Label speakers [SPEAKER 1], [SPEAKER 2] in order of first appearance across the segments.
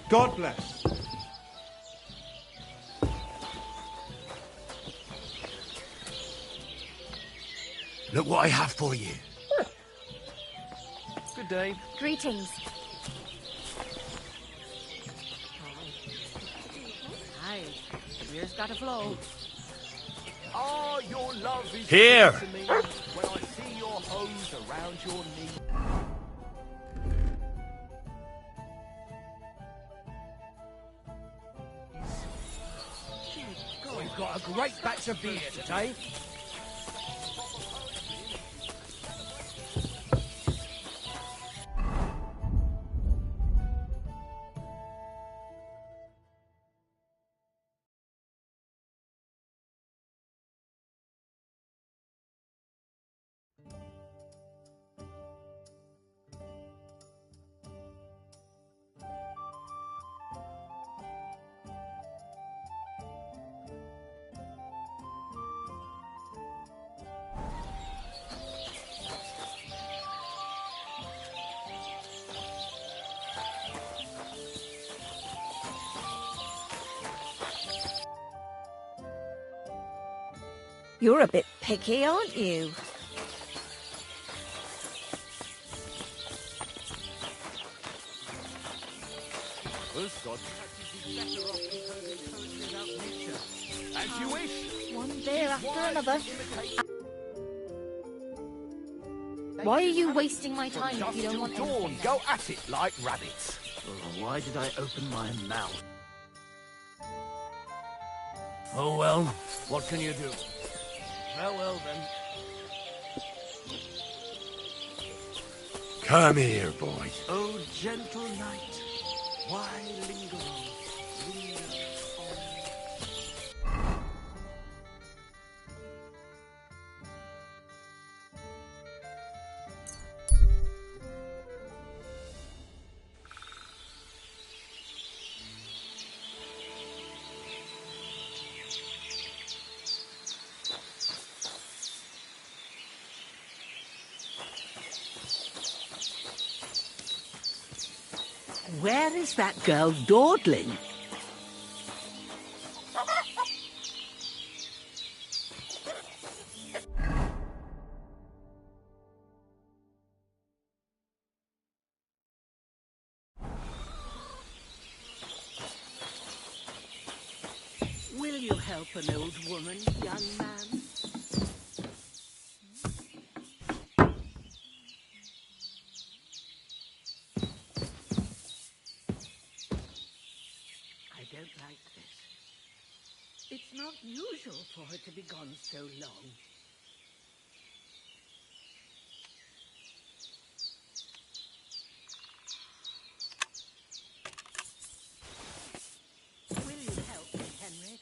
[SPEAKER 1] God bless.
[SPEAKER 2] Look what I have for you.
[SPEAKER 3] Good day.
[SPEAKER 4] Greetings. Hi. Beer's got to flow.
[SPEAKER 3] Ah, your love is
[SPEAKER 2] Here.
[SPEAKER 3] to me when I see your hose around your knee.
[SPEAKER 2] We've got a great batch of beer today.
[SPEAKER 4] You're a bit picky, aren't you?
[SPEAKER 3] As you wish.
[SPEAKER 4] One beer after another. Why are you wasting my time if you don't want
[SPEAKER 3] dawn,
[SPEAKER 4] anything?
[SPEAKER 3] go at it like rabbits.
[SPEAKER 2] Oh, why did I open my mouth? Oh well, what can you do?
[SPEAKER 3] Well then.
[SPEAKER 2] Come here, boys.
[SPEAKER 3] Oh, gentle knight, why linger on? Linger on.
[SPEAKER 5] Where is that girl dawdling? Will you help an old woman, young man? I don't like this. It's not usual for her to be gone so long. Will you help me, Henry?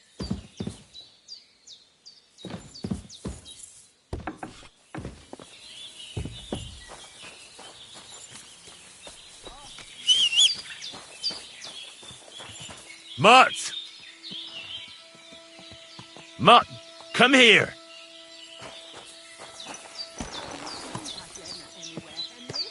[SPEAKER 2] Mutt! Mutt, come here!
[SPEAKER 5] Anywhere, Henry?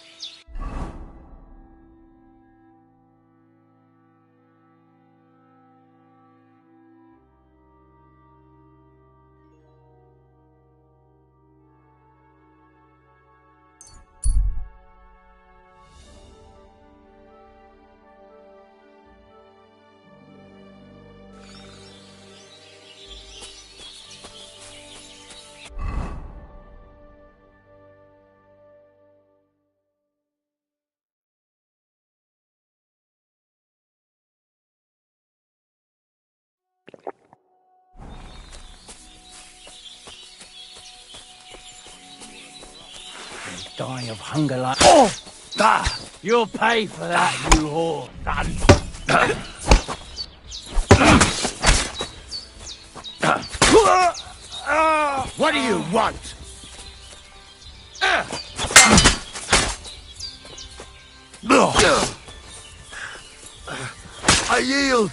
[SPEAKER 2] Die of hunger like... Oh! Ah! You'll pay for that, you whore, son! What do you want? I yield!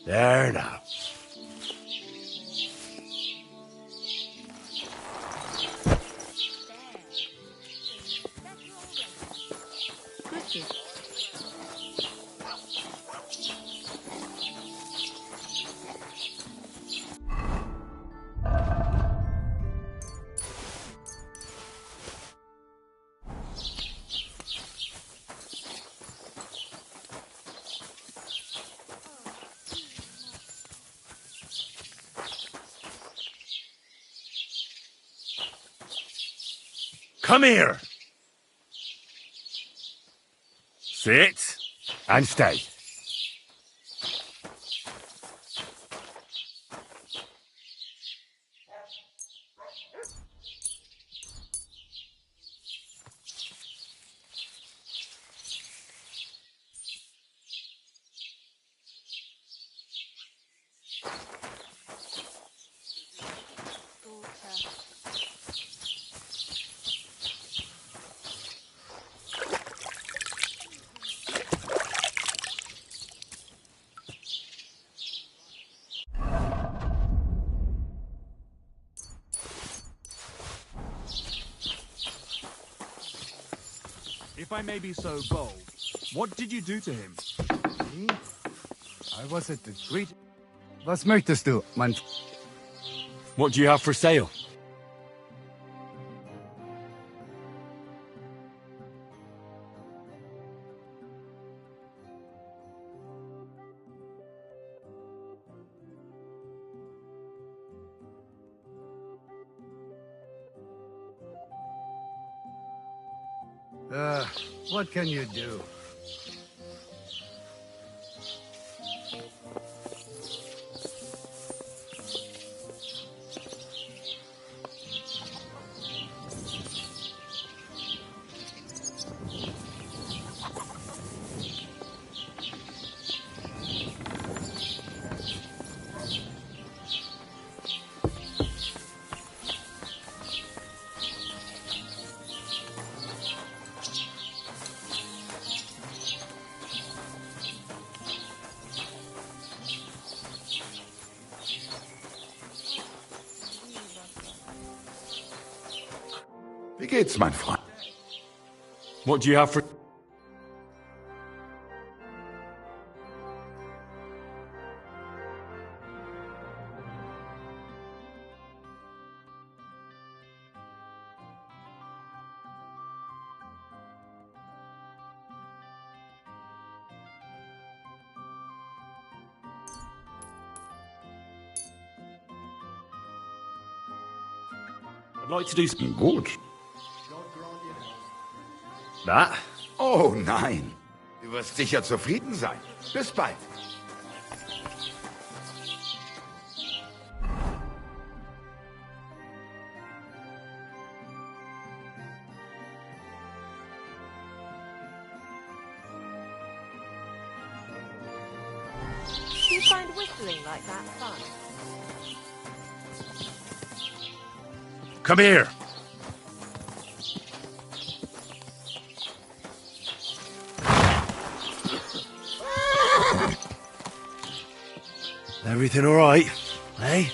[SPEAKER 2] There now.
[SPEAKER 4] Cookie.
[SPEAKER 2] Come here. Sit and stay.
[SPEAKER 3] If I may be so bold, what did you do to him?
[SPEAKER 1] I was at the greet. Was möchtest du, mein...
[SPEAKER 2] What do you have for sale?
[SPEAKER 1] What can you do?
[SPEAKER 6] Wie geht's, mein Freund?
[SPEAKER 2] What do you have for... I'd like to do some...
[SPEAKER 6] Gut.
[SPEAKER 2] That?
[SPEAKER 6] Oh nein. Du wirst sicher zufrieden sein. Bis bald.
[SPEAKER 4] Do you find whistling like that fun?
[SPEAKER 2] Come here. Everything all right, eh?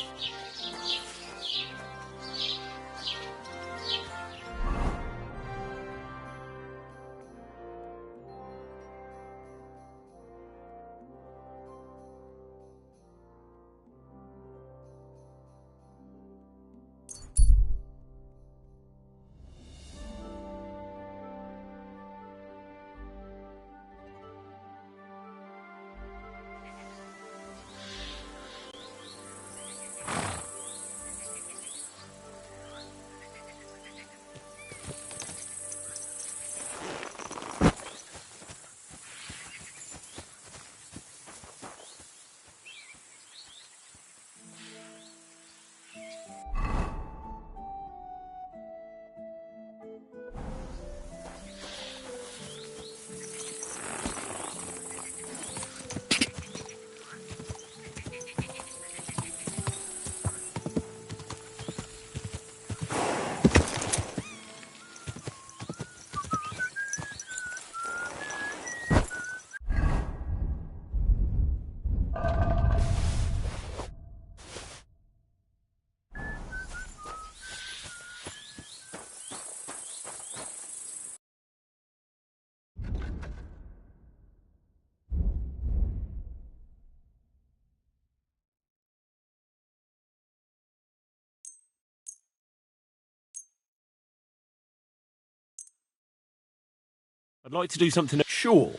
[SPEAKER 7] I'd like to do something.
[SPEAKER 8] Sure.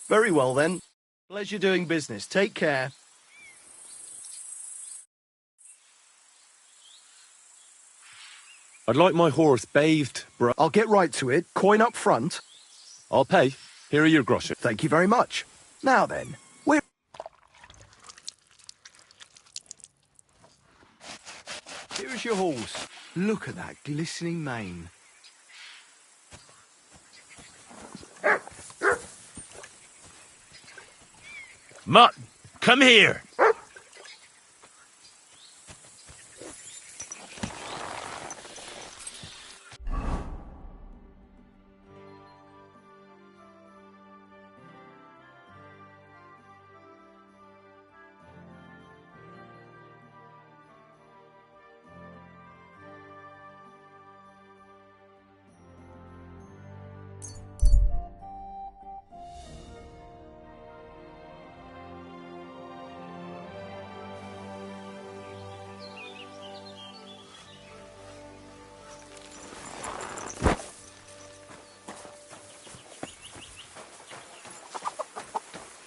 [SPEAKER 8] Very well then. Pleasure doing business. Take care.
[SPEAKER 7] I'd like my horse bathed, bro.
[SPEAKER 8] I'll get right to it. Coin up front.
[SPEAKER 7] I'll pay. Here are your groschen.
[SPEAKER 8] Thank you very much. Now then, we're... Here's your horse. Look at that glistening mane.
[SPEAKER 7] Mutt, come here.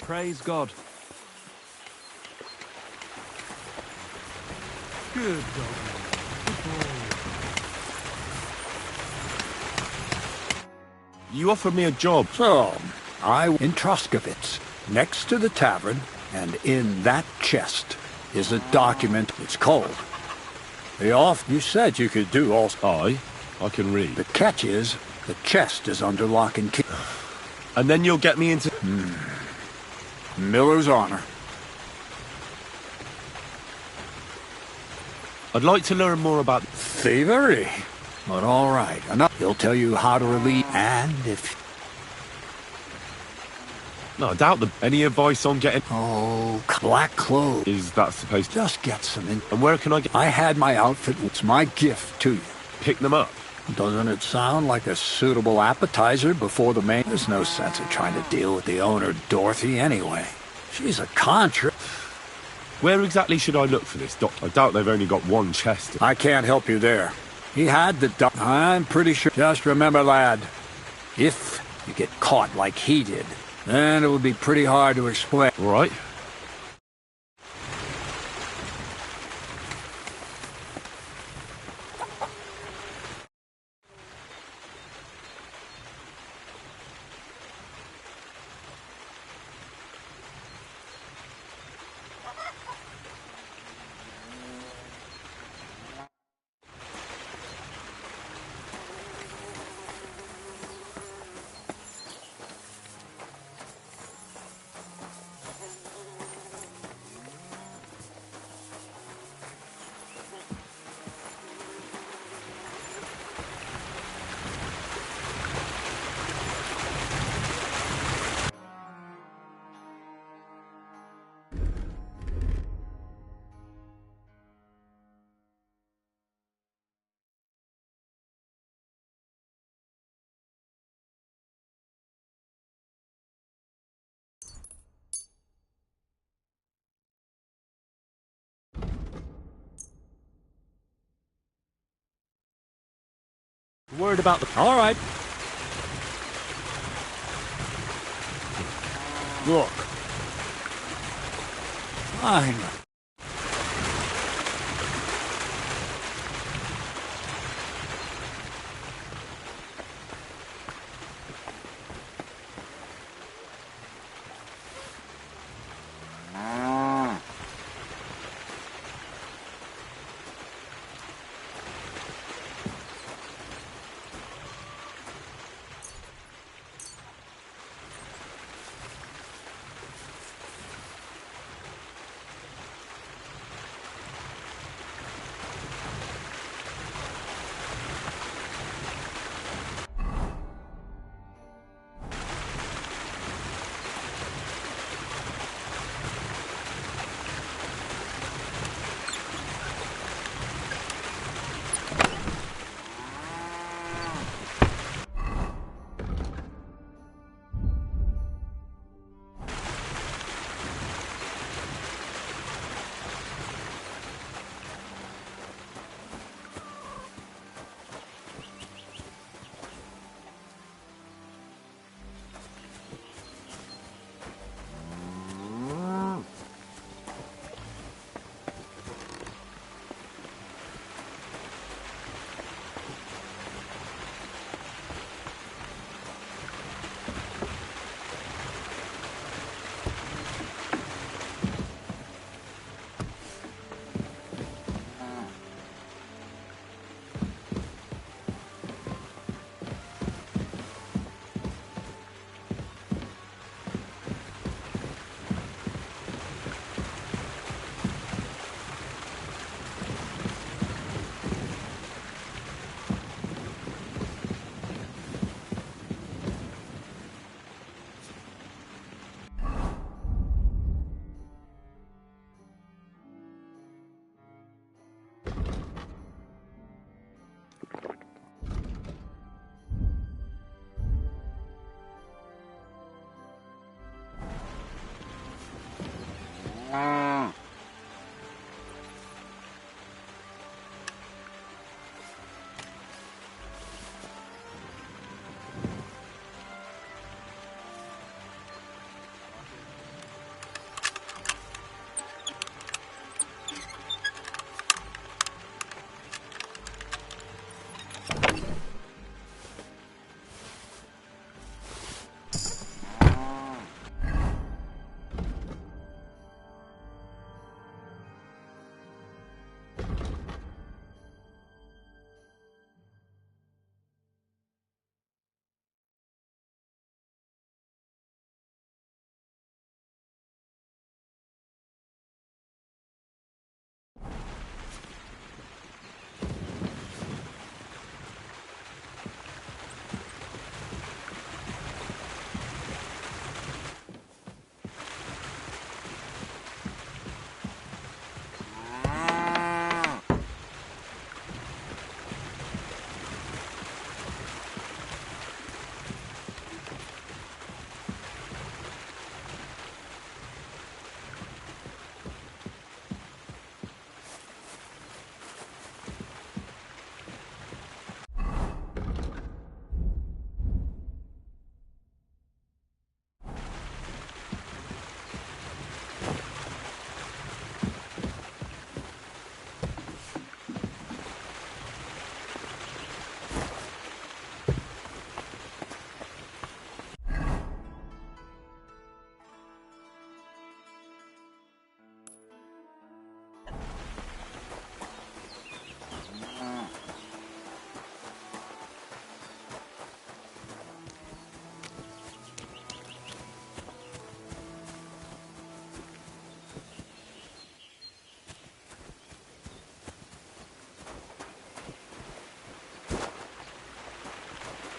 [SPEAKER 2] Praise God. Good dog.
[SPEAKER 7] You offered me a job.
[SPEAKER 9] So, in Troskovitz, next to the tavern, and in that chest, is a document. It's cold. You said you could do all...
[SPEAKER 7] I can read.
[SPEAKER 9] The catch is, the chest is under lock and key.
[SPEAKER 7] And then you'll get me into...
[SPEAKER 9] Miller's honor.
[SPEAKER 7] I'd like to learn more about...
[SPEAKER 9] Thievery. But all right, enough. He'll tell you how to relieve, and if...
[SPEAKER 7] No, I doubt the... Any advice on getting...
[SPEAKER 9] Oh, black clothes.
[SPEAKER 7] Is that supposed to...
[SPEAKER 9] Just get some in...
[SPEAKER 7] And where can I get...
[SPEAKER 9] I had my outfit. It's my gift to you.
[SPEAKER 7] Pick them up?
[SPEAKER 9] Doesn't it sound like a suitable appetizer before the main... There's no sense in trying to deal with the owner, Dorothy, anyway. She's a contra...
[SPEAKER 7] Where exactly should I look for this, Doctor? I doubt they've only got one chest.
[SPEAKER 9] I can't help you there. He had the... I'm pretty sure... Just remember, lad, if you get caught like he did, then it would be pretty hard to explain.
[SPEAKER 7] All right. Worried about the...
[SPEAKER 9] All right. Look. Fine.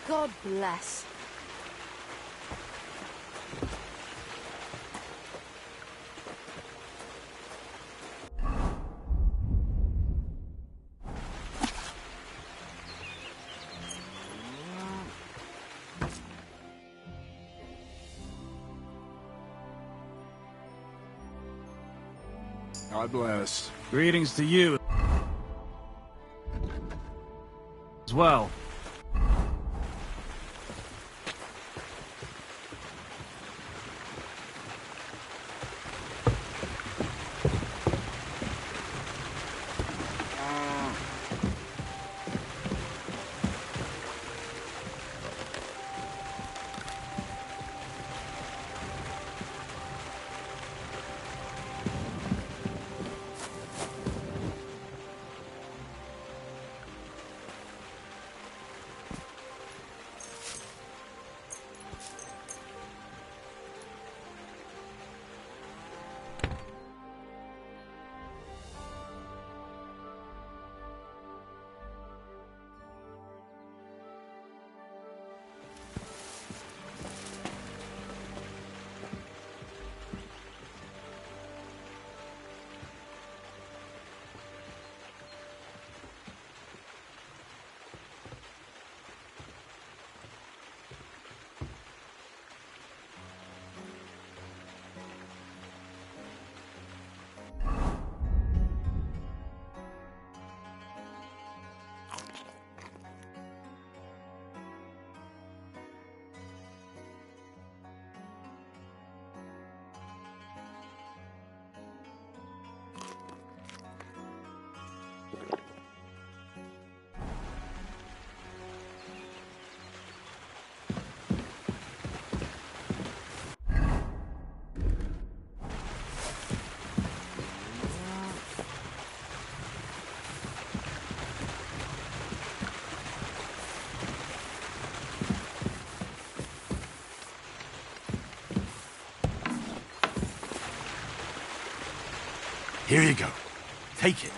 [SPEAKER 4] God bless.
[SPEAKER 10] God bless.
[SPEAKER 2] Greetings to you as well.
[SPEAKER 10] Here you go. Take it.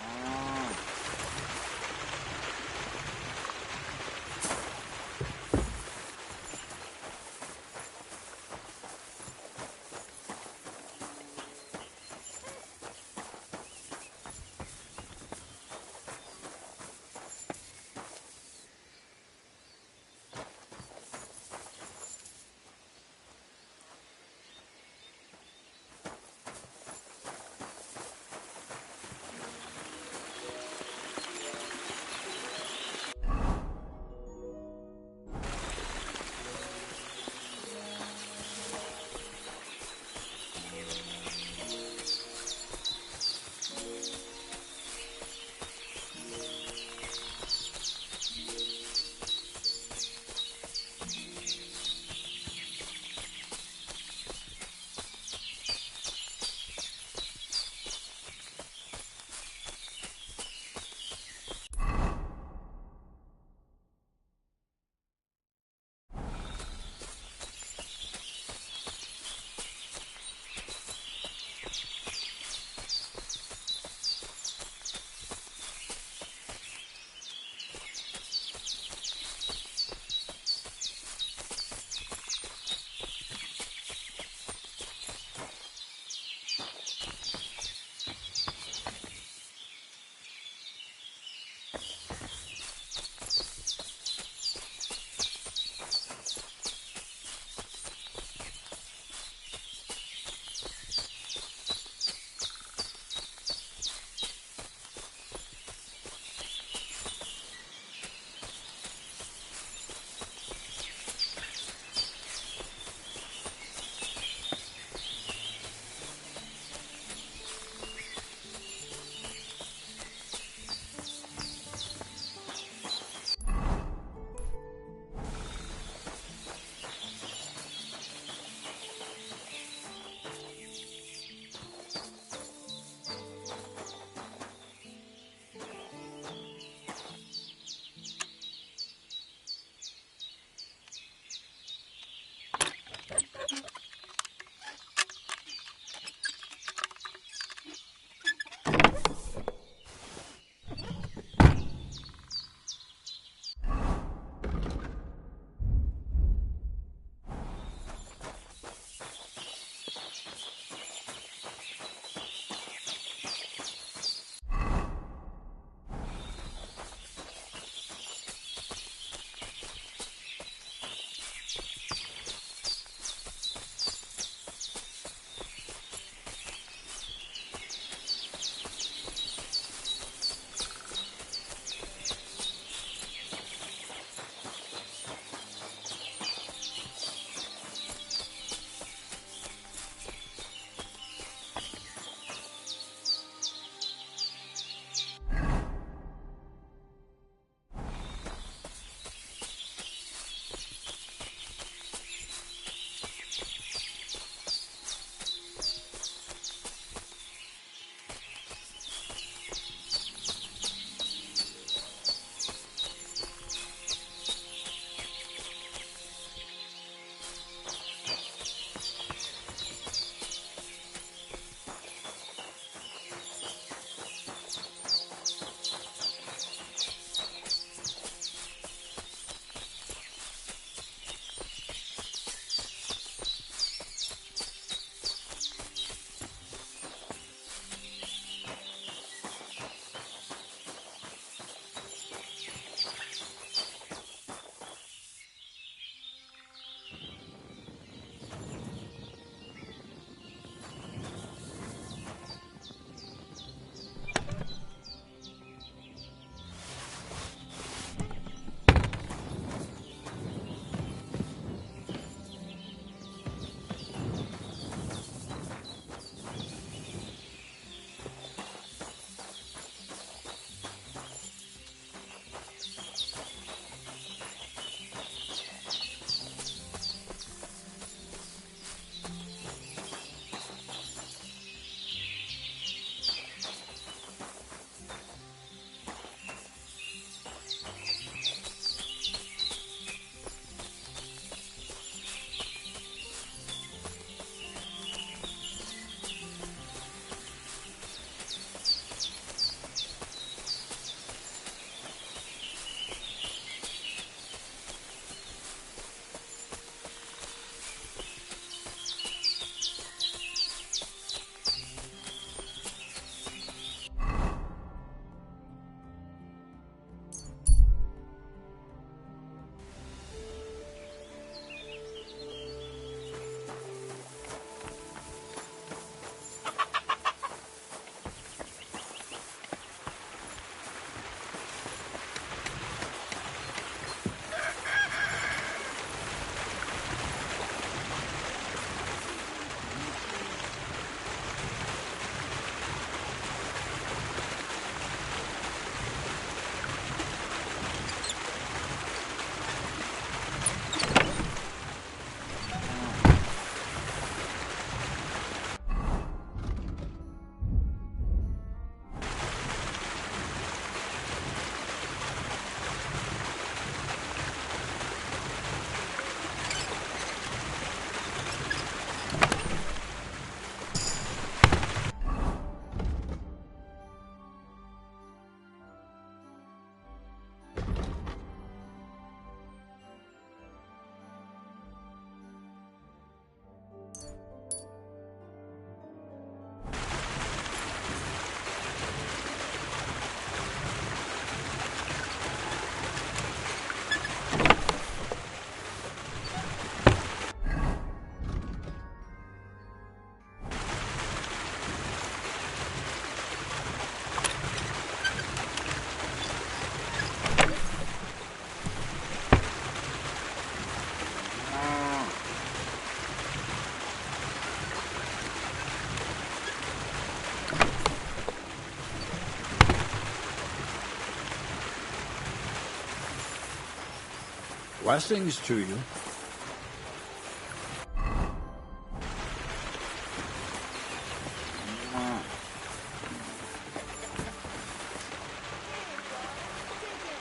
[SPEAKER 9] Blessings to you.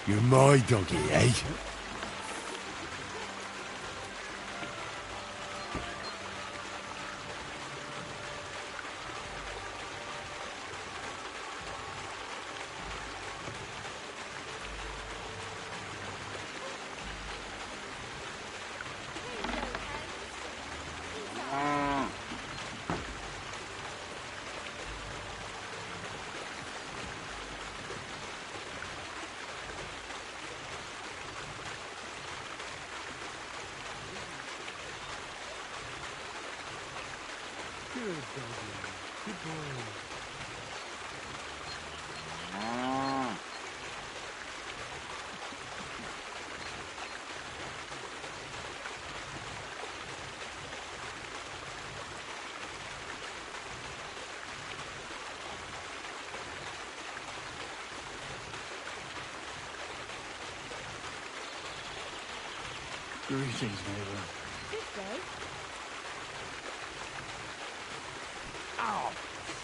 [SPEAKER 10] You're my doggy, eh?
[SPEAKER 2] Greetings, neighbor.
[SPEAKER 3] Ow!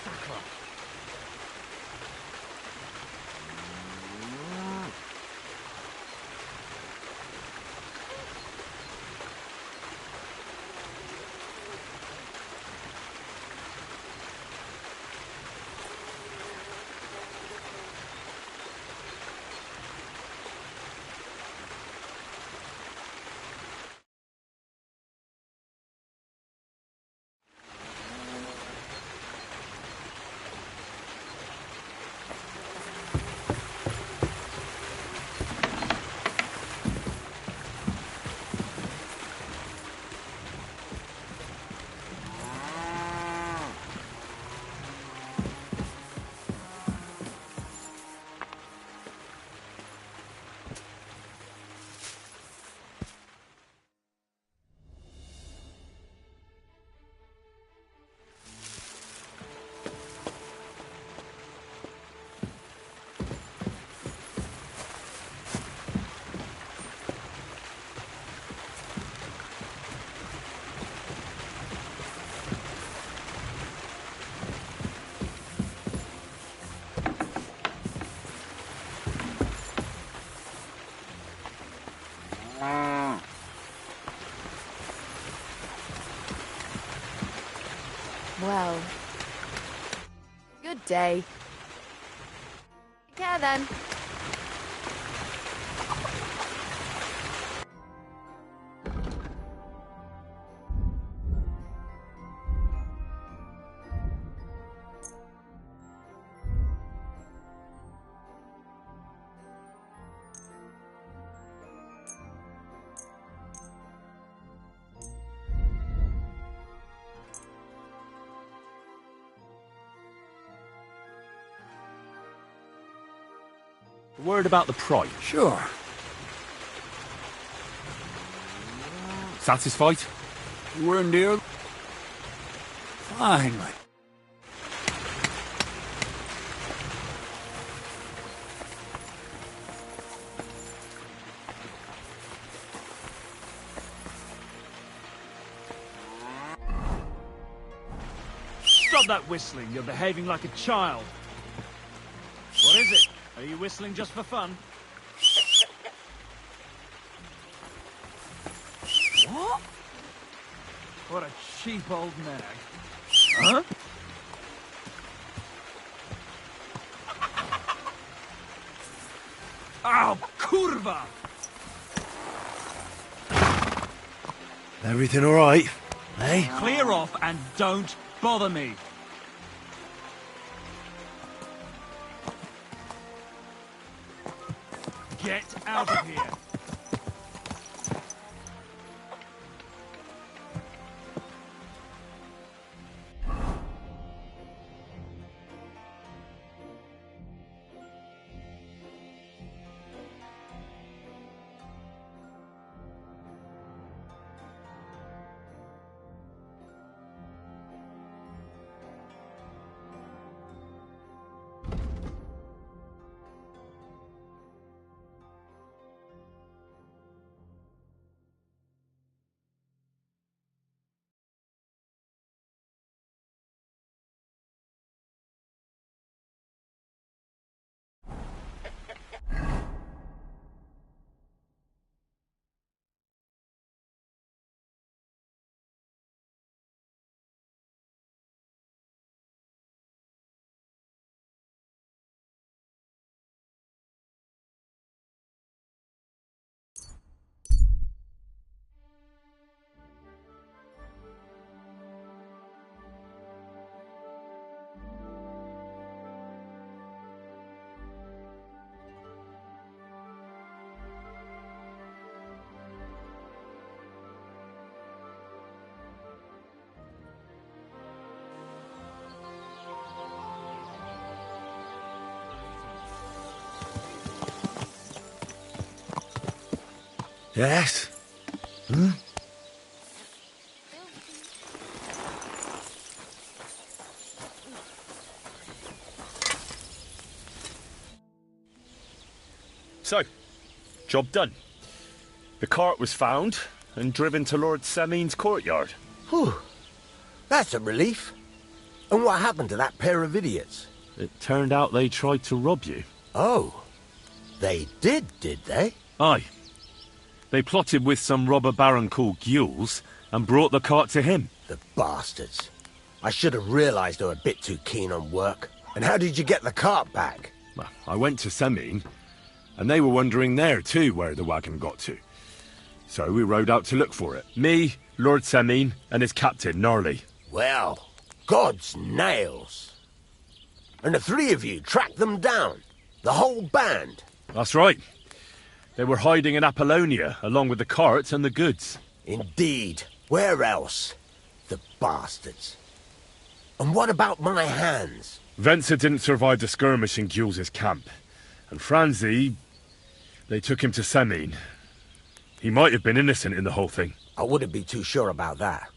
[SPEAKER 3] Sacre!
[SPEAKER 4] Well, good day. Yeah, then.
[SPEAKER 7] Word about the price.
[SPEAKER 9] Sure.
[SPEAKER 7] Satisfied?
[SPEAKER 9] We're near. Finally.
[SPEAKER 2] Stop that whistling. You're behaving like a child. What is it? Are you whistling just for fun? What? What a cheap old nag. Huh? Ow, kurva!
[SPEAKER 10] Everything all right, eh?
[SPEAKER 2] Clear off and don't bother me. Get out of here.
[SPEAKER 10] Yes?
[SPEAKER 7] So, job done. The cart was found and driven to Lord Semin's courtyard.
[SPEAKER 10] Whew. That's a relief. And what happened to that pair of idiots?
[SPEAKER 7] It turned out they tried to rob you.
[SPEAKER 10] Oh. They did they?
[SPEAKER 7] Aye. They plotted with some robber baron called Gules and brought the cart to him.
[SPEAKER 10] The bastards. I should have realised they were a bit too keen on work. And how did you get the cart back?
[SPEAKER 7] Well, I went to Semin, and they were wondering there too where the wagon got to. So we rode out to look for it. Me, Lord Semin, and his captain, Gnarly.
[SPEAKER 10] Well, God's nails. And the three of you tracked them down? The whole band?
[SPEAKER 7] That's right. They were hiding in Apollonia, along with the cart and the goods.
[SPEAKER 10] Indeed. Where else? The bastards. And what about my hands?
[SPEAKER 7] Venser didn't survive the skirmish in Gules' camp. And Franzi, they took him to Semin. He might have been innocent in the whole thing.
[SPEAKER 10] I wouldn't be too sure about that.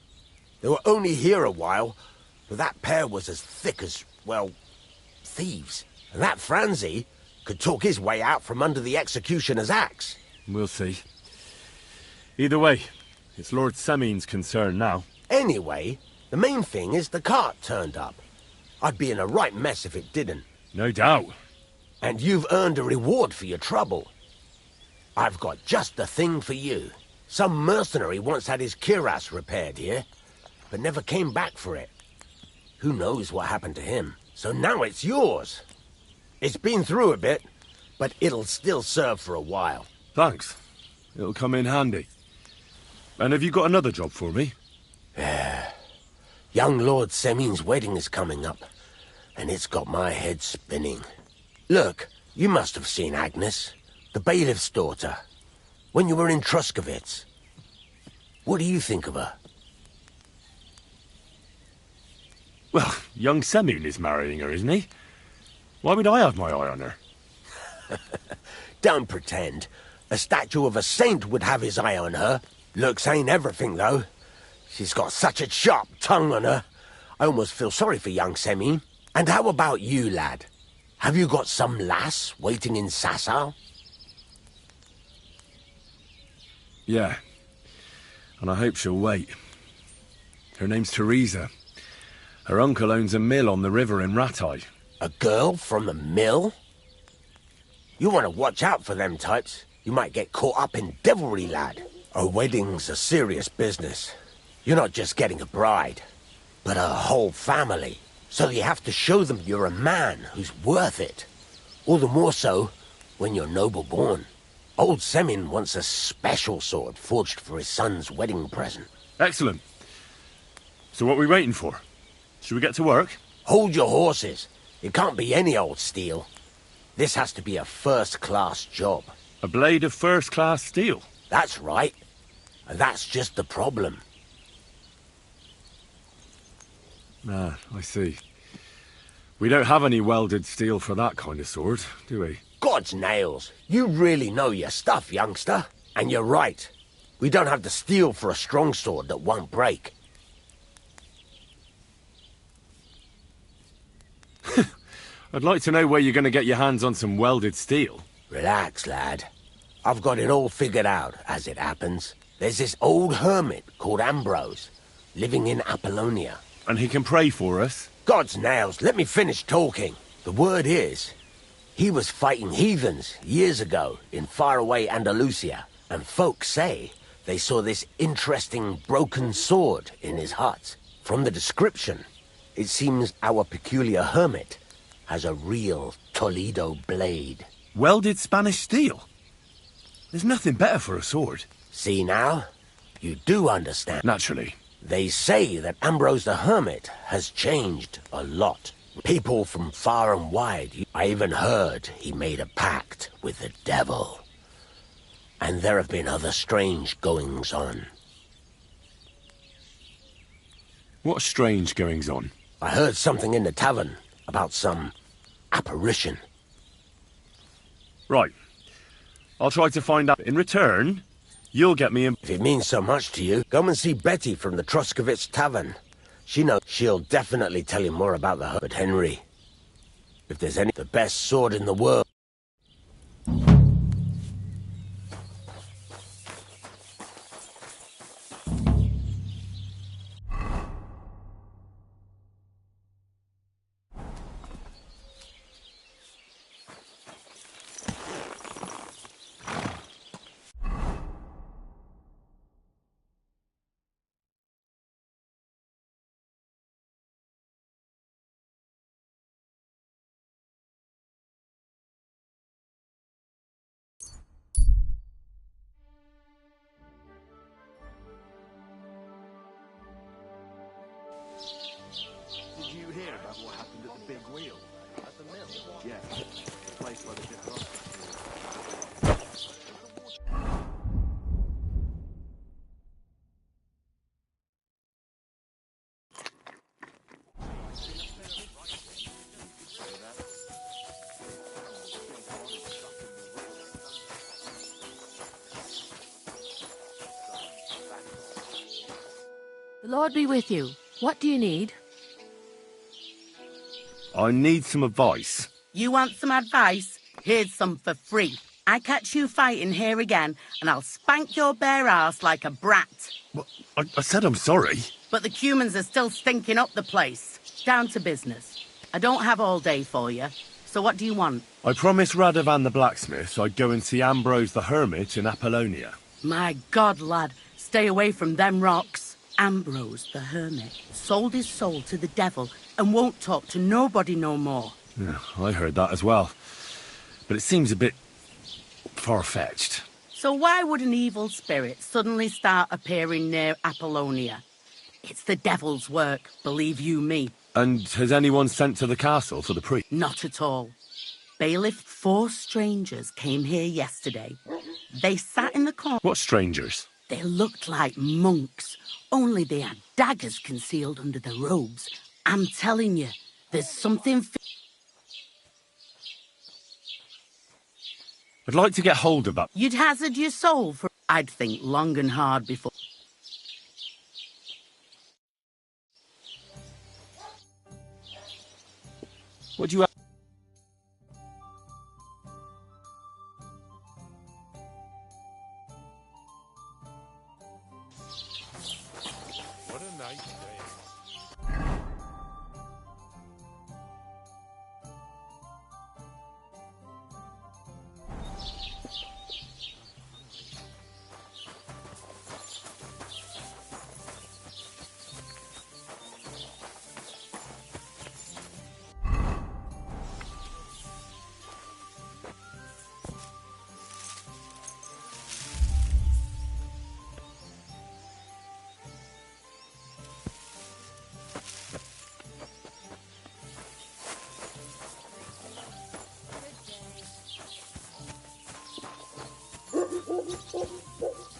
[SPEAKER 10] They were only here a while, but that pair was as thick as, well, thieves. And that Franzi could talk his way out from under the executioner's axe.
[SPEAKER 7] We'll see. Either way, it's Lord Semin's concern now.
[SPEAKER 10] Anyway, the main thing is the cart turned up. I'd be in a right mess if it didn't.
[SPEAKER 7] No doubt.
[SPEAKER 10] And you've earned a reward for your trouble. I've got just the thing for you. Some mercenary once had his cuirass repaired here, but never came back for it. Who knows what happened to him? So now it's yours. It's been through a bit, but it'll still serve for a while.
[SPEAKER 7] Thanks. It'll come in handy. And have you got another job for me?
[SPEAKER 10] Young Lord Semin's wedding is coming up, and it's got my head spinning. Look, you must have seen Agnes, the bailiff's daughter, when you were in Truscovitz. What do you think of her?
[SPEAKER 7] Well, young Semin is marrying her, isn't he? Why would I have my eye on her?
[SPEAKER 10] Don't pretend. A statue of a saint would have his eye on her. Looks ain't everything, though. She's got such a sharp tongue on her. I almost feel sorry for young Semin. And how about you, lad? Have you got some lass waiting in Sasau?
[SPEAKER 7] Yeah. And I hope she'll wait. Her name's Teresa. Her uncle owns a mill on the river in Ratai.
[SPEAKER 10] A girl from the mill? You want to watch out for them types. You might get caught up in devilry, lad. A wedding's a serious business. You're not just getting a bride, but a whole family. So you have to show them you're a man who's worth it. All the more so when you're noble-born. Old Semin wants a special sword forged for his son's wedding present.
[SPEAKER 7] Excellent. So what are we waiting for? Should we get to work?
[SPEAKER 10] Hold your horses. It can't be any old steel. This has to be a first-class job.
[SPEAKER 7] A blade of first-class steel?
[SPEAKER 10] That's right. And that's just the problem.
[SPEAKER 7] Ah, I see. We don't have any welded steel for that kind of sword, do we?
[SPEAKER 10] God's nails. You really know your stuff, youngster. And you're right. We don't have the steel for a strong sword that won't break.
[SPEAKER 7] I'd like to know where you're going to get your hands on some welded steel.
[SPEAKER 10] Relax, lad. I've got it all figured out, as it happens. There's this old hermit called Ambrose, living in Apollonia.
[SPEAKER 7] And he can pray for us?
[SPEAKER 10] God's nails, let me finish talking. The word is, he was fighting heathens years ago in faraway Andalusia, and folks say they saw this interesting broken sword in his hut. From the description, it seems our peculiar hermit has a real Toledo blade.
[SPEAKER 7] Welded Spanish steel? There's nothing better for a sword.
[SPEAKER 10] See now? You do understand.
[SPEAKER 7] Naturally.
[SPEAKER 10] They say that Ambrose the Hermit has changed a lot. People from far and wide. I even heard he made a pact with the devil. And there have been other strange goings-on.
[SPEAKER 7] What strange goings-on?
[SPEAKER 10] I heard something in the tavern about some apparition.
[SPEAKER 7] Right. I'll try to find out. In return, You'll get me in...
[SPEAKER 10] If it means so much to you, go and see Betty from the Troskovitz Tavern. She knows she'll definitely tell you more about the herd. But Henry, if there's any... the best sword in the world...
[SPEAKER 3] Did you hear about what happened at the big wheel? At the mill? Yeah, the place where the difference.
[SPEAKER 4] The Lord be with you. What do you need?
[SPEAKER 7] I need some advice.
[SPEAKER 5] You want some advice? Here's some for free. I catch you fighting here again, and I'll spank your bare ass like a brat.
[SPEAKER 7] Well, I said I'm sorry.
[SPEAKER 5] But the Cumans are still stinking up the place. Down to business. I don't have all day for you. So what do you want?
[SPEAKER 7] I promised Radovan the blacksmith I'd go and see Ambrose the hermit in Apollonia.
[SPEAKER 5] My God, lad, stay away from them rocks. Ambrose the hermit sold his soul to the devil and won't talk to nobody no more.
[SPEAKER 7] Yeah, I heard that as well. But it seems a bit far-fetched.
[SPEAKER 5] So why would an evil spirit suddenly start appearing near Apollonia? It's the devil's work, believe you me.
[SPEAKER 7] And has anyone sent to the castle for the priest?
[SPEAKER 5] Not at all. Bailiff, 4 strangers came here yesterday. They sat in the corner.
[SPEAKER 7] What strangers?
[SPEAKER 5] They looked like monks, only they had daggers concealed under their robes. I'm telling you, there's something...
[SPEAKER 7] I'd like to get hold of that.
[SPEAKER 5] You'd hazard your soul for... I'd think long and hard before...
[SPEAKER 7] What do you have?
[SPEAKER 11] What a nice day.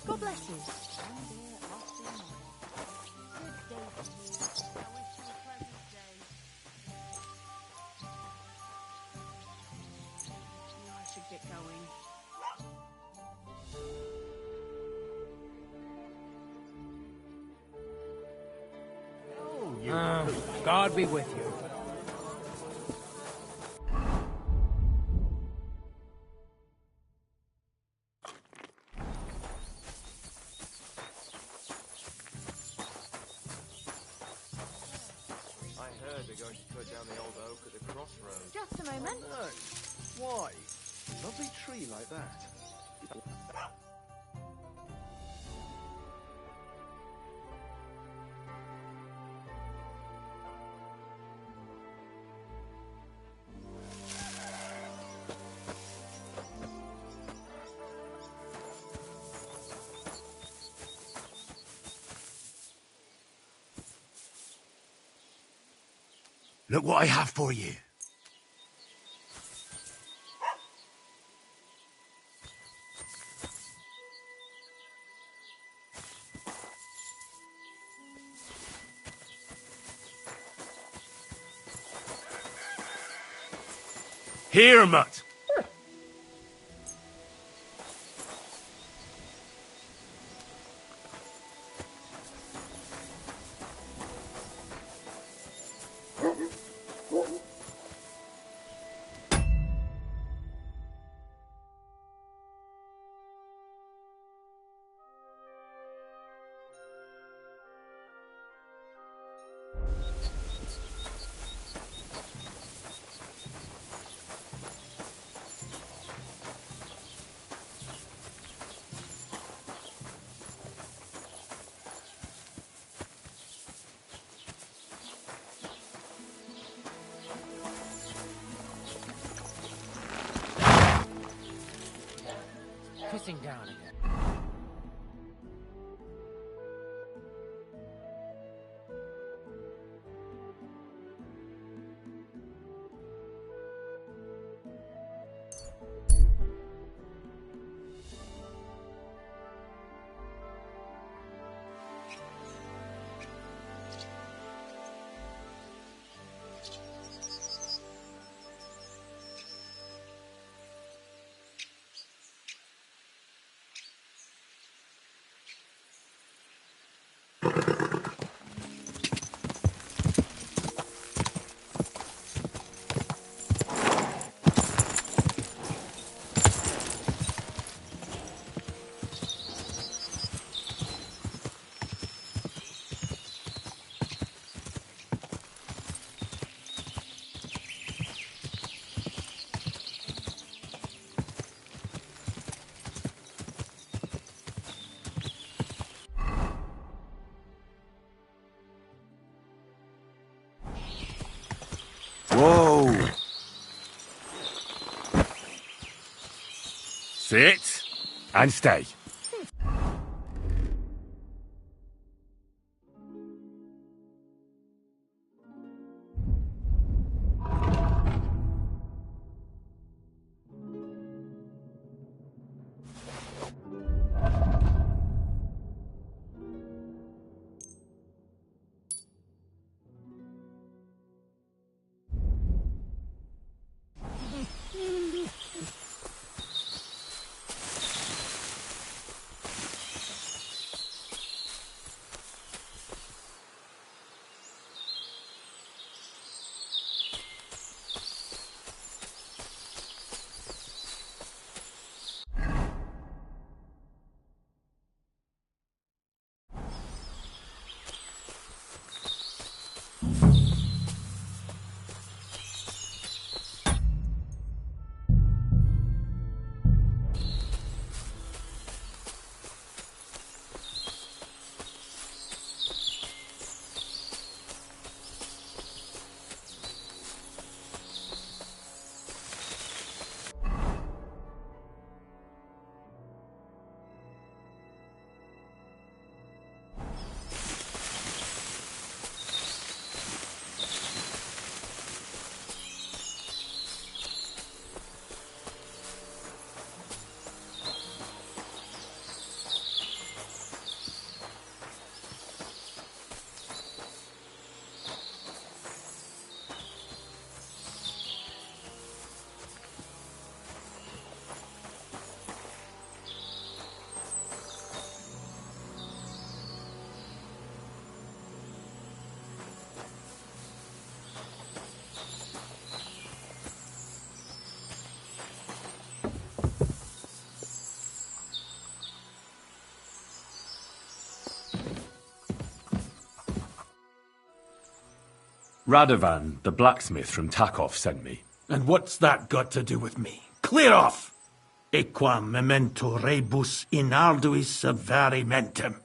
[SPEAKER 4] God bless you.
[SPEAKER 5] I should get going.
[SPEAKER 2] God be with you.
[SPEAKER 3] I heard they're going to cut down the old oak at the crossroads.
[SPEAKER 4] Just a moment.
[SPEAKER 3] No. Why? Lovely tree like that.
[SPEAKER 6] Look what I have for you.
[SPEAKER 7] Here, mutt!
[SPEAKER 2] pissing down again.
[SPEAKER 7] Whoa! Sit and stay. Radovan, the blacksmith from Takov, sent me.
[SPEAKER 12] And what's that got to do with me? Clear off! Equam memento rebus in arduis avarimentem.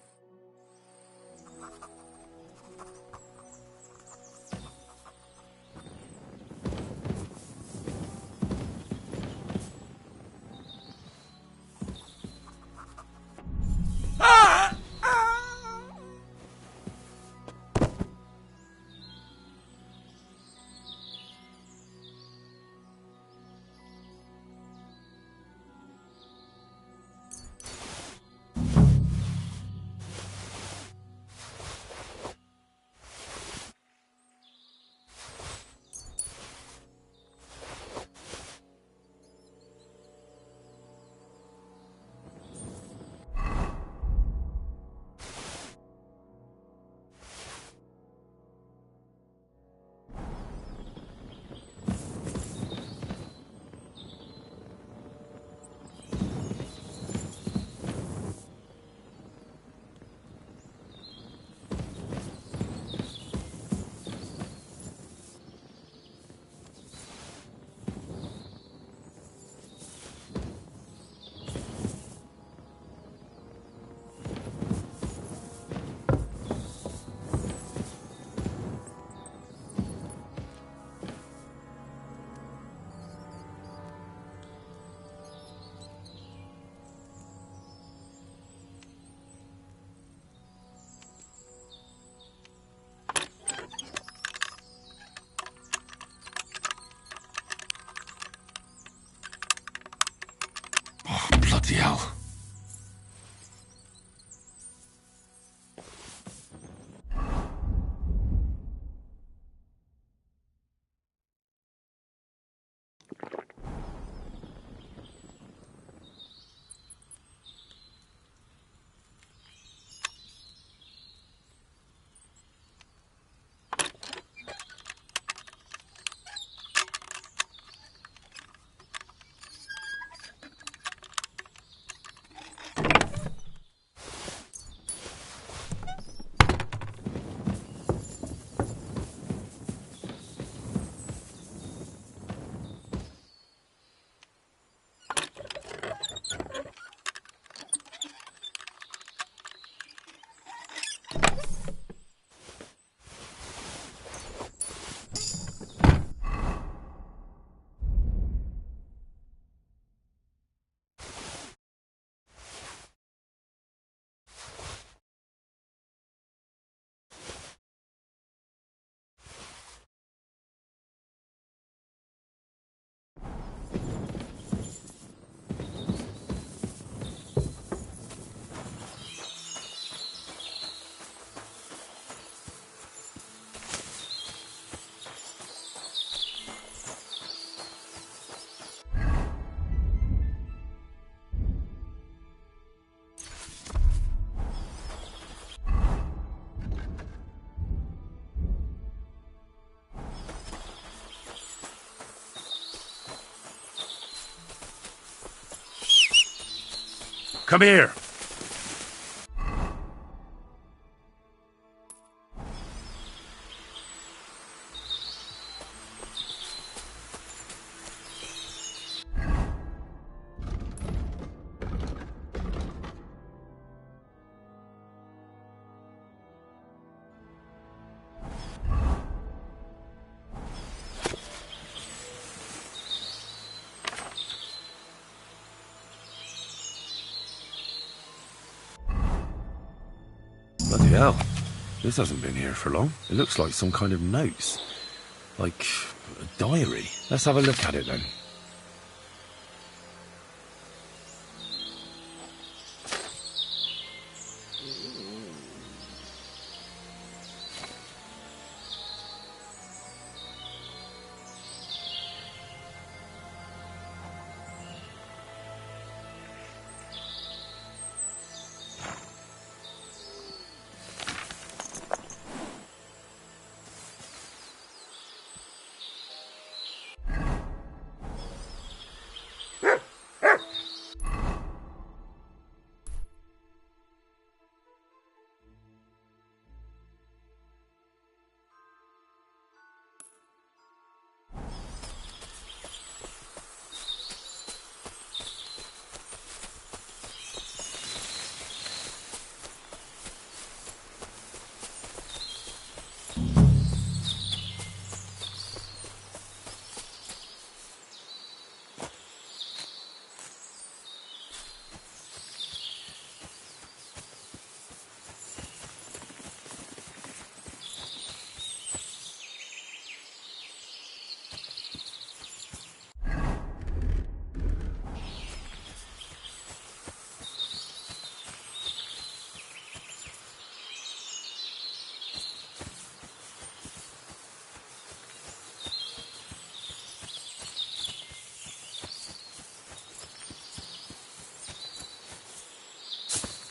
[SPEAKER 7] Come here. Bloody hell. This hasn't been here for long. It looks like some kind of notes. Like a diary. Let's have a look at it then.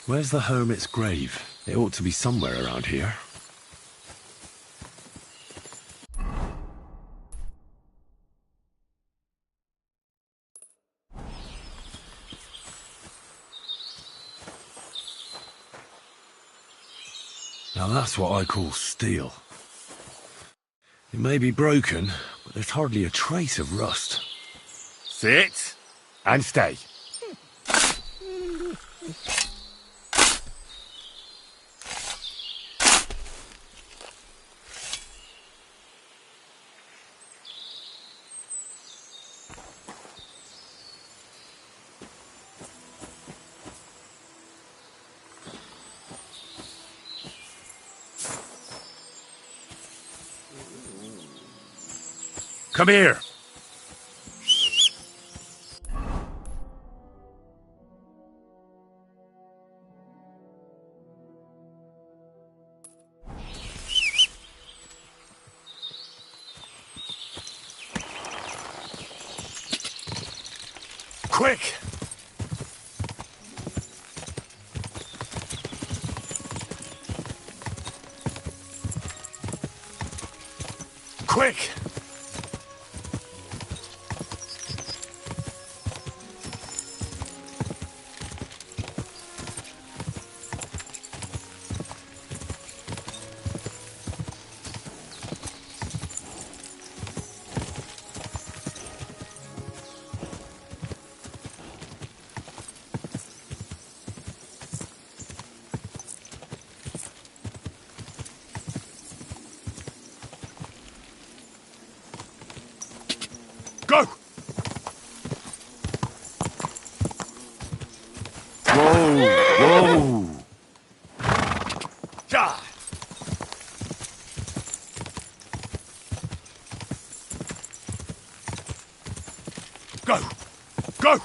[SPEAKER 7] Where's the hermit's grave? It ought to be somewhere around here. Now that's what I call steel. It may be broken, but there's hardly a trace of rust.
[SPEAKER 6] Sit and stay.
[SPEAKER 7] Come here.
[SPEAKER 6] Quick! Quick!
[SPEAKER 7] Go!
[SPEAKER 6] Whoa! Whoa!
[SPEAKER 7] Ja! Go! Go!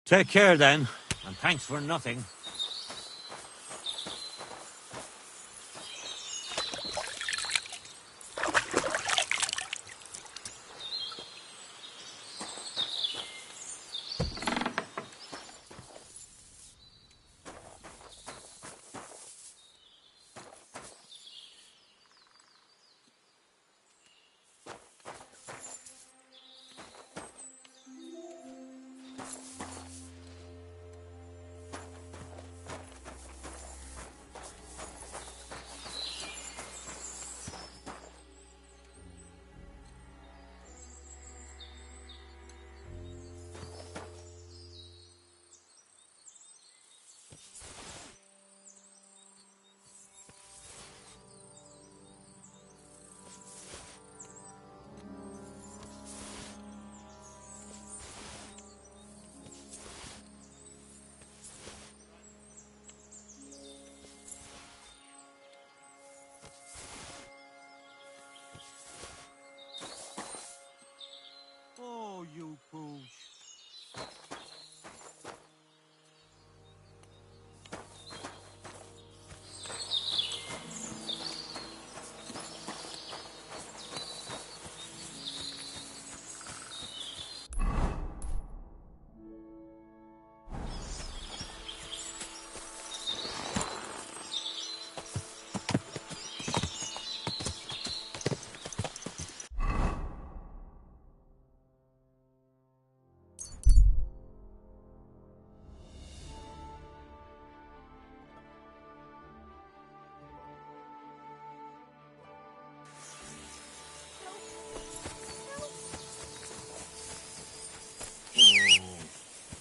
[SPEAKER 13] Take care then, and thanks for nothing.
[SPEAKER 2] Oh, you pooch.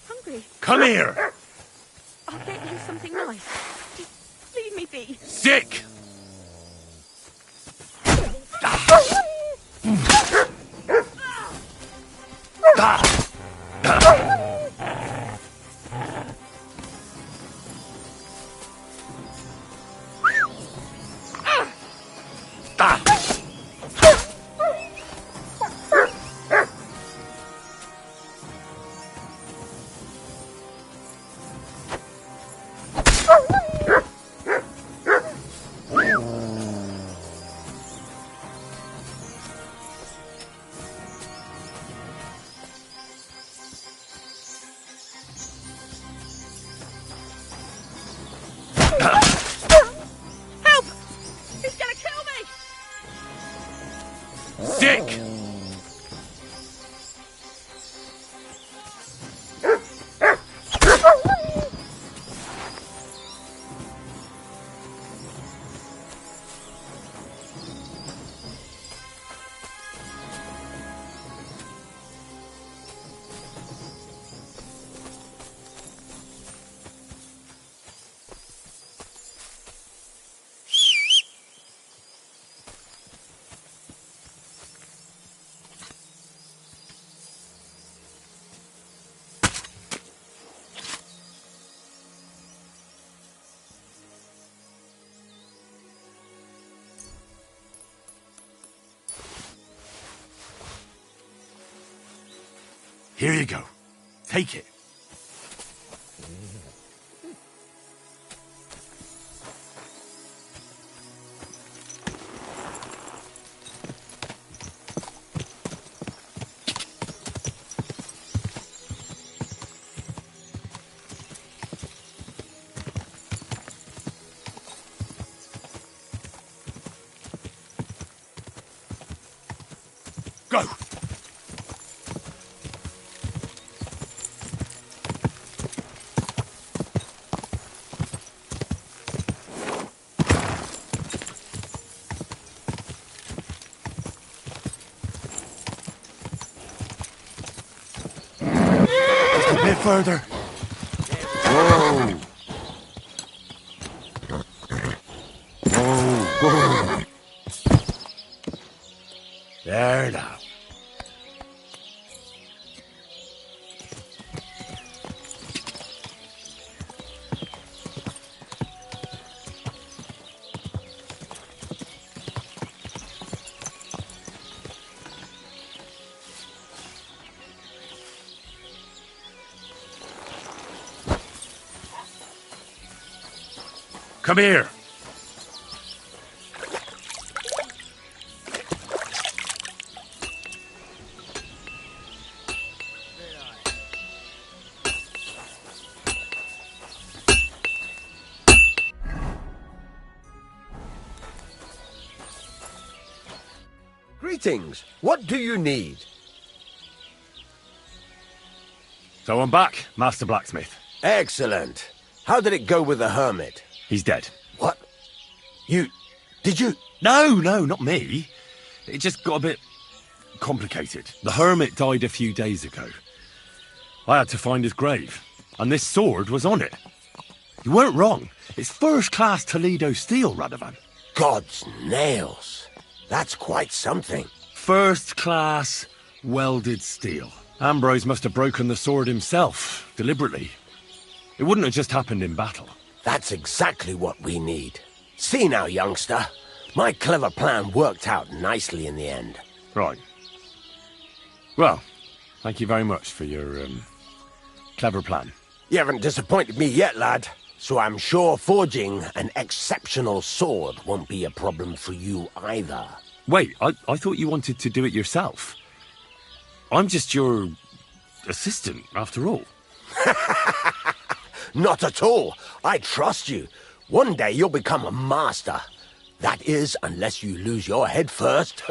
[SPEAKER 4] Hungry.
[SPEAKER 7] Come here!
[SPEAKER 4] I'll get you something nice. Just leave me be.
[SPEAKER 7] Sick!
[SPEAKER 4] Help! He's gonna kill me!
[SPEAKER 7] Sick! Here you go. Take it. Go! Just a bit further. Whoa! Whoa! There now. Come here.
[SPEAKER 10] Greetings. What do you need?
[SPEAKER 7] So I'm back, Master Blacksmith.
[SPEAKER 10] Excellent. How did it go with the hermit?
[SPEAKER 7] He's dead.
[SPEAKER 10] What? Did you?
[SPEAKER 7] No, not me. It just got a bit complicated. The hermit died a few days ago. I had to find his grave, and this sword was on it. You weren't wrong. It's first-class Toledo steel, Radovan.
[SPEAKER 10] God's nails. That's quite something.
[SPEAKER 7] First-class welded steel. Ambrose must have broken the sword himself, deliberately. It wouldn't have just happened in battle.
[SPEAKER 10] That's exactly what we need. See now, youngster. My clever plan worked out nicely in the end.
[SPEAKER 7] Right. Well, thank you very much for your, clever plan.
[SPEAKER 10] You haven't disappointed me yet, lad. So I'm sure forging an exceptional sword won't be a problem for you either.
[SPEAKER 7] Wait, I thought you wanted to do it yourself. I'm just your assistant, after all.
[SPEAKER 10] Not at all. I trust you. One day you'll become a master. That is, unless you lose your head first.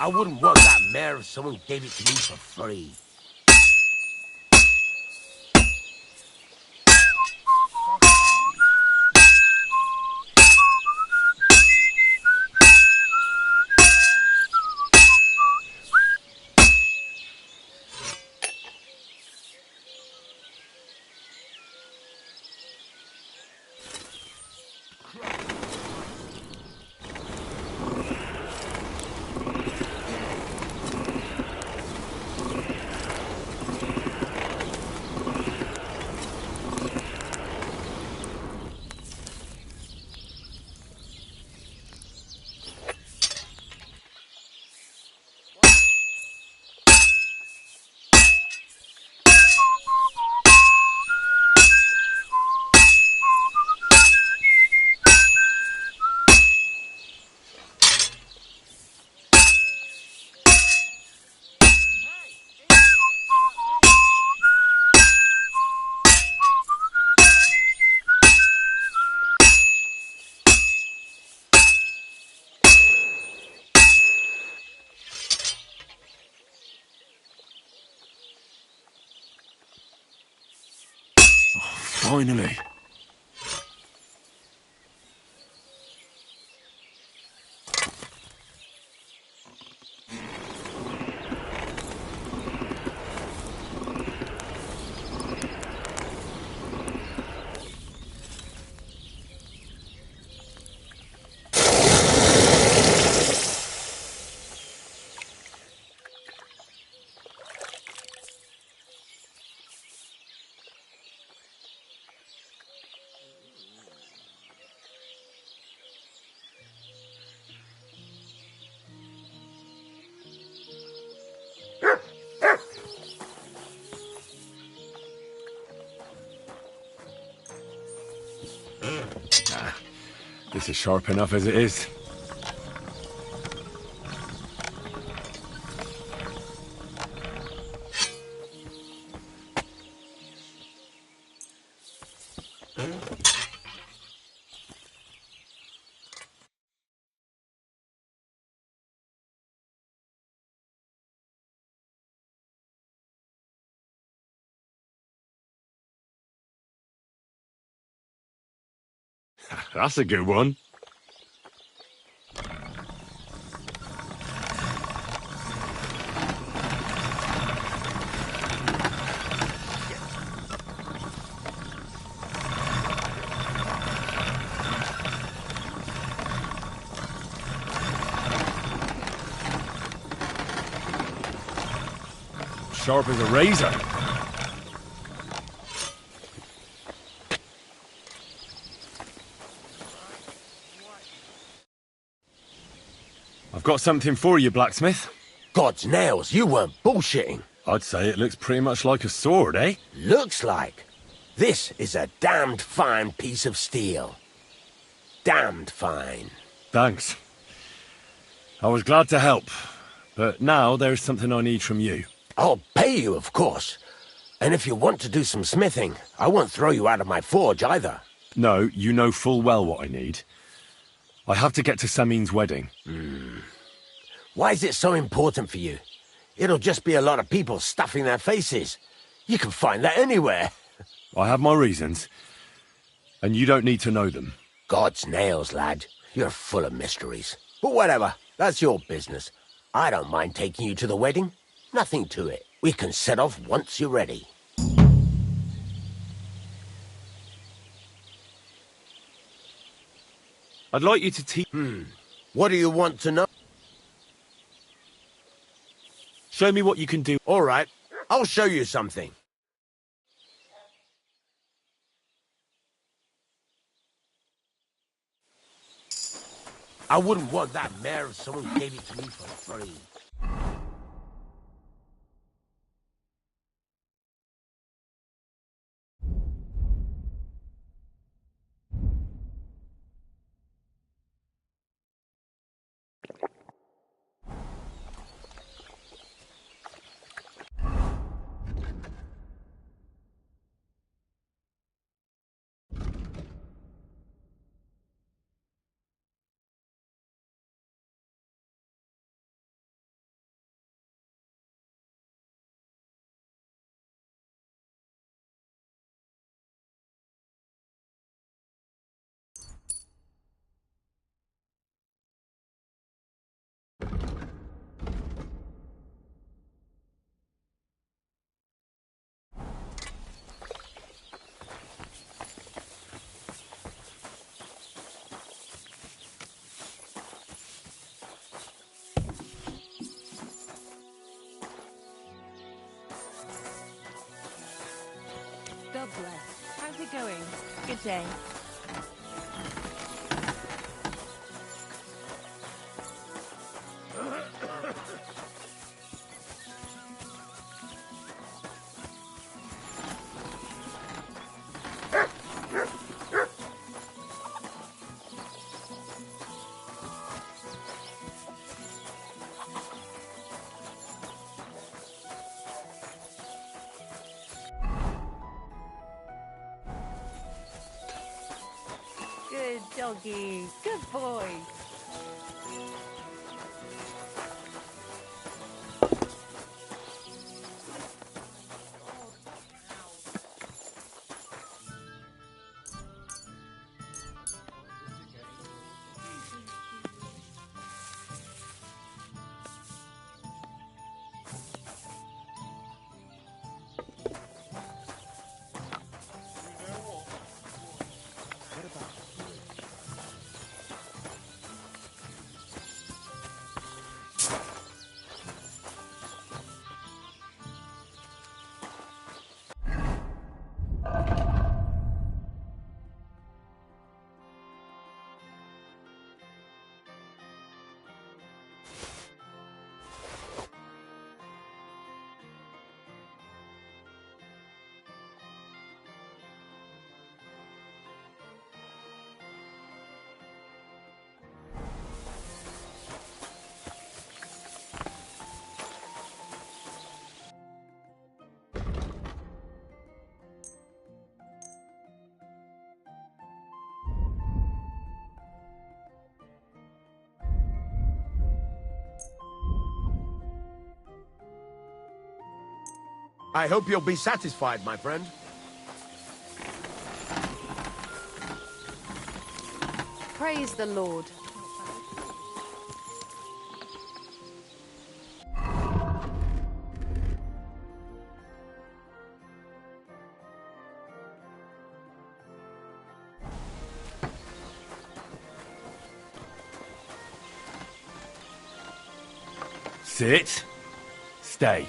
[SPEAKER 10] I wouldn't want that mare if someone gave it to me for free.
[SPEAKER 7] finally. This is sharp enough as it is. That's a good one. Sharp as a razor. I've got something for you, blacksmith.
[SPEAKER 10] God's nails, you weren't bullshitting.
[SPEAKER 7] I'd say it looks pretty much like a sword, eh?
[SPEAKER 10] Looks like. This is a damned fine piece of steel. Damned fine.
[SPEAKER 7] Thanks. I was glad to help, but now there's something I need from you.
[SPEAKER 10] I'll pay you, of course. And if you want to do some smithing, I won't throw you out of my forge either.
[SPEAKER 7] No, you know full well what I need. I have to get to Samin's wedding.
[SPEAKER 10] Why is it so important for you? It'll just be a lot of people stuffing their faces. You can find that anywhere.
[SPEAKER 7] I have my reasons, and you don't need to know them.
[SPEAKER 10] God's nails, lad. You're full of mysteries. But whatever, that's your business. I don't mind taking you to the wedding. Nothing to it. We can set off once you're ready.
[SPEAKER 7] I'd like you to teach...
[SPEAKER 10] What do you want to know?
[SPEAKER 7] Show me what you can do.
[SPEAKER 10] All right, I'll show you something. I wouldn't want that mare if someone gave it to me for free.
[SPEAKER 14] God bless. How's it going? Good day. Good doggy. Good boy.
[SPEAKER 10] I hope you'll be satisfied, my friend.
[SPEAKER 14] Praise the Lord.
[SPEAKER 7] Sit. Stay.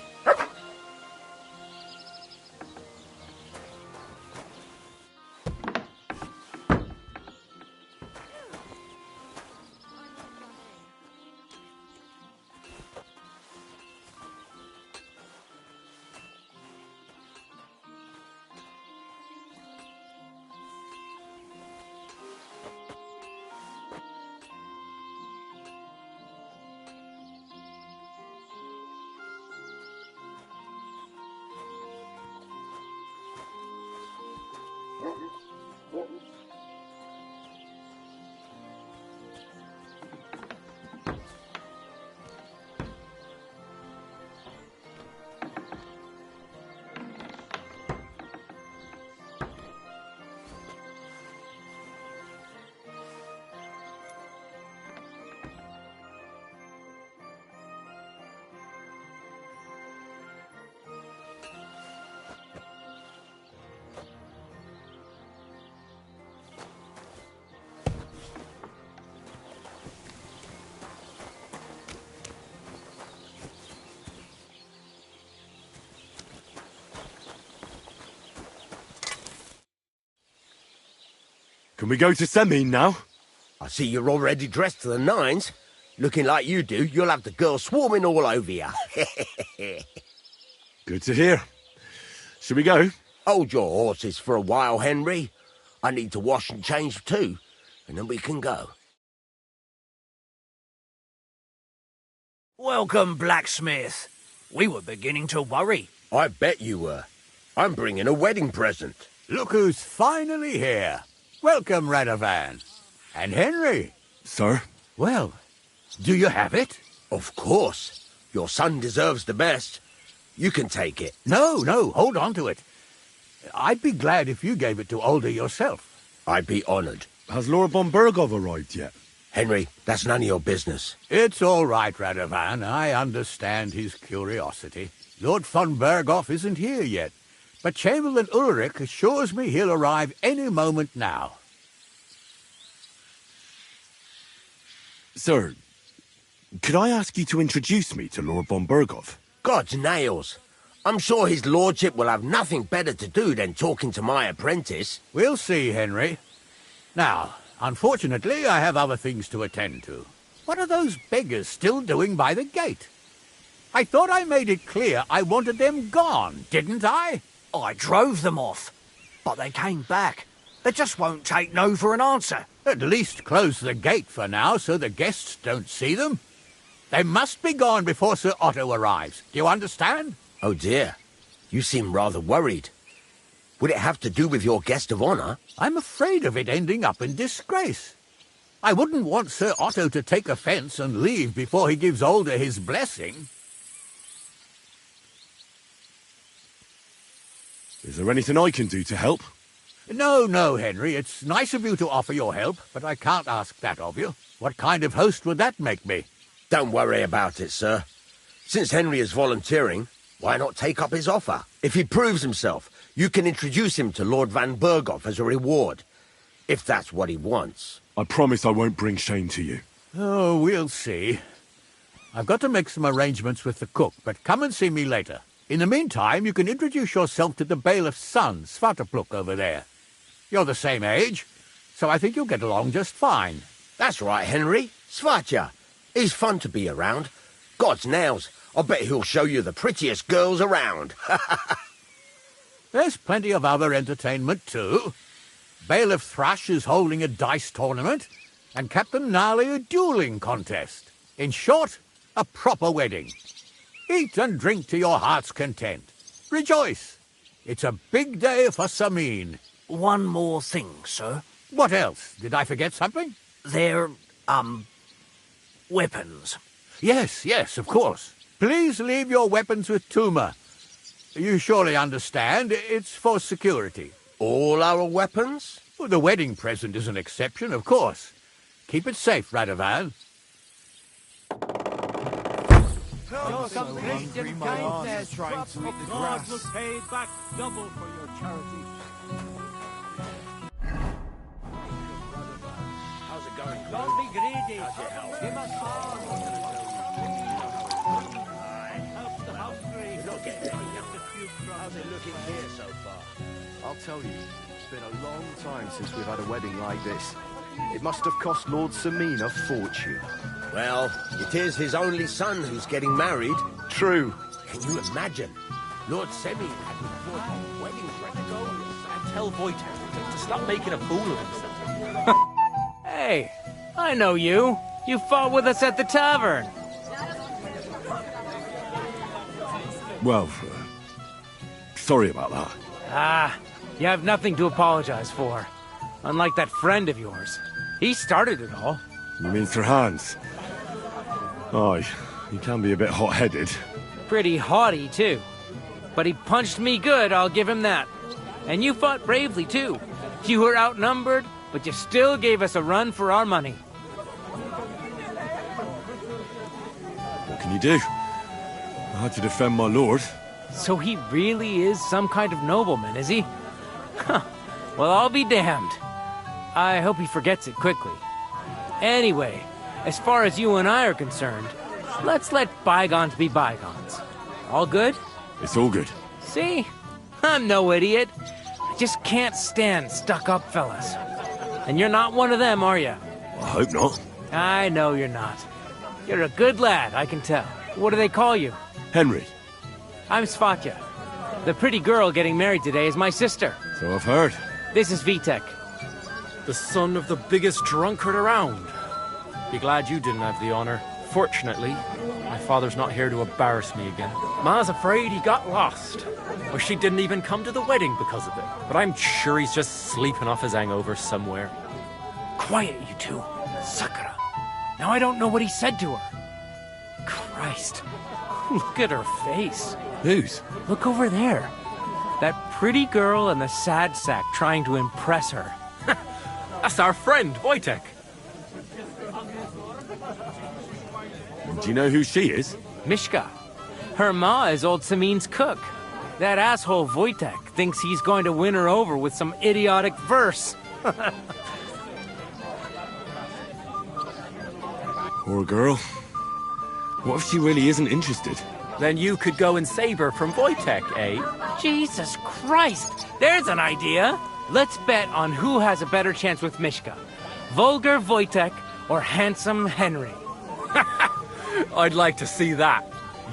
[SPEAKER 7] Can we go to Semin now?
[SPEAKER 10] I see you're already dressed to the nines. Looking like you do, you'll have the girls swarming all over you.
[SPEAKER 7] Good to hear. Shall we go?
[SPEAKER 10] Hold your horses for a while, Henry. I need to wash and change too, and then we can go.
[SPEAKER 15] Welcome, blacksmith. We were beginning to worry.
[SPEAKER 10] I bet you were. I'm bringing a wedding present.
[SPEAKER 9] Look who's finally here. Welcome, Radovan. And Henry.
[SPEAKER 7] Sir?
[SPEAKER 9] Well, do you have it?
[SPEAKER 10] Of course. Your son deserves the best. You can take it.
[SPEAKER 9] No, hold on to it. I'd be glad if you gave it to Older yourself.
[SPEAKER 10] I'd be honoured.
[SPEAKER 7] Has Lord von Bergov arrived yet?
[SPEAKER 10] Henry, that's none of your business.
[SPEAKER 9] It's all right, Radovan. I understand his curiosity. Lord von Bergov isn't here yet, but Chamberlain Ulrich assures me he'll arrive any moment now.
[SPEAKER 7] Sir, could I ask you to introduce me to Lord von Bergov?
[SPEAKER 10] God's nails. I'm sure his lordship will have nothing better to do than talking to my apprentice.
[SPEAKER 9] We'll see, Henry. Now, unfortunately, I have other things to attend to. What are those beggars still doing by the gate? I thought I made it clear I wanted them gone, didn't I?
[SPEAKER 15] I drove them off, but they came back. They just won't take no for an answer.
[SPEAKER 9] At least close the gate for now so the guests don't see them. They must be gone before Sir Otto arrives. Do you understand?
[SPEAKER 10] Oh dear. You seem rather worried. Would it have to do with your guest of honour?
[SPEAKER 9] I'm afraid of it ending up in disgrace. I wouldn't want Sir Otto to take offence and leave before he gives Older his blessing.
[SPEAKER 7] Is there anything I can do to help?
[SPEAKER 9] No, Henry. It's nice of you to offer your help, but I can't ask that of you. What kind of host would that make me?
[SPEAKER 10] Don't worry about it, sir. Since Henry is volunteering, why not take up his offer? If he proves himself, you can introduce him to Lord Van Bergov as a reward, if that's what he wants.
[SPEAKER 7] I promise I won't bring shame to you.
[SPEAKER 9] Oh, we'll see. I've got to make some arrangements with the cook, but come and see me later. In the meantime, you can introduce yourself to the bailiff's son, Svatopluk, over there. You're the same age, so I think you'll get along just fine.
[SPEAKER 10] That's right, Henry. Svatja. He's fun to be around. God's nails. I bet he'll show you the prettiest girls around.
[SPEAKER 9] There's plenty of other entertainment, too. Bailiff Thrush is holding a dice tournament, and Captain Gnarly a dueling contest. In short, a proper wedding. Eat and drink to your heart's content. Rejoice. It's a big day for Samin.
[SPEAKER 15] One more thing, sir.
[SPEAKER 9] What else? Did I forget something?
[SPEAKER 15] They're, weapons.
[SPEAKER 9] Yes, of course. Please leave your weapons with Tuma. You surely understand, it's for security.
[SPEAKER 10] All our weapons?
[SPEAKER 9] Well, the wedding present is an exception, of course. Keep it safe, Radovan.
[SPEAKER 2] Show some Christian kindness. God will pay back double for your charity.
[SPEAKER 10] How's it going?
[SPEAKER 2] Don't be greedy. Give us all. Help the house great.
[SPEAKER 10] You're not getting any younger. How's it looking here so far?
[SPEAKER 3] I'll tell you, it's been a long time since we've had a wedding like this. It must have cost Lord Sameen a fortune.
[SPEAKER 10] Well, it is his only son who's getting married.
[SPEAKER 3] True.
[SPEAKER 10] Can you imagine? Lord Semyon had me bought a wedding present.
[SPEAKER 16] And tell Wojtek to stop making a fool of himself.
[SPEAKER 17] Hey, I know you. You fought with us at the tavern.
[SPEAKER 7] Well, sorry about that.
[SPEAKER 17] Ah, you have nothing to apologize for. Unlike that friend of yours. He started it all.
[SPEAKER 7] You mean Sir Hans? Aye, he can be a bit hot-headed.
[SPEAKER 17] Pretty haughty, too. But he punched me good, I'll give him that. And you fought bravely, too. You were outnumbered, but you still gave us a run for our money.
[SPEAKER 7] What can you do? I had to defend my lord.
[SPEAKER 17] So he really is some kind of nobleman, is he? Huh. Well, I'll be damned. I hope he forgets it quickly. Anyway, as far as you and I are concerned, let's let bygones be bygones. All good?
[SPEAKER 7] It's all good.
[SPEAKER 17] See? I'm no idiot. I just can't stand stuck-up fellas. And you're not one of them, are you?
[SPEAKER 7] I hope not.
[SPEAKER 17] I know you're not. You're a good lad, I can tell. What do they call you?
[SPEAKER 7] Henry.
[SPEAKER 17] I'm Svatya. The pretty girl getting married today is my sister.
[SPEAKER 7] So I've heard.
[SPEAKER 17] This is Vitek.
[SPEAKER 16] The son of the biggest drunkard around. Be glad you didn't have the honor. Fortunately, my father's not here to embarrass me again. Ma's afraid he got lost. Or she didn't even come to the wedding because of it. But I'm sure he's just sleeping off his hangover somewhere.
[SPEAKER 17] Quiet, you two. Sakura. Now I don't know what he said to her. Christ. Look at her face.
[SPEAKER 7] Whose?
[SPEAKER 17] Look over there. That pretty girl and the sad sack trying to impress her.
[SPEAKER 16] That's our friend, Wojtek.
[SPEAKER 7] Do you know who she is?
[SPEAKER 17] Mishka. Her ma is old Sameen's cook. That asshole Wojtek thinks he's going to win her over with some idiotic verse.
[SPEAKER 7] Poor girl. What if she really isn't interested?
[SPEAKER 16] Then you could go and save her from Wojtek, eh?
[SPEAKER 17] Jesus Christ! There's an idea! Let's bet on who has a better chance with Mishka. Vulgar Wojtek or handsome Henry.
[SPEAKER 16] I'd like to see that.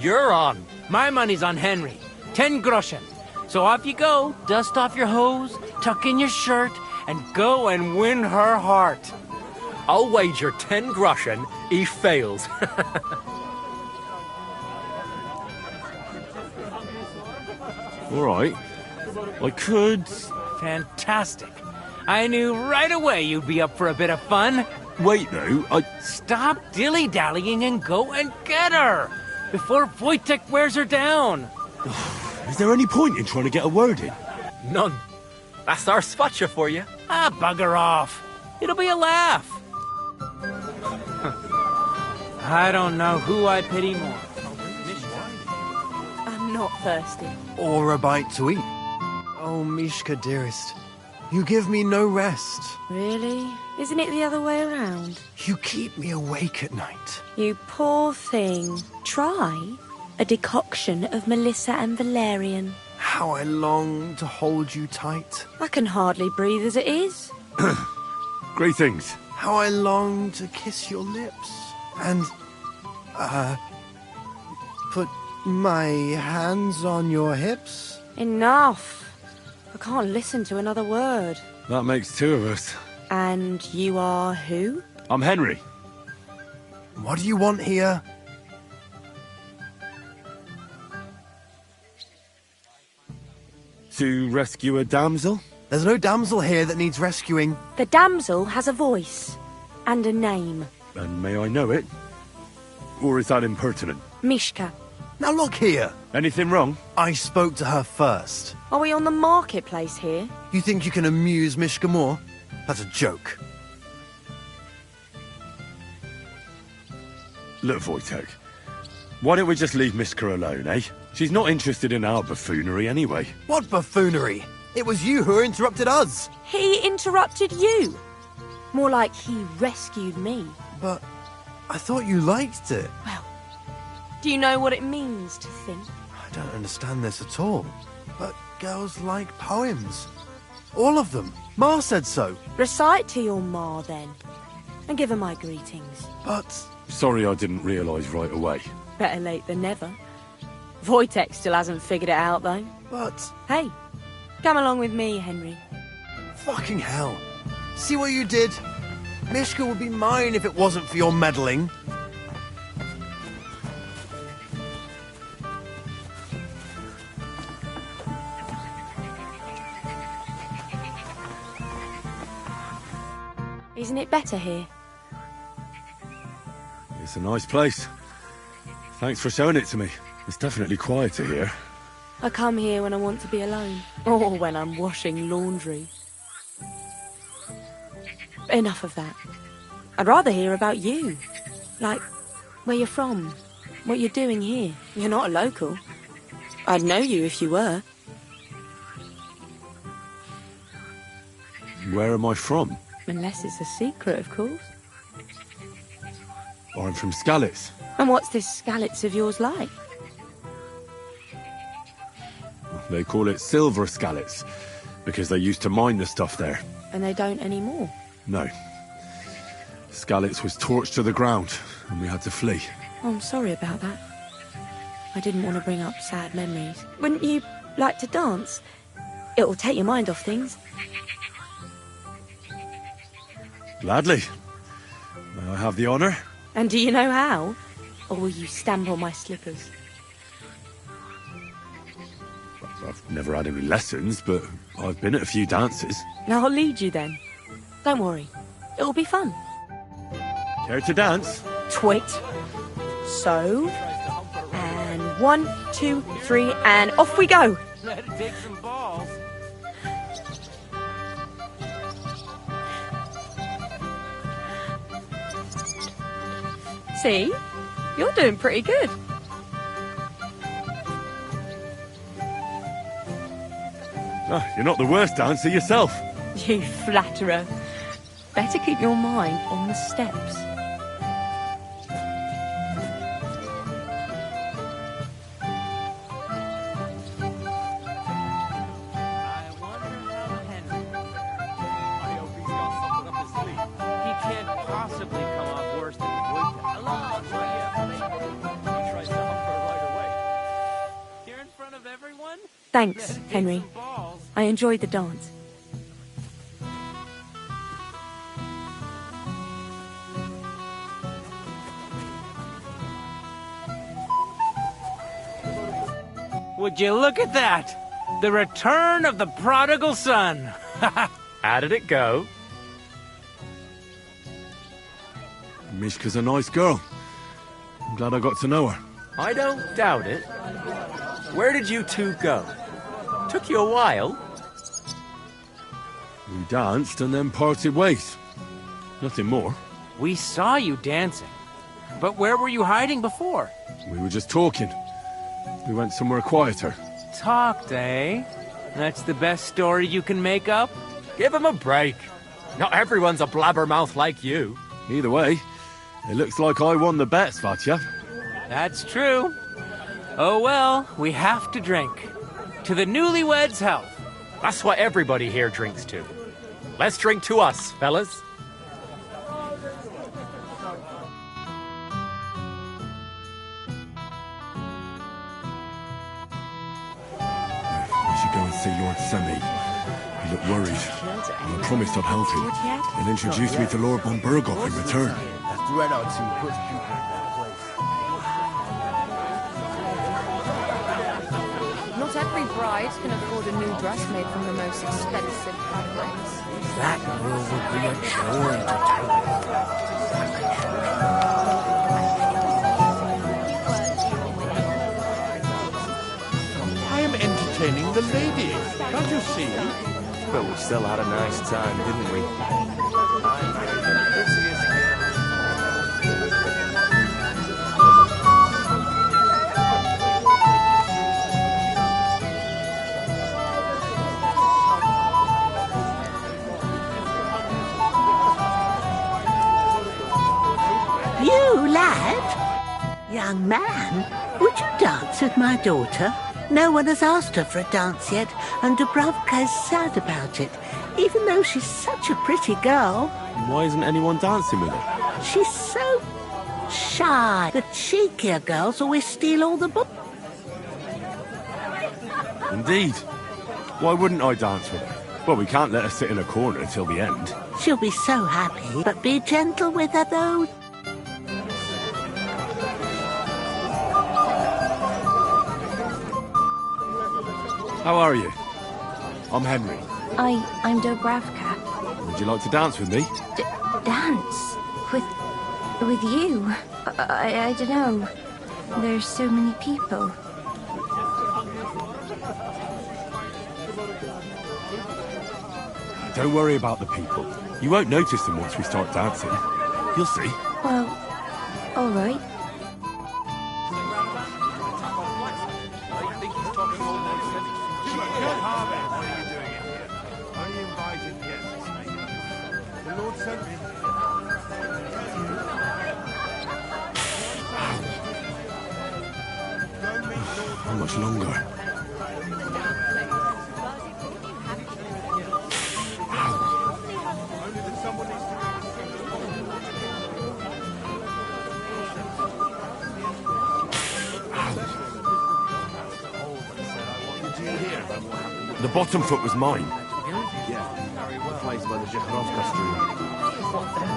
[SPEAKER 16] You're on.
[SPEAKER 17] My money's on Henry. 10 groschen. So off you go, dust off your hose, tuck in your shirt, and go and win her heart.
[SPEAKER 16] I'll wager 10 groschen he fails.
[SPEAKER 7] All right. I could...
[SPEAKER 17] Fantastic. I knew right away you'd be up for a bit of fun.
[SPEAKER 7] Wait, though,
[SPEAKER 17] Stop dilly-dallying and go and get her! Before Wojtek wears her down!
[SPEAKER 7] Is there any point in trying to get a word in?
[SPEAKER 16] None. That's our Svatya for you.
[SPEAKER 17] Ah, bugger off. It'll be a laugh. I don't know who I pity more.
[SPEAKER 4] I'm not thirsty.
[SPEAKER 8] Or a bite to eat. Oh, Mishka, dearest, you give me no rest.
[SPEAKER 4] Really? Isn't it the other way around?
[SPEAKER 8] You keep me awake at night.
[SPEAKER 4] You poor thing. Try a decoction of Melissa and Valerian.
[SPEAKER 8] How I long to hold you tight.
[SPEAKER 4] I can hardly breathe as it is.
[SPEAKER 7] Great things.
[SPEAKER 8] How I long to kiss your lips. And, put my hands on your hips.
[SPEAKER 4] Enough. I can't listen to another word.
[SPEAKER 7] That makes two of us.
[SPEAKER 4] And you are who?
[SPEAKER 7] I'm Henry.
[SPEAKER 8] What do you want here?
[SPEAKER 7] To rescue a damsel?
[SPEAKER 8] There's no damsel here that needs rescuing.
[SPEAKER 4] The damsel has a voice. And a name.
[SPEAKER 7] And may I know it? Or is that impertinent?
[SPEAKER 4] Mishka.
[SPEAKER 8] Now look here.
[SPEAKER 7] Anything wrong?
[SPEAKER 8] I spoke to her first.
[SPEAKER 4] Are we on the marketplace here?
[SPEAKER 8] You think you can amuse Mishka more? That's a joke.
[SPEAKER 7] Look, Wojtek, why don't we just leave Mishka alone, eh? She's not interested in our buffoonery anyway.
[SPEAKER 8] What buffoonery? It was you who interrupted us.
[SPEAKER 4] He interrupted you. More like he rescued me.
[SPEAKER 8] But I thought you liked it.
[SPEAKER 4] Well, do you know what it means to think?
[SPEAKER 8] I don't understand this at all. But girls like poems. All of them. Ma said so.
[SPEAKER 4] Recite to your ma, then. And give her my greetings.
[SPEAKER 8] But...
[SPEAKER 7] Sorry I didn't realise right away.
[SPEAKER 4] Better late than never. Wojtek still hasn't figured it out, though.
[SPEAKER 8] But...
[SPEAKER 4] Hey, come along with me, Henry.
[SPEAKER 8] Fucking hell. See what you did? Mishka would be mine if it wasn't for your meddling.
[SPEAKER 4] Isn't it better here?
[SPEAKER 7] It's a nice place. Thanks for showing it to me. It's definitely quieter here.
[SPEAKER 4] I come here when I want to be alone. Or when I'm washing laundry. Enough of that. I'd rather hear about you. Like, where you're from. What you're doing here. You're not a local. I'd know you if you were.
[SPEAKER 7] Where am I from?
[SPEAKER 4] Unless it's a secret, of course.
[SPEAKER 7] I'm from Skalitz.
[SPEAKER 4] And what's this Skalitz of yours like?
[SPEAKER 7] They call it Silver Skalitz, because they used to mine the stuff there.
[SPEAKER 4] And they don't anymore?
[SPEAKER 7] No. Skalitz was torched to the ground, and we had to flee.
[SPEAKER 4] Oh, I'm sorry about that. I didn't want to bring up sad memories. Wouldn't you like to dance? It'll take your mind off things.
[SPEAKER 7] Gladly. May I have the honour?
[SPEAKER 4] And do you know how? Or will you stamp on my slippers?
[SPEAKER 7] I've never had any lessons, but I've been at a few dances.
[SPEAKER 4] Now I'll lead you then. Don't worry. It'll be fun.
[SPEAKER 7] Care to dance?
[SPEAKER 4] Twit. So. And 1, 2, 3, and off we go.
[SPEAKER 17] Better take some balls.
[SPEAKER 4] See? You're doing pretty good.
[SPEAKER 7] Oh, you're not the worst dancer yourself.
[SPEAKER 4] You flatterer. Better keep your mind on the steps. Thanks, Henry. I enjoyed the dance.
[SPEAKER 17] Would you look at that? The return of the prodigal son.
[SPEAKER 16] How did it go?
[SPEAKER 7] Mishka's a nice girl. I'm glad I got to know her.
[SPEAKER 16] I don't doubt it. Where did you two go? Took you a while.
[SPEAKER 7] We danced and then parted ways. Nothing more.
[SPEAKER 17] We saw you dancing. But where were you hiding before?
[SPEAKER 7] We were just talking. We went somewhere quieter.
[SPEAKER 17] Talked, eh? That's the best story you can make up?
[SPEAKER 16] Give him a break. Not everyone's a blabbermouth like you.
[SPEAKER 7] Either way, it looks like I won the bet, Svatya.
[SPEAKER 17] That's true. Oh well, we have to drink. To the newlyweds' health.
[SPEAKER 16] That's what everybody here drinks to. Let's drink to us, fellas.
[SPEAKER 7] I should go and see Lord Semi. He looked worried. I promised I'd help him. And introduce me to Lord von Burghoff in return.
[SPEAKER 14] Not every bride can afford a new dress made from the most expensive fabrics.
[SPEAKER 15] That girl would be a joy to take.
[SPEAKER 12] to see you.
[SPEAKER 18] But we still had a nice time, didn't we?
[SPEAKER 19] You, lad? Young man, would you dance with my daughter? No one has asked her for a dance yet, and Dubravka's sad about it, even though she's such a pretty girl.
[SPEAKER 7] Why isn't anyone dancing with her?
[SPEAKER 19] She's so shy. The cheekier girls always steal all the books.
[SPEAKER 7] Indeed. Why wouldn't I dance with her? Well, we can't let her sit in a corner till the end.
[SPEAKER 19] She'll be so happy, but be gentle with her, though.
[SPEAKER 7] How are you? I'm Henry.
[SPEAKER 20] I'm Dubravka.
[SPEAKER 7] Would you like to dance with me?
[SPEAKER 20] Dance? With you? I don't know. There's so many people.
[SPEAKER 7] Don't worry about the people. You won't notice them once we start dancing. You'll see.
[SPEAKER 20] Well, all right.
[SPEAKER 7] How much longer? The bottom foot was mine.
[SPEAKER 3] Yeah, the place by the Zhekharovka stream.
[SPEAKER 2] What then?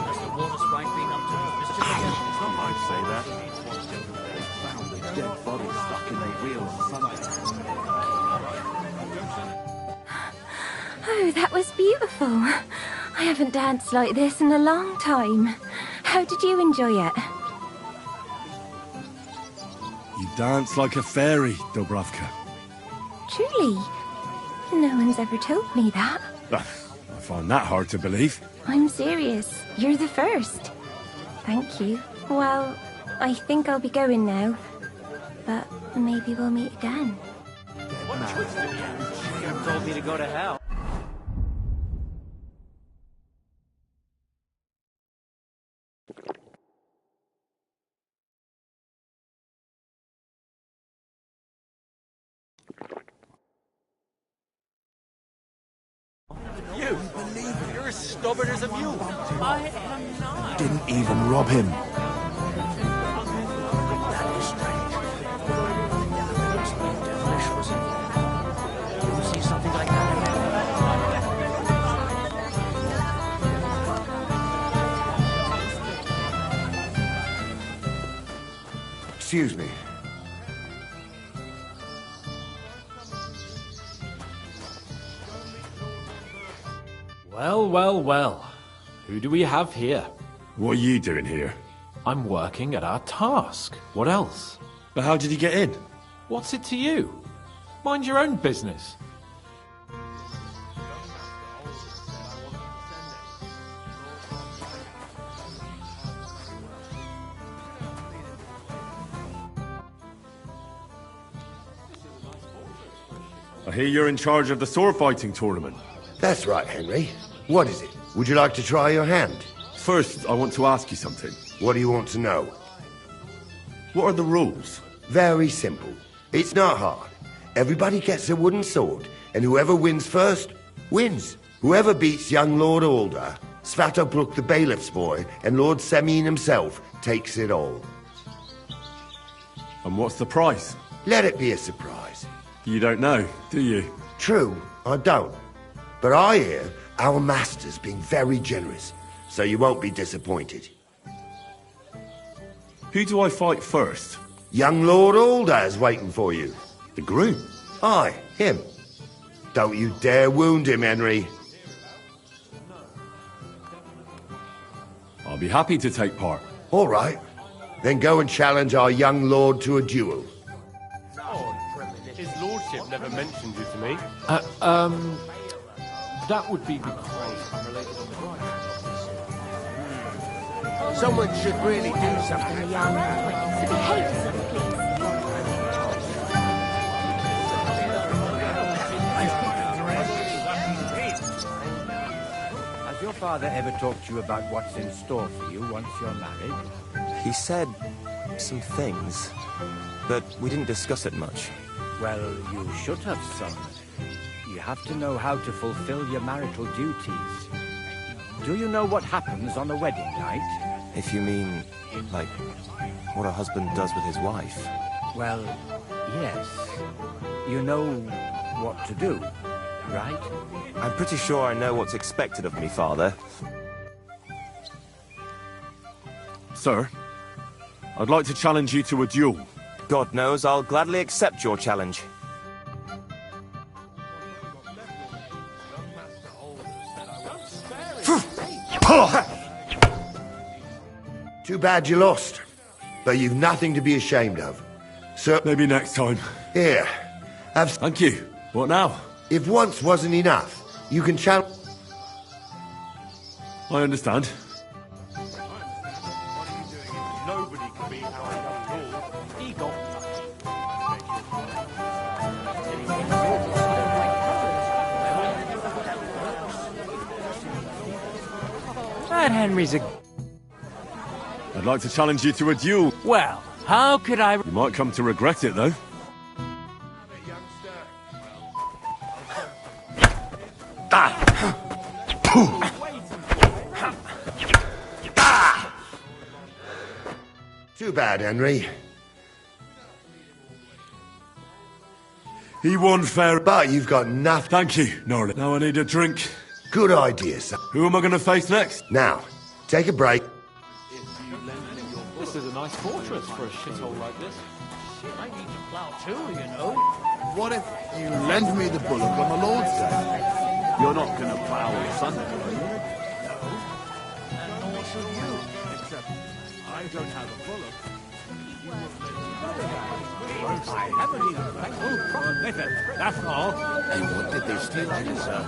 [SPEAKER 2] Has the water sprite been up to his mischief again?
[SPEAKER 3] It's not right to say that. Found a dead body stuck in a wheel on Sunday.
[SPEAKER 20] Oh, that was beautiful. I haven't danced like this in a long time. How did you enjoy it?
[SPEAKER 7] You dance like a fairy, Dubravka.
[SPEAKER 20] Truly? No one's ever told me that.
[SPEAKER 7] I find that hard to believe.
[SPEAKER 20] I'm serious. You're the first. Thank you. Well, I think I'll be going now. But maybe we'll meet again.
[SPEAKER 2] What twisted you? You told me to go to hell.
[SPEAKER 12] You? You're as stubborn as a mule. I am not.
[SPEAKER 8] Didn't even rob him.
[SPEAKER 15] That is strange. Something devilish, was it? You ever see something like that?
[SPEAKER 6] Excuse me.
[SPEAKER 16] Well, well, well. Who do we have here?
[SPEAKER 7] What are you doing here?
[SPEAKER 16] I'm working at our task. What else?
[SPEAKER 7] But how did he get in?
[SPEAKER 16] What's it to you? Mind your own business.
[SPEAKER 7] I hear you're in charge of the sword fighting tournament.
[SPEAKER 6] That's right, Henry. What is it? Would you like to try your hand?
[SPEAKER 7] First, I want to ask you something.
[SPEAKER 6] What do you want to know?
[SPEAKER 7] What are the rules?
[SPEAKER 6] Very simple. It's not hard. Everybody gets a wooden sword, and whoever wins first, wins. Whoever beats young Lord Alder, Svatopluk the bailiff's boy, and Lord Semin himself, takes it all.
[SPEAKER 7] And what's the price?
[SPEAKER 6] Let it be a surprise.
[SPEAKER 7] You don't know, do you?
[SPEAKER 6] True, I don't. But I hear our master's been very generous, so you won't be disappointed.
[SPEAKER 7] Who do I fight first?
[SPEAKER 6] Young Lord Alder is waiting for you.
[SPEAKER 7] The groom?
[SPEAKER 6] Aye, him. Don't you dare wound him, Henry.
[SPEAKER 7] I'll be happy to take part.
[SPEAKER 6] All right. Then go and challenge our young lord to a duel.
[SPEAKER 12] His lordship never
[SPEAKER 11] mentioned you to me.
[SPEAKER 2] That would be because I'm related on the bride.
[SPEAKER 10] Someone should really do something.
[SPEAKER 20] So behave yourself, please.
[SPEAKER 2] Has your father ever talked to you about what's in store for you once you're married?
[SPEAKER 18] He said some things, but we didn't discuss it much.
[SPEAKER 2] Well, you should have, son. You have to know how to fulfill your marital duties. Do you know what happens on a wedding night?
[SPEAKER 18] If you mean, like, what a husband does with his wife.
[SPEAKER 2] Well, yes. You know what to do, right?
[SPEAKER 18] I'm pretty sure I know what's expected of me, Father.
[SPEAKER 7] Sir, I'd like to challenge you to a duel.
[SPEAKER 18] God knows I'll gladly accept your challenge.
[SPEAKER 6] Too bad you lost. But you've nothing to be ashamed of. So...
[SPEAKER 7] Maybe next time.
[SPEAKER 6] Here. Have...
[SPEAKER 7] Thank you. What now?
[SPEAKER 6] If once wasn't enough, you can challenge...
[SPEAKER 7] I understand.
[SPEAKER 11] Nobody can beat our Eagle.
[SPEAKER 17] That Henry's a...
[SPEAKER 7] I'd like to challenge you to a duel.
[SPEAKER 17] Well, how could I...
[SPEAKER 7] You might come to regret it, though.
[SPEAKER 6] Too bad, Henry.
[SPEAKER 7] He won fair...
[SPEAKER 6] But you've got nothing...
[SPEAKER 7] Thank you, Norlin. Now I need a drink.
[SPEAKER 6] Good idea, son.
[SPEAKER 7] Who am I going to face next?
[SPEAKER 6] Now, take a break.
[SPEAKER 16] This is a nice fortress for a shithole like this.
[SPEAKER 2] I need to plow too, you know.
[SPEAKER 8] What if you lend me the bullock on the Lord's Day?
[SPEAKER 2] You're not going to plow on Sunday, are you?
[SPEAKER 8] And nor should you. Except I don't have a bullock.
[SPEAKER 2] I haven't even thankful proper method, that's all.
[SPEAKER 10] And what did they steal from you, sir?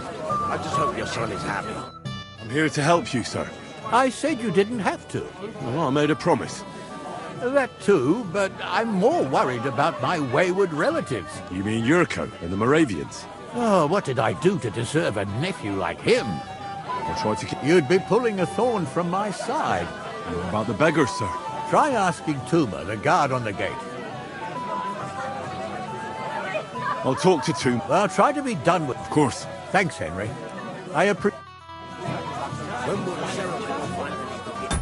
[SPEAKER 10] I just hope your son is happy.
[SPEAKER 7] I'm here to help you, sir.
[SPEAKER 9] I said you didn't have to.
[SPEAKER 7] Well, I made a promise.
[SPEAKER 9] That too, but I'm more worried about my wayward relatives.
[SPEAKER 7] You mean Yurko and the Moravians?
[SPEAKER 9] Oh, what did I do to deserve a nephew like him?
[SPEAKER 7] I'll try to keep...
[SPEAKER 9] You'd be pulling a thorn from my side.
[SPEAKER 7] And what about the beggars, sir?
[SPEAKER 9] Try asking Tuma, the guard on the gate.
[SPEAKER 7] I'll talk to Toom.
[SPEAKER 9] Well, try to be done with...
[SPEAKER 7] Of course.
[SPEAKER 9] Thanks, Henry. I appreciate...
[SPEAKER 10] When will the ceremony finally begin?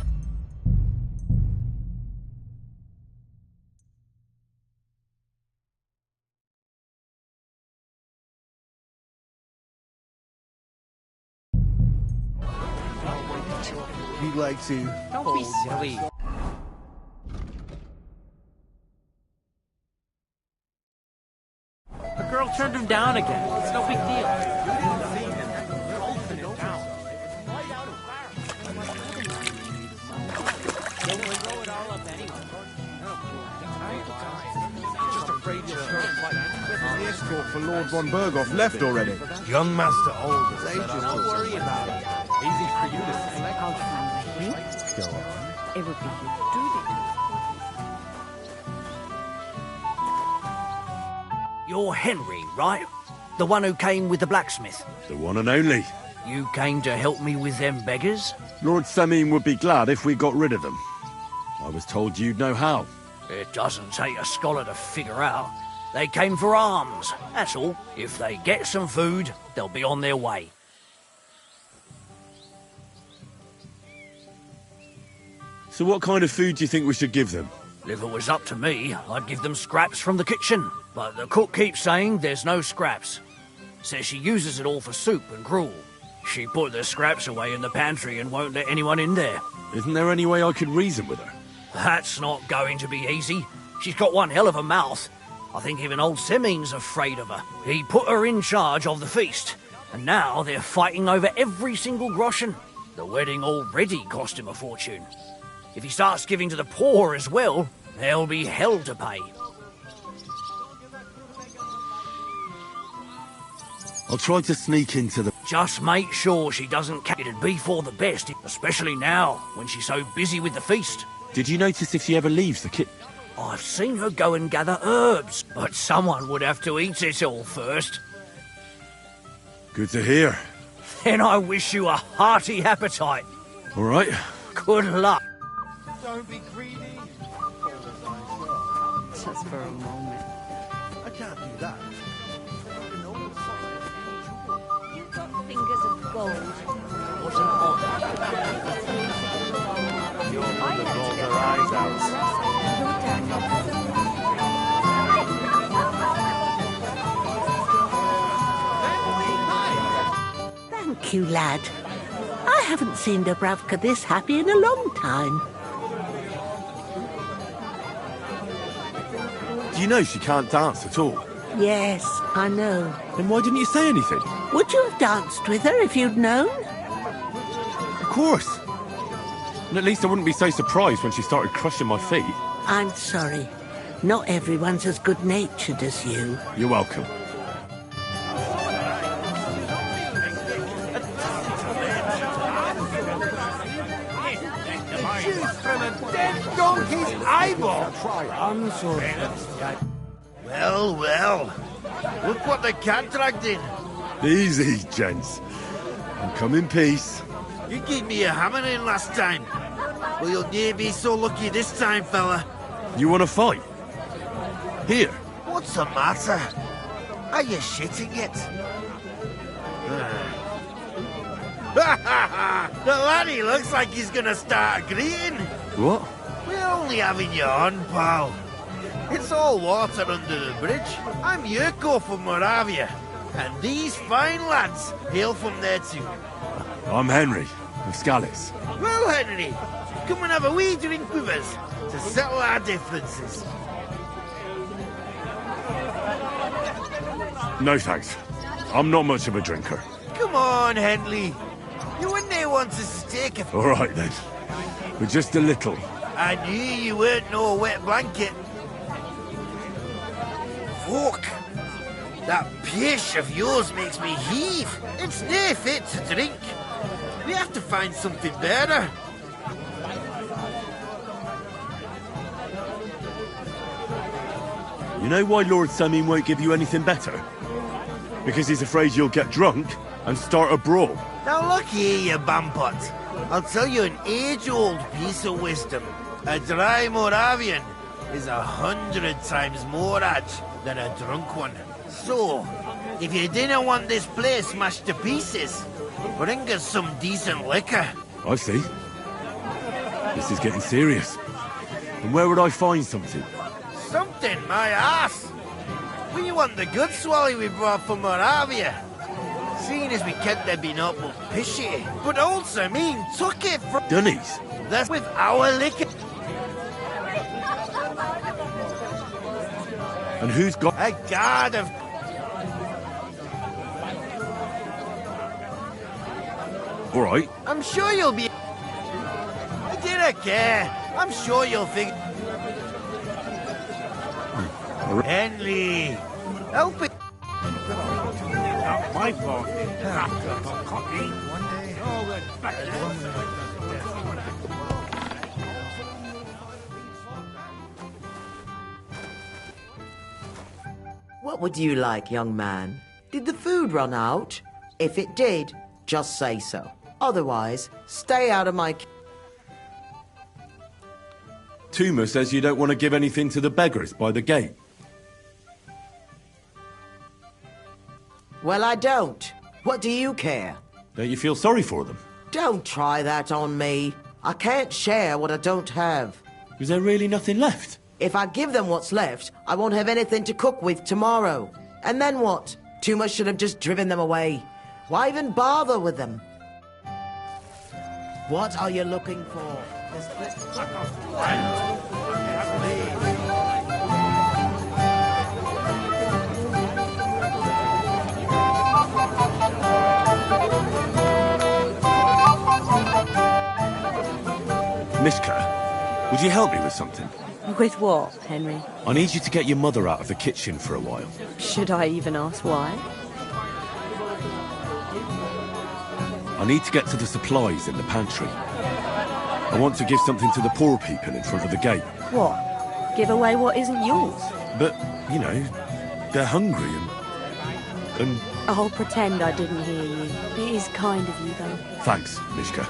[SPEAKER 8] He'd like to...
[SPEAKER 17] Don't be silly. The girl turned him down again. It's no big deal.
[SPEAKER 3] The escort for Lord von Berghoff left already.
[SPEAKER 8] Young Master Aldous.
[SPEAKER 2] Don't worry about it.
[SPEAKER 16] Easy for you to say.
[SPEAKER 8] Go on.
[SPEAKER 5] Everybody do
[SPEAKER 15] You're Henry, right? The one who came with the blacksmith.
[SPEAKER 7] The one and only.
[SPEAKER 15] You came to help me with them beggars?
[SPEAKER 7] Lord Semin would be glad if we got rid of them. I was told you'd know how.
[SPEAKER 15] It doesn't take a scholar to figure out. They came for alms, that's all. If they get some food, they'll be on their way.
[SPEAKER 7] So what kind of food do you think we should give them?
[SPEAKER 15] If it was up to me, I'd give them scraps from the kitchen. But the cook keeps saying there's no scraps. Says she uses it all for soup and gruel. She put the scraps away in the pantry and won't let anyone in there.
[SPEAKER 7] Isn't there any way I could reason with her?
[SPEAKER 15] That's not going to be easy. She's got one hell of a mouth. I think even old Semin's afraid of her. He put her in charge of the feast, and now they're fighting over every single groschen. The wedding already cost him a fortune. If he starts giving to the poor as well, there'll be hell to pay.
[SPEAKER 7] I'll try to sneak into the...
[SPEAKER 15] Just make sure she doesn't catch it be for the best, especially now, when she's so busy with the feast.
[SPEAKER 7] Did you notice if she ever leaves the kitchen?
[SPEAKER 15] I've seen her go and gather herbs, but someone would have to eat it all first.
[SPEAKER 7] Good to hear.
[SPEAKER 15] Then I wish you a hearty appetite.
[SPEAKER 7] All right.
[SPEAKER 15] Good luck.
[SPEAKER 8] Don't be greedy.
[SPEAKER 5] Just for a moment.
[SPEAKER 8] I can't do that.
[SPEAKER 20] You've got fingers of gold.
[SPEAKER 15] Wasn't on.
[SPEAKER 11] Your mother rolled her eyes out.
[SPEAKER 19] Thank you, lad. I haven't seen Dubravka this happy in a long time.
[SPEAKER 7] Do you know she can't dance at all?
[SPEAKER 19] Yes, I know.
[SPEAKER 7] Then why didn't you say anything?
[SPEAKER 19] Would you have danced with her if you'd known?
[SPEAKER 7] Of course. And at least I wouldn't be so surprised when she started crushing my feet.
[SPEAKER 19] I'm sorry. Not everyone's as good-natured as you.
[SPEAKER 7] You're welcome.
[SPEAKER 10] From a dead donkey's eyeball.
[SPEAKER 8] I'm sorry.
[SPEAKER 10] Well, well. Look what the cat dragged in.
[SPEAKER 7] Easy, gents. And come in peace.
[SPEAKER 10] You gave me a hammer in last time. Well, you'll never be so lucky this time, fella.
[SPEAKER 7] You want to fight? Here.
[SPEAKER 10] What's the matter? Are you shitting it? The laddie looks like he's gonna start agreeing.
[SPEAKER 7] What?
[SPEAKER 10] We're only having you on, pal. It's all water under the bridge. I'm Yurko from Moravia, and these fine lads hail from there too.
[SPEAKER 7] I'm Henry, of Scallis.
[SPEAKER 10] Well, Henry, come and have a wee drink with us to settle our differences.
[SPEAKER 7] No thanks. I'm not much of a drinker.
[SPEAKER 10] Come on, Henley. You wouldn't want to steak if...
[SPEAKER 7] All right, then. But just a little.
[SPEAKER 10] I knew you weren't no wet blanket. Fuck. That pish of yours makes me heave. It's no fit to drink. We have to find something better.
[SPEAKER 7] You know why Lord Samin won't give you anything better? Because he's afraid you'll get drunk and start a brawl.
[SPEAKER 10] Now look here, you bampot. I'll tell you an age-old piece of wisdom. A dry Moravian is 100 times more edge than a drunk one. So, if you didn't want this place smashed to pieces, bring us some decent liquor.
[SPEAKER 7] I see. This is getting serious. And where would I find something?
[SPEAKER 10] Something, my ass. We want the good swally we brought from Moravia. Seeing as we kept there being up pishy, but also took it from...
[SPEAKER 7] Dunnies?
[SPEAKER 10] That's with our liquor.
[SPEAKER 7] And who's got...
[SPEAKER 10] A guard of...
[SPEAKER 7] All right.
[SPEAKER 10] I'm sure you'll be... I didn't care. I'm sure you'll figure... Henry, help it.
[SPEAKER 11] Not my fault.
[SPEAKER 21] What would you like, young man? Did the food run out? If it did, just say so. Otherwise, stay out of my...
[SPEAKER 7] Tuma says you don't want to give anything to the beggars by the gate.
[SPEAKER 21] Well, I don't. What do you care?
[SPEAKER 7] Don't you feel sorry for them?
[SPEAKER 21] Don't try that on me. I can't share what I don't have.
[SPEAKER 7] Is there really nothing left?
[SPEAKER 21] If I give them what's left, I won't have anything to cook with tomorrow. And then what? Tuma should have just driven them away. Why even bother with them? What are you looking for?
[SPEAKER 7] Mishka, would you help me with something?
[SPEAKER 4] With what, Henry?
[SPEAKER 7] I need you to get your mother out of the kitchen for a while.
[SPEAKER 4] Should I even ask why?
[SPEAKER 7] I need to get to the supplies in the pantry. I want to give something to the poor people in front of the gate.
[SPEAKER 4] What? Give away what isn't yours?
[SPEAKER 7] But, you know, they're hungry and...
[SPEAKER 4] I'll pretend I didn't hear you. It is kind of you, though.
[SPEAKER 7] Thanks, Mishka.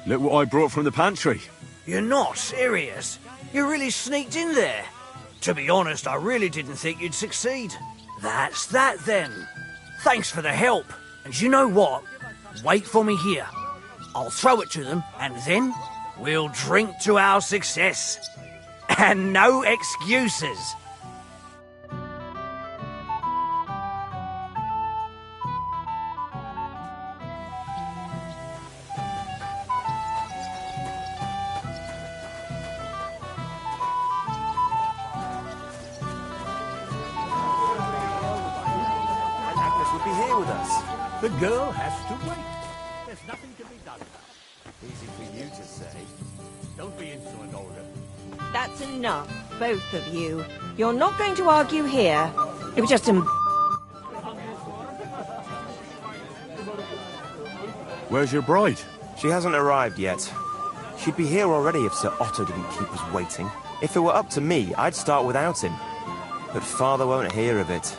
[SPEAKER 7] Look what I brought from the pantry.
[SPEAKER 15] You're not serious? You really sneaked in there? To be honest, I really didn't think you'd succeed. That's that then. Thanks for the help. And you know what? Wait for me here. I'll throw it to them, and then we'll drink to our success. And no excuses.
[SPEAKER 9] The girl has to wait. There's nothing to be done.
[SPEAKER 18] Easy for you to say.
[SPEAKER 9] Don't be insolent, Olga.
[SPEAKER 1] That's enough, both of you. You're not going to argue here. It was just
[SPEAKER 7] Where's your bride?
[SPEAKER 18] She hasn't arrived yet. She'd be here already if Sir Otto didn't keep us waiting. If it were up to me, I'd start without him. But Father won't hear of it.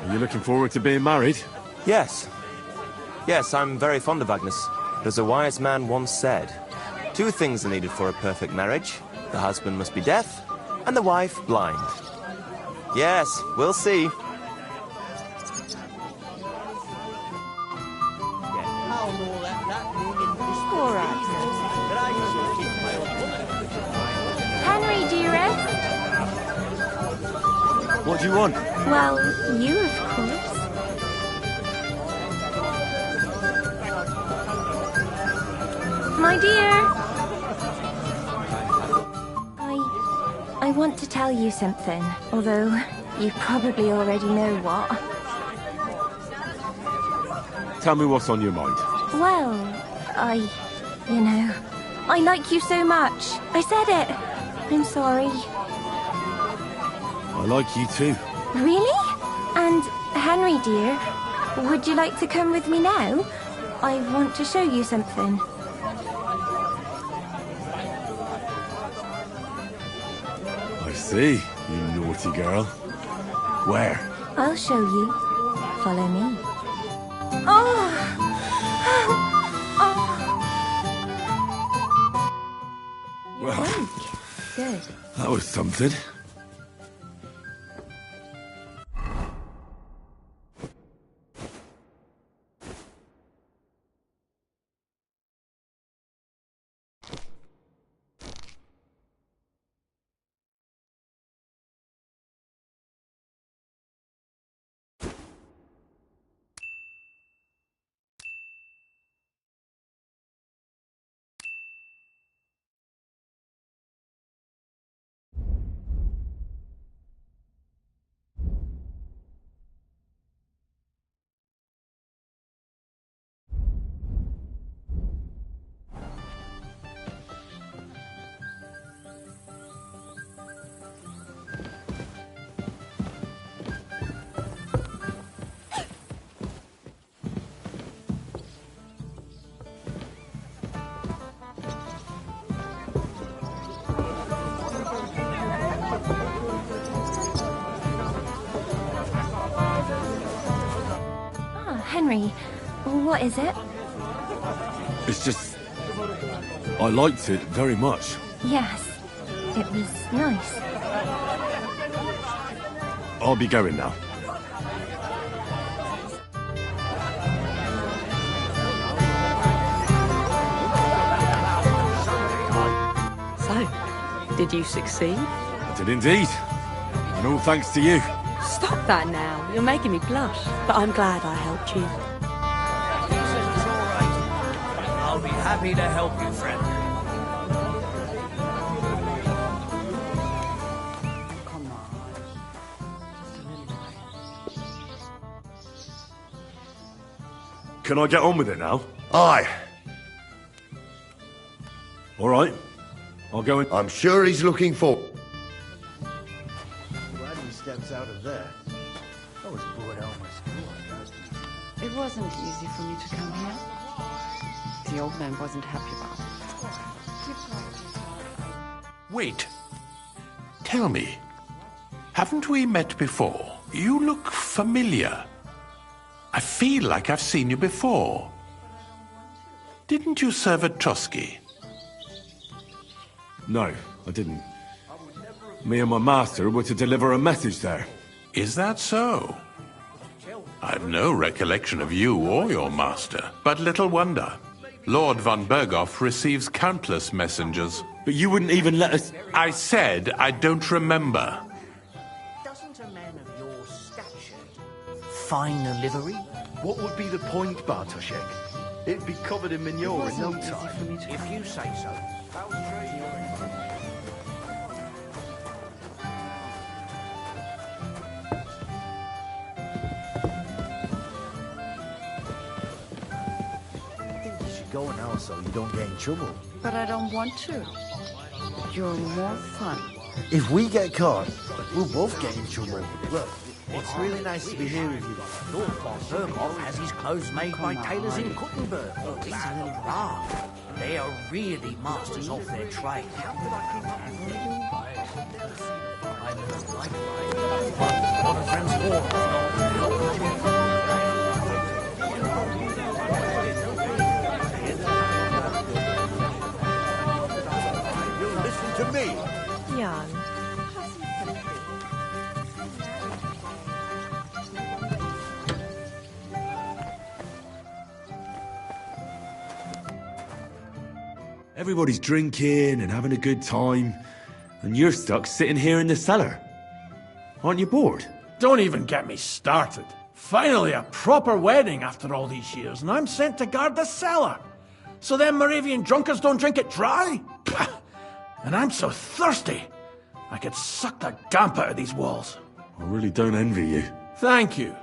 [SPEAKER 7] Are you looking forward to being married?
[SPEAKER 18] Yes. Yes, I'm very fond of Agnes. As a wise man once said, 2 things are needed for a perfect marriage. The husband must be deaf, and the wife blind. Yes, we'll see.
[SPEAKER 20] Henry, dearest.
[SPEAKER 7] What do you want?
[SPEAKER 20] Well, you, of course. My dear. I want to tell you something, although you probably already know what.
[SPEAKER 7] Tell me what's on your mind.
[SPEAKER 20] Well, you know, I like you so much. I said it. I'm sorry.
[SPEAKER 7] I like you too.
[SPEAKER 20] Really? And Henry, dear, would you like to come with me now? I want to show you something.
[SPEAKER 7] I see, you naughty girl. Where?
[SPEAKER 20] I'll show you. Follow me. Oh!
[SPEAKER 7] Well,
[SPEAKER 20] Good.
[SPEAKER 7] that was something.
[SPEAKER 20] Henry, what is it?
[SPEAKER 7] It's just... I liked it very much.
[SPEAKER 20] Yes, it was nice.
[SPEAKER 7] I'll be going now.
[SPEAKER 4] So, did you succeed?
[SPEAKER 7] I did indeed. And all thanks to you.
[SPEAKER 4] Stop that now. You're making me blush. But I'm glad I helped you.
[SPEAKER 15] He says it's all right. I'll be happy to help you, friend.
[SPEAKER 5] Come on. Just a little way.
[SPEAKER 7] Can I get on with it now?
[SPEAKER 6] Aye.
[SPEAKER 7] All right. I'll go in.
[SPEAKER 6] I'm sure he's looking for...
[SPEAKER 13] Glad he steps out of there. I was bored out of my school.
[SPEAKER 22] It wasn't easy for me to come here. The old man wasn't happy about it.
[SPEAKER 23] Wait. Tell me. Haven't we met before? You look familiar. I feel like I've seen you before. Didn't you serve at Trotsky?
[SPEAKER 7] No, I didn't. Me and my master were to deliver a message there.
[SPEAKER 23] Is that so? I've no recollection of you or your master, but little wonder. Lord von Berghoff receives countless messengers.
[SPEAKER 7] But you wouldn't even let us...
[SPEAKER 23] I said I don't remember.
[SPEAKER 15] Doesn't a man of your stature fine a livery?
[SPEAKER 3] What would be the point, Bartoszek? It'd be covered in manure in no
[SPEAKER 15] Easy
[SPEAKER 3] time.
[SPEAKER 15] for me to if you say so.
[SPEAKER 13] Go now so you don't get in trouble.
[SPEAKER 22] But I don't want to. You're more fun.
[SPEAKER 13] If we get caught, we'll both get in trouble. Look, it's really nice to be here with you.
[SPEAKER 15] Lord von Berghoff has his clothes made by tailors in Kuttenberg. These are they are really masters of their trade. What a friend's war.
[SPEAKER 13] To me.
[SPEAKER 1] Jan.
[SPEAKER 7] Everybody's drinking and having a good time, and you're stuck sitting here in the cellar. Aren't you bored?
[SPEAKER 12] Don't even get me started. Finally, a proper wedding after all these years, and I'm sent to guard the cellar. So them Moravian drunkards don't drink it dry? And I'm so thirsty, I could suck the gamp out of these walls.
[SPEAKER 7] I really don't envy you.
[SPEAKER 12] Thank you.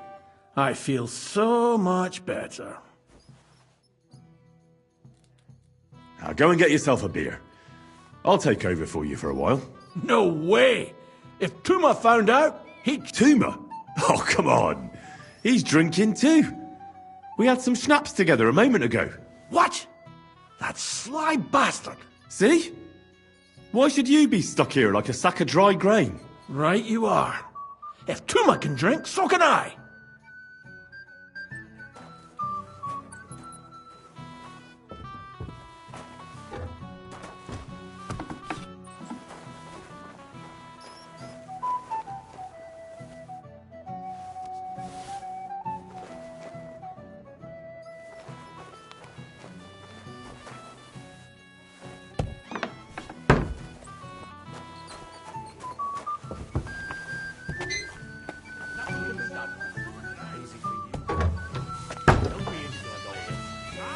[SPEAKER 12] I feel so much better.
[SPEAKER 7] Now go and get yourself a beer. I'll take over for you for a while.
[SPEAKER 12] No way! If Tuma found out, he'd...
[SPEAKER 7] Tuma? Oh, come on. He's drinking too. We had some schnapps together a moment ago.
[SPEAKER 12] What? That sly bastard!
[SPEAKER 7] See? Why should you be stuck here like a sack of dry grain?
[SPEAKER 12] Right you are. If Tuma can drink, so can I.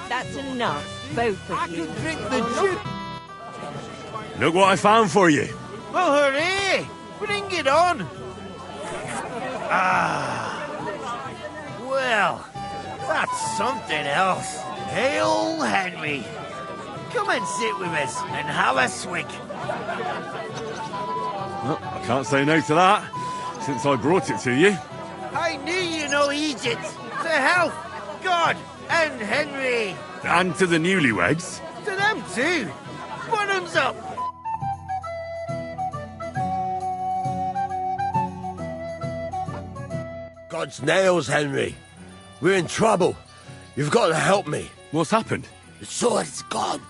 [SPEAKER 1] That's enough, both of you.
[SPEAKER 13] Drink the juice.
[SPEAKER 7] Look what I found for you.
[SPEAKER 13] Well, hooray! Bring it on. Well, that's something else. Hail Henry. Come and sit with us and have a swig.
[SPEAKER 7] Well, I can't say no to that, since I brought it to you.
[SPEAKER 13] I knew you know Egypt. To health, God, and Henry.
[SPEAKER 7] And to the newlyweds.
[SPEAKER 13] To them too. Bottoms up.
[SPEAKER 10] God's nails, Henry. We're in trouble. You've got to help me.
[SPEAKER 7] What's happened?
[SPEAKER 10] The sword's gone.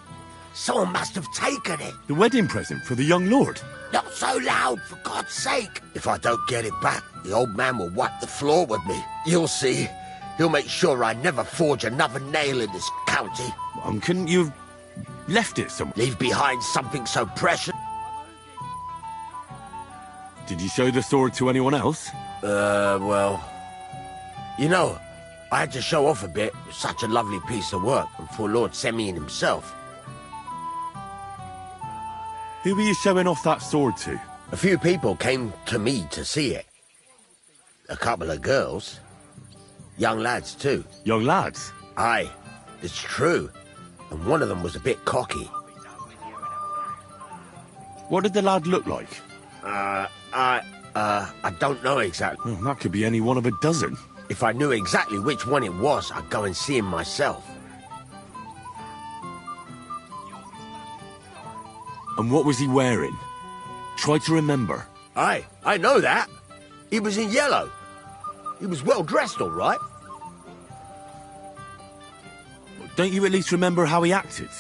[SPEAKER 10] Someone must have taken it.
[SPEAKER 7] The wedding present for the young lord?
[SPEAKER 10] Not so loud, for God's sake. If I don't get it back, the old man will wipe the floor with me. You'll see. He'll make sure I never forge another nail in this county.
[SPEAKER 7] Couldn't you have left it somewhere?
[SPEAKER 10] Leave behind something so precious?
[SPEAKER 7] Did you show the sword to anyone else?
[SPEAKER 10] Well... You know, I had to show off a bit. It was such a lovely piece of work, and for Lord Semyon himself.
[SPEAKER 7] Who were you showing off that sword to?
[SPEAKER 10] A few people came to me to see it. A couple of girls. Young lads, too.
[SPEAKER 7] Young lads?
[SPEAKER 10] Aye, it's true. And one of them was a bit cocky.
[SPEAKER 7] What did the lad look like?
[SPEAKER 10] I don't know exactly.
[SPEAKER 7] That could be any one of a dozen.
[SPEAKER 10] If I knew exactly which one it was, I'd go and see him myself.
[SPEAKER 7] And what was he wearing? Try to remember.
[SPEAKER 10] Aye, I know that. He was in yellow. He was well dressed, all right.
[SPEAKER 7] Don't you at least remember how he acted?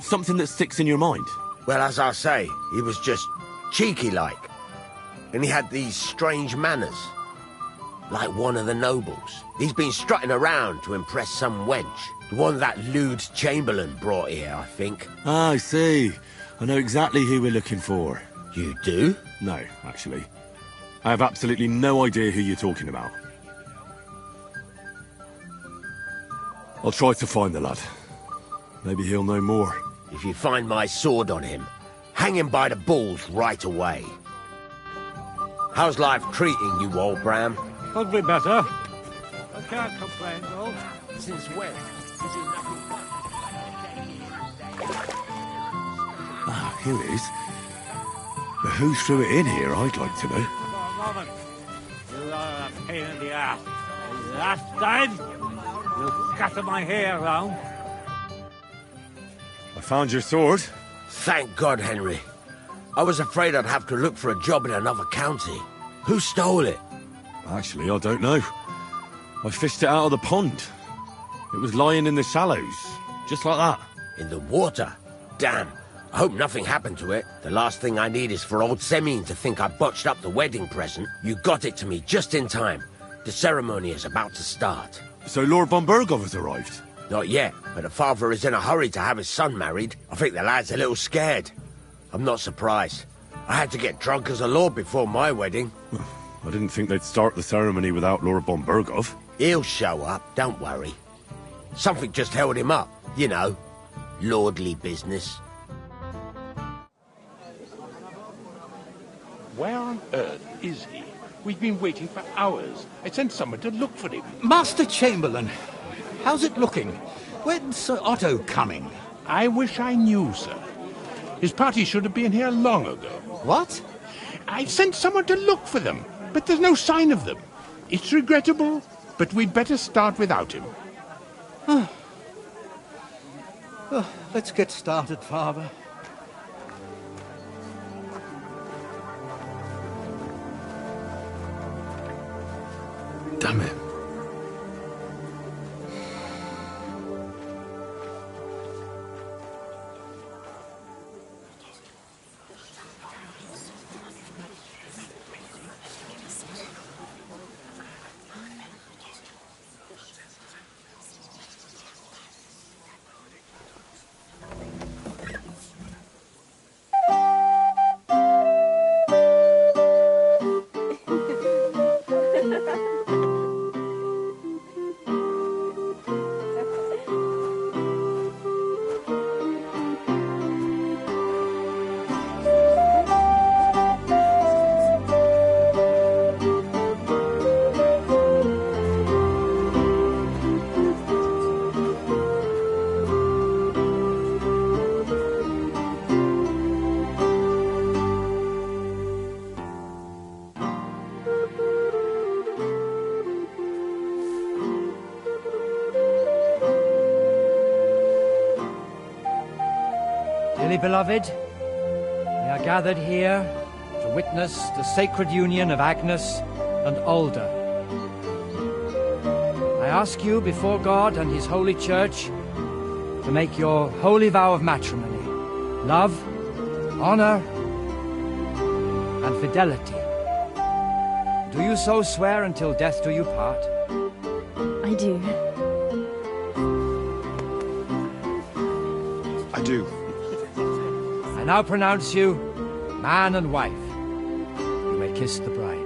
[SPEAKER 7] Something that sticks in your mind?
[SPEAKER 10] Well, as I say, he was just cheeky-like. And he had these strange manners. Like one of the nobles. He's been strutting around to impress some wench. The one that lewd Chamberlain brought here, I think.
[SPEAKER 7] Ah, I see. I know exactly who we're looking for.
[SPEAKER 10] You do?
[SPEAKER 7] No, actually. I have absolutely no idea who you're talking about. I'll try to find the lad. Maybe he'll know more.
[SPEAKER 10] If you find my sword on him, hang him by the balls right away. How's life treating you, old Bram?
[SPEAKER 9] Could be better. I can't complain, though.
[SPEAKER 10] Since when?
[SPEAKER 7] Ah, here it is. But who threw it in here, I'd like to know.
[SPEAKER 9] Moment. You are a pain in the ass. Last time, you scatter my hair round.
[SPEAKER 7] I found your sword.
[SPEAKER 10] Thank God, Henry. I was afraid I'd have to look for a job in another county. Who stole it?
[SPEAKER 7] Actually, I don't know. I fished it out of the pond. It was lying in the shallows, just like that.
[SPEAKER 10] In the water? Damn. I hope nothing happened to it. The last thing I need is for old Semyon to think I botched up the wedding present. You got it to me just in time. The ceremony is about to start.
[SPEAKER 7] So Lord von Burgov has arrived?
[SPEAKER 10] Not yet, but the father is in a hurry to have his son married. I think the lad's a little scared. I'm not surprised. I had to get drunk as a lord before my wedding.
[SPEAKER 7] I didn't think they'd start the ceremony without Lord von Burgov.
[SPEAKER 10] He'll show up, don't worry. Something just held him up, you know. Lordly business.
[SPEAKER 23] Where on earth is he? We've been waiting for hours. I sent someone to look for him.
[SPEAKER 9] Master Chamberlain, how's it looking? When's Sir Otto coming?
[SPEAKER 23] I wish I knew, sir. His party should have been here long ago.
[SPEAKER 9] What?
[SPEAKER 23] I sent someone to look for them, but there's no sign of them. It's regrettable, but we'd better start without him.
[SPEAKER 9] Let's get started, Father.
[SPEAKER 23] Damn it.
[SPEAKER 2] Dearly beloved, we are gathered here to witness the sacred union of Agnes and Alda. I ask you before God and his holy church to make your holy vow of matrimony, love, honor, and fidelity. Do you so swear until death do you part?
[SPEAKER 20] I do.
[SPEAKER 3] I do.
[SPEAKER 2] I now pronounce you man and wife. You may kiss the bride.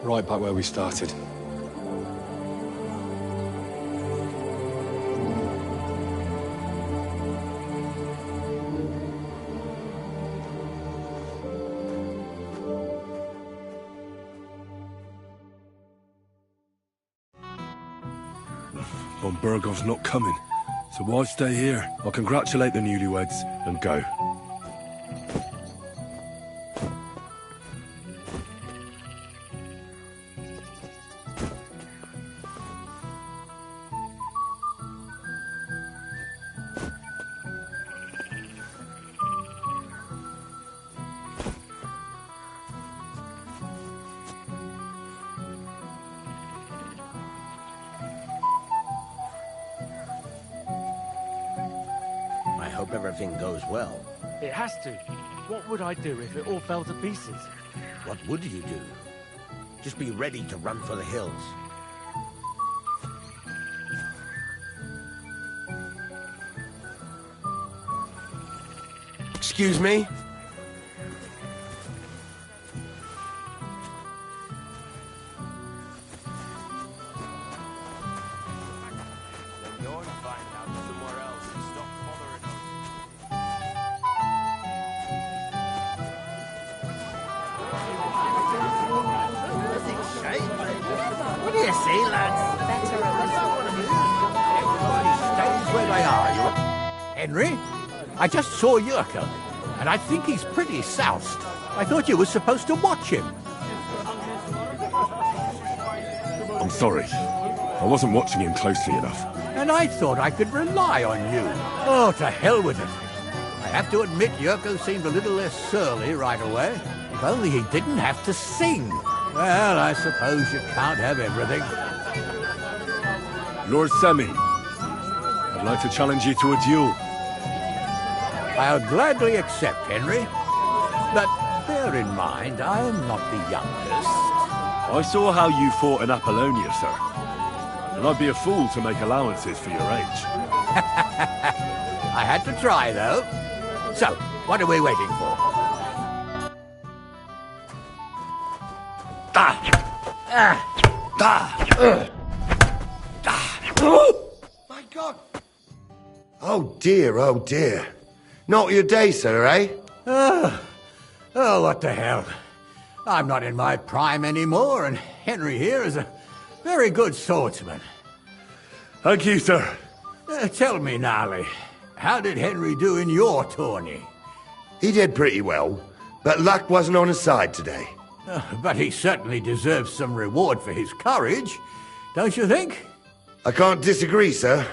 [SPEAKER 14] Right back where we started.
[SPEAKER 7] Von Burgov's not coming, so why stay here? I'll congratulate the newlyweds and go.
[SPEAKER 10] I hope everything goes well.
[SPEAKER 11] It has to. What would I do if it all fell to pieces?
[SPEAKER 10] What would you do? Just be ready to run for the hills. Excuse me?
[SPEAKER 13] What do you say, lads?
[SPEAKER 9] Stays where they are, Henry, I just saw Yurko, and I think he's pretty soused. I thought you were supposed to watch him.
[SPEAKER 7] I'm sorry. I wasn't watching him closely enough.
[SPEAKER 9] And I thought I could rely on you. Oh, to hell with it. I have to admit Yurko seemed a little less surly right away. If only he didn't have to sing. Well, I suppose you can't have everything.
[SPEAKER 7] Lord Semi, I'd like to challenge you to a duel.
[SPEAKER 9] I'll gladly accept, Henry. But bear in mind, I am not the youngest.
[SPEAKER 7] I saw how you fought in Apollonia, sir. And I'd be a fool to make allowances for your age.
[SPEAKER 9] I had to try, though. So, what are we waiting for?
[SPEAKER 6] My God! Oh dear, oh dear. Not your day, sir, eh?
[SPEAKER 9] Oh, what the hell. I'm not in my prime anymore, and Henry here is a very good swordsman.
[SPEAKER 7] Thank you, sir.
[SPEAKER 9] Tell me, Gnarly, how did Henry do in your tourney?
[SPEAKER 6] He did pretty well, but luck wasn't on his side today.
[SPEAKER 9] But he certainly deserves some reward for his courage, don't you think?
[SPEAKER 6] I can't disagree, sir.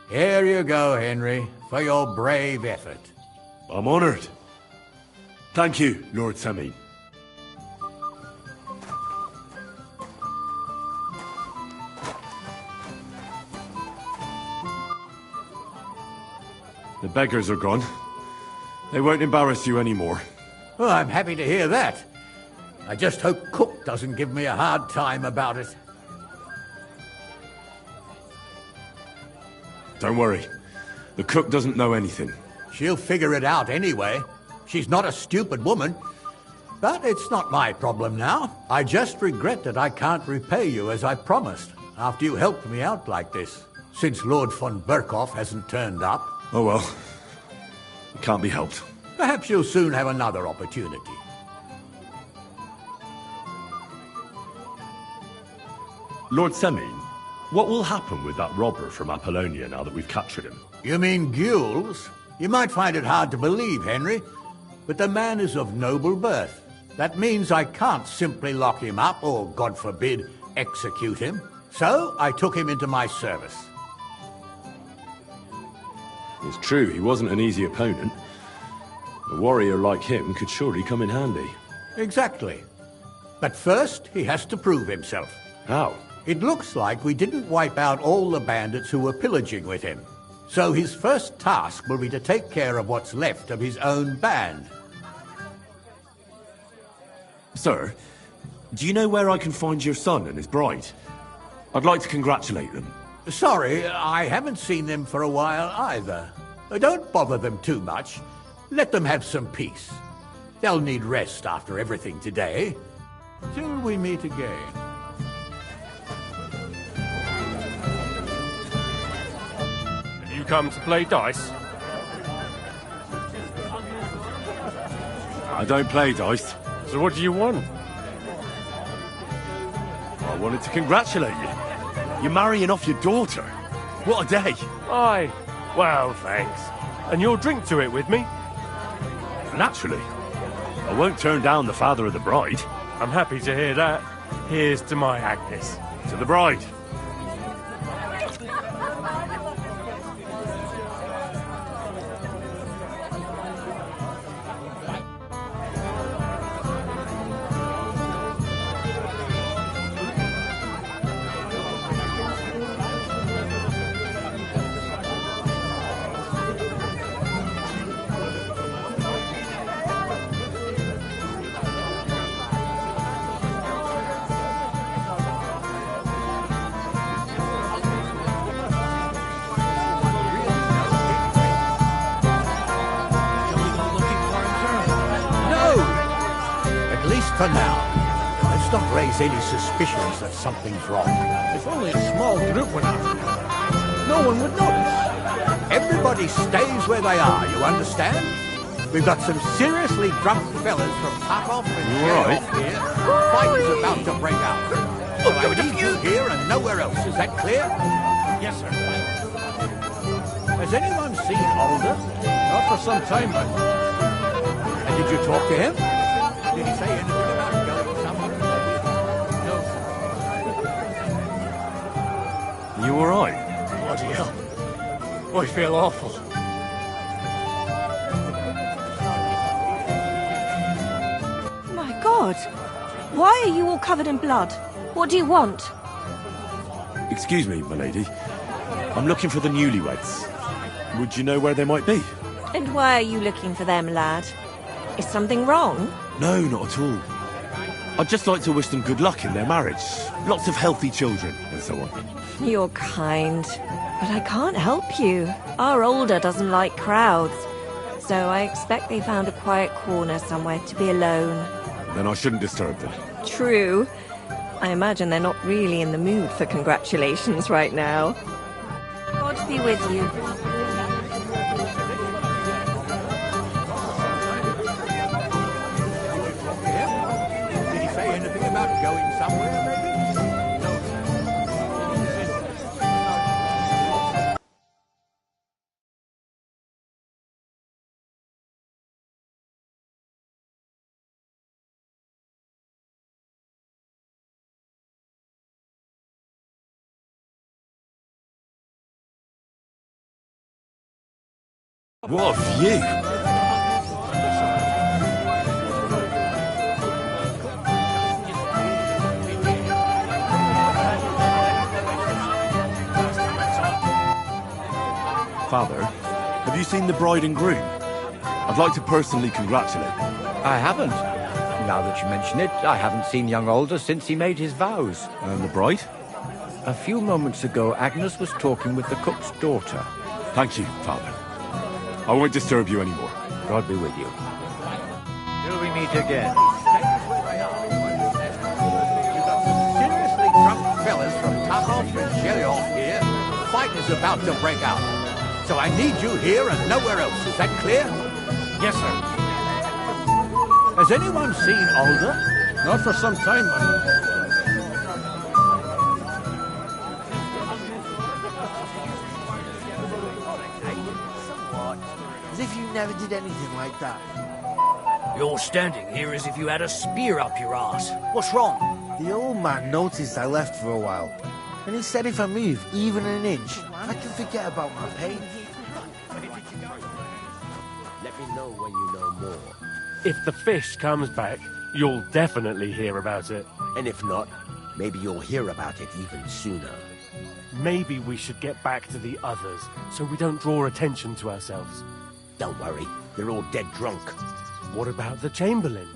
[SPEAKER 9] Here you go, Henry, for your brave effort.
[SPEAKER 7] I'm honored. Thank you, Lord Semi. The beggars are gone. They won't embarrass you anymore.
[SPEAKER 9] Well, I'm happy to hear that. I just hope Cook doesn't give me a hard time about it.
[SPEAKER 7] Don't worry. The cook doesn't know anything.
[SPEAKER 9] She'll figure it out anyway. She's not a stupid woman. But it's not my problem now. I just regret that I can't repay you as I promised, after you helped me out like this. since Lord von Berkhoff hasn't turned up.
[SPEAKER 7] Oh well. It can't be helped.
[SPEAKER 9] Perhaps you'll soon have another opportunity.
[SPEAKER 7] Lord Semine, what will happen with that robber from Apollonia now that we've captured him?
[SPEAKER 9] You mean Gules? You might find it hard to believe, Henry, but the man is of noble birth. That means I can't simply lock him up or, God forbid, execute him. So I took him into my service.
[SPEAKER 7] It's true, he wasn't an easy opponent. A warrior like him could surely come in handy.
[SPEAKER 9] Exactly. But first, he has to prove himself.
[SPEAKER 7] How?
[SPEAKER 9] It looks like we didn't wipe out all the bandits who were pillaging with him. So his first task will be to take care of what's left of his own band.
[SPEAKER 7] Sir, do you know where I can find your son and his bride? I'd like to congratulate them.
[SPEAKER 9] Sorry, I haven't seen them for a while either. Don't bother them too much. Let them have some peace. They'll need rest after everything today. Till we meet again.
[SPEAKER 16] Have you come to play dice?
[SPEAKER 7] I don't play dice.
[SPEAKER 16] So what do you want?
[SPEAKER 7] I wanted to congratulate you. You're marrying off your daughter. What a day.
[SPEAKER 16] Aye. Well, thanks. And you'll drink to it with me?
[SPEAKER 7] Naturally. I won't turn down the father of the bride.
[SPEAKER 16] I'm happy to hear that. Here's to my Agnes.
[SPEAKER 7] To the bride.
[SPEAKER 9] For now. Let's not raise any suspicions that something's wrong.
[SPEAKER 12] If only a small group went after him, no one would notice.
[SPEAKER 9] Everybody stays where they are, you understand? We've got some seriously drunk fellas from Tarkov and Sherlock here. Fight is about to break out. So I need you here and nowhere else. Is that clear?
[SPEAKER 12] Yes, sir.
[SPEAKER 9] Has anyone seen Alder?
[SPEAKER 12] Not for some time, but...
[SPEAKER 9] And did you talk to him? Did he say anything about going somewhere?
[SPEAKER 7] No. You all right?
[SPEAKER 12] Bloody hell. I feel awful.
[SPEAKER 1] My God! Why are you all covered in blood? What do you want?
[SPEAKER 7] Excuse me, my lady. I'm looking for the newlyweds. Would you know where they might be?
[SPEAKER 1] And why are you looking for them, lad? Is something wrong?
[SPEAKER 7] No, not at all. I'd just like to wish them good luck in their marriage. Lots of healthy children, and so on.
[SPEAKER 1] You're kind, but I can't help you. Our older doesn't like crowds, so I expect they found a quiet corner somewhere to be alone.
[SPEAKER 7] Then I shouldn't disturb them.
[SPEAKER 1] True. I imagine they're not really in the mood for congratulations right now. God be with you.
[SPEAKER 9] Going somewhere, maybe?
[SPEAKER 7] What a view! Father, have you seen the bride and groom? I'd like to personally congratulate them.
[SPEAKER 2] I haven't. Now that you mention it, I haven't seen young Alder since he made his vows.
[SPEAKER 7] And the bride?
[SPEAKER 2] A few moments ago, Agnes was talking with the cook's daughter.
[SPEAKER 7] Thank you, Father. I won't disturb you anymore.
[SPEAKER 2] God be with you.
[SPEAKER 13] Till we meet again.
[SPEAKER 9] Seriously drunk fellas from Tarkov and Sherlock here. fight is about to break out. So I need you here and nowhere else. Is that clear?
[SPEAKER 12] Yes, sir.
[SPEAKER 9] Has anyone seen Alder?
[SPEAKER 12] Not for some time, man.
[SPEAKER 13] As if you never did anything like that.
[SPEAKER 15] You're standing here as if you had a spear up your ass. What's wrong?
[SPEAKER 13] The old man noticed I left for a while, and he said if I move even an inch, I can forget about my pain.
[SPEAKER 10] Let me know when you know more.
[SPEAKER 16] If the fish comes back, you'll definitely hear about it.
[SPEAKER 10] And if not, maybe you'll hear about it even sooner.
[SPEAKER 16] Maybe we should get back to the others, so we don't draw attention to ourselves.
[SPEAKER 10] Don't worry, they're all dead drunk.
[SPEAKER 16] What about the Chamberlain?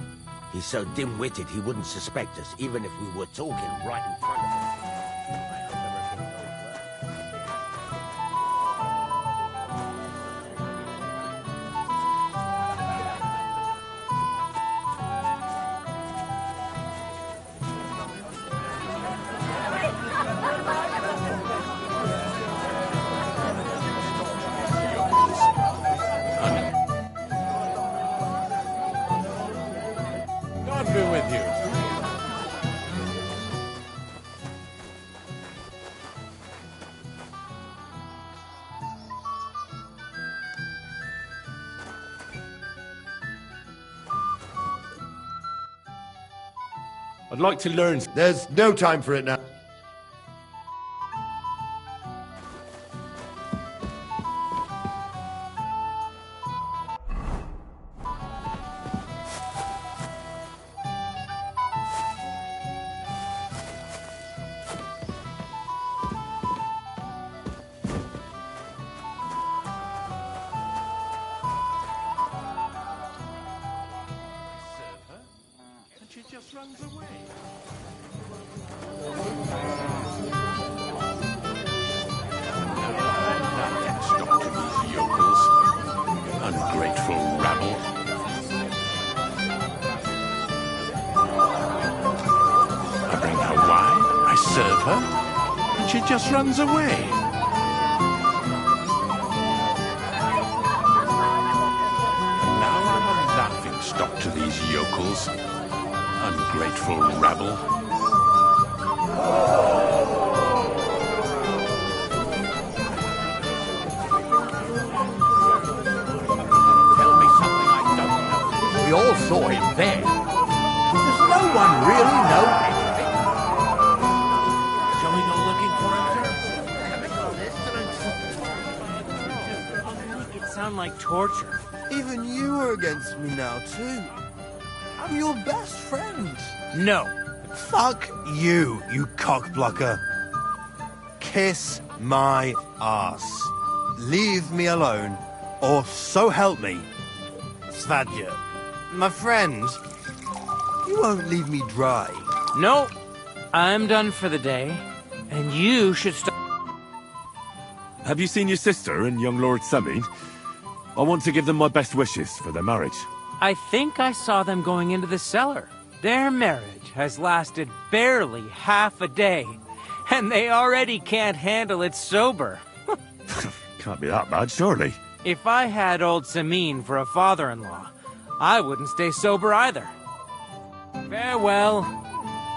[SPEAKER 10] He's so dim-witted he wouldn't suspect us, even if we were talking right in front of him.
[SPEAKER 9] God be with you.
[SPEAKER 7] I'd like to learn.
[SPEAKER 6] There's no time for it now.
[SPEAKER 23] And she just runs away. Stop to these yokels. Ungrateful rabble. I bring her wine, I serve her, and she just runs away. And now I'm a laughing stock to these yokels. Ungrateful rabble.
[SPEAKER 9] Tell me something I don't know. We all saw him there. Does no one really know anything?
[SPEAKER 15] Shall we go looking for him, sir?
[SPEAKER 8] Make it sound like torture.
[SPEAKER 13] Even you are against me now, too. I'm your best friend.
[SPEAKER 8] No.
[SPEAKER 13] Fuck you, you cockblocker. Kiss my ass. Leave me alone, or so help me. Svadja, my friend, you won't leave me dry.
[SPEAKER 8] No. I'm done for the day. And you should stop.
[SPEAKER 7] Have you seen your sister and young Lord Semine? I want to give them my best wishes for their marriage.
[SPEAKER 8] I think I saw them going into the cellar. Their marriage has lasted barely half a day, and they already can't handle it sober.
[SPEAKER 7] Can't be that bad, surely.
[SPEAKER 8] If I had old Semine for a father-in-law, I wouldn't stay sober either. Farewell.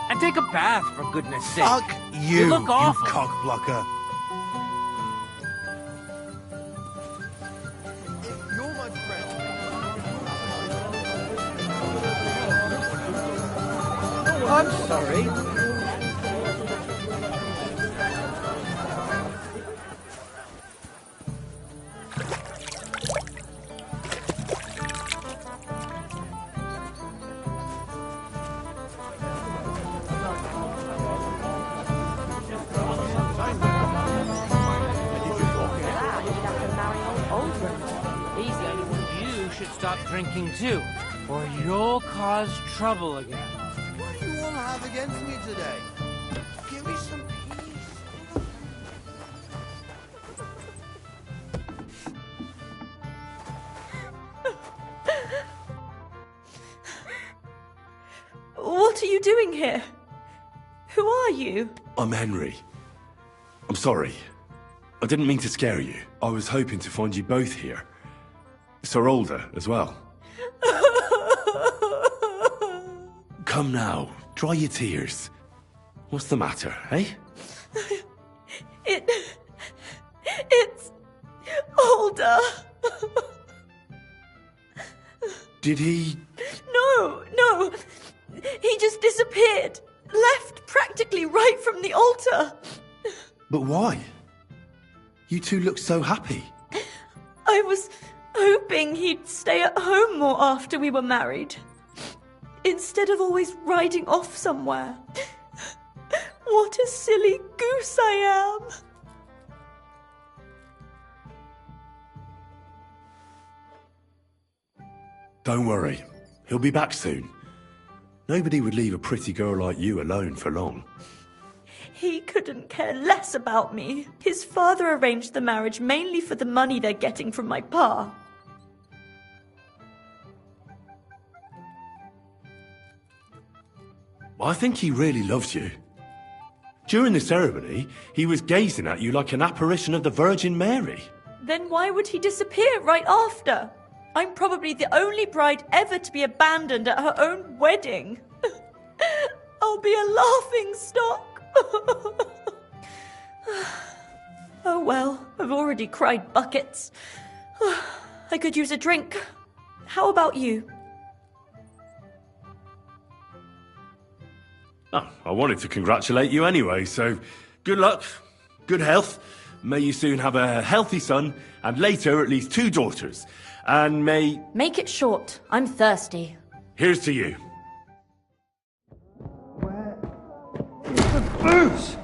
[SPEAKER 8] And take a bath, for goodness sake.
[SPEAKER 13] Fuck
[SPEAKER 8] You look awful.
[SPEAKER 13] you cockblocker. You're my friend.
[SPEAKER 8] I'm sorry. You should stop drinking too, or you'll cause trouble again.
[SPEAKER 13] What do you all have against me today? Give me some peace.
[SPEAKER 17] What are you doing here? Who are you?
[SPEAKER 7] I'm Henry. I'm sorry. I didn't mean to scare you. I was hoping to find you both here. Sir Older as well. Come now, dry your tears. What's the matter, eh?
[SPEAKER 17] It's Older.
[SPEAKER 7] Did he...
[SPEAKER 17] No. He just disappeared. Left practically right from the altar.
[SPEAKER 7] But why? You two look so happy.
[SPEAKER 17] I was hoping he'd stay at home more after we were married. Instead of always riding off somewhere. What a silly goose I am.
[SPEAKER 7] Don't worry. He'll be back soon. Nobody would leave a pretty girl like you alone for long.
[SPEAKER 17] He couldn't care less about me. His father arranged the marriage mainly for the money they're getting from my pa.
[SPEAKER 7] I think he really loves you. During the ceremony, he was gazing at you like an apparition of the Virgin Mary.
[SPEAKER 17] Then why would he disappear right after? I'm probably the only bride ever to be abandoned at her own wedding. I'll be a laughing stock. Oh well, I've already cried buckets. I could use a drink. How about you?
[SPEAKER 7] Oh, I wanted to congratulate you anyway, so good luck, good health. May you soon have a healthy son, and later at least 2 daughters. And may...
[SPEAKER 17] Make it short. I'm thirsty.
[SPEAKER 7] Here's to you.
[SPEAKER 2] Booze!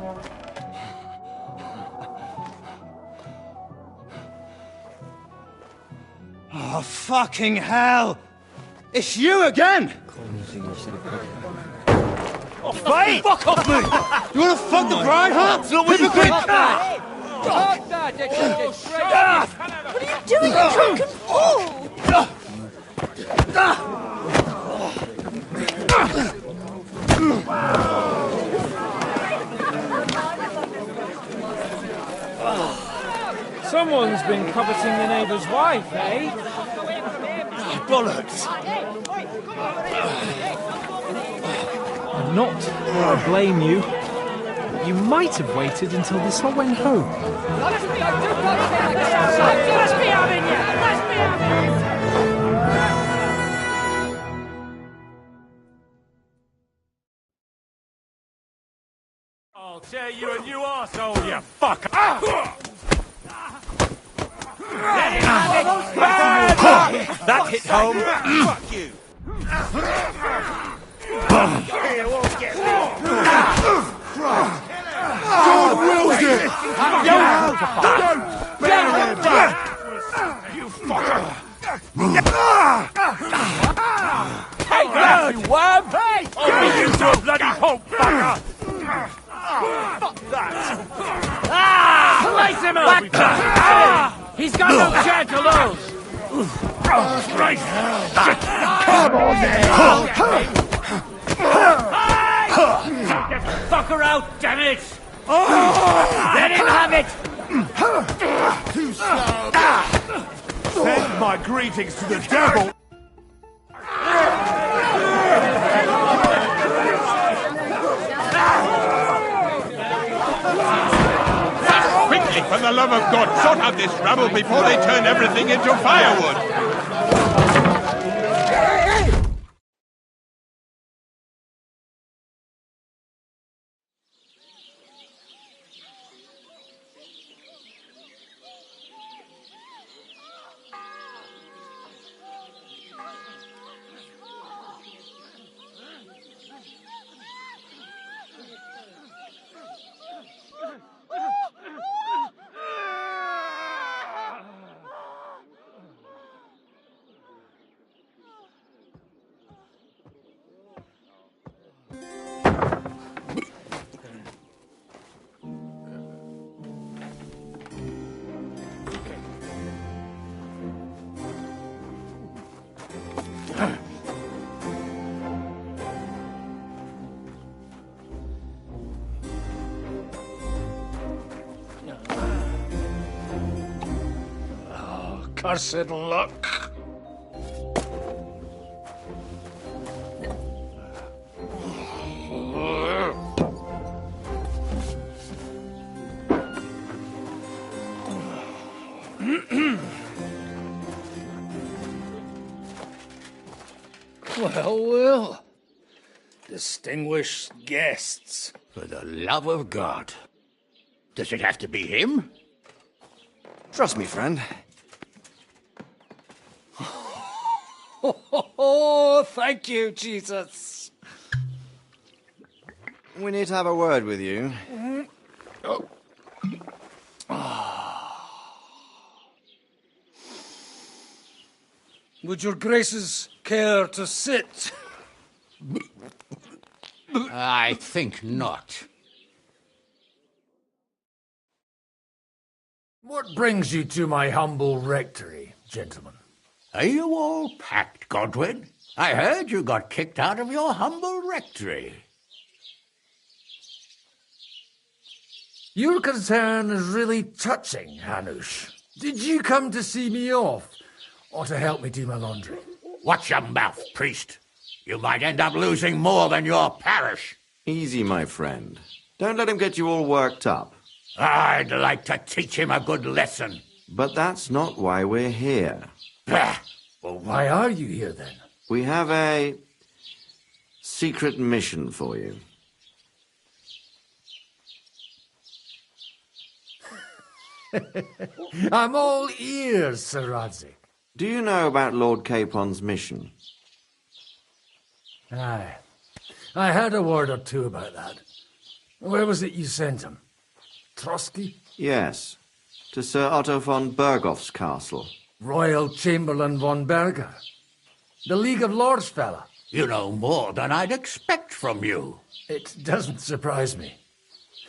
[SPEAKER 2] Oh, fucking hell! It's you again! Oh, fight! Fuck off me! You wanna fuck the bride, huh? Hypocrite!
[SPEAKER 17] What are you doing, you drunken fool?
[SPEAKER 8] Someone's been coveting the neighbour's wife, eh?
[SPEAKER 2] Bollocks!
[SPEAKER 8] I'm not to blame you. You might have waited until this all went home.
[SPEAKER 16] I'll tear you a new arsehole, you fucker!
[SPEAKER 13] That hit home.
[SPEAKER 16] Fuck you!
[SPEAKER 6] God wills it!
[SPEAKER 16] Bear him down! You fucker!
[SPEAKER 8] Take that, you worm!
[SPEAKER 16] I'll beat you to a bloody pulp, fucker! Fuck that!
[SPEAKER 8] Slice him up! He's got no chance to lose!
[SPEAKER 16] Right!
[SPEAKER 6] Come on then!
[SPEAKER 8] Take this fucker out, damn it! Let him have it!
[SPEAKER 6] Too slow!
[SPEAKER 16] Send my greetings to the devil!
[SPEAKER 23] Quickly, for the love of God, sort out this rabble before they turn everything into firewood!
[SPEAKER 12] cursed luck. Well, well. Distinguished guests.
[SPEAKER 13] For the love of God. Does it have to be him?
[SPEAKER 3] Trust me, friend.
[SPEAKER 12] Oh, thank you, Jesus.
[SPEAKER 3] We need to have a word with you.
[SPEAKER 12] Oh. Would your graces care to sit?
[SPEAKER 9] I think not.
[SPEAKER 12] What brings you to my humble rectory, gentlemen?
[SPEAKER 9] Are you all packed, Godwin? I heard you got kicked out of your humble rectory.
[SPEAKER 12] Your concern is really touching, Hanush. Did you come to see me off, or to help me do my laundry?
[SPEAKER 9] Watch your mouth, priest. You might end up losing more than your parish.
[SPEAKER 3] Easy, my friend. Don't let him get you all worked up.
[SPEAKER 9] I'd like to teach him a good lesson.
[SPEAKER 3] But that's not why we're here.
[SPEAKER 9] Bah!
[SPEAKER 12] Well, why are you here, then?
[SPEAKER 3] We have a secret mission for you.
[SPEAKER 12] I'm all ears, Sir Radzik.
[SPEAKER 3] Do you know about Lord Capon's mission?
[SPEAKER 12] Aye. I heard a word or two about that. Where was it you sent him? Trotsky?
[SPEAKER 3] Yes. To Sir Otto von Bergoff's castle.
[SPEAKER 12] Royal Chamberlain von Berger. The League of Lords fella.
[SPEAKER 9] You know more than I'd expect from you.
[SPEAKER 12] It doesn't surprise me.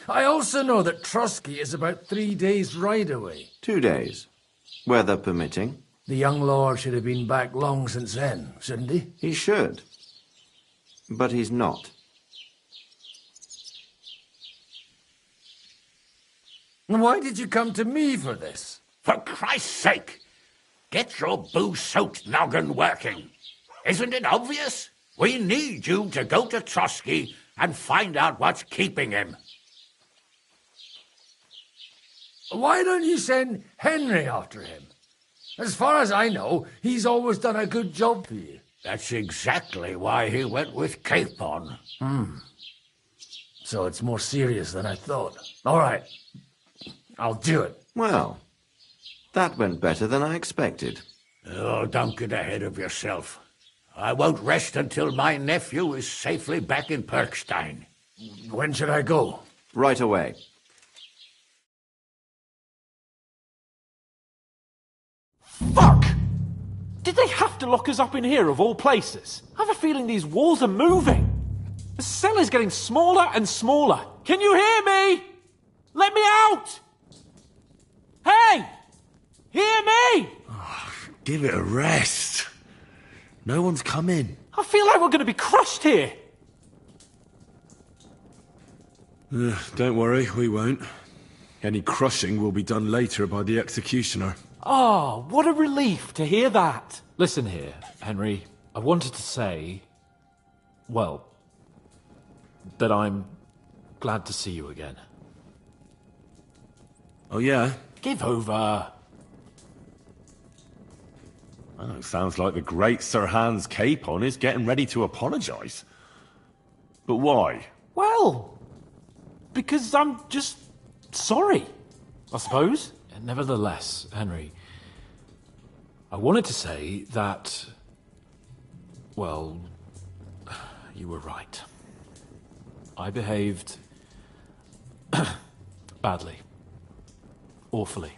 [SPEAKER 12] I also know that Trotsky is about 3 days' ride away.
[SPEAKER 3] 2 days. Weather permitting.
[SPEAKER 12] The young lord should have been back long since then, shouldn't he?
[SPEAKER 3] He should. But he's not.
[SPEAKER 12] And why did you come to me for this?
[SPEAKER 9] For Christ's sake! Get your booze-soaked noggin working. Isn't it obvious? We need you to go to Trotsky and find out what's keeping him.
[SPEAKER 12] Why don't you send Henry after him? As far as I know, he's always done a good job for you.
[SPEAKER 9] That's exactly why he went with Capon.
[SPEAKER 12] So it's more serious than I thought. All right. I'll do it.
[SPEAKER 3] Well, that went better than I expected.
[SPEAKER 9] Oh, don't get ahead of yourself. I won't rest until my nephew is safely back in Perkstein.
[SPEAKER 12] When should I go?
[SPEAKER 3] Right away.
[SPEAKER 18] Fuck! Did they have to lock us up in here, of all places? I have a feeling these walls are moving. The cell is getting smaller and smaller. Can you hear me? Let me out! Hey! Hear me!
[SPEAKER 7] Oh, give it a rest. No one's come in.
[SPEAKER 18] I feel like we're going to be crushed here.
[SPEAKER 7] Don't worry, we won't. Any crushing will be done later by the executioner.
[SPEAKER 18] Oh, what a relief to hear that. Listen here, Henry. I wanted to say, well, that I'm glad to see you again.
[SPEAKER 7] Oh, yeah?
[SPEAKER 18] Give over.
[SPEAKER 7] Well, it sounds like the great Sir Hans Capon is getting ready to apologise. But why?
[SPEAKER 18] Well, because I'm just sorry, I suppose. Nevertheless, Henry, I wanted to say that, well, you were right. I behaved badly. Awfully.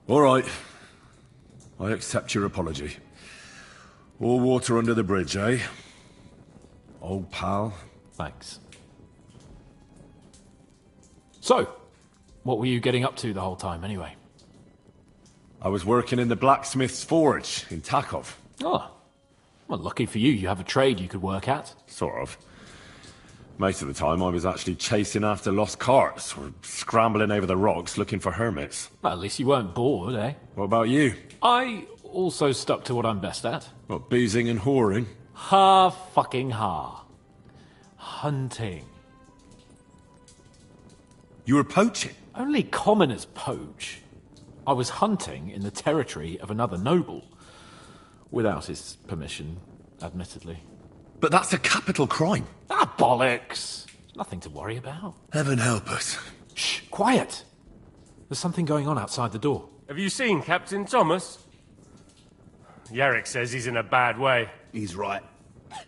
[SPEAKER 7] All right. I accept your apology. All water under the bridge, eh? Old pal.
[SPEAKER 18] Thanks. So, what were you getting up to the whole time, anyway?
[SPEAKER 7] I was working in the blacksmith's forge in Takov.
[SPEAKER 18] Oh. Well, lucky for you, you have a trade you could work at.
[SPEAKER 7] Sort of. Most of the time I was actually chasing after lost carts or scrambling over the rocks looking for hermits.
[SPEAKER 18] Well, at least you weren't bored, eh?
[SPEAKER 7] What about you?
[SPEAKER 18] I also stuck to what I'm best at.
[SPEAKER 7] What, boozing and whoring?
[SPEAKER 18] Ha. Hunting.
[SPEAKER 7] You were poaching?
[SPEAKER 18] Only commoners poach. I was hunting in the territory of another noble. Without his permission, admittedly.
[SPEAKER 7] But that's a capital crime.
[SPEAKER 18] Ah, bollocks! Nothing to worry about.
[SPEAKER 7] Heaven help us.
[SPEAKER 18] Shh, quiet! There's something going on outside the door.
[SPEAKER 16] Have you seen Captain Thomas? Yarrick says he's in a bad way.
[SPEAKER 12] He's right.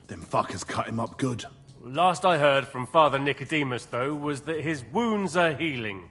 [SPEAKER 12] Them fuckers cut him up good.
[SPEAKER 16] Last I heard from Father Nicodemus, though, was that his wounds are healing.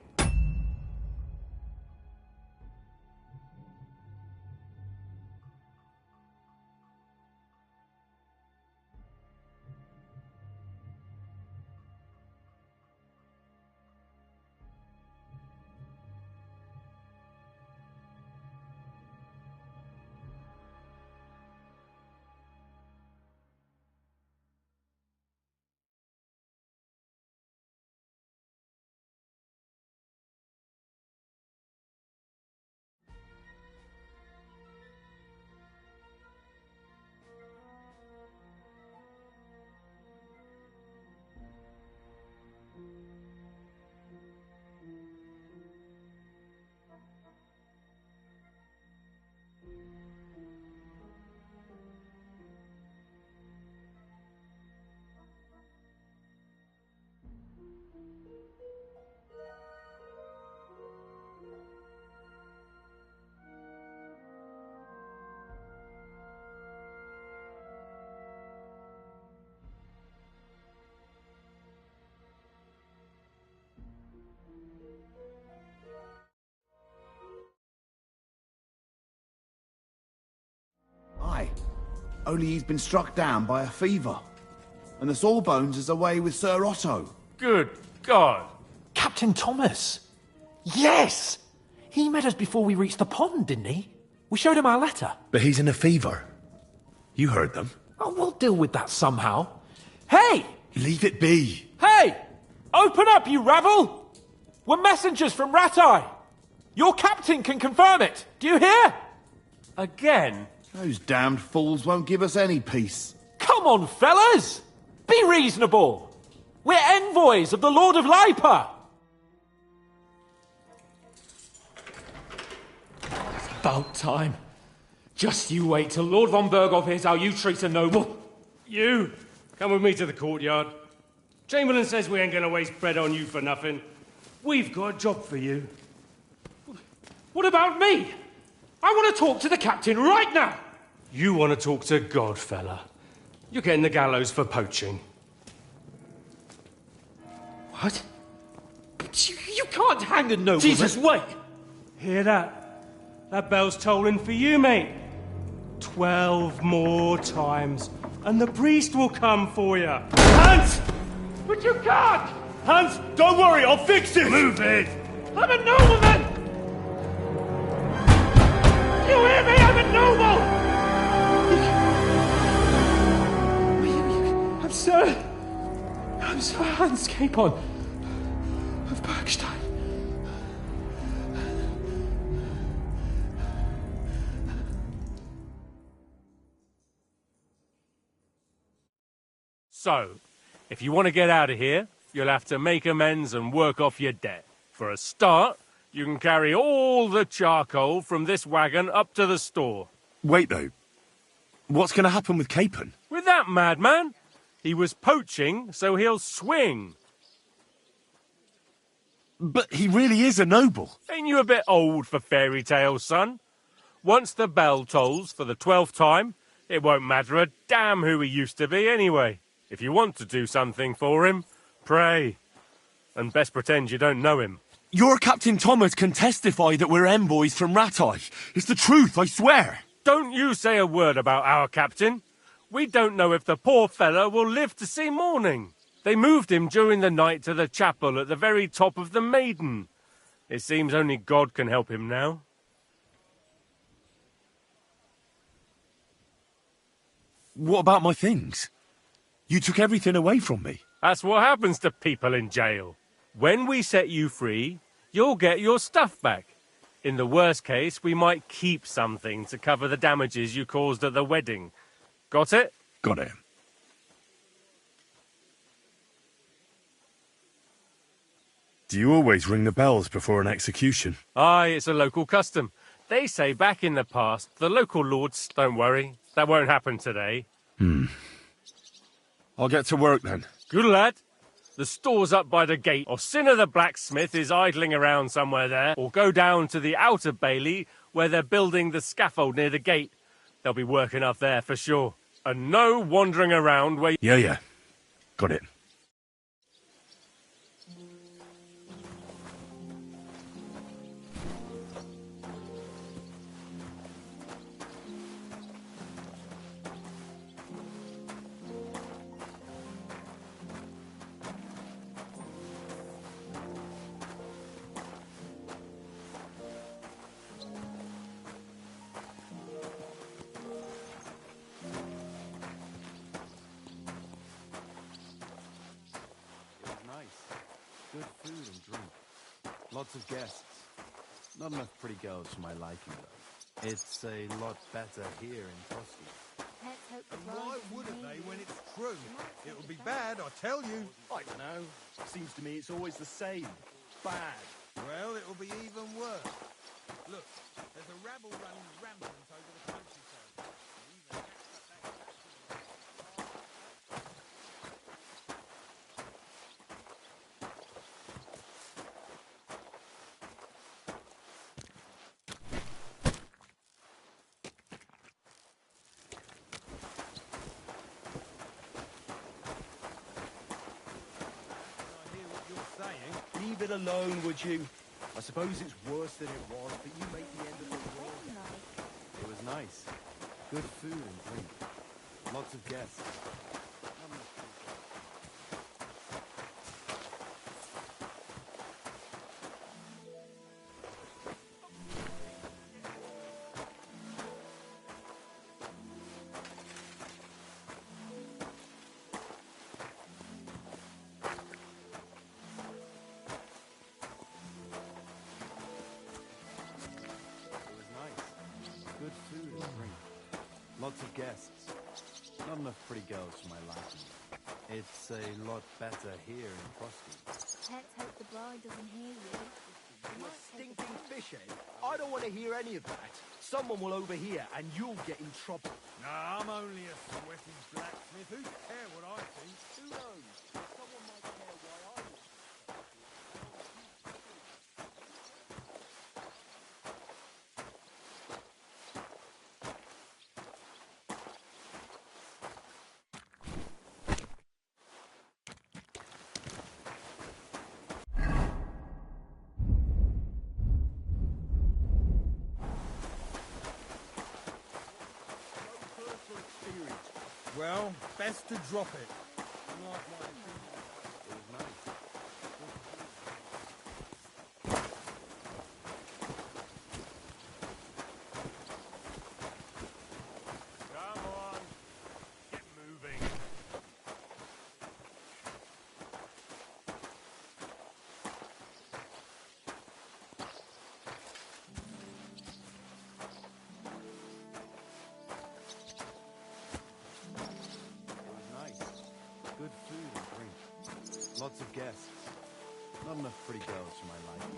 [SPEAKER 12] Aye. Only he's been struck down by a fever. And the Sawbones is away with Sir Otto.
[SPEAKER 16] Good God!
[SPEAKER 18] Captain Thomas! Yes! He met us before we reached the pond, didn't he? We showed him our letter.
[SPEAKER 7] But he's in a fever. You heard them.
[SPEAKER 18] Oh, we'll deal with that somehow. Hey!
[SPEAKER 7] Leave it be.
[SPEAKER 18] Hey! Open up, you rabble! We're messengers from Ratai. Your captain can confirm it. Do you hear?
[SPEAKER 16] Again?
[SPEAKER 12] Those damned fools won't give us any peace.
[SPEAKER 18] Come on, fellas! Be reasonable! We're envoys of the Lord of Lipa!
[SPEAKER 4] It's about time. Just you wait till Lord von Berghoff hears how you treat a noble.
[SPEAKER 16] You, come with me to the courtyard. Chamberlain says we ain't gonna waste bread on you for nothing. We've got a job for you.
[SPEAKER 4] What about me? I want to talk to the captain right now!
[SPEAKER 16] You want to talk to God, fella. You're getting the gallows for poaching.
[SPEAKER 4] What? But you can't hang a nobleman.
[SPEAKER 16] Jesus, wait! Hear that? That bell's tolling for you, mate. 12 more times, and the priest will come for you. Hans!
[SPEAKER 4] But you can't!
[SPEAKER 16] Hans, don't worry, I'll fix it! Move it!
[SPEAKER 4] I'm a nobleman! You hear me? I'm a noble! I'm Sir Hans Capon of Bergstein.
[SPEAKER 16] So, if you want to get out of here, you'll have to make amends and work off your debt. For a start, you can carry all the charcoal from this wagon up to the store.
[SPEAKER 7] Wait, though. What's going to happen with Capon?
[SPEAKER 16] With that madman? He was poaching, so he'll swing.
[SPEAKER 7] But he really is a noble.
[SPEAKER 16] Ain't you a bit old for fairy tales, son? Once the bell tolls for the 12th time, it won't matter a damn who he used to be anyway. If you want to do something for him, pray. And best pretend you don't know him.
[SPEAKER 7] Your Captain Thomas can testify that we're envoys from Ratai. It's the truth, I swear.
[SPEAKER 16] Don't you say a word about our captain. We don't know if the poor fellow will live to see morning. They moved him during the night to the chapel at the very top of the Maiden. It seems only God can help him now.
[SPEAKER 7] What about my things? You took everything away from me.
[SPEAKER 16] That's what happens to people in jail. When we set you free, you'll get your stuff back. In the worst case, we might keep something to cover the damages you caused at the wedding. Got it?
[SPEAKER 7] Got it. Do you always ring the bells before an execution?
[SPEAKER 16] Aye, it's a local custom. They say back in the past, the local lords, don't worry, that won't happen today.
[SPEAKER 7] I'll get to work then.
[SPEAKER 16] Good lad. The store's up by the gate, or Sinner the blacksmith is idling around somewhere there, or go down to the outer bailey where they're building the scaffold near the gate. They'll be working up there for sure. And no wandering around where...
[SPEAKER 7] Yeah. Got it.
[SPEAKER 3] Good food and drink. Lots of guests. Not enough pretty girls for my liking, though. It's a lot better here in Tosca.
[SPEAKER 9] And why wouldn't they when it's true? It'll be bad, I tell you.
[SPEAKER 3] I don't know. Seems to me it's always the same. Bad.
[SPEAKER 9] Well, it'll be even worse. Look, there's a rabble running rampant over the countryside.
[SPEAKER 3] Leave it alone, would you? I suppose it's worse than it was, but you make the end of the world. It was nice. Good food and drink. Lots of guests. Good food and drink. Lots of guests. Not enough pretty girls for my liking. It's a lot better here in Frosty.
[SPEAKER 20] Let's hope the bride doesn't hear you.
[SPEAKER 3] You stinking fishhead. I don't want to hear any of that. Someone will overhear and you'll get in trouble.
[SPEAKER 9] Nah, I'm only a sweaty blacksmith. Who cares what I think?
[SPEAKER 3] Who knows? Someone might care why I was.
[SPEAKER 9] Well, best to drop it.
[SPEAKER 3] It was nice.
[SPEAKER 16] Come on. Get moving.
[SPEAKER 3] Good food and drink. Lots of guests. Not enough pretty girls for my liking.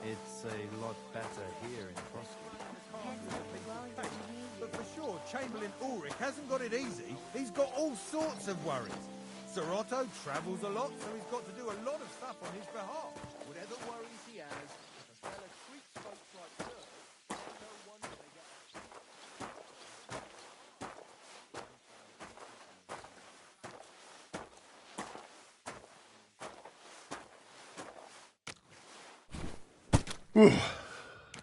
[SPEAKER 3] It's a lot better here in Frosty.
[SPEAKER 9] But for sure, Chamberlain Ulrich hasn't got it easy. He's got all sorts of worries. Sir Otto travels a lot, so he's got to do a lot of stuff on his behalf.
[SPEAKER 3] Whatever worries he has, if a fella treats folks like sirs, no wonder they get...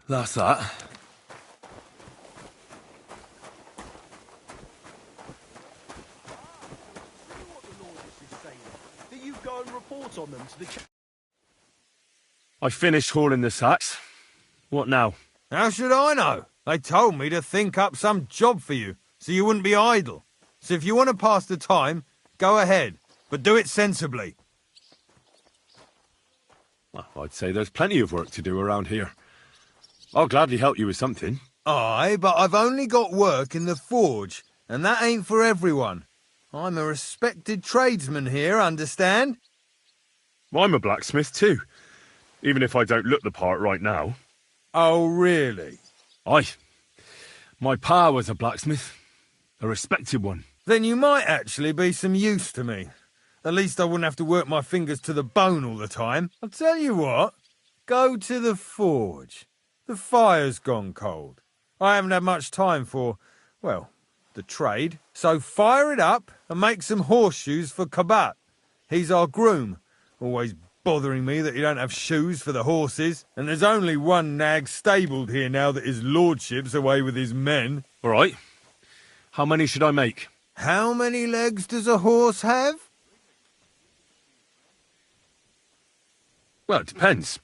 [SPEAKER 7] That's that.
[SPEAKER 3] That you go and report on them to the...
[SPEAKER 7] I finished hauling the sacks. What now?
[SPEAKER 9] How should I know? They told me to think up some job for you, so you wouldn't be idle. So if you want to pass the time,
[SPEAKER 5] Go ahead, but do it sensibly.
[SPEAKER 7] Well, I'd say there's plenty of work to do around here. I'll gladly help you with something.
[SPEAKER 5] Aye, but I've only got work in the forge, and that ain't for everyone. I'm a respected tradesman here, understand?
[SPEAKER 7] Well, I'm a blacksmith too, even if I don't look the part right now.
[SPEAKER 5] Oh, really?
[SPEAKER 7] Aye. My pa was a blacksmith. A respected one.
[SPEAKER 5] Then you might actually be some use to me. At least I wouldn't have to work my fingers to the bone all the time. I'll tell you what. Go to the forge. The fire's gone cold. I haven't had much time for, well, the trade. So fire it up and make some horseshoes for Kabat. He's our groom. Always bothering me that he don't have shoes for the horses. And there's only one nag stabled here now that his lordship's away with his men.
[SPEAKER 7] All right. How many should I make?
[SPEAKER 5] How many legs does a horse have?
[SPEAKER 7] Well, it depends.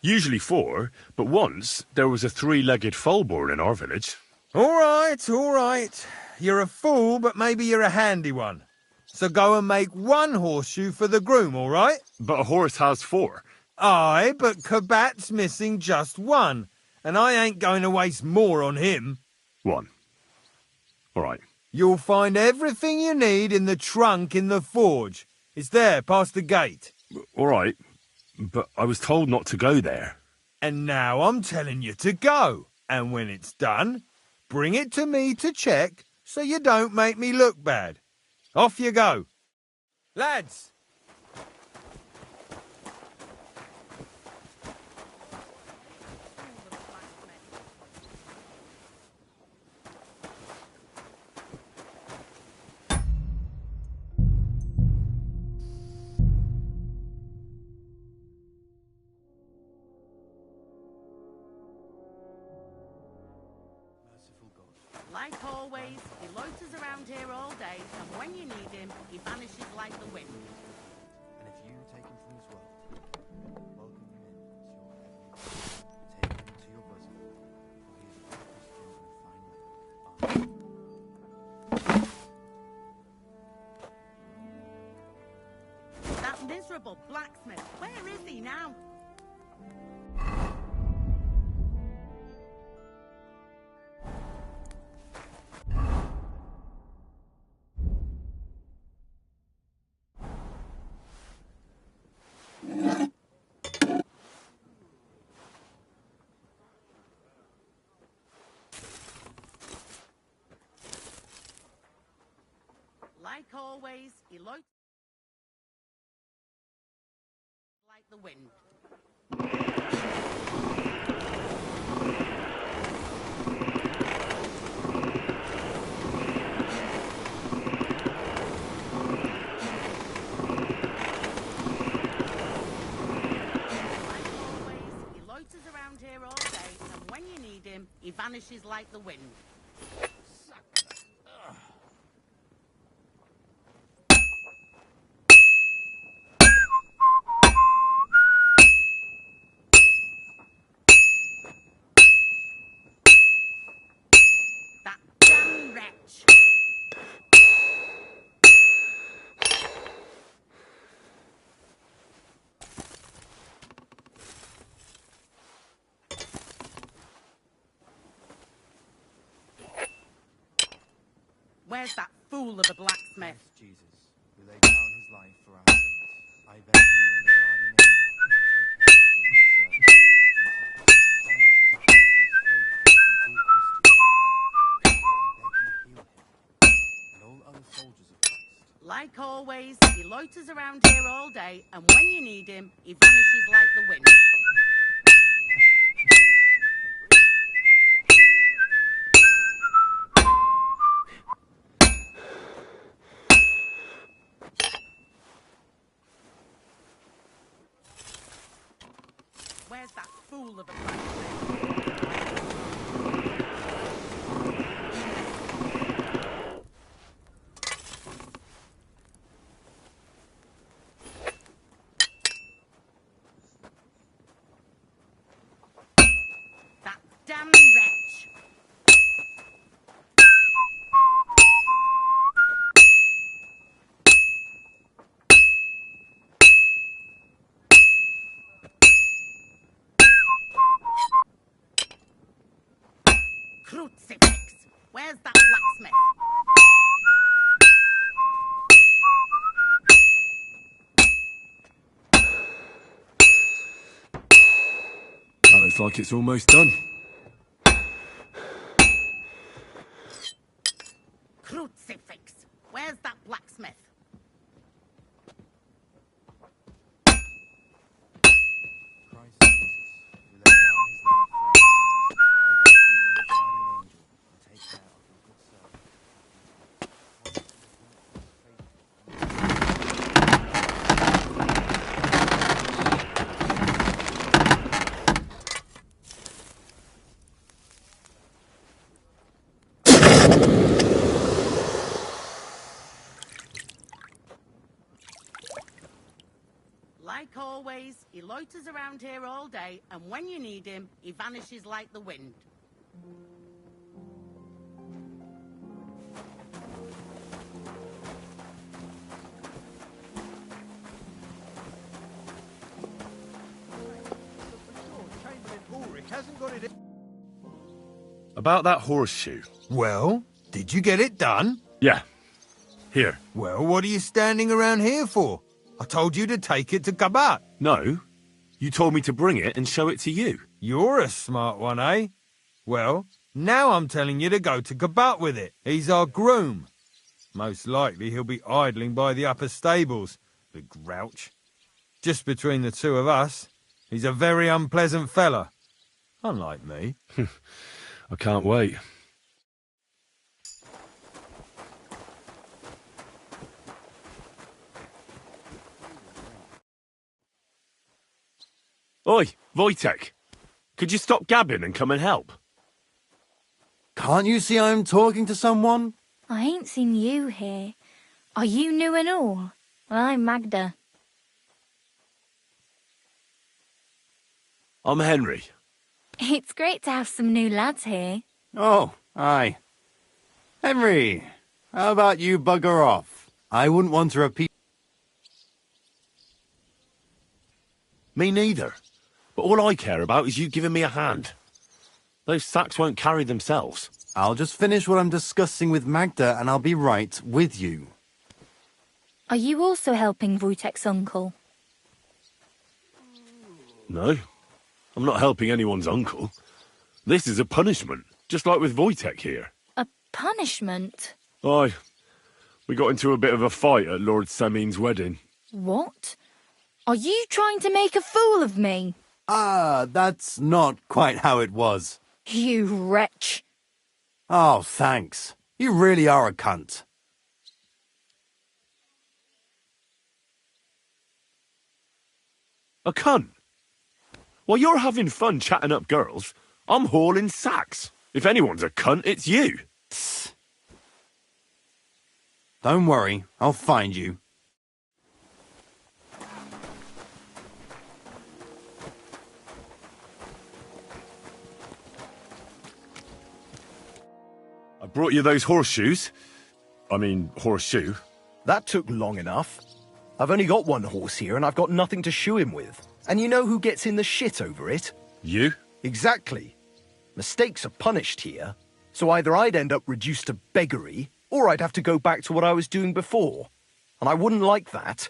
[SPEAKER 7] Usually 4, but once there was a 3-legged foal born in our village.
[SPEAKER 5] All right. You're a fool, but maybe you're a handy one. So go and make 1 horseshoe for the groom, all right?
[SPEAKER 7] But a horse has 4.
[SPEAKER 5] Aye, but Kabat's missing just 1, and I ain't going to waste more on him.
[SPEAKER 7] 1. All right.
[SPEAKER 5] You'll find everything you need in the trunk in the forge. It's there, past the gate.
[SPEAKER 7] All right, but I was told not to go there.
[SPEAKER 5] And now I'm telling you to go. And when it's done, bring it to me to check so you don't make me look bad. Off you go. Lads!
[SPEAKER 19] Like always, he loiters around here all day, and when you need him, he vanishes like the wind.
[SPEAKER 3] And if you take him from his world, welcome him in as your heavenly father. Take him to your bosom, for he is a Christian and fine weather.
[SPEAKER 19] That miserable blacksmith, where is he now? Like always, he loiters like the wind. Around here all day, and when you need him, he vanishes like the wind. That damn wretch! Where's that fool of a blacksmith?
[SPEAKER 3] Jesus, who laid down his life for our sins. I beg you and the guardian angel to take care of your good servant, honest as a faithful and true Christian. I beg you heal him, and all other soldiers of Christ.
[SPEAKER 19] Like always, he loiters around here all day, and when you need him, he vanishes like the wind. Where's that fool of a blacksmith? That damn wretch! Crucifix! Where's that blacksmith?
[SPEAKER 7] That looks like it's almost done.
[SPEAKER 19] Crucifix! Where's that blacksmith? Like always, he loiters around here all day, and when you need him, he vanishes like the wind.
[SPEAKER 7] About that horseshoe.
[SPEAKER 5] Well, did you get it done?
[SPEAKER 7] Yeah. Here.
[SPEAKER 5] Well, what are you standing around here for? I told you to take it to Kabat.
[SPEAKER 7] No. You told me to bring it and show it to you.
[SPEAKER 5] You're a smart one, eh? Well, now I'm telling you to go to Kabat with it. He's our groom. Most likely he'll be idling by the upper stables, the grouch. Just between the two of us, he's a very unpleasant fella. Unlike me.
[SPEAKER 7] I can't wait. Oi, Wojtek. Could you stop gabbing and come and help?
[SPEAKER 14] Can't you see I'm talking to someone?
[SPEAKER 20] I ain't seen you here. Are you new and all? Well, I'm Magda.
[SPEAKER 7] I'm Henry.
[SPEAKER 20] It's great to have some new lads here.
[SPEAKER 14] Oh, aye. Henry, how about you bugger off? I wouldn't want to repeat...
[SPEAKER 7] Me neither. But all I care about is you giving me a hand. Those sacks won't carry themselves.
[SPEAKER 14] I'll just finish what I'm discussing with Magda and I'll be right with you.
[SPEAKER 20] Are you also helping Wojtek's uncle?
[SPEAKER 7] No. I'm not helping anyone's uncle. This is a punishment, just like with Wojtek here.
[SPEAKER 20] A punishment?
[SPEAKER 7] Aye. We got into a bit of a fight at Lord Semin's wedding.
[SPEAKER 20] What? Are you trying to make a fool of me?
[SPEAKER 14] Ah, that's not quite how it was.
[SPEAKER 20] You wretch.
[SPEAKER 14] Oh, thanks. You really are a cunt.
[SPEAKER 7] A cunt? While you're having fun chatting up girls, I'm hauling sacks. If anyone's a cunt, it's you.
[SPEAKER 14] Tss. Don't worry, I'll find you.
[SPEAKER 7] I brought you those horseshoes. I mean, horseshoe.
[SPEAKER 21] That took long enough. I've only got one horse here and I've got nothing to shoe him with. And you know who gets in the shit over it?
[SPEAKER 7] You?
[SPEAKER 21] Exactly. Mistakes are punished here, so either I'd end up reduced to beggary, or I'd have to go back to what I was doing before. And I wouldn't like that.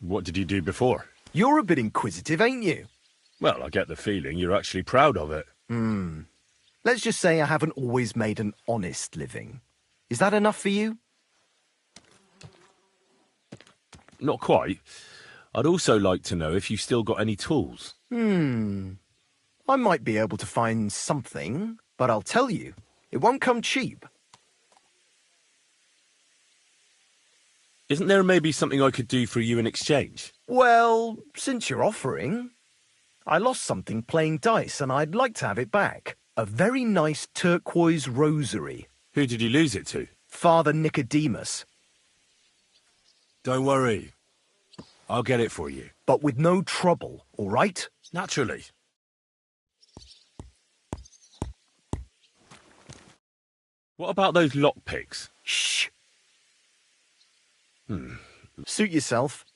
[SPEAKER 7] What did you do before?
[SPEAKER 21] You're a bit inquisitive, ain't you?
[SPEAKER 7] Well, I get the feeling you're actually proud of it.
[SPEAKER 21] Let's just say I haven't always made an honest living. Is that enough for you?
[SPEAKER 7] Not quite. I'd also like to know if you still got any tools.
[SPEAKER 21] I might be able to find something, but I'll tell you, it won't come cheap.
[SPEAKER 7] Isn't there maybe something I could do for you in exchange?
[SPEAKER 21] Well, since you're offering, I lost something playing dice and I'd like to have it back. A very nice turquoise rosary.
[SPEAKER 7] Who did you lose it to?
[SPEAKER 21] Father Nicodemus.
[SPEAKER 7] Don't worry. I'll get it for you.
[SPEAKER 21] But with no trouble, all right?
[SPEAKER 7] Naturally. What about those lockpicks?
[SPEAKER 21] Shh. Suit yourself.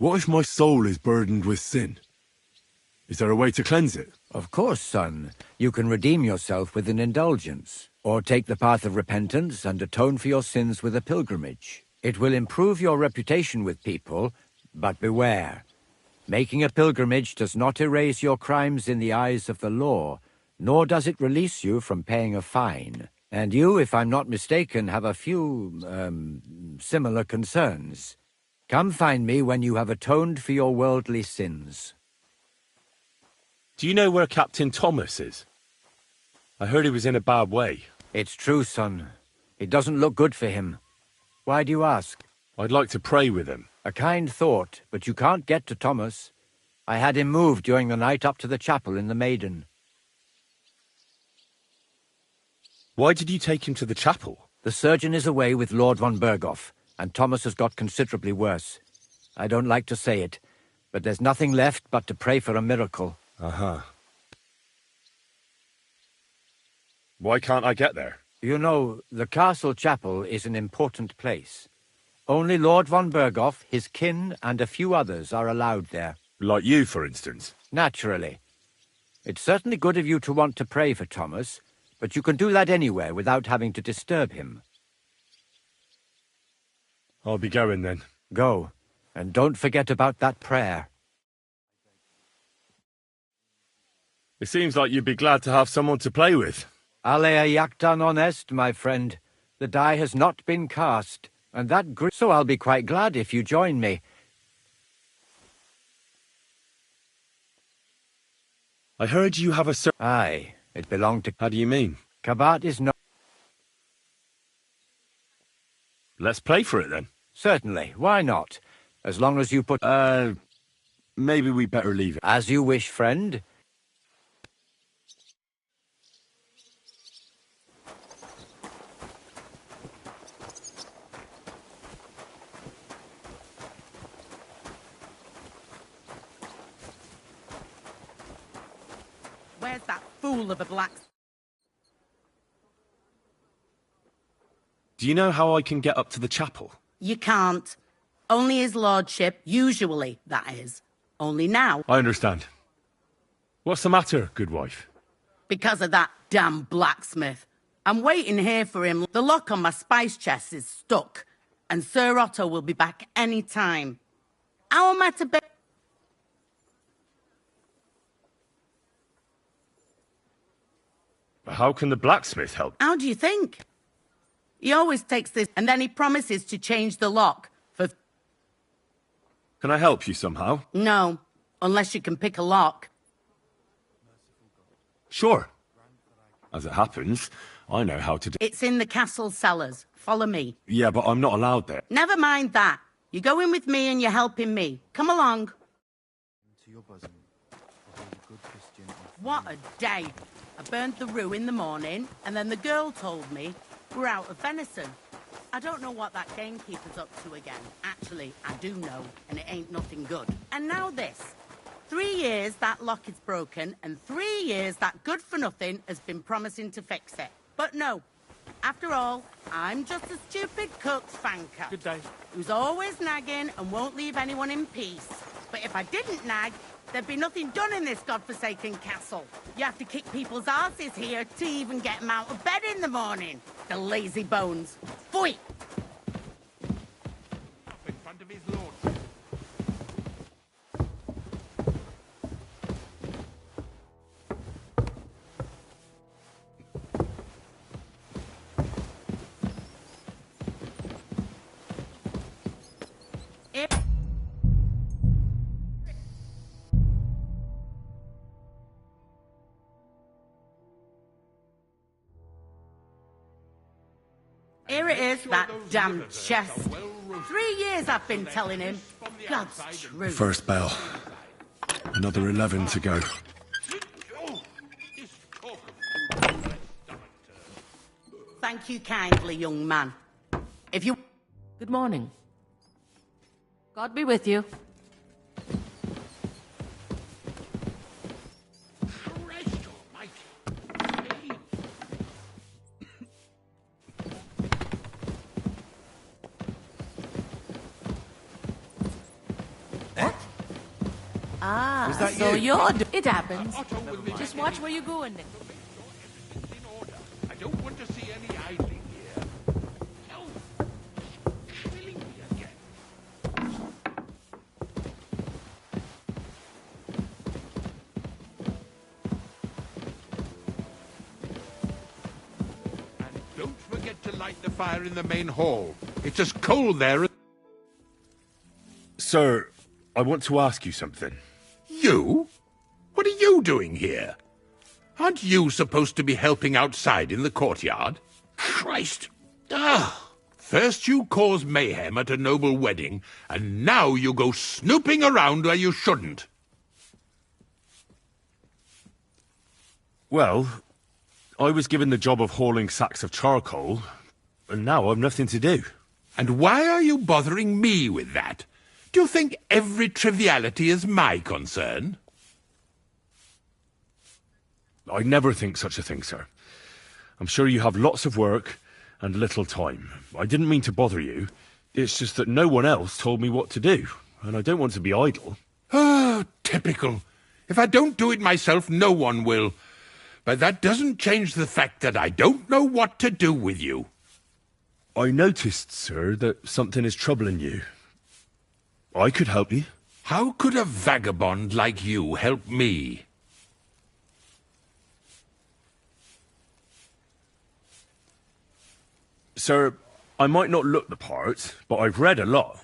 [SPEAKER 7] What if my soul is burdened with sin? Is there a way to cleanse it?
[SPEAKER 1] Of course, son. You can redeem yourself with an indulgence, or take the path of repentance and atone for your sins with a pilgrimage. It will improve your reputation with people, but beware. Making a pilgrimage does not erase your crimes in the eyes of the law, nor does it release you from paying a fine. And you, if I'm not mistaken, have a few, similar concerns. Come find me when you have atoned for your worldly sins.
[SPEAKER 7] Do you know where Captain Thomas is? I heard he was in a bad way.
[SPEAKER 1] It's true, son. It doesn't look good for him. Why do you ask?
[SPEAKER 7] I'd like to pray with him.
[SPEAKER 1] A kind thought, but you can't get to Thomas. I had him moved during the night up to the chapel in the Maiden.
[SPEAKER 7] Why did you take him to the chapel?
[SPEAKER 1] The surgeon is away with Lord von Berghoff, and Thomas has got considerably worse. I don't like to say it, but there's nothing left but to pray for a miracle.
[SPEAKER 7] Uh-huh. Why can't I get there?
[SPEAKER 1] You know, the castle chapel is an important place. Only Lord von Berghoff, his kin, and a few others are allowed there.
[SPEAKER 7] Like you, for instance?
[SPEAKER 1] Naturally. It's certainly good of you to want to pray for Thomas, but you can do that anywhere without having to disturb him.
[SPEAKER 7] I'll be going then.
[SPEAKER 1] Go, and don't forget about that prayer.
[SPEAKER 7] It seems like you'd be glad to have someone to play with.
[SPEAKER 1] Alea jacta non est, my friend. The die has not been cast, and that so I'll be quite glad if you join me.
[SPEAKER 7] I heard you have a
[SPEAKER 1] Aye, it belonged to...
[SPEAKER 7] How do you mean?
[SPEAKER 1] Kabat is not...
[SPEAKER 7] Let's play for it then.
[SPEAKER 1] Certainly, why not? As long as you put...
[SPEAKER 7] Maybe we better leave it.
[SPEAKER 1] As you wish, friend.
[SPEAKER 19] Where's that fool of a black...
[SPEAKER 7] Do you know how I can get up to the chapel?
[SPEAKER 19] You can't. Only his lordship, usually, that is. Only now.
[SPEAKER 7] I understand. What's the matter, good wife?
[SPEAKER 19] Because of that damn blacksmith. I'm waiting here for him. The lock on my spice chest is stuck, and Sir Otto will be back any time. How am I to be...
[SPEAKER 7] How can the blacksmith help?
[SPEAKER 19] How do you think? He always takes this, and then he promises to change the lock for...
[SPEAKER 7] Can I help you somehow?
[SPEAKER 19] No, unless you can pick a lock.
[SPEAKER 7] Sure. As it happens, I know how to do...
[SPEAKER 19] It's in the castle cellars. Follow me.
[SPEAKER 7] Yeah, but I'm not allowed there.
[SPEAKER 19] Never mind that. You go in with me and you're helping me. Come along. What a day. I burnt the roux in the morning, and then the girl told me we're out of venison. I don't know what that gamekeeper's up to again. Actually, I do know, and it ain't nothing good. And now this. 3 years that lock is broken, and 3 years that good-for-nothing has been promising to fix it. But no. After all, I'm just a stupid cook's fanker.
[SPEAKER 18] Good day.
[SPEAKER 19] Who's always nagging and won't leave anyone in peace. But if I didn't nag, there'd be nothing done in this godforsaken castle. You have to kick people's asses here to even get them out of bed in the morning. The lazy bones. Pfui!
[SPEAKER 18] In front of his lordship.
[SPEAKER 19] Here it is, that damn chest. 3 years I've been telling him. God's truth.
[SPEAKER 7] First bell. Another 11 to go.
[SPEAKER 19] Thank you kindly, young man. If you...
[SPEAKER 11] Good morning. God be with you.
[SPEAKER 19] Ah,
[SPEAKER 23] Was that
[SPEAKER 19] so
[SPEAKER 23] you?
[SPEAKER 19] It happens. Just watch where you're going.
[SPEAKER 23] I don't want to see any idling here. No! Killing me again. And don't forget to light the fire in the main hall. It's as cold there.
[SPEAKER 7] Sir, I want to ask you something.
[SPEAKER 23] You? What are you doing here? Aren't you supposed to be helping outside in the courtyard? Christ! Ah! First you cause mayhem at a noble wedding, and now you go snooping around where you shouldn't.
[SPEAKER 7] Well, I was given the job of hauling sacks of charcoal, and now I've nothing to do.
[SPEAKER 23] And why are you bothering me with that? Do you think every triviality is my concern?
[SPEAKER 7] I never think such a thing, sir. I'm sure you have lots of work and little time. I didn't mean to bother you. It's just that no one else told me what to do, and I don't want to be idle.
[SPEAKER 23] Oh, typical. If I don't do it myself, no one will. But that doesn't change the fact that I don't know what to do with you.
[SPEAKER 7] I noticed, sir, that something is troubling you. I could help you.
[SPEAKER 23] How could a vagabond like you help me?
[SPEAKER 7] Sir, I might not look the part, but I've read a lot.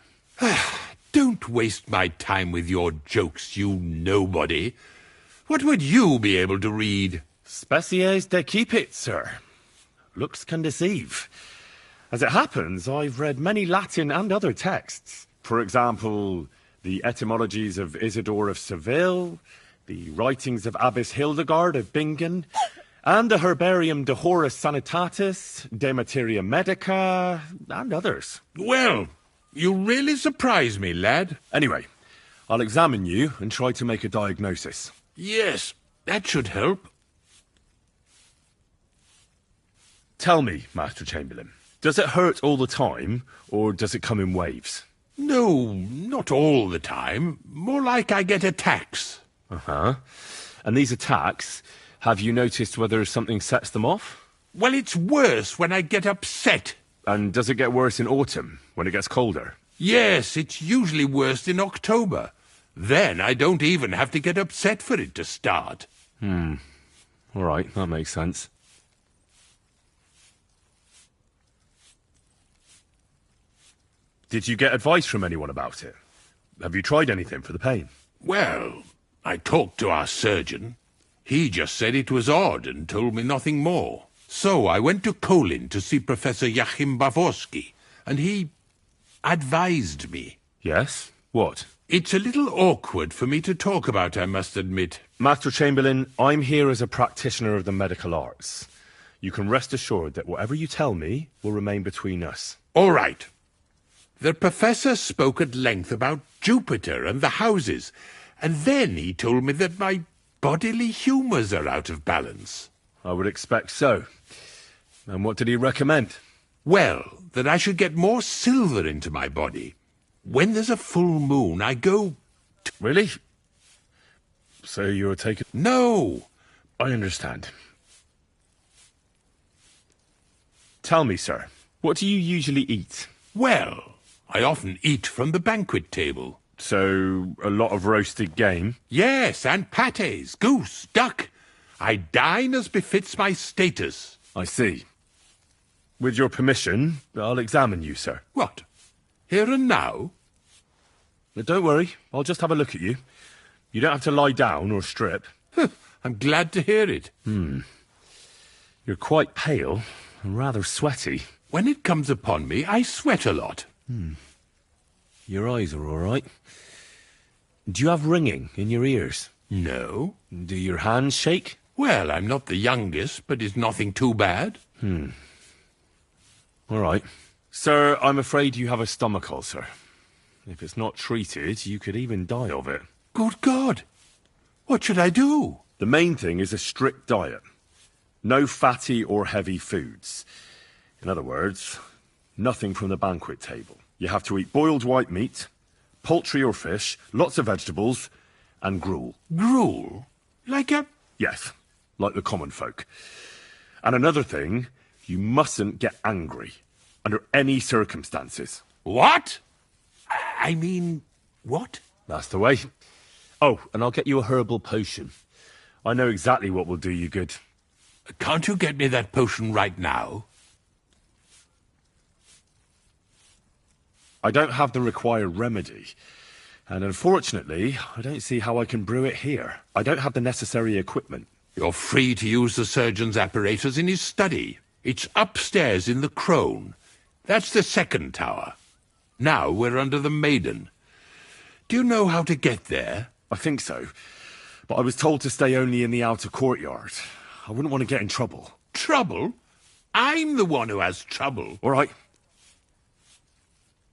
[SPEAKER 23] Don't waste my time with your jokes, you nobody. What would you be able to read?
[SPEAKER 7] Species de cipit, sir. Looks can deceive. As it happens, I've read many Latin and other texts. For example, the etymologies of Isidore of Seville, the writings of Abbess Hildegard of Bingen, and the Herbarium de Horis Sanitatis, De Materia Medica, and others.
[SPEAKER 23] Well, you really surprise me, lad.
[SPEAKER 7] Anyway, I'll examine you and try to make a diagnosis.
[SPEAKER 23] Yes, that should help.
[SPEAKER 7] Tell me, Master Chamberlain, does it hurt all the time, or does it come in waves?
[SPEAKER 23] No, not all the time. More like I get attacks.
[SPEAKER 7] Uh-huh. And these attacks, have you noticed whether something sets them off?
[SPEAKER 23] Well, it's worse when I get upset.
[SPEAKER 7] And does it get worse in autumn, when it gets colder?
[SPEAKER 23] Yes, it's usually worse in October. Then I don't even have to get upset for it to start.
[SPEAKER 7] All right, that makes sense. Did you get advice from anyone about it? Have you tried anything for the pain?
[SPEAKER 23] Well, I talked to our surgeon. He just said it was odd and told me nothing more. So I went to Kolin to see Professor Joachim Bavorsky, and he advised me.
[SPEAKER 7] Yes? What?
[SPEAKER 23] It's a little awkward for me to talk about, I must admit.
[SPEAKER 7] Master Chamberlain, I'm here as a practitioner of the medical arts. You can rest assured that whatever you tell me will remain between us.
[SPEAKER 23] All right. The professor spoke at length about Jupiter and the houses, and then he told me that my bodily humours are out of balance.
[SPEAKER 7] I would expect so. And what did he recommend?
[SPEAKER 23] Well, that I should get more silver into my body. When there's a full moon, I go...
[SPEAKER 7] Really? So you're taking...
[SPEAKER 23] No!
[SPEAKER 7] I understand. Tell me, sir, what do you usually eat?
[SPEAKER 23] Well, I often eat from the banquet table.
[SPEAKER 7] So, a lot of roasted game?
[SPEAKER 23] Yes, and pâtés, goose, duck. I dine as befits my status.
[SPEAKER 7] I see. With your permission, I'll examine you, sir.
[SPEAKER 23] What? Here and now?
[SPEAKER 7] Don't worry, I'll just have a look at you. You don't have to lie down or strip.
[SPEAKER 23] I'm glad to hear it.
[SPEAKER 7] You're quite pale and rather sweaty.
[SPEAKER 23] When it comes upon me, I sweat a lot.
[SPEAKER 7] Your eyes are all right. Do you have ringing in your ears?
[SPEAKER 23] No.
[SPEAKER 7] Do your hands shake?
[SPEAKER 23] Well, I'm not the youngest, but it's nothing too bad.
[SPEAKER 7] All right. Sir, I'm afraid you have a stomach ulcer. If it's not treated, you could even die of it.
[SPEAKER 23] Good God! What should I do?
[SPEAKER 7] The main thing is a strict diet. No fatty or heavy foods. In other words, nothing from the banquet table. You have to eat boiled white meat, poultry or fish, lots of vegetables, and gruel.
[SPEAKER 23] Gruel? Like a...
[SPEAKER 7] Yes, like the common folk. And another thing, you mustn't get angry, under any circumstances.
[SPEAKER 23] What? I mean, what?
[SPEAKER 7] That's the way. Oh, and I'll get you a herbal potion. I know exactly what will do you good.
[SPEAKER 23] Can't you get me that potion right now?
[SPEAKER 7] I don't have the required remedy. And unfortunately, I don't see how I can brew it here. I don't have the necessary equipment.
[SPEAKER 23] You're free to use the surgeon's apparatus in his study. It's upstairs in the Crone. That's the second tower. Now we're under the Maiden. Do you know how to get there?
[SPEAKER 7] I think so. But I was told to stay only in the outer courtyard. I wouldn't want to get in trouble.
[SPEAKER 23] Trouble? I'm the one who has trouble.
[SPEAKER 7] All right.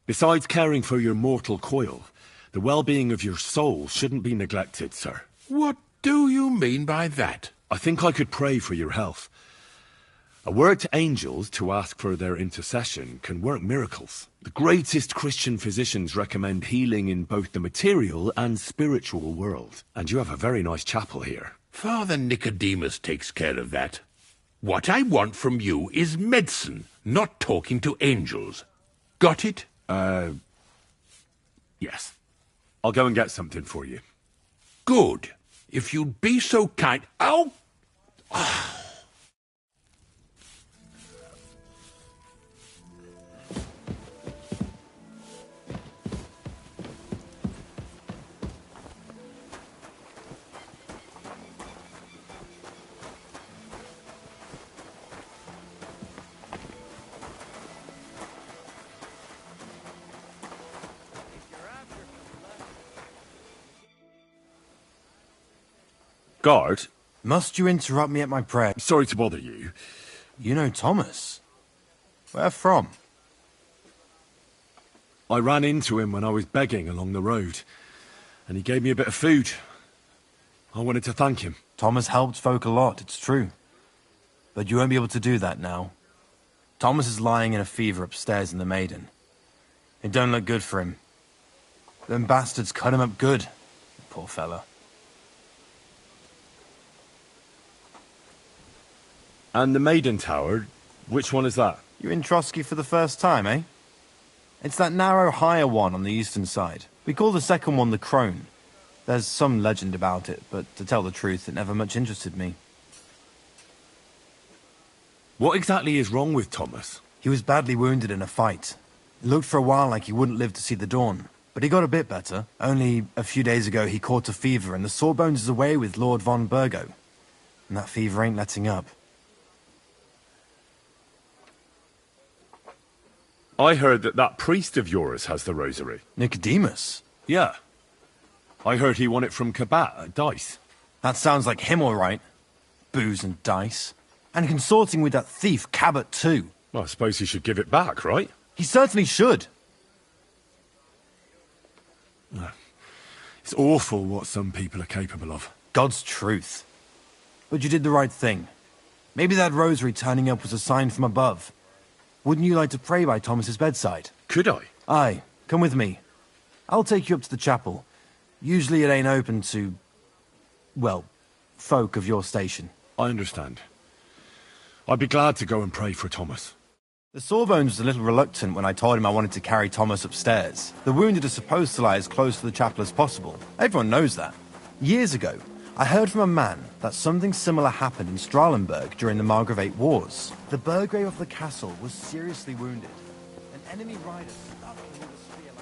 [SPEAKER 7] Besides caring for your mortal coil, the well-being of your soul shouldn't be neglected, sir.
[SPEAKER 23] What do you mean by that?
[SPEAKER 7] I think I could pray for your health. A word to angels to ask for their intercession can work miracles. The greatest Christian physicians recommend healing in both the material and spiritual world. And you have a very nice chapel here.
[SPEAKER 23] Father Nicodemus takes care of that. What I want from you is medicine, not talking to angels. Got it?
[SPEAKER 7] Yes. I'll go and get something for you.
[SPEAKER 23] Good. If you'd be so kind... Ow!
[SPEAKER 7] Guard?
[SPEAKER 10] Must you interrupt me at my prayer?
[SPEAKER 7] Sorry to bother you.
[SPEAKER 10] You know Thomas? Where from?
[SPEAKER 7] I ran into him when I was begging along the road, and he gave me a bit of food. I wanted to thank him.
[SPEAKER 10] Thomas helped folk a lot, it's true. But you won't be able to do that now. Thomas is lying in a fever upstairs in the Maiden. It don't look good for him. Them bastards cut him up good, poor fella.
[SPEAKER 7] And the Maiden Tower, which one is that?
[SPEAKER 10] You're in Trotsky for the first time, eh? It's that narrow, higher one on the eastern side. We call the second one the Crone. There's some legend about it, but to tell the truth, it never much interested me.
[SPEAKER 7] What exactly is wrong with Thomas?
[SPEAKER 10] He was badly wounded in a fight. It looked for a while like he wouldn't live to see the dawn. But he got a bit better. Only a few days ago he caught a fever and the Sawbones is away with Lord von Burgo. And that fever ain't letting up.
[SPEAKER 7] I heard that priest of yours has the rosary.
[SPEAKER 10] Nicodemus?
[SPEAKER 7] Yeah. I heard he won it from Kabat at dice.
[SPEAKER 10] That sounds like him, all right. Booze and dice. And consorting with that thief, Cabot, too.
[SPEAKER 7] Well, I suppose he should give it back, right?
[SPEAKER 10] He certainly should.
[SPEAKER 7] It's awful what some people are capable of.
[SPEAKER 10] God's truth. But you did the right thing. Maybe that rosary turning up was a sign from above. Wouldn't you like to pray by Thomas's bedside?
[SPEAKER 7] Could I?
[SPEAKER 10] Aye, come with me. I'll take you up to the chapel. Usually it ain't open to... well, folk of your station.
[SPEAKER 7] I understand. I'd be glad to go and pray for Thomas.
[SPEAKER 10] The Sawbones was a little reluctant when I told him I wanted to carry Thomas upstairs. The wounded are supposed to lie as close to the chapel as possible. Everyone knows that. Years ago, I heard from a man that something similar happened in Strahlenberg during the Margravate Wars. The Burgrave of the castle was seriously wounded. An enemy rider stuck him with a spear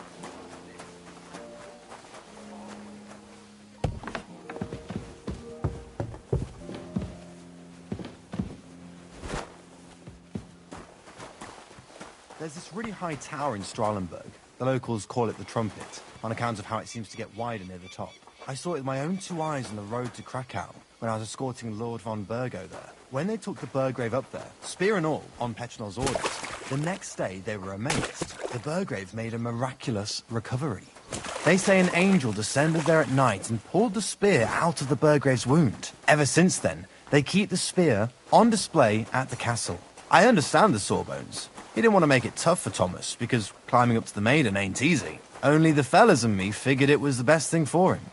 [SPEAKER 10] There's this really high tower in Strahlenberg. The locals call it the Trumpet, on account of how it seems to get wider near the top. I saw it with my own 2 eyes on the road to Krakow when I was escorting Lord von Burgo there. When they took the Burgrave up there, spear and all, on Petronel's orders, the next day they were amazed. The Burgrave made a miraculous recovery. They say an angel descended there at night and pulled the spear out of the Burgrave's wound. Ever since then, they keep the spear on display at the castle. I understand the Sawbones. He didn't want to make it tough for Thomas, because climbing up to the Maiden ain't easy. Only the fellas and me figured it was the best thing for him.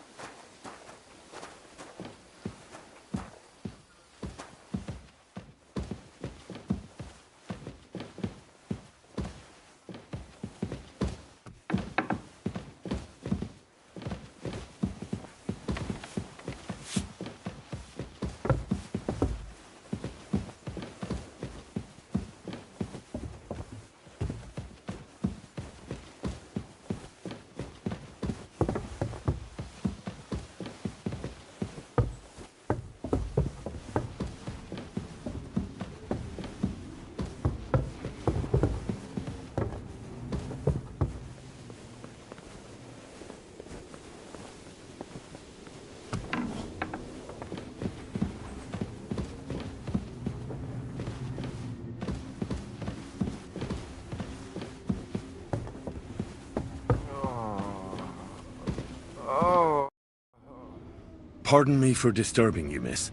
[SPEAKER 7] Pardon me for disturbing you, miss.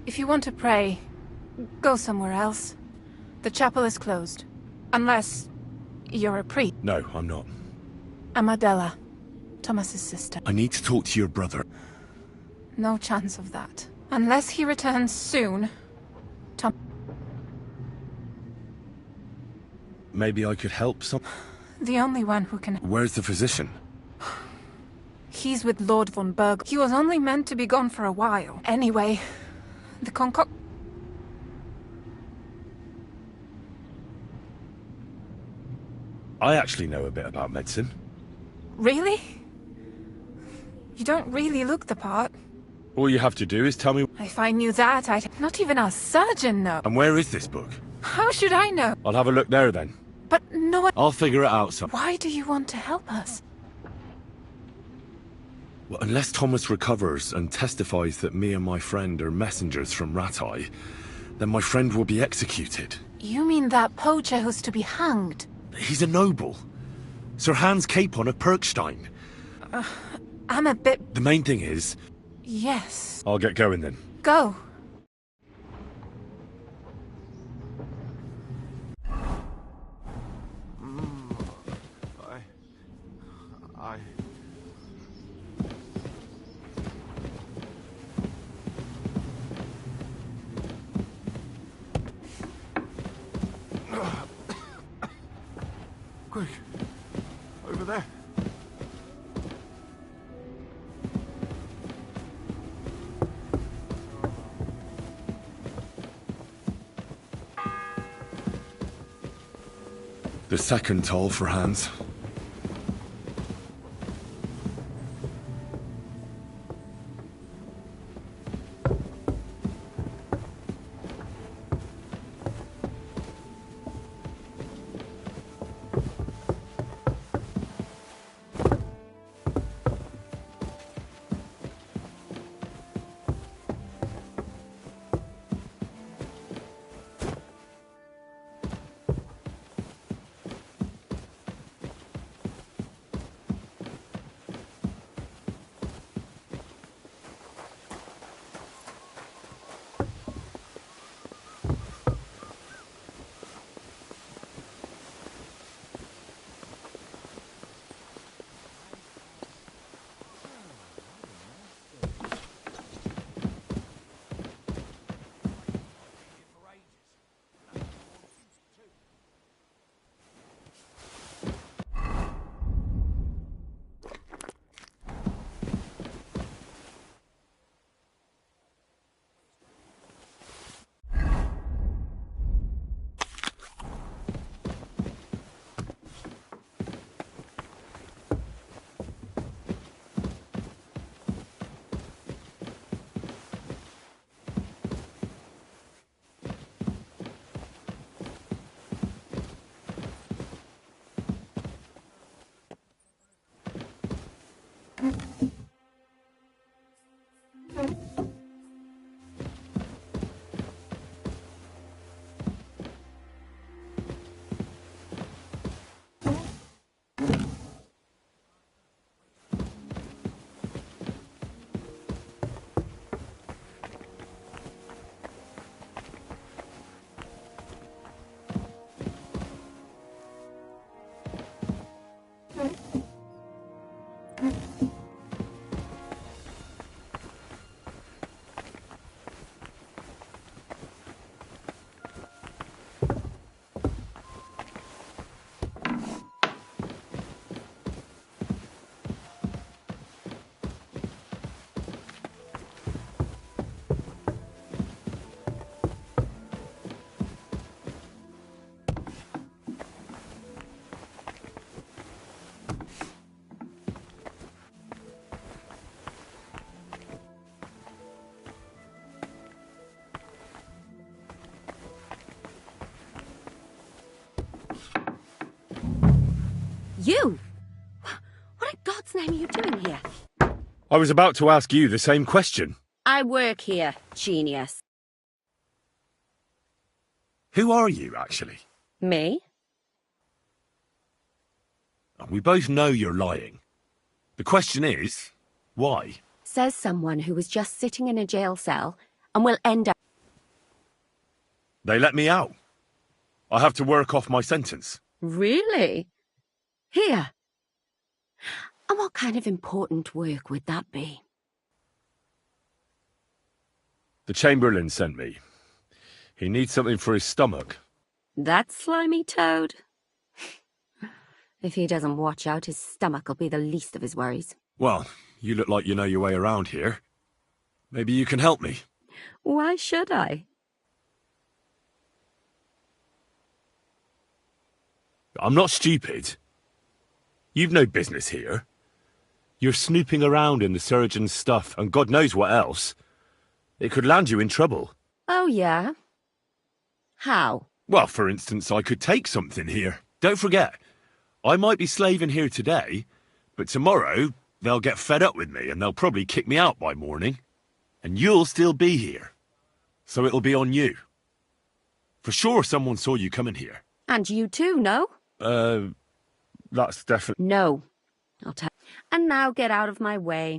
[SPEAKER 15] If you want to pray, go somewhere else. The chapel is closed. Unless you're a priest.
[SPEAKER 7] No, I'm not.
[SPEAKER 15] I'm Adela, Thomas's sister.
[SPEAKER 7] I need to talk to your brother.
[SPEAKER 15] No chance of that. Unless he returns soon.
[SPEAKER 7] Maybe I could help some...
[SPEAKER 15] The only one who can...
[SPEAKER 7] Where's the physician?
[SPEAKER 15] He's with Lord von Berg. He was only meant to be gone for a while. Anyway, the
[SPEAKER 7] I actually know a bit about medicine.
[SPEAKER 15] Really? You don't really look the part.
[SPEAKER 7] All you have to do is tell me...
[SPEAKER 15] If I knew that, I'd... Not even our surgeon know.
[SPEAKER 7] And where is this book?
[SPEAKER 15] How should I know?
[SPEAKER 7] I'll have a look there then.
[SPEAKER 15] But no one...
[SPEAKER 7] I'll figure it out some...
[SPEAKER 15] Why do you want to help us?
[SPEAKER 7] Well, unless Thomas recovers and testifies that me and my friend are messengers from Ratai, then my friend will be executed.
[SPEAKER 15] You mean that poacher who's to be hanged?
[SPEAKER 7] He's a noble. Sir Hans Capon of Perkstein.
[SPEAKER 15] I'm a bit...
[SPEAKER 7] The main thing is...
[SPEAKER 15] Yes.
[SPEAKER 7] I'll get going then.
[SPEAKER 15] Go.
[SPEAKER 12] Quick. Over there.
[SPEAKER 7] The second toll for Hans.
[SPEAKER 17] You? What in God's name are you doing here?
[SPEAKER 7] I was about to ask you the same question.
[SPEAKER 17] I work here, genius.
[SPEAKER 7] Who are you, actually?
[SPEAKER 17] Me?
[SPEAKER 7] We both know you're lying. The question is, why?
[SPEAKER 17] says someone who was just sitting in a jail cell and will end up...
[SPEAKER 7] They let me out. I have to work off my sentence.
[SPEAKER 17] Really? Here. And what kind of important work would that be?
[SPEAKER 7] The Chamberlain sent me. He needs something for his stomach.
[SPEAKER 17] That slimy toad? If he doesn't watch out, his stomach will be the least of his worries.
[SPEAKER 7] Well, you look like you know your way around here. Maybe you can help me.
[SPEAKER 17] Why should I?
[SPEAKER 7] I'm not stupid. You've no business here. You're snooping around in the surgeon's stuff, and God knows what else. It could land you in trouble.
[SPEAKER 17] Oh, yeah? How?
[SPEAKER 7] Well, for instance, I could take something here. Don't forget, I might be slaving here today, but tomorrow they'll get fed up with me and they'll probably kick me out by morning. And you'll still be here. So it'll be on you. For sure someone saw you coming here.
[SPEAKER 17] And you too, no?
[SPEAKER 7] That's definitely...
[SPEAKER 17] No. I'll tell... And now get out of my way.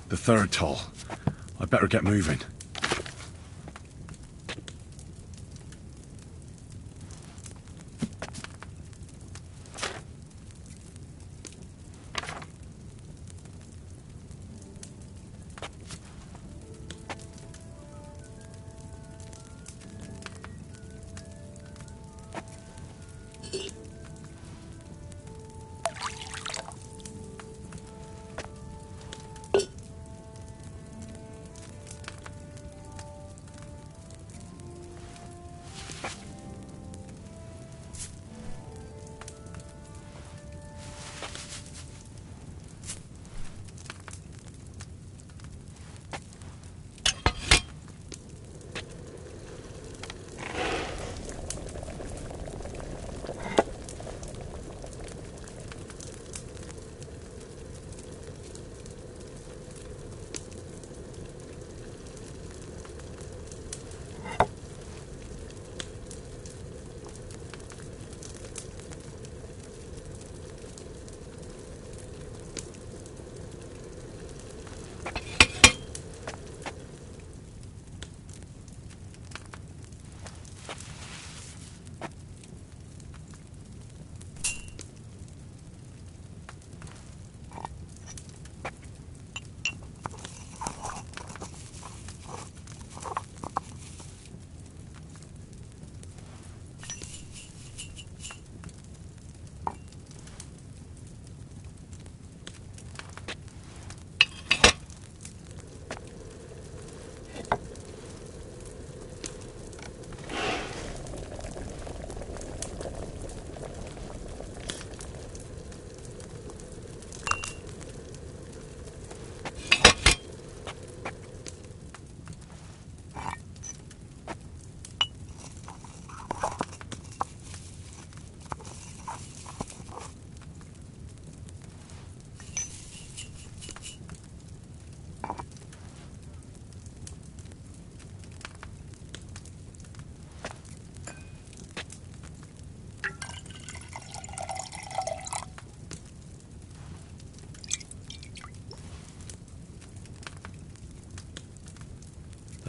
[SPEAKER 7] The third toll. I better get moving.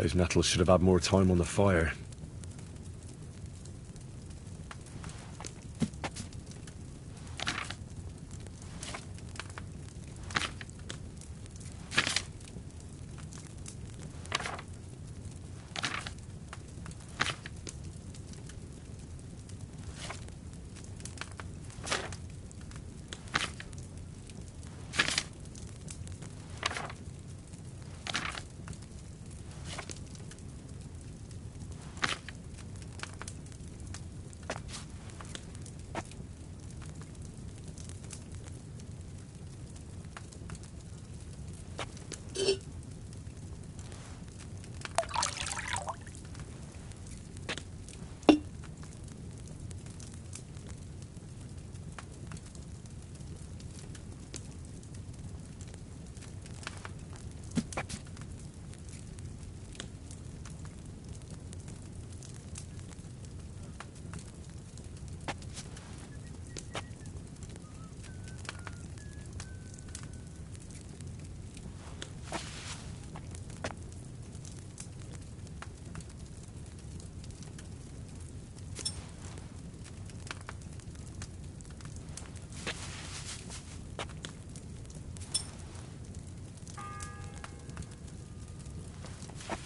[SPEAKER 7] Those nettles should have had more time on the fire.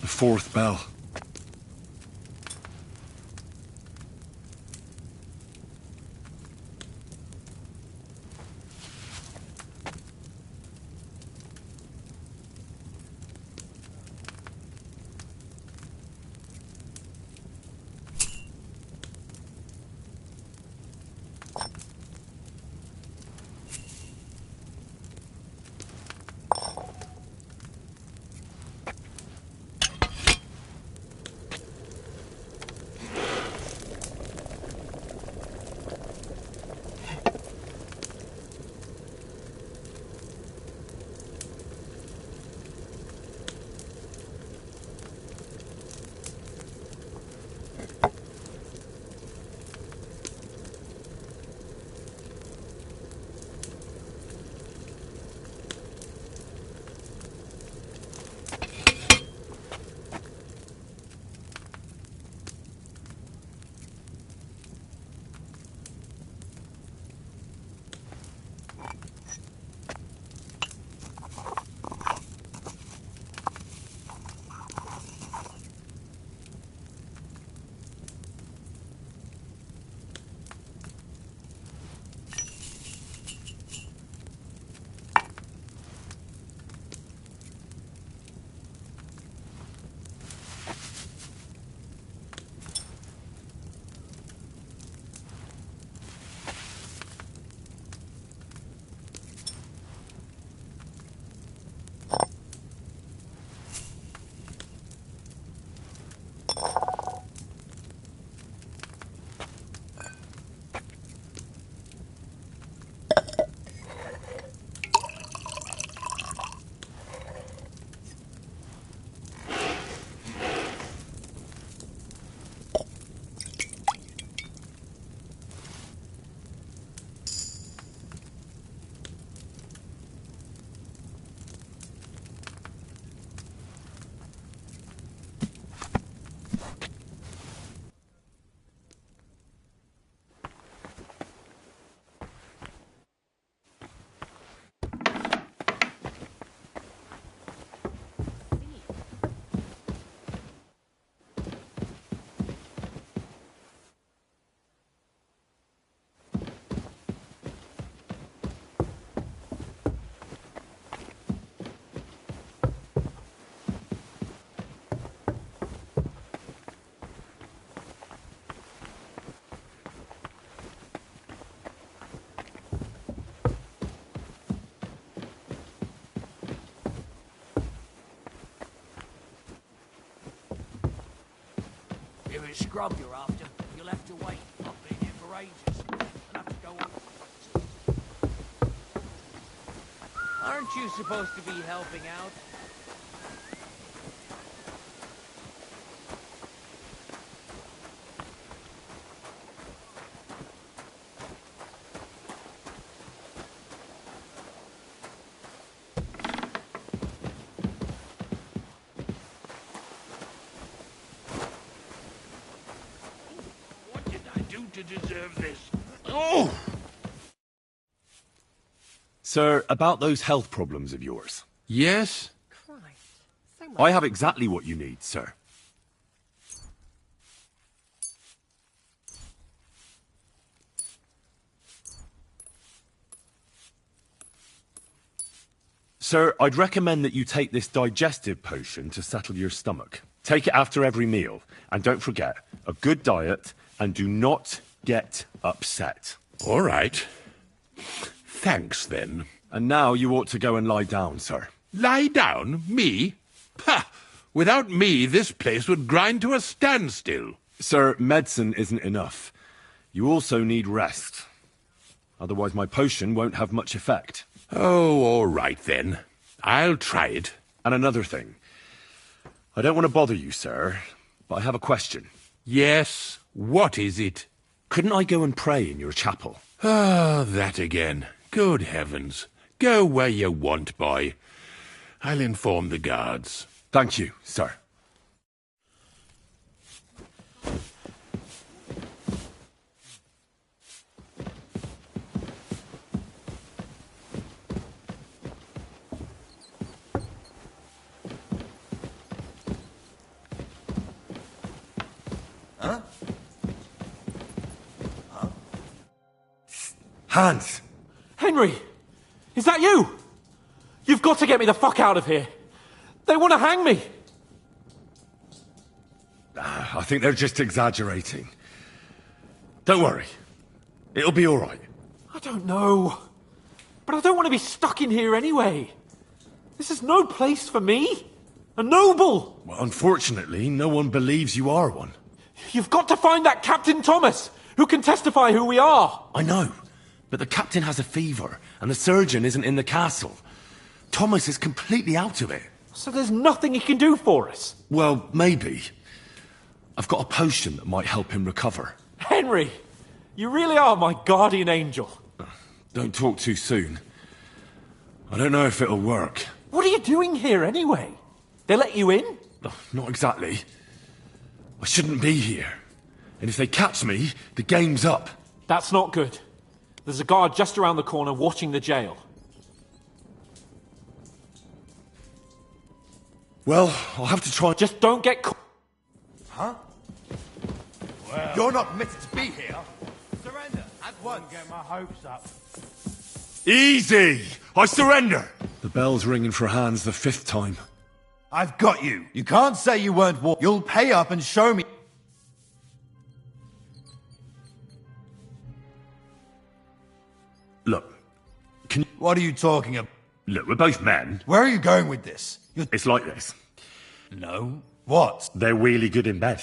[SPEAKER 7] The fourth bell.
[SPEAKER 13] If it's scrub you're after, you'll have to wait. I've been here for ages. I'll have to go on. Aren't you supposed to be helping out?
[SPEAKER 23] to deserve this. Oh!
[SPEAKER 7] Sir, about those health problems of yours.
[SPEAKER 23] Yes?
[SPEAKER 7] I have exactly what you need, sir. Sir, I'd recommend that you take this digestive potion to settle your stomach. Take it after every meal. And don't forget, a good diet, and do not get upset.
[SPEAKER 23] All right. Thanks, then.
[SPEAKER 7] And now you ought to go and lie down, sir.
[SPEAKER 23] Lie down? Me? Pah! Without me, this place would grind to a standstill.
[SPEAKER 7] Sir, medicine isn't enough. You also need rest. Otherwise my potion won't have much effect.
[SPEAKER 23] Oh, all right, then. I'll try it.
[SPEAKER 7] And another thing. I don't want to bother you, sir, but I have a question.
[SPEAKER 23] Yes? What is it?
[SPEAKER 7] Couldn't I go and pray in your chapel?
[SPEAKER 23] Ah, that again. Good heavens. Go where you want, boy. I'll inform the guards.
[SPEAKER 7] Thank you, sir.
[SPEAKER 21] Huh?
[SPEAKER 7] Hans!
[SPEAKER 18] Henry! Is that you? You've got to get me the fuck out of here. They want to hang me.
[SPEAKER 7] I think they're just exaggerating. Don't worry. It'll be all right.
[SPEAKER 18] I don't know. But I don't want to be stuck in here anyway. This is no place for me. A noble.
[SPEAKER 7] Well, unfortunately, no one believes you are one.
[SPEAKER 18] You've got to find that Captain Thomas, who can testify who we are.
[SPEAKER 7] I know. But the captain has a fever, and the surgeon isn't in the castle. Thomas is completely out of it.
[SPEAKER 18] So there's nothing he can do for us?
[SPEAKER 7] Well, maybe. I've got a potion that might help him recover.
[SPEAKER 18] Henry, you really are my guardian angel.
[SPEAKER 7] Don't talk too soon. I don't know if it'll work.
[SPEAKER 18] What are you doing here anyway? They let you in?
[SPEAKER 7] Not exactly. I shouldn't be here. And if they catch me, the game's up.
[SPEAKER 18] That's not good. There's a guard just around the corner watching the jail.
[SPEAKER 7] Well, I'll have to try...
[SPEAKER 18] Just don't get caught.
[SPEAKER 21] Huh? Well, you're not permitted to be here. Surrender at once.
[SPEAKER 12] Get my hopes up.
[SPEAKER 7] Easy! I surrender! The bell's ringing for Hans the 5th time.
[SPEAKER 21] I've got you. You can't say you weren't war. You'll pay up and show me.
[SPEAKER 7] Look,
[SPEAKER 21] What are you talking about?
[SPEAKER 7] Look, we're both men.
[SPEAKER 21] Where are you going with this?
[SPEAKER 7] It's like this.
[SPEAKER 21] No. What?
[SPEAKER 7] They're really good in bed.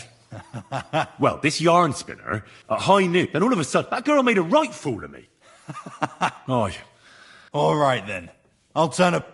[SPEAKER 7] Well, this yarn spinner, at high noon, then all of a sudden, that girl made a right fool of me. Aye.
[SPEAKER 21] All right, then. I'll turn up.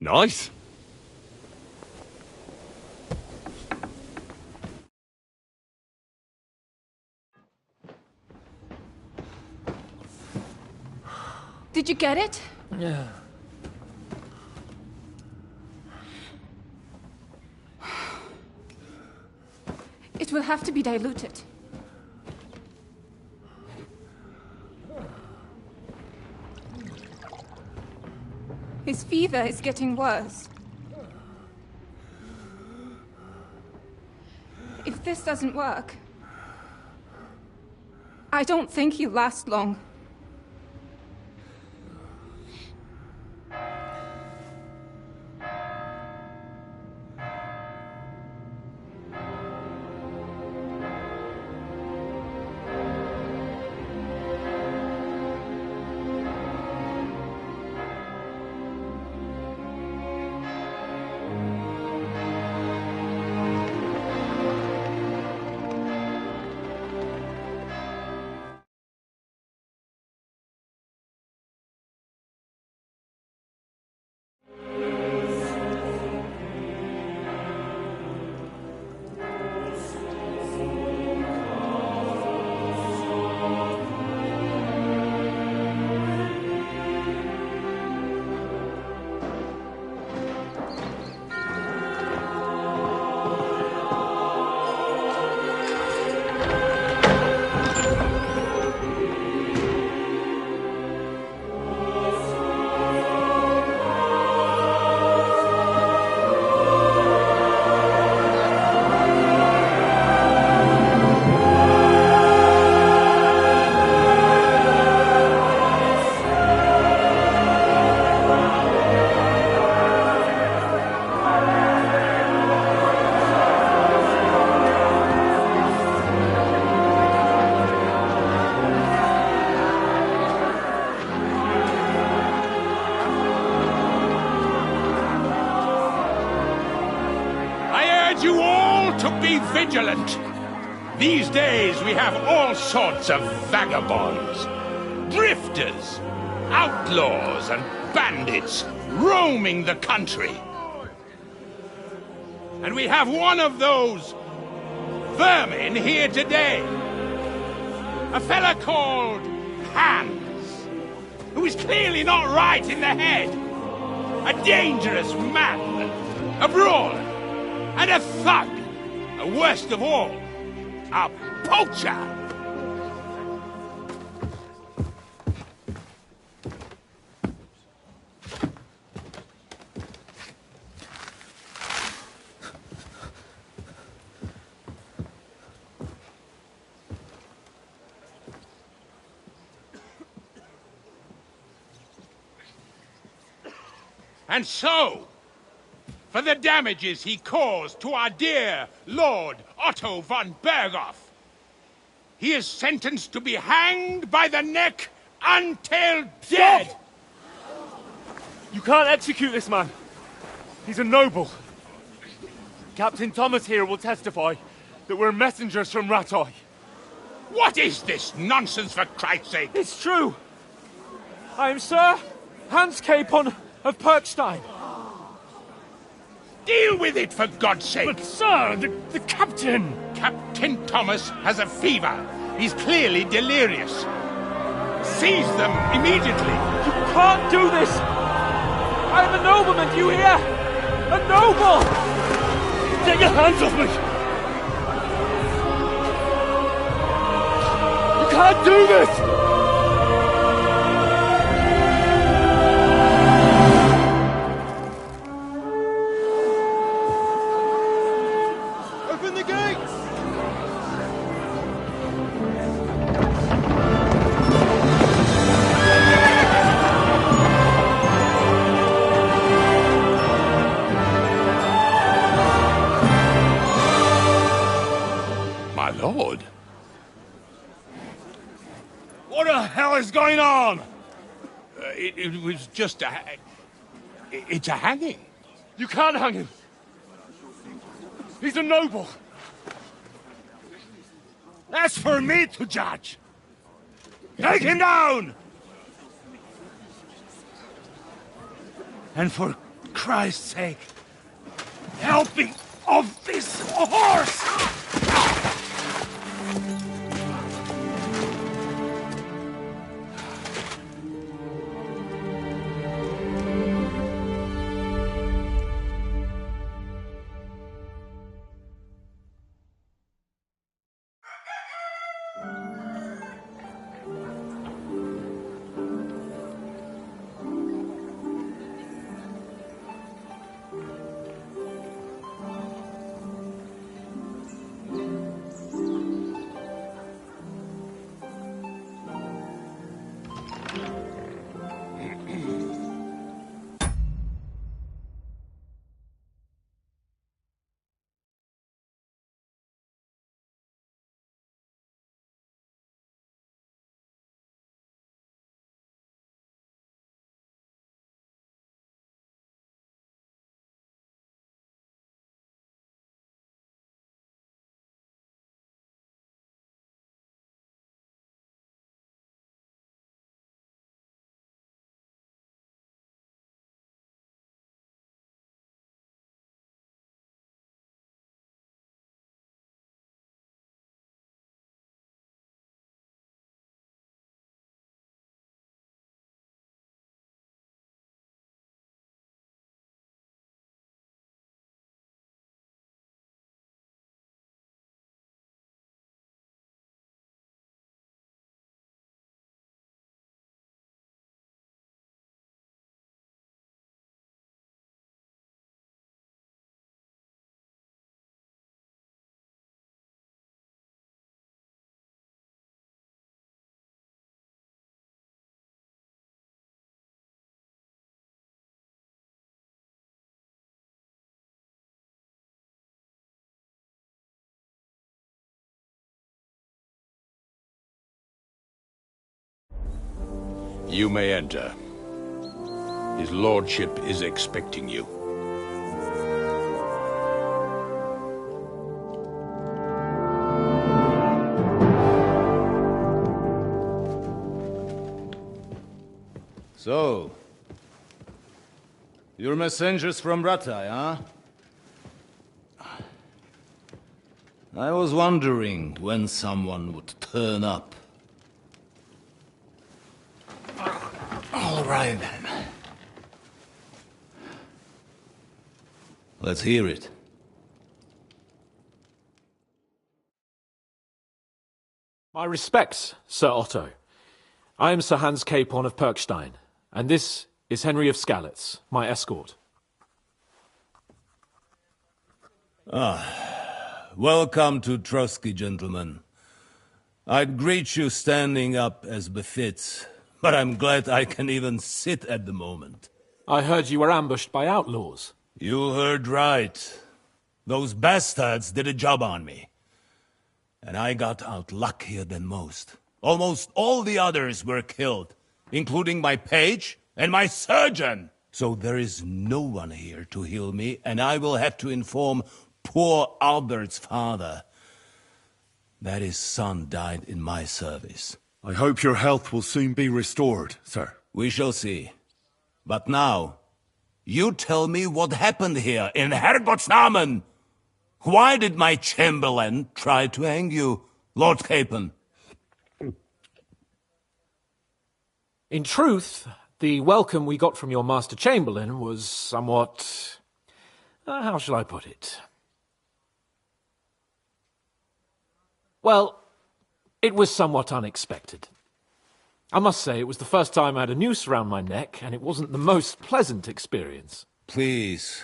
[SPEAKER 7] Nice.
[SPEAKER 15] Did you get it?
[SPEAKER 18] Yeah.
[SPEAKER 15] It will have to be diluted. His fever is getting worse. If this doesn't work, I don't think he'll last long.
[SPEAKER 23] You all to be vigilant. These days we have all sorts of vagabonds, drifters, outlaws and bandits roaming the country. And we have one of those vermin here today. A fella called Hans, who is clearly not right in the head. A dangerous man, a brawler, and a thug, and worst of all, a poacher! And so, for the damages he caused to our dear Lord Otto von Berghoff, he is sentenced to be hanged by the neck until dead!
[SPEAKER 16] Stop! You can't execute this man. He's a noble. Captain Thomas here will testify that we're messengers from Rattay.
[SPEAKER 23] What is this nonsense, for Christ's sake?
[SPEAKER 16] It's true. I am Sir Hans Capon of Perkstein.
[SPEAKER 23] Deal with it, for God's sake!
[SPEAKER 16] But, sir, the captain...
[SPEAKER 23] Captain Thomas has a fever. He's clearly delirious. Seize them immediately.
[SPEAKER 16] You can't do this! I am a nobleman, do you hear? A noble! Get your hands off me! You can't do this!
[SPEAKER 23] Lord. What the hell is going on? It was just a... It's a hanging.
[SPEAKER 16] You can't hang him. He's a noble.
[SPEAKER 23] That's for me to judge. Take him down! And for Christ's sake! Help me off this horse! You may enter. His lordship is expecting you.
[SPEAKER 2] So, you're messengers from Rattay, huh? I was wondering when someone would turn up. All right, then. Let's hear it.
[SPEAKER 18] My respects, Sir Otto. I am Sir Hans Capon of Perkstein, and this is Henry of Skalitz, my escort.
[SPEAKER 2] Welcome to Trotsky, gentlemen. I'd greet you standing up as befits, but I'm glad I can even sit at the moment.
[SPEAKER 18] I heard you were ambushed by outlaws.
[SPEAKER 2] You heard right. Those bastards did a job on me. And I got out luckier than most. Almost all the others were killed, including my page and my surgeon. So there is no one here to heal me, and I will have to inform poor Albert's father that his son died in my service.
[SPEAKER 7] I hope your health will soon be restored, sir.
[SPEAKER 2] We shall see. But now, you tell me what happened here in Herrgottsnamen. Why did my chamberlain try to hang you, Lord Capon?
[SPEAKER 18] In truth, the welcome we got from your Master Chamberlain was somewhat... how shall I put it? Well, it was somewhat unexpected. I must say, it was the first time I had a noose around my neck, and it wasn't the most pleasant experience.
[SPEAKER 2] Please,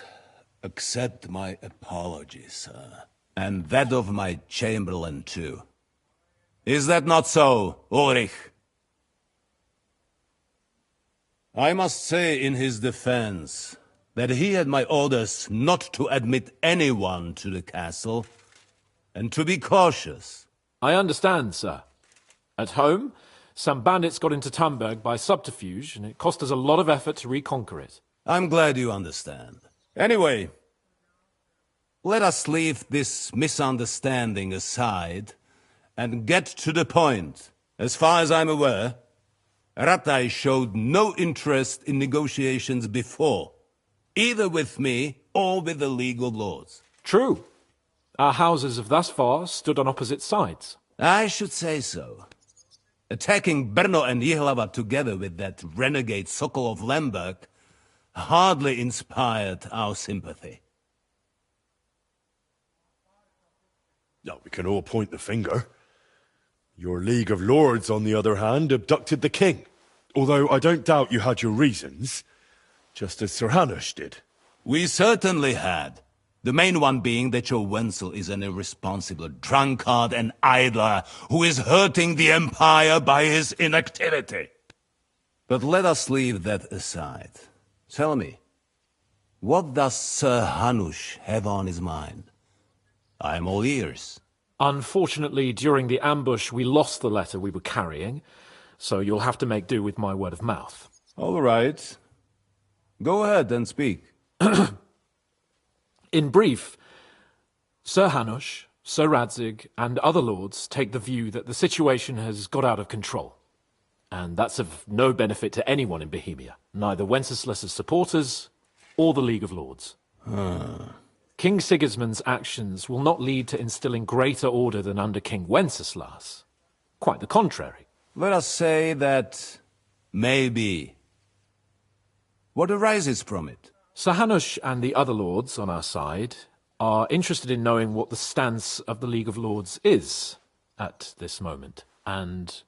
[SPEAKER 2] accept my apologies, sir. And that of my chamberlain, too. Is that not so, Ulrich? I must say in his defense that he had my orders not to admit anyone to the castle, and to be cautious.
[SPEAKER 18] I understand, sir. At home, some bandits got into Tamberg by subterfuge, and it cost us a lot of effort to reconquer it.
[SPEAKER 2] I'm glad you understand. Anyway, let us leave this misunderstanding aside and get to the point. As far as I'm aware, Rattay showed no interest in negotiations before. either with me or with the League of Lords.
[SPEAKER 18] True. Our houses have thus far stood on opposite sides.
[SPEAKER 2] I should say so. Attacking Brno and Jihlava together with that renegade Sokol of Lemberg hardly inspired our sympathy.
[SPEAKER 7] No, we can all point the finger. Your League of Lords, on the other hand, abducted the king. Although I don't doubt you had your reasons, just as Sir Hanush did.
[SPEAKER 2] We certainly had. The main one being that your Wenzel is an irresponsible drunkard and idler who is hurting the Empire by his inactivity. But let us leave that aside. Tell me, what does Sir Hanush have on his mind? I am all ears.
[SPEAKER 18] Unfortunately, during the ambush, we lost the letter we were carrying, so you'll have to make do with my word of mouth.
[SPEAKER 2] All right. Go ahead and speak.
[SPEAKER 18] In brief, Sir Hanush, Sir Radzig, and other lords take the view that the situation has got out of control. And that's of no benefit to anyone in Bohemia, neither Wenceslas's supporters or the League of Lords. King Sigismund's actions will not lead to instilling greater order than under King Wenceslas. Quite the contrary.
[SPEAKER 2] Let us say that maybe. What arises from it?
[SPEAKER 18] Sir Hanush and the other lords on our side are interested in knowing what the stance of the League of Lords is at this moment, and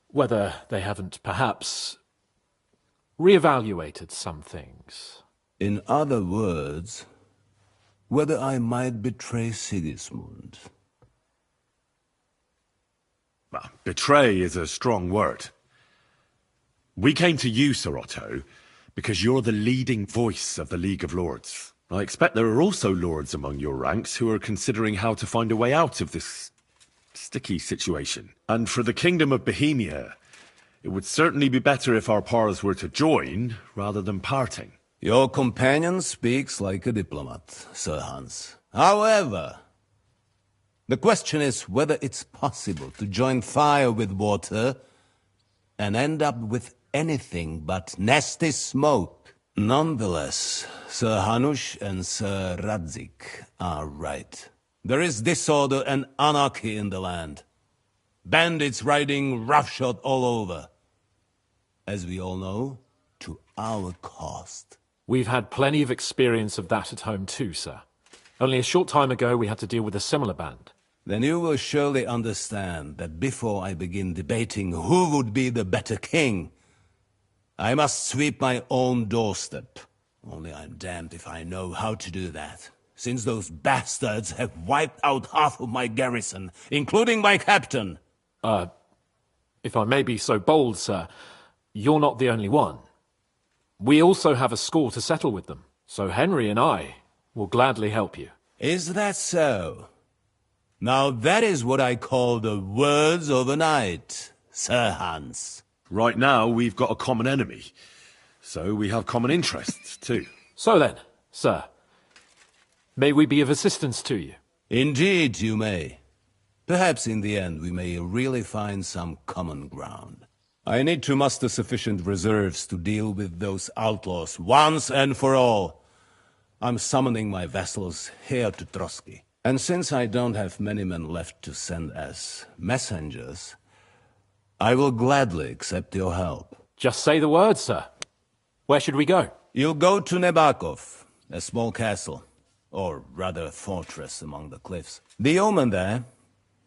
[SPEAKER 18] whether they haven't perhaps reevaluated some things.
[SPEAKER 2] In other words, whether I might betray Sigismund.
[SPEAKER 7] Well, betray is a strong word. We came to you, Sir Otto, because you're the leading voice of the League of Lords. I expect there are also lords among your ranks who are considering how to find a way out of this sticky situation. And for the Kingdom of Bohemia, it would certainly be better if our powers were to join rather than parting.
[SPEAKER 2] Your companion speaks like a diplomat, Sir Hans. However, the question is whether it's possible to join fire with water and end up with anything but nasty smoke. Nonetheless, Sir Hanush and Sir Radzig are right. There is disorder and anarchy in the land. Bandits riding roughshod all over. As we all know, to our cost.
[SPEAKER 18] We've had plenty of experience of that at home too, sir. Only a short time ago we had to deal with a similar band.
[SPEAKER 2] Then you will surely understand that before I begin debating who would be the better king, I must sweep my own doorstep. Only I'm damned if I know how to do that, since those bastards have wiped out half of my garrison, including my captain.
[SPEAKER 18] If I may be so bold, sir, you're not the only one. We also have a score to settle with them, so Henry and I will gladly help you.
[SPEAKER 2] Is that so? Now that is what I call the words of a knight, Sir Hans.
[SPEAKER 7] Right now, we've got a common enemy, so we have common interests too.
[SPEAKER 18] So then, sir, may we be of assistance to you?
[SPEAKER 2] Indeed you may. Perhaps in the end we may really find some common ground. I need to muster sufficient reserves to deal with those outlaws once and for all. I'm summoning my vassals here to Trotsky. And since I don't have many men left to send as messengers, I will gladly accept your help.
[SPEAKER 18] Just say the word, sir. Where should we go?
[SPEAKER 2] You'll go to Nebakov, a small castle, or rather fortress among the cliffs. The yeoman there,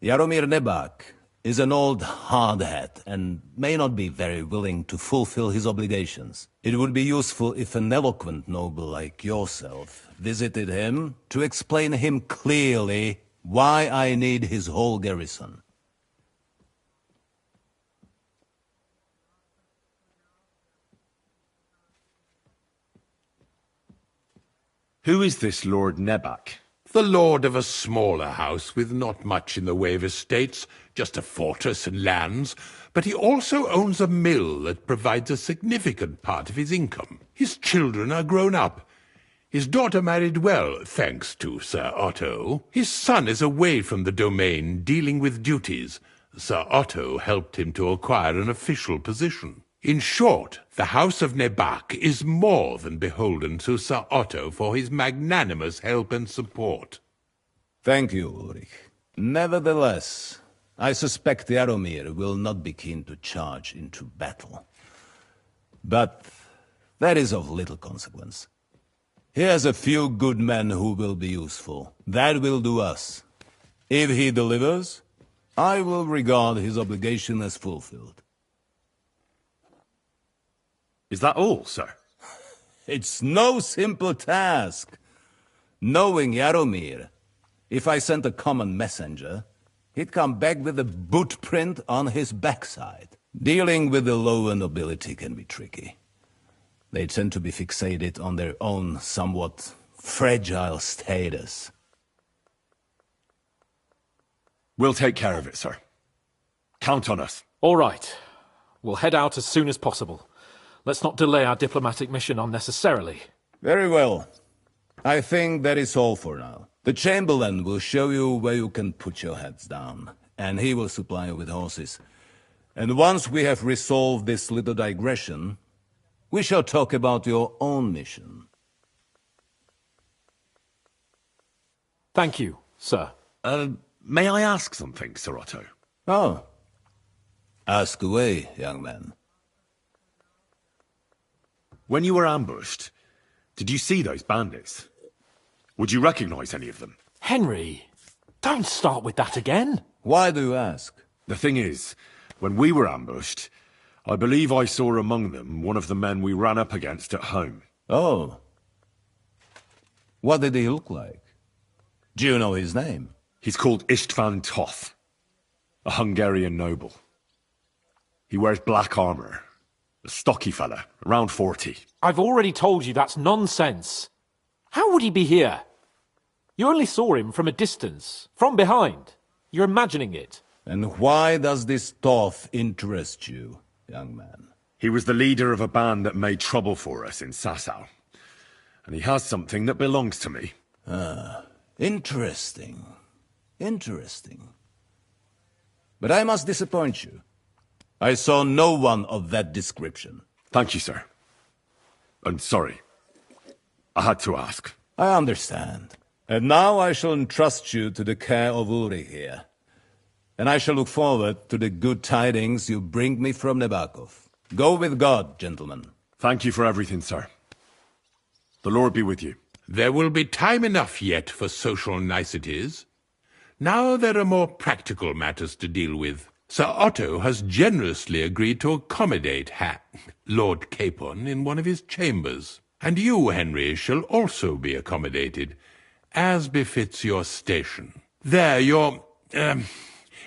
[SPEAKER 2] Jaromir Nebak, is an old hardhat and may not be very willing to fulfill his obligations. It would be useful if an eloquent noble like yourself visited him to explain him clearly why I need his whole garrison.
[SPEAKER 7] Who is this Lord Nebak?
[SPEAKER 23] The lord of a smaller house with not much in the way of estates, just a fortress and lands, but he also owns a mill that provides a significant part of his income. His children are grown up. His daughter married well, thanks to Sir Otto. His son is away from the domain, dealing with duties. Sir Otto helped him to acquire an official position. In short, the House of Nebak is more than beholden to Sir Otto for his magnanimous help and support.
[SPEAKER 2] Thank you, Ulrich. Nevertheless, I suspect Jaromir will not be keen to charge into battle. But that is of little consequence. He has a few good men who will be useful. That will do us. If he delivers, I will regard his obligation as fulfilled.
[SPEAKER 7] Is that all, sir?
[SPEAKER 2] It's no simple task. Knowing Jaromir, if I sent a common messenger, he'd come back with a boot print on his backside. Dealing with the lower nobility can be tricky. They tend to be fixated on their own somewhat fragile status.
[SPEAKER 7] We'll take care of it, sir. Count on us.
[SPEAKER 18] All right. We'll head out as soon as possible. Let's not delay our diplomatic mission unnecessarily.
[SPEAKER 2] Very well. I think that is all for now. The Chamberlain will show you where you can put your heads down, and he will supply you with horses. And once we have resolved this little digression, we shall talk about your own mission.
[SPEAKER 18] Thank you, sir.
[SPEAKER 7] May I ask something, Sir Otto?
[SPEAKER 2] Oh. Ask away, young man.
[SPEAKER 7] When you were ambushed, did you see those bandits? Would you recognize any of them?
[SPEAKER 18] Henry, don't start with that again.
[SPEAKER 2] Why do you ask?
[SPEAKER 7] The thing is, when we were ambushed, I believe I saw among them one of the men we ran up against at home.
[SPEAKER 2] Oh. What did he look like? Do you know his name?
[SPEAKER 7] He's called Istvan Toth, a Hungarian noble. He wears black armor. A stocky fella, around 40.
[SPEAKER 18] I've already told you that's nonsense. How would he be here? You only saw him from a distance, from behind. You're imagining it.
[SPEAKER 2] And why does this Toth interest you, young man?
[SPEAKER 7] He was the leader of a band that made trouble for us in Sasau. And he has something that belongs to me.
[SPEAKER 2] Ah, interesting. Interesting. But I must disappoint you. I saw no one of that description.
[SPEAKER 7] Thank you, sir. I'm sorry. I had to ask.
[SPEAKER 2] I understand. And now I shall entrust you to the care of Ulrich here. And I shall look forward to the good tidings you bring me from Nebakov. Go with God, gentlemen.
[SPEAKER 7] Thank you for everything, sir. The Lord be with you.
[SPEAKER 23] There will be time enough yet for social niceties. Now there are more practical matters to deal with. Sir Otto has generously agreed to accommodate Lord Capon in one of his chambers. And you, Henry, shall also be accommodated, as befits your station. There, your,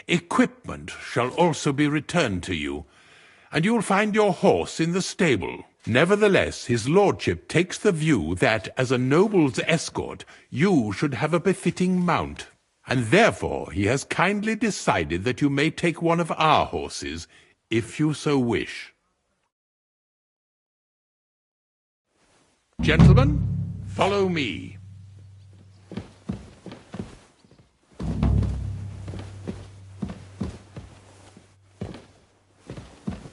[SPEAKER 23] equipment shall also be returned to you, and you'll find your horse in the stable. Nevertheless, his lordship takes the view that, as a noble's escort, you should have a befitting mount. And therefore he has kindly decided that you may take one of our horses, if you so wish. Gentlemen, follow me.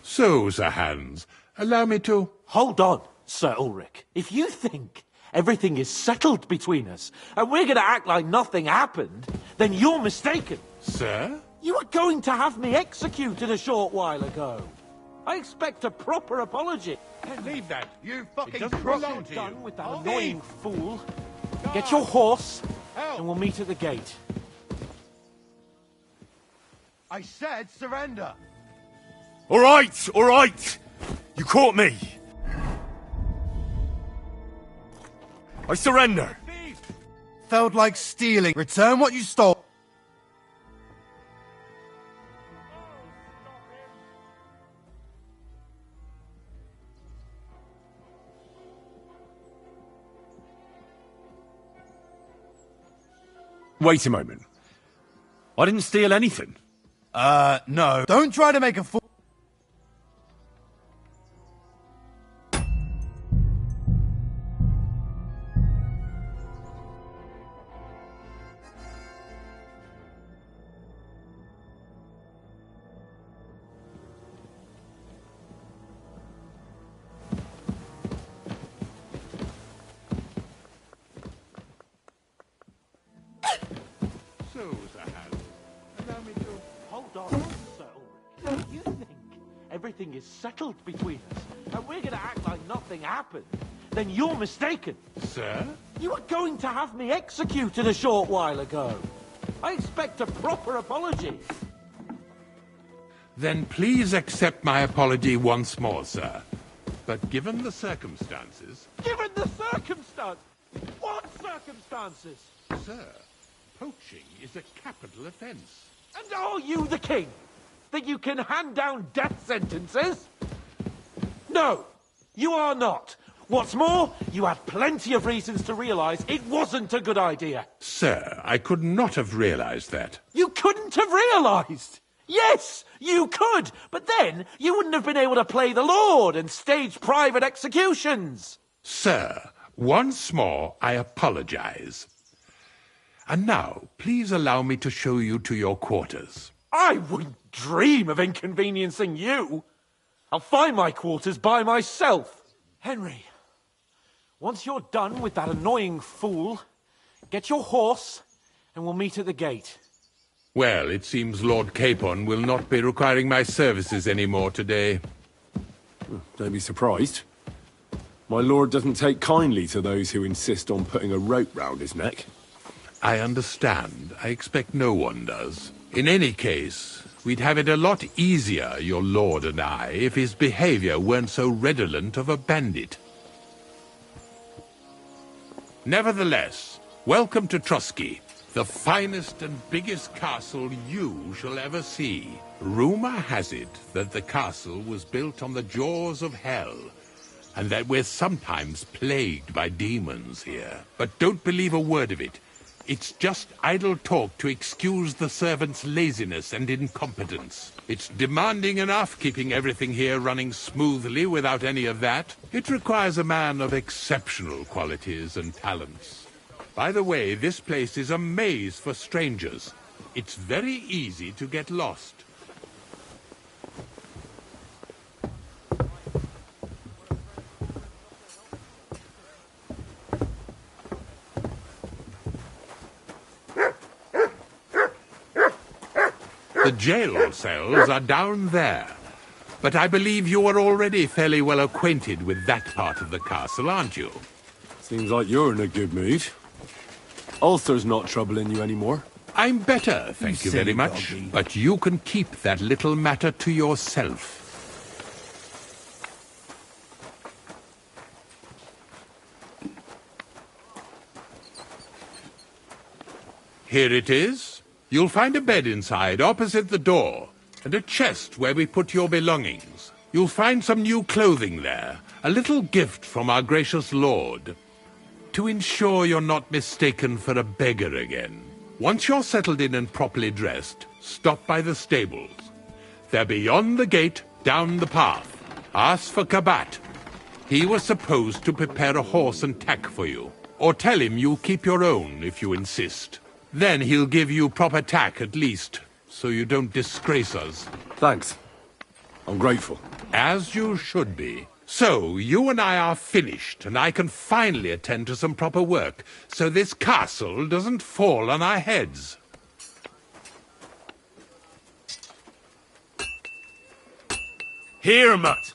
[SPEAKER 23] So, Sir Hans, allow me to...
[SPEAKER 18] Hold on, Sir Ulrich. If you think everything is settled between us, and we're going to act like nothing happened, then you're mistaken.
[SPEAKER 23] Sir?
[SPEAKER 18] You were going to have me executed a short while ago. I expect a proper apology.
[SPEAKER 23] Leave that.
[SPEAKER 18] You
[SPEAKER 23] fucking belong to you.
[SPEAKER 18] done with that annoying fool. Get your horse, and we'll meet at the gate.
[SPEAKER 10] I said surrender.
[SPEAKER 7] All right, all right. You caught me. I surrender.
[SPEAKER 10] Felt like stealing. Return what you stole.
[SPEAKER 7] Wait a moment. I didn't steal anything.
[SPEAKER 10] No. Don't try to make a fool.
[SPEAKER 23] so, Sir Harry. Allow me to...
[SPEAKER 18] Hold on, Sir Ulrich. You think everything is settled between us, and we're going to act like nothing happened? Then you're mistaken.
[SPEAKER 23] Sir?
[SPEAKER 18] You were going to have me executed a short while ago. I expect a proper apology.
[SPEAKER 23] Then please accept my apology once more, sir. But given the circumstances...
[SPEAKER 18] Given the circumstance? What circumstances?
[SPEAKER 23] Sir, poaching is a capital offence.
[SPEAKER 18] And are you the king? That you can hand down death sentences? No, you are not. What's more, you had plenty of reasons to realise it wasn't a good idea.
[SPEAKER 23] Sir, I could not have realised that.
[SPEAKER 18] You couldn't have realised? Yes, you could, but then you wouldn't have been able to play the Lord and stage private executions.
[SPEAKER 23] Sir, once more I apologise. And now, please allow me to show you to your quarters.
[SPEAKER 18] I wouldn't dream of inconveniencing you. I'll find my quarters by myself. Henry, once you're done with that annoying fool, get your horse and we'll meet at the gate.
[SPEAKER 23] Well, it seems Lord Capon will not be requiring my services anymore today.
[SPEAKER 6] Don't be surprised. My lord doesn't take kindly to those who insist on putting a rope round his neck.
[SPEAKER 23] I understand. I expect no one does. In any case, we'd have it a lot easier, your lord and I, if his behavior weren't so redolent of a bandit. Nevertheless, welcome to Trusky, the finest and biggest castle you shall ever see. Rumor has it that the castle was built on the jaws of hell, and that we're sometimes plagued by demons here. But don't believe a word of it. It's just idle talk to excuse the servants' laziness and incompetence. It's demanding enough keeping everything here running smoothly without any of that. It requires a man of exceptional qualities and talents. By the way, this place is a maze for strangers. It's very easy to get lost. The jail cells are down there. But I believe you are already fairly well acquainted with that part of the castle, aren't you?
[SPEAKER 6] Seems like you're in a good mood. Ulster's not troubling you anymore.
[SPEAKER 23] I'm better, thank you very much.
[SPEAKER 6] Doggy.
[SPEAKER 23] But you can keep that little matter to yourself. Here it is. You'll find a bed inside, opposite the door, and a chest where we put your belongings. You'll find some new clothing there, a little gift from our gracious lord, to ensure you're not mistaken for a beggar again. Once you're settled in and properly dressed, stop by the stables. They're beyond the gate, down the path. Ask for Kabat. He was supposed to prepare a horse and tack for you. Or tell him you'll keep your own if you insist. Then he'll give you proper tack at least, so you don't disgrace us.
[SPEAKER 6] Thanks. I'm grateful.
[SPEAKER 23] As you should be. So, you and I are finished, and I can finally attend to some proper work, so this castle doesn't fall on our heads.
[SPEAKER 18] Here, Mutt.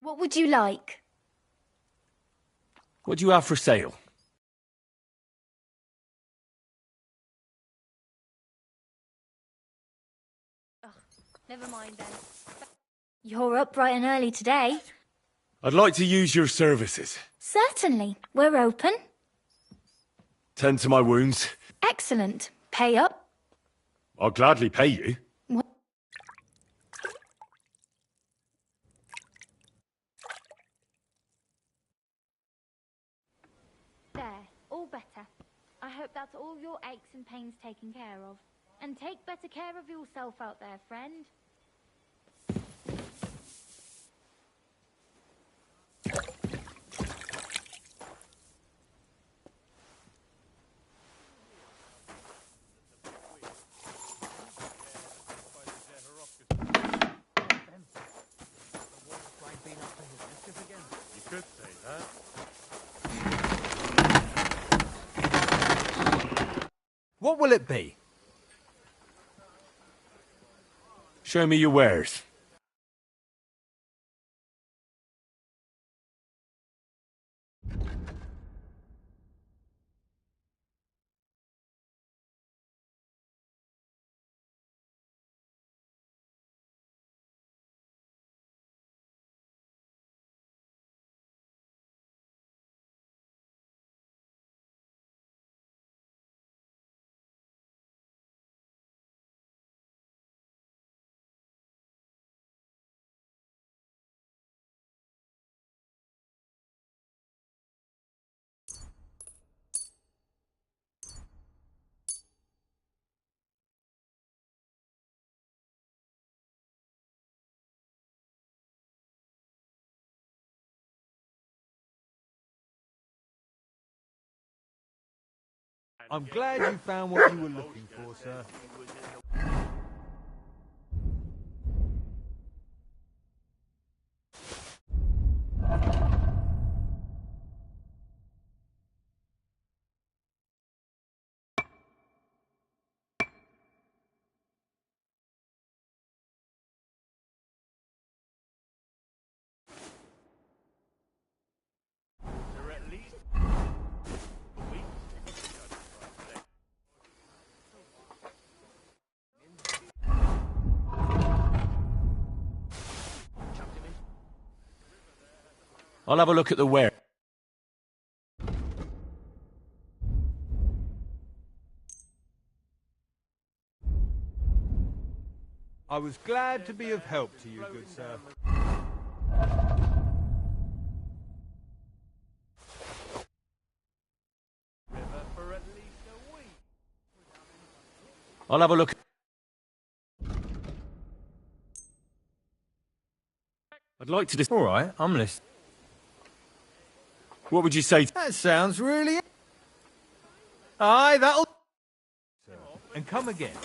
[SPEAKER 20] What would you like?
[SPEAKER 7] What do you have for sale?
[SPEAKER 20] Never mind then. You're up bright and early today.
[SPEAKER 7] I'd like to use your services.
[SPEAKER 20] Certainly. We're open.
[SPEAKER 7] Tend to my wounds.
[SPEAKER 20] Excellent. Pay up.
[SPEAKER 7] I'll gladly pay you.
[SPEAKER 4] There, all better. I hope that's all your aches and pains taken care of. And take better care of yourself out there, friend.
[SPEAKER 16] You could say that.
[SPEAKER 3] What will it be?
[SPEAKER 7] Show me your wares.
[SPEAKER 3] I'm glad you found what you were looking for, sir.
[SPEAKER 7] I'll have a look at the ware.
[SPEAKER 3] I was glad to be of help to you, good sir.
[SPEAKER 7] I'll have a look. I'd like to...
[SPEAKER 3] All right, I'm listening.
[SPEAKER 7] What would you say?
[SPEAKER 3] That sounds really... Aye, that'll... And come again.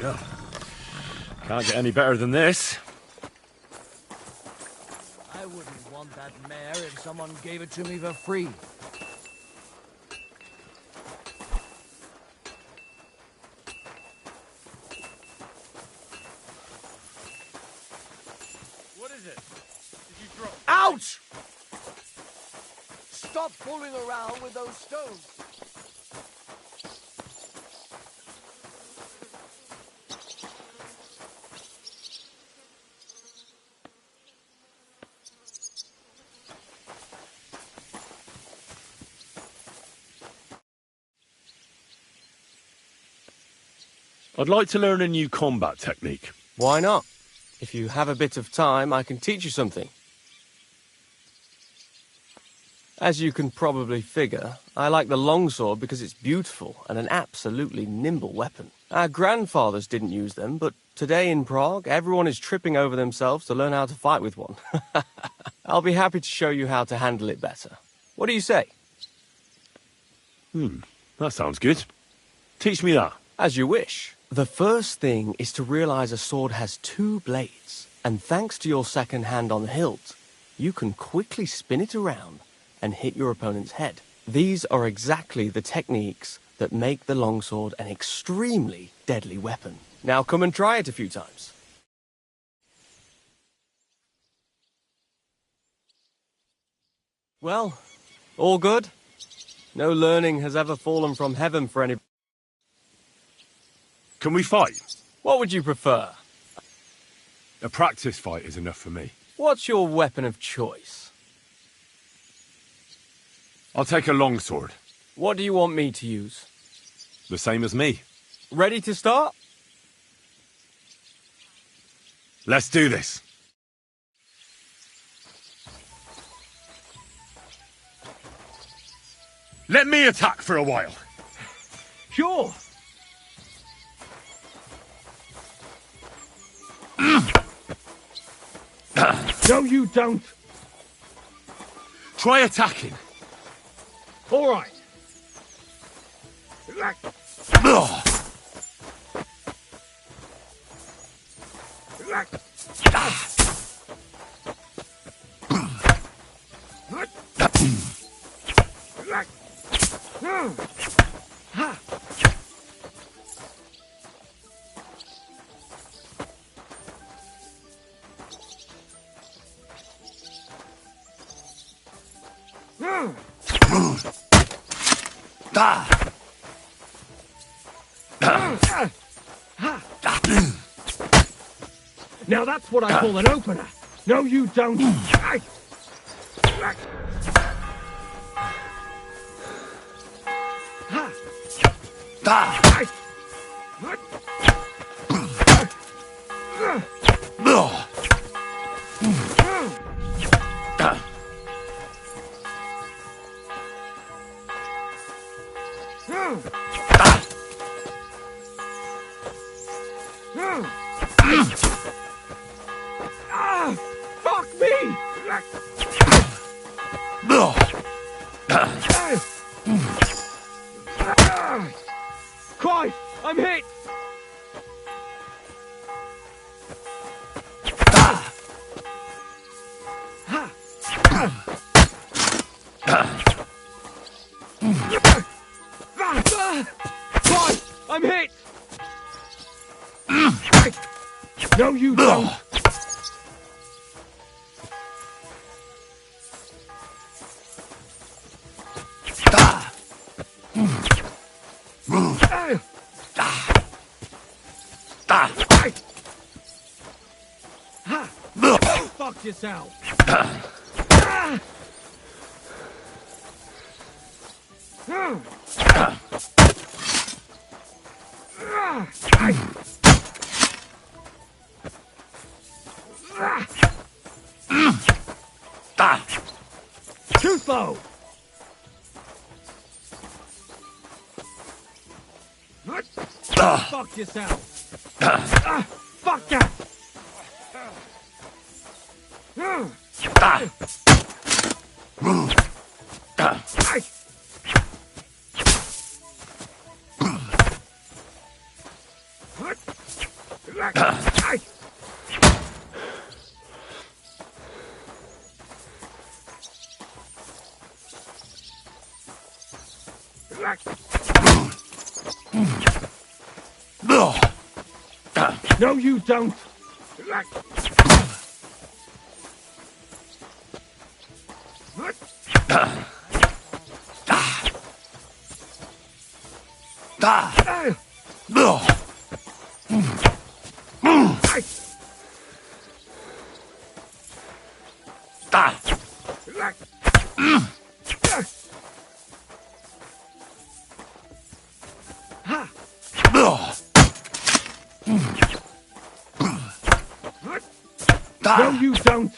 [SPEAKER 7] Yeah. Can't get any better than this.
[SPEAKER 13] I wouldn't want that mare if someone gave it to me for free.
[SPEAKER 16] What is it? Did you drop?
[SPEAKER 13] Ouch! Stop fooling around with those stones.
[SPEAKER 7] I'd like to learn a new combat technique.
[SPEAKER 8] Why not? If you have a bit of time, I can teach you something. As you can probably figure, I like the longsword because it's beautiful and an absolutely nimble weapon. Our grandfathers didn't use them, but Today in Prague, everyone is tripping over themselves to learn how to fight with one. I'll be happy to show you how to handle it better. What do you say?
[SPEAKER 7] That sounds good. Teach me that.
[SPEAKER 8] As you wish. The first thing is to realize a sword has 2 blades, and thanks to your second hand on the hilt, you can quickly spin it around and hit your opponent's head. These are exactly the techniques that make the longsword an extremely deadly weapon. Now come and try it a few times. Well, all good? No learning has ever fallen from heaven for any...
[SPEAKER 7] Can we fight?
[SPEAKER 8] What would you prefer?
[SPEAKER 7] A practice fight is enough for me.
[SPEAKER 8] What's your weapon of choice?
[SPEAKER 7] I'll take a longsword.
[SPEAKER 8] What do you want me to use?
[SPEAKER 7] The same as me.
[SPEAKER 8] Ready to start?
[SPEAKER 7] Let's do this. Let me attack for a while.
[SPEAKER 12] Sure. No, you don't.
[SPEAKER 7] Try attacking.
[SPEAKER 12] All right. Now that's what I call an opener. No, you don't. Fuck me! Christ, I'm hit! Christ, I'm hit! No, you don't! Fuck yourself! Too slow! Fuck yourself! Fuck that! No, you don't! No, you don't!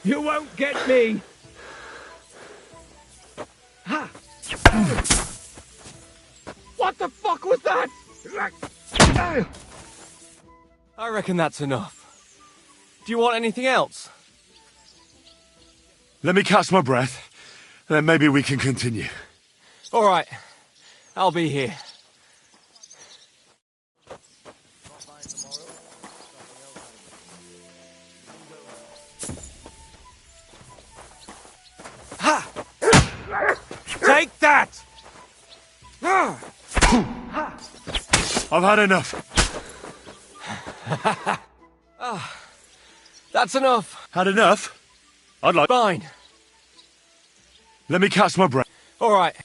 [SPEAKER 12] You won't get me!
[SPEAKER 8] the fuck was that? I reckon that's enough. Do you want anything else?
[SPEAKER 7] Let me catch my breath, then maybe we can continue.
[SPEAKER 8] All right. I'll be here.
[SPEAKER 16] Ha! Take that!
[SPEAKER 7] I've had enough.
[SPEAKER 8] That's enough.
[SPEAKER 7] Had enough? I'd like...
[SPEAKER 8] Fine.
[SPEAKER 7] Let me catch my breath.
[SPEAKER 8] All right.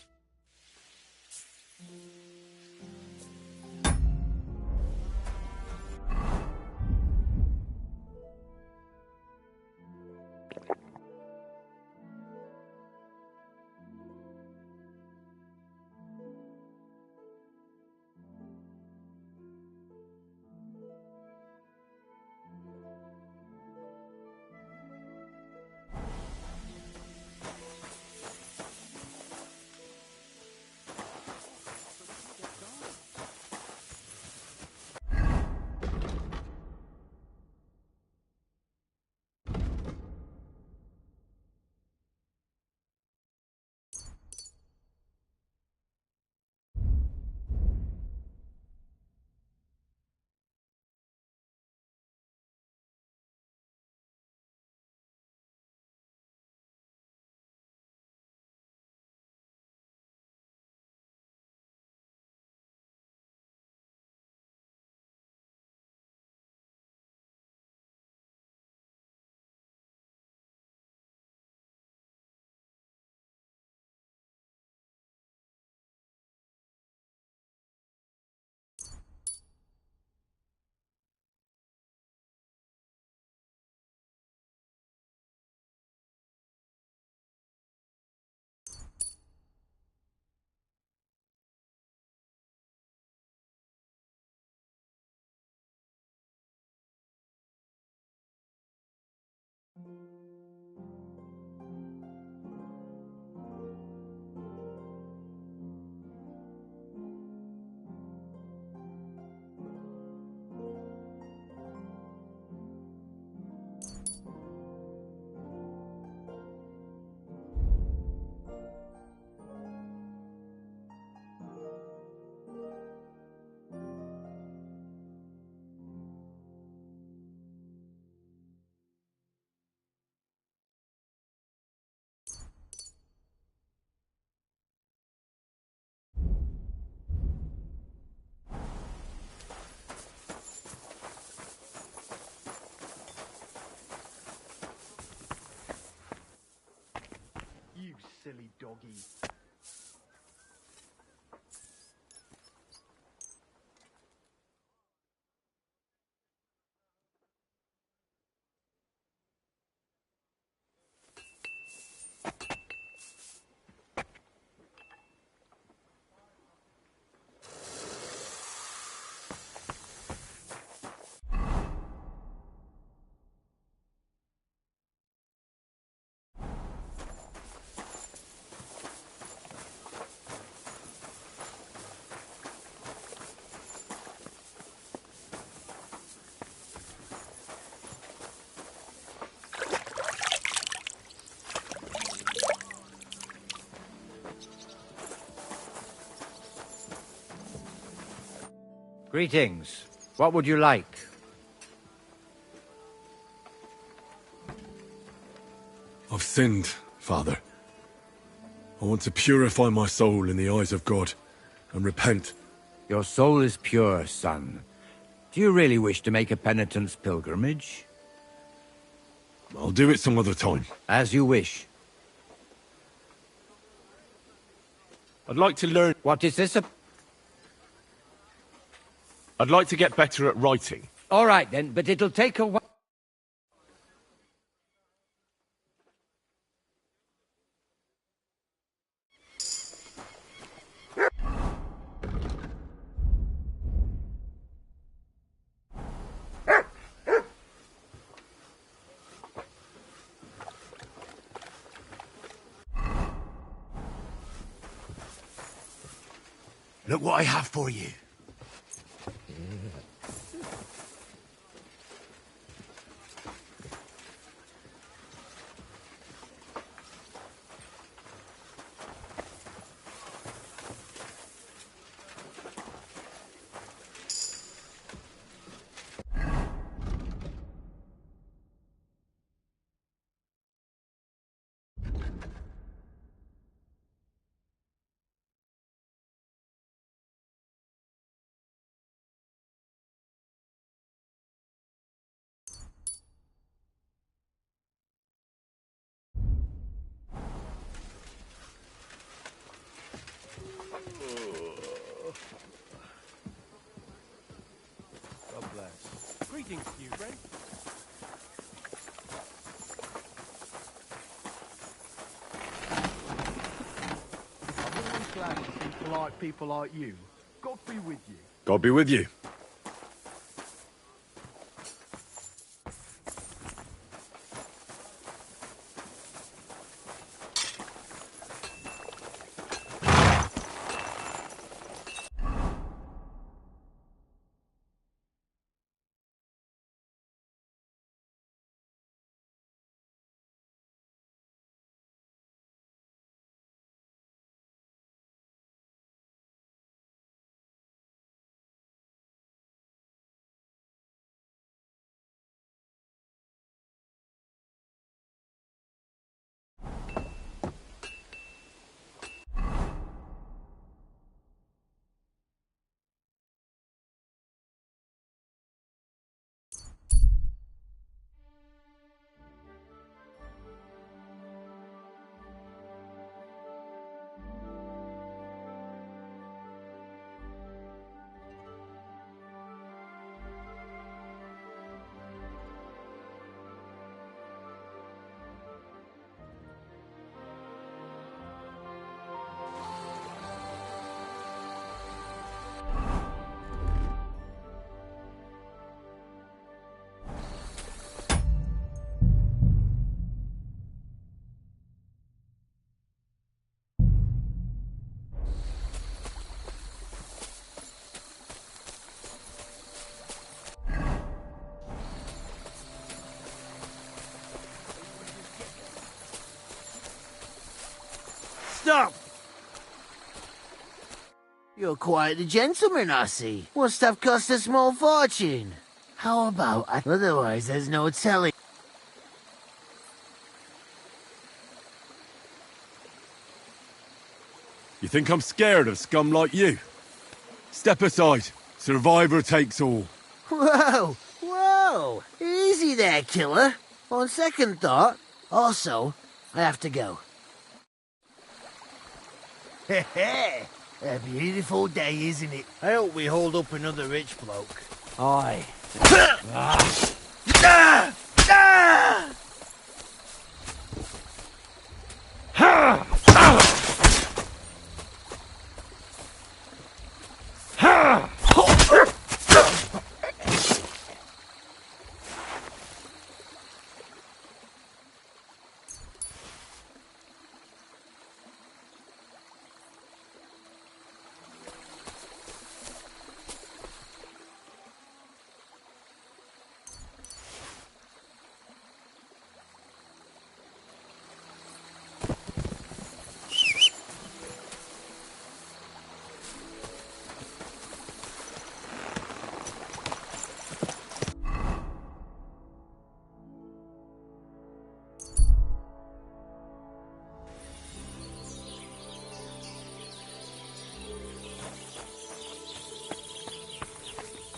[SPEAKER 21] You silly doggy.
[SPEAKER 1] Greetings. What would you like?
[SPEAKER 6] I've sinned, Father. I want to purify my soul in the eyes of God and repent.
[SPEAKER 1] Your soul is pure, son. Do you really wish to make a penitence pilgrimage?
[SPEAKER 6] I'll do it some other time.
[SPEAKER 1] As you wish.
[SPEAKER 7] I'd like to learn...
[SPEAKER 1] What is this?
[SPEAKER 7] I'd like to get better at writing.
[SPEAKER 1] All right, then, but it'll take a while.
[SPEAKER 7] Look what I have for you.
[SPEAKER 3] God bless.
[SPEAKER 16] Greetings, new friend.
[SPEAKER 3] I've always glad to see polite people like you. God be with you.
[SPEAKER 6] God be with you.
[SPEAKER 13] Stop! You're quite the gentleman, I see. Must have cost a small fortune. How about otherwise there's no telling.
[SPEAKER 6] You think I'm scared of scum like you? Step aside. Survivor takes all.
[SPEAKER 13] Whoa! Whoa! Easy there, killer. On second thought. Also, I have to go. Heh. A beautiful day, isn't it? I hope we hold up another rich bloke. Aye.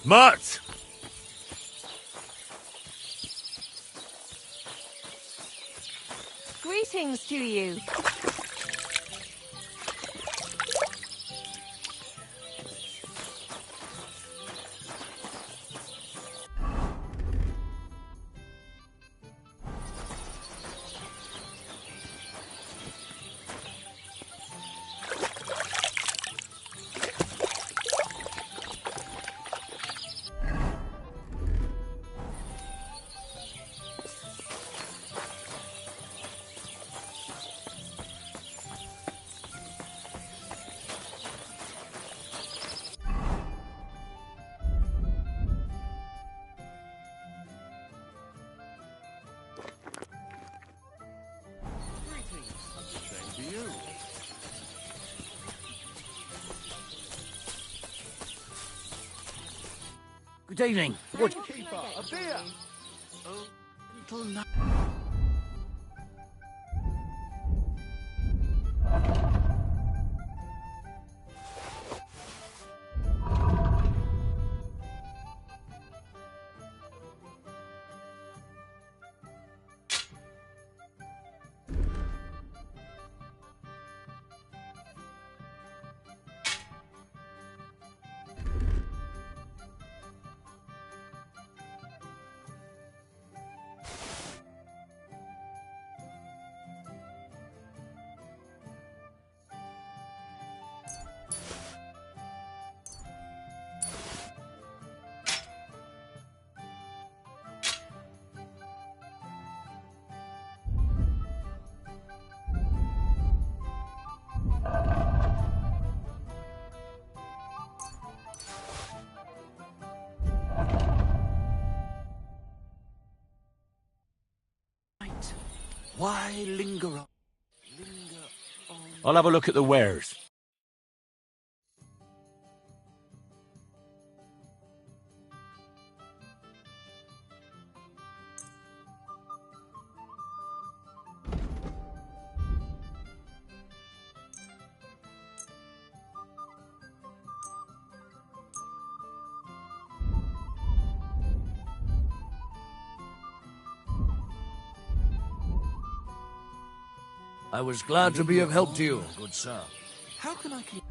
[SPEAKER 6] Mutt!
[SPEAKER 15] Greetings to you.
[SPEAKER 13] Good evening. What?
[SPEAKER 21] Keeper, a beer!
[SPEAKER 13] Why linger on?
[SPEAKER 7] I'll have a look at the wares.
[SPEAKER 13] I was glad to be of help to you, good sir. How can I keep...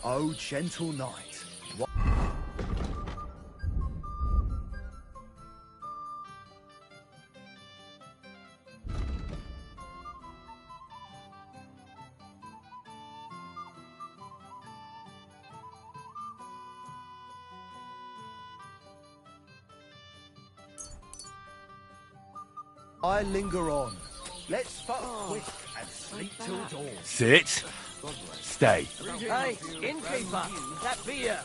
[SPEAKER 21] Oh, gentle knight. What? I linger on. Let's fuck quick and sleep till dawn.
[SPEAKER 7] Sit. Stay.
[SPEAKER 13] Hey, innkeeper, that beer.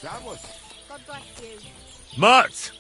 [SPEAKER 1] Vamos.
[SPEAKER 4] God bless you.
[SPEAKER 7] Mutt!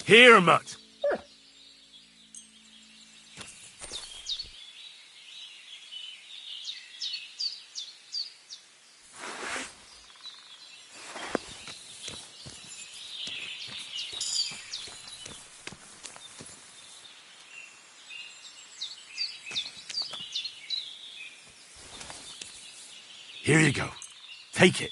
[SPEAKER 7] Here, Mutt! Here you go. Take it.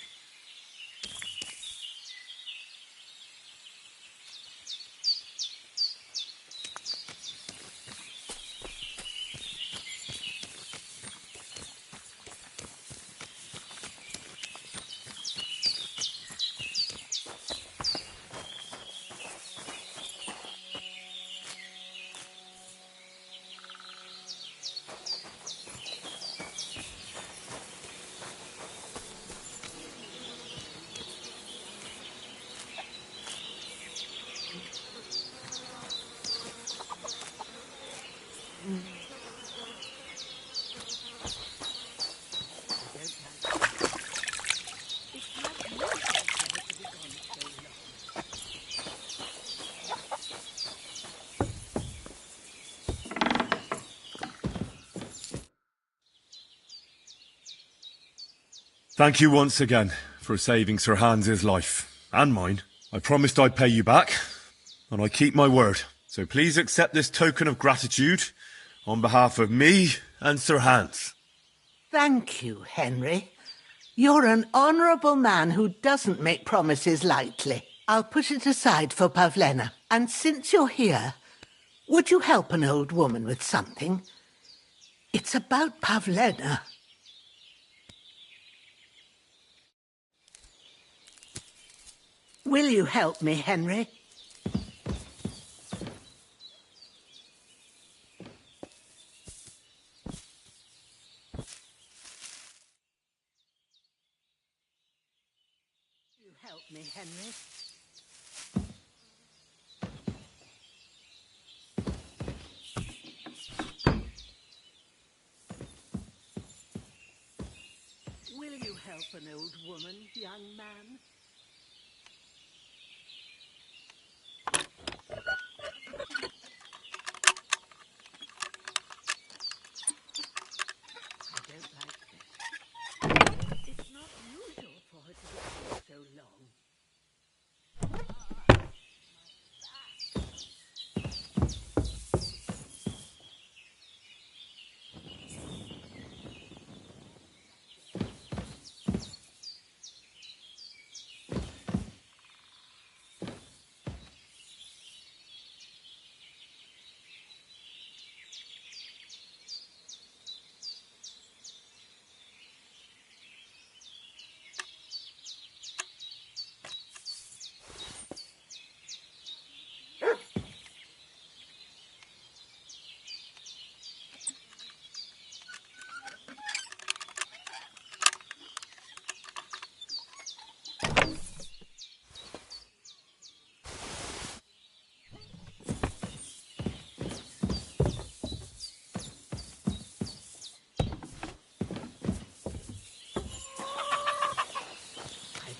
[SPEAKER 7] Thank you once again for saving Sir Hans's life, and mine. I promised I'd pay you back, and I keep my word. So please accept this token of gratitude on behalf of me and Sir Hans.
[SPEAKER 5] Thank you, Henry. You're an honourable man who doesn't make promises lightly. I'll push it aside for Pavlena. And since you're here, would you help an old woman with something? It's about Pavlena. Will you help me, Henry? You help me, Henry. Will you help an old woman, young man? I don't like this. It's not usual for her to be gone so long.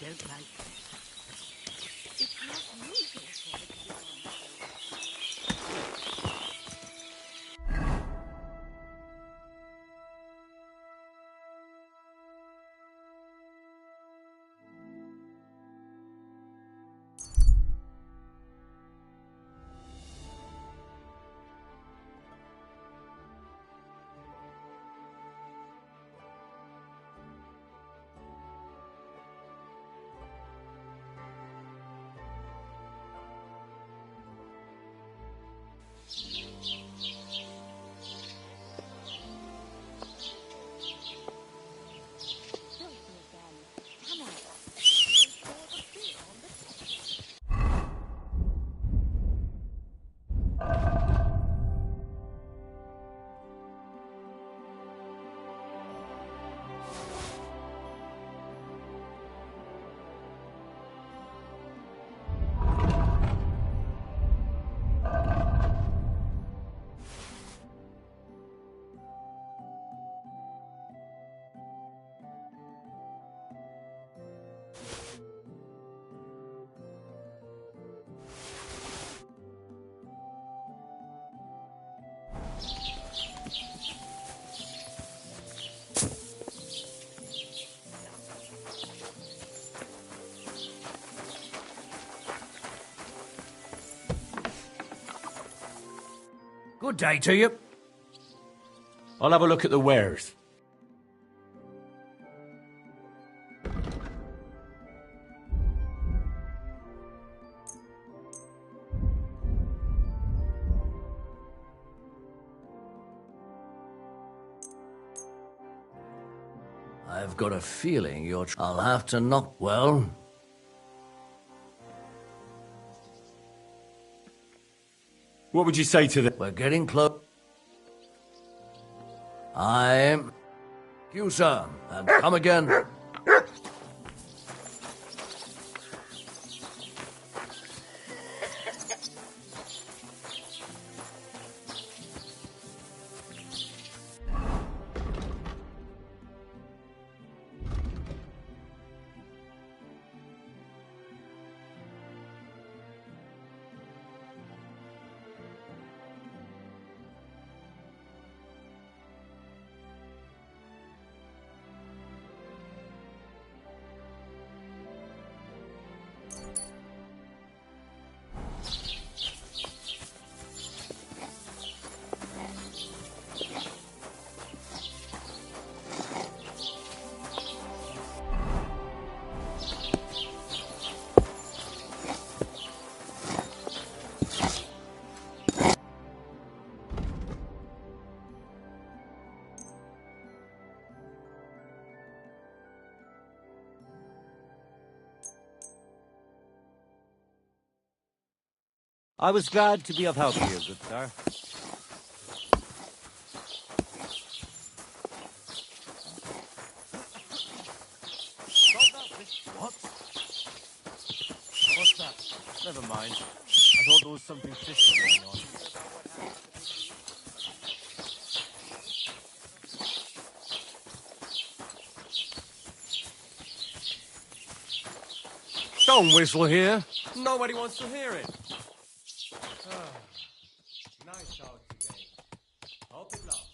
[SPEAKER 19] don't they? It's not usual for it to be on
[SPEAKER 18] Good day to you.
[SPEAKER 7] I'll have a look at the wares.
[SPEAKER 13] I've got a feeling you're... I'll have to knock... Well...
[SPEAKER 7] What would you say to them?
[SPEAKER 13] We're getting close. I'm... You, sir, and come again.
[SPEAKER 3] I was glad to be of help to you, good sir. What? What's that? Never mind. I thought there was something fishy going on.
[SPEAKER 8] Don't whistle here. Nobody wants to hear it. Nice out today. Hope it lasts.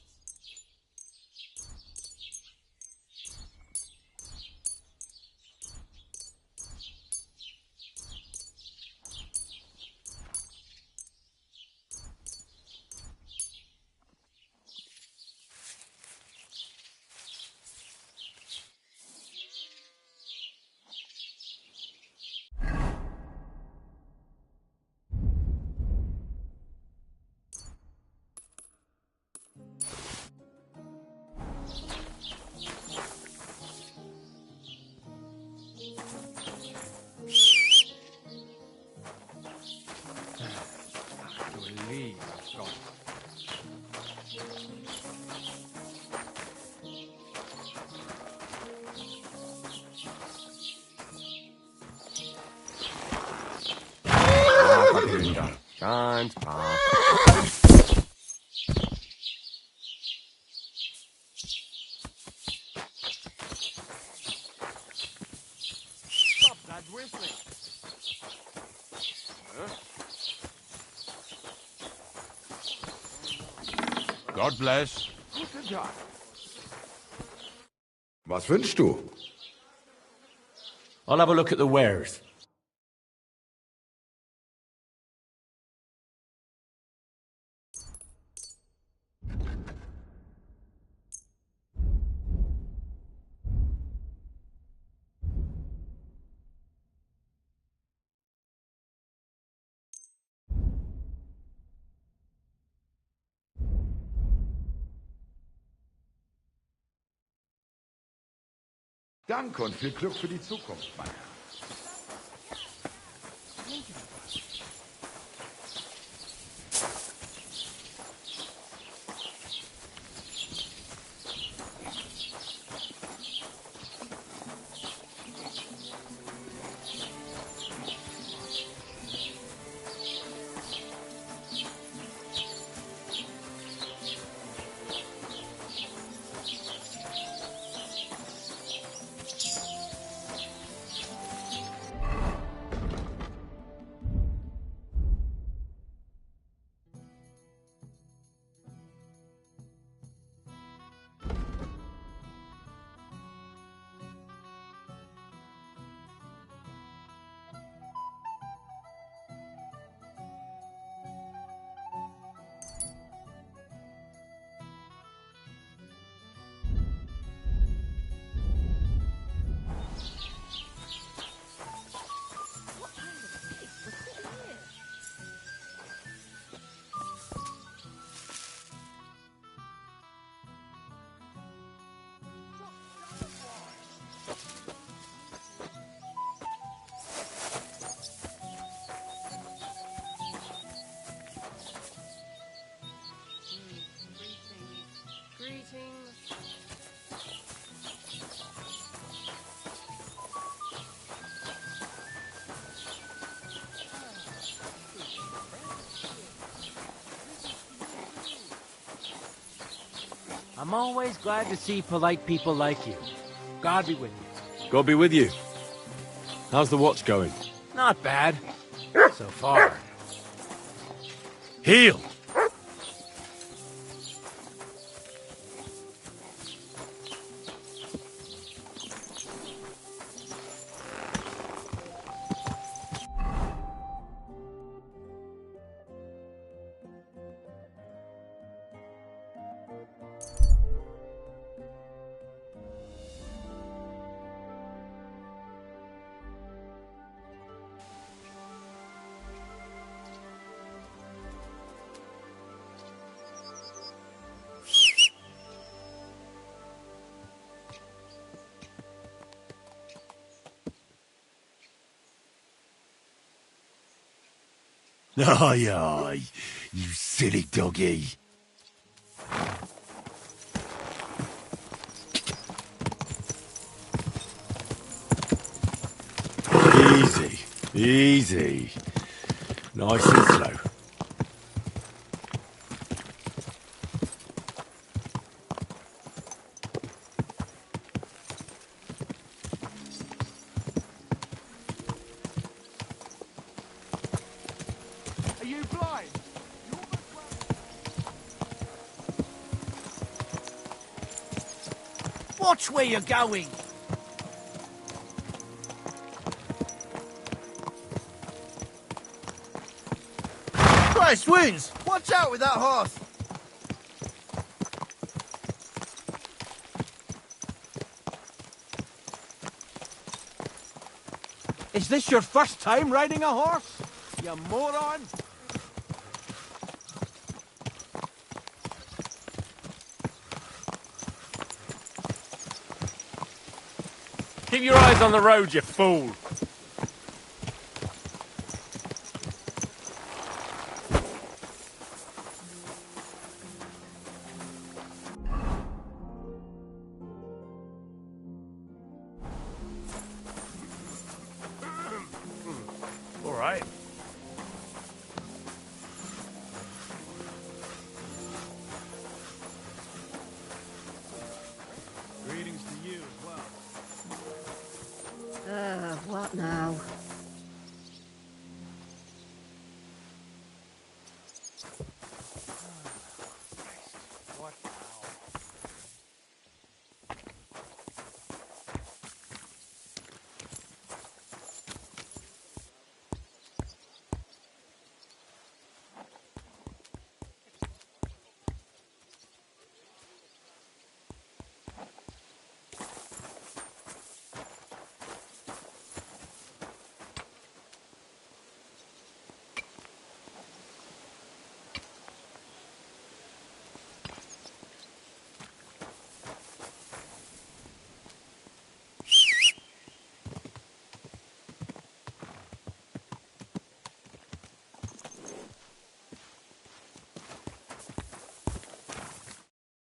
[SPEAKER 9] Shines, pop.
[SPEAKER 13] Dad's whistling.
[SPEAKER 23] God bless.
[SPEAKER 13] Guten Tag.
[SPEAKER 9] Was wünschst du?
[SPEAKER 18] I'll have a look at the wares.
[SPEAKER 9] Danke und viel Glück für die Zukunft, mein Herr.
[SPEAKER 13] I'm always glad to see polite people like you. God be with you.
[SPEAKER 7] God be with you. How's the watch going?
[SPEAKER 13] Not bad. So far.
[SPEAKER 7] Heal!
[SPEAKER 23] Aye, aye, you silly doggy.
[SPEAKER 7] Easy, easy. Nice and slow.
[SPEAKER 13] Are you blind? Watch where you're going.
[SPEAKER 21] Christ, wounds! Watch out with that horse!
[SPEAKER 12] Is this your first time riding a horse? You moron!
[SPEAKER 16] Keep your eyes on the road, you fool! All right.
[SPEAKER 12] Greetings to you as well.
[SPEAKER 17] Well, What now?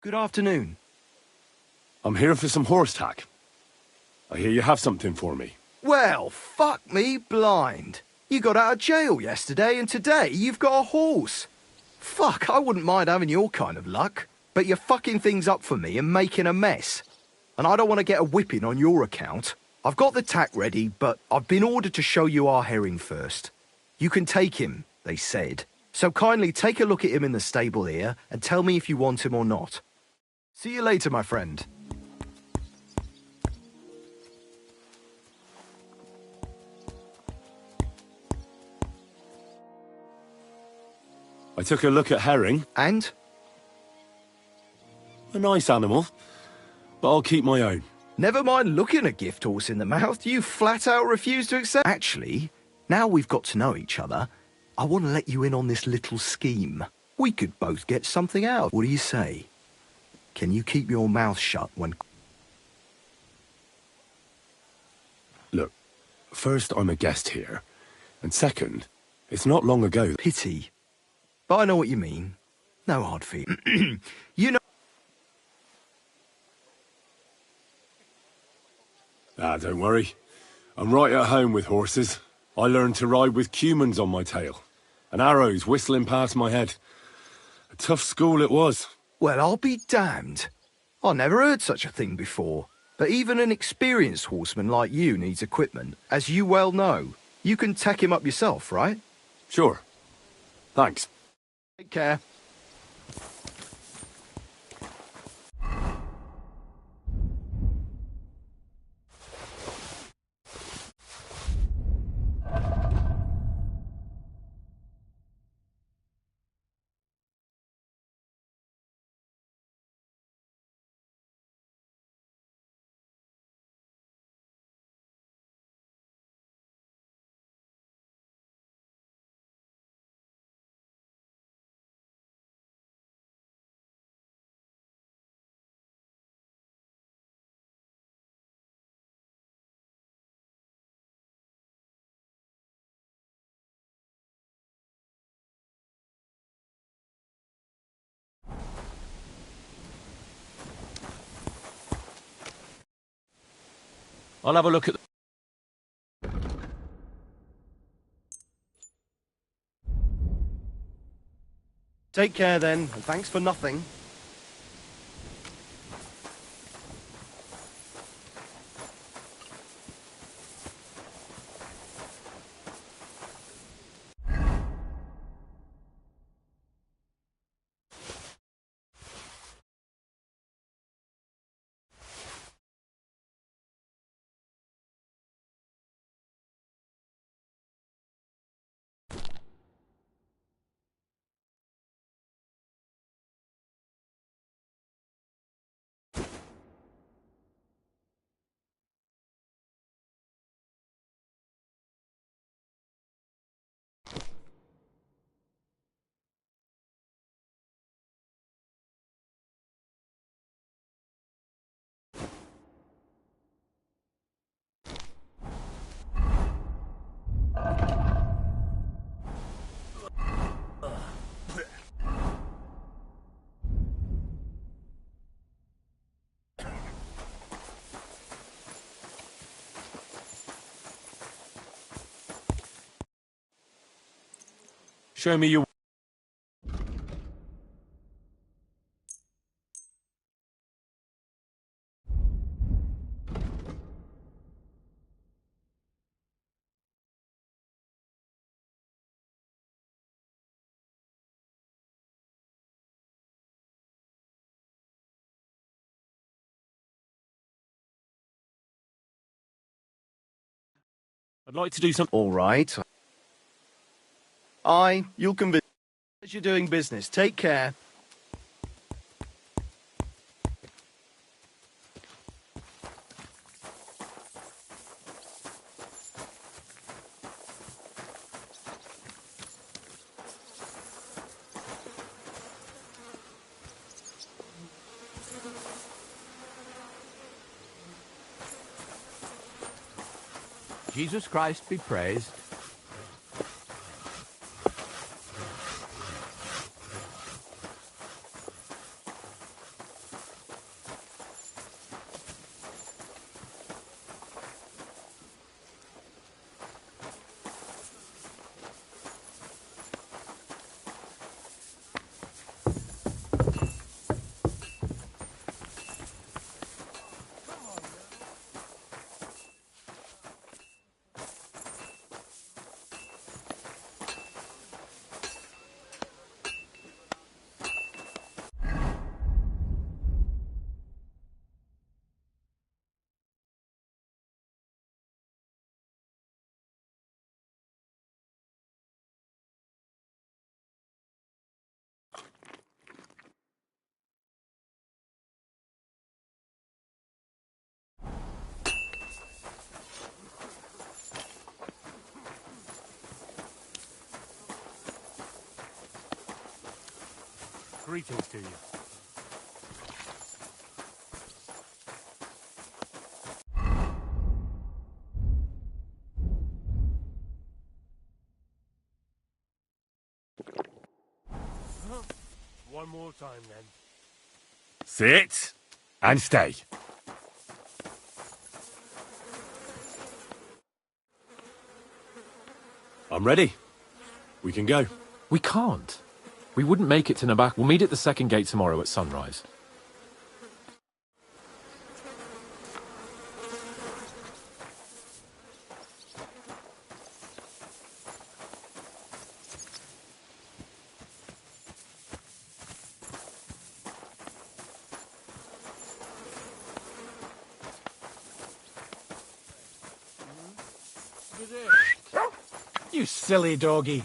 [SPEAKER 21] Good afternoon.
[SPEAKER 7] I'm here for some horse tack. I hear you have something for me.
[SPEAKER 21] Well, fuck me blind. You got out of jail yesterday and today you've got a horse. Fuck, I wouldn't mind having your kind of luck. But you're fucking things up for me and making a mess. And I don't want to get a whipping on your account. I've got the tack ready, but I've been ordered to show you our herring first. You can take him, they said. So kindly take a look at him in the stable here and tell me if you want him or not. See you later, my friend.
[SPEAKER 7] I took a look at herring.
[SPEAKER 21] And?
[SPEAKER 7] A nice animal, but I'll keep my own.
[SPEAKER 21] Never mind looking a gift horse in the mouth, you flat out refuse to accept. Actually, now we've got to know each other, I want to let you in on this little scheme. We could both get something out. What do you say? Can you keep your mouth shut when...
[SPEAKER 7] Look, first, I'm a guest here. And second, it's not long ago...
[SPEAKER 21] Pity. But I know what you mean. No hard feelings. You know...
[SPEAKER 7] Ah, don't worry. I'm right at home with horses. I learned to ride with cumans on my tail. And arrows whistling past my head. A tough school it was.
[SPEAKER 21] Well, I'll be damned. I never heard such a thing before. But even an experienced horseman like you needs equipment, as you well know. You can tack him up yourself, right?
[SPEAKER 7] Sure. Thanks.
[SPEAKER 21] Take care.
[SPEAKER 7] I'll have a look at...
[SPEAKER 21] Take care then, and thanks for nothing.
[SPEAKER 7] Show me your... I'd like to do some...
[SPEAKER 3] All right. You'll convince... As you're doing business. Take care.
[SPEAKER 11] Jesus Christ be praised.
[SPEAKER 16] Greetings to you. One more time, then.
[SPEAKER 7] Sit and stay. I'm ready. We can go.
[SPEAKER 18] We can't. We wouldn't make it to Nabak. We'll meet at the second gate tomorrow at sunrise.
[SPEAKER 12] You silly doggy.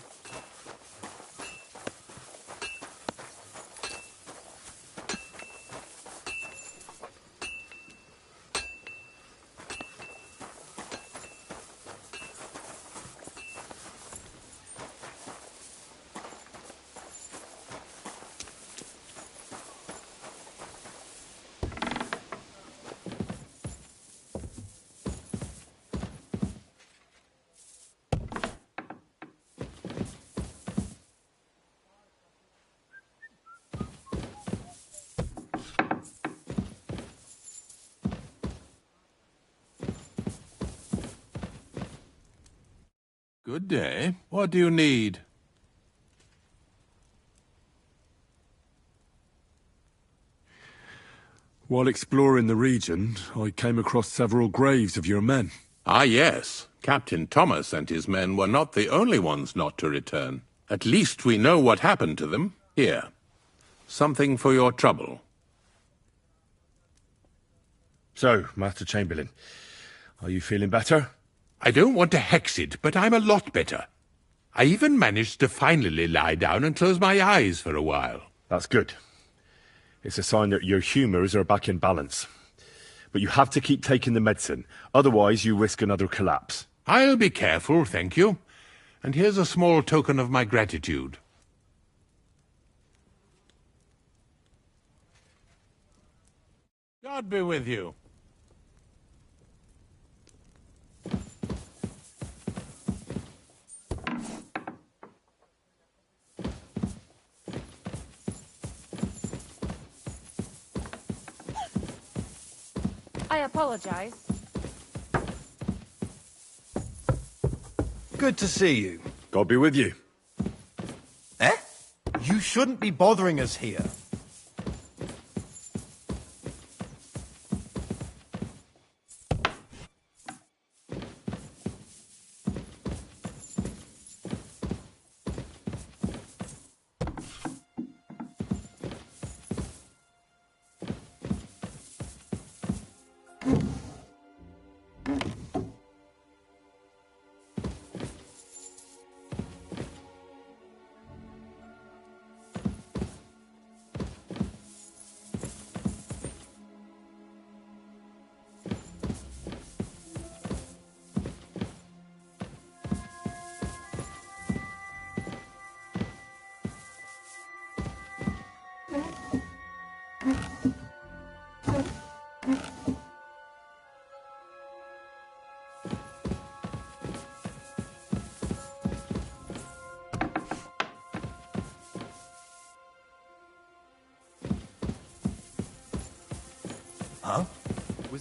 [SPEAKER 23] Good day. What do you need?
[SPEAKER 6] While exploring the region, I came across several graves of your men.
[SPEAKER 23] Ah, yes. Captain Thomas and his men were not the only ones not to return. At least we know what happened to them. Here. Something for your trouble.
[SPEAKER 7] So, Master Chamberlain, are you feeling better?
[SPEAKER 23] I don't want to hex it, but I'm a lot better. I even managed to finally lie down and close my eyes for a while.
[SPEAKER 7] That's good. It's a sign that your humours are back in balance. But you have to keep taking the medicine, otherwise you risk another collapse.
[SPEAKER 23] I'll be careful, thank you. And here's a small token of my gratitude. God be with you.
[SPEAKER 15] I apologize.
[SPEAKER 3] Good to see you.
[SPEAKER 7] God be with you.
[SPEAKER 3] Eh? You shouldn't be bothering us here.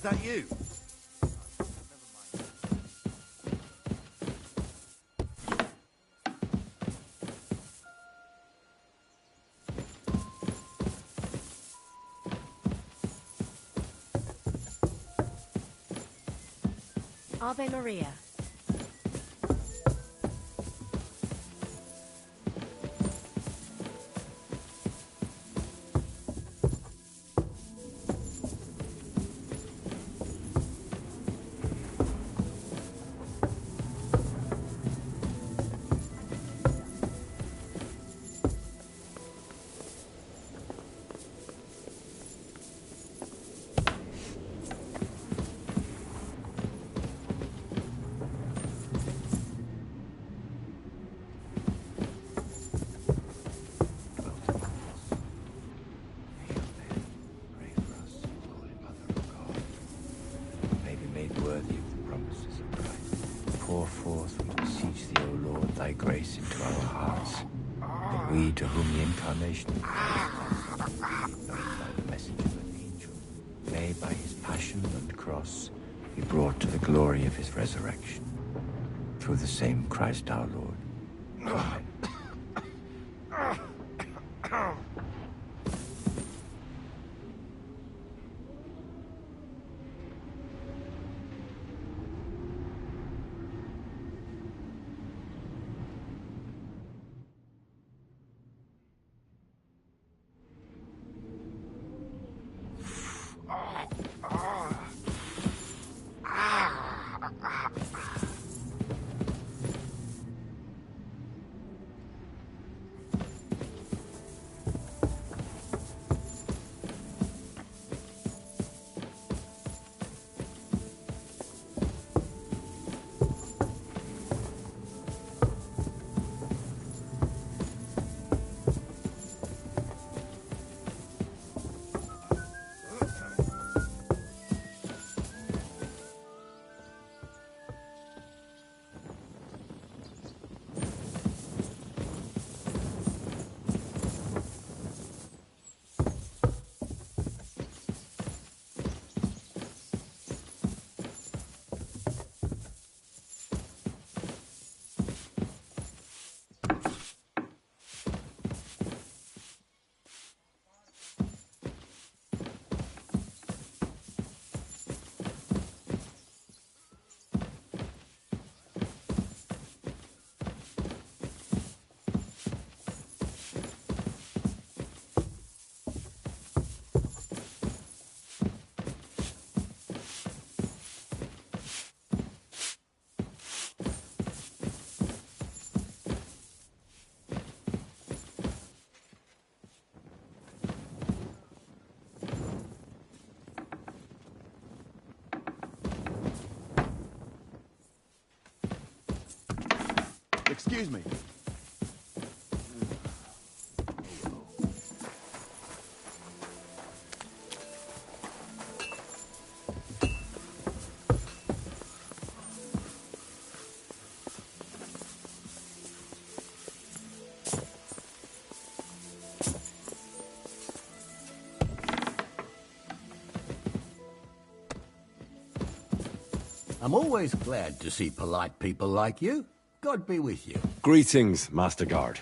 [SPEAKER 3] that you?
[SPEAKER 2] Ave Maria.
[SPEAKER 1] May be made worthy of the promises of Christ. Pour forth, we beseech thee, O Lord, thy grace into our hearts, that we, to whom the incarnation of Christ has known by the message of an angel, may by his passion and cross be brought to the glory of his resurrection. Through the same Christ our Lord. Amen.
[SPEAKER 3] Excuse me.
[SPEAKER 11] I'm always glad to see polite people like you. God be with you.
[SPEAKER 6] Greetings, Master Guard.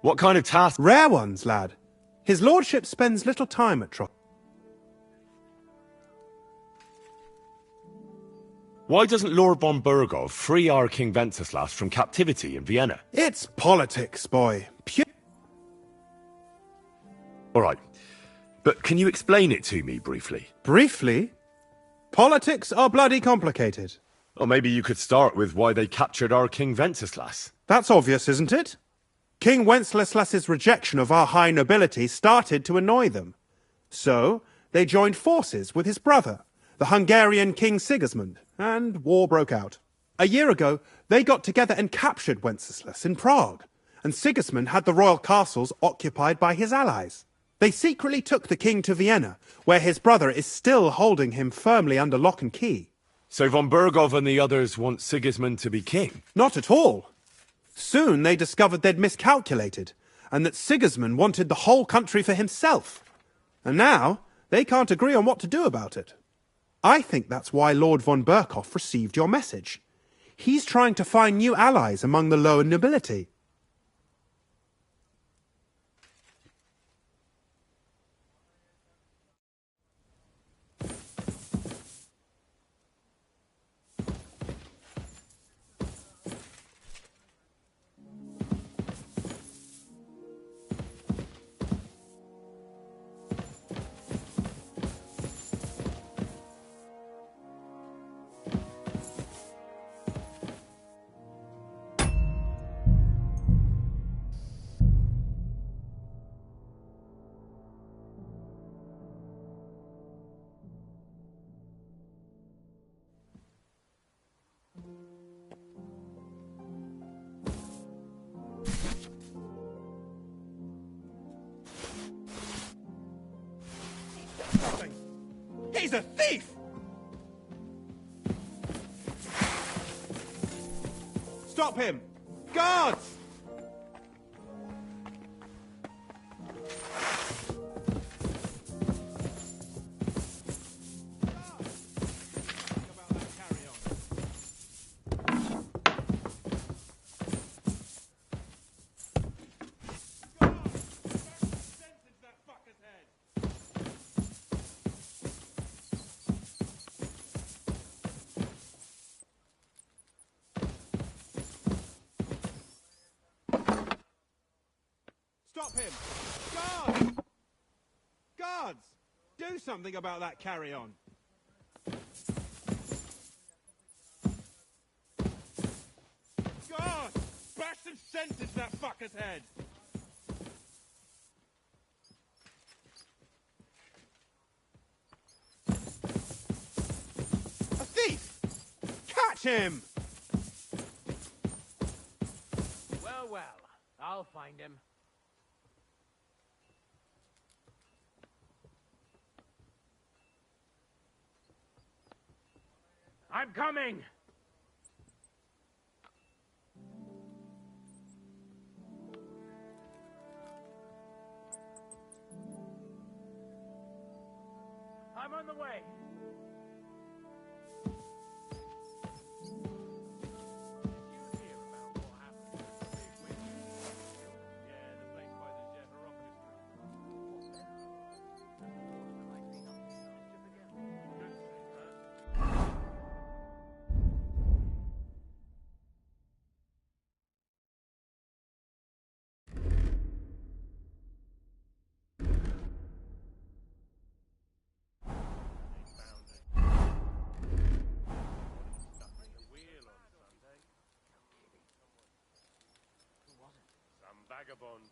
[SPEAKER 7] What kind of task?
[SPEAKER 10] Rare ones, lad. His lordship spends little time at Tro...
[SPEAKER 7] Why doesn't Lord von Burgov free our King Wenceslas from captivity in Vienna?
[SPEAKER 10] It's politics, boy. Pure...
[SPEAKER 7] All right. But can you explain it to me briefly?
[SPEAKER 10] Briefly? Politics are bloody complicated.
[SPEAKER 7] Or maybe you could start with why they captured our King Wenceslas.
[SPEAKER 10] That's obvious, isn't it? King Wenceslas's rejection of our high nobility started to annoy them. So, they joined forces with his brother, the Hungarian King Sigismund, and war broke out. A year ago, they got together and captured Wenceslas in Prague, and Sigismund had the royal castles occupied by his allies. They secretly took the king to Vienna, where his brother is still holding him firmly under lock and key.
[SPEAKER 7] So von Burgov and the others want Sigismund to be king?
[SPEAKER 10] Not at all. Soon they discovered they'd miscalculated, and that Sigismund wanted the whole country for himself. And now, they can't agree on what to do about it. I think that's why Lord von Burkhoff received your message. He's trying to find new allies among the lower nobility. He's a thief! Stop him! Guards! Stop him! Guards! Guards! Do something about that carry-on. Guards! Bash some sense into that fucker's head! A thief! Catch him!
[SPEAKER 13] Well, well, I'll find him. I'm coming! I'm on the way! Vagabond.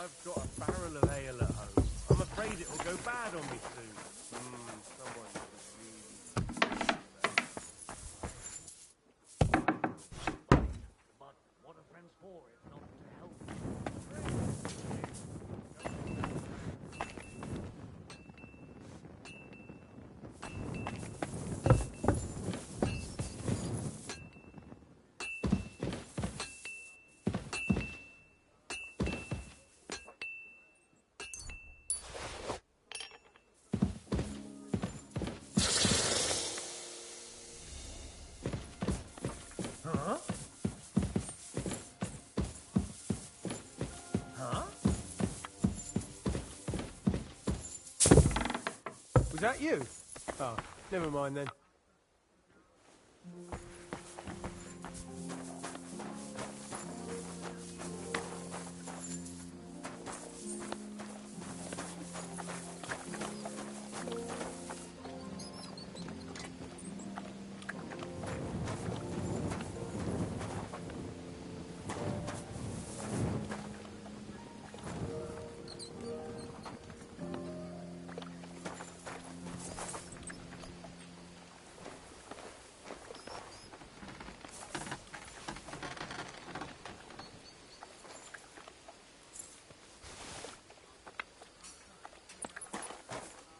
[SPEAKER 16] I've got a barrel of ale at home. I'm afraid it'll go bad on me soon. Someone
[SPEAKER 13] But what are friends for if not to help?
[SPEAKER 16] Huh? Huh? Was that you? Oh, never mind then.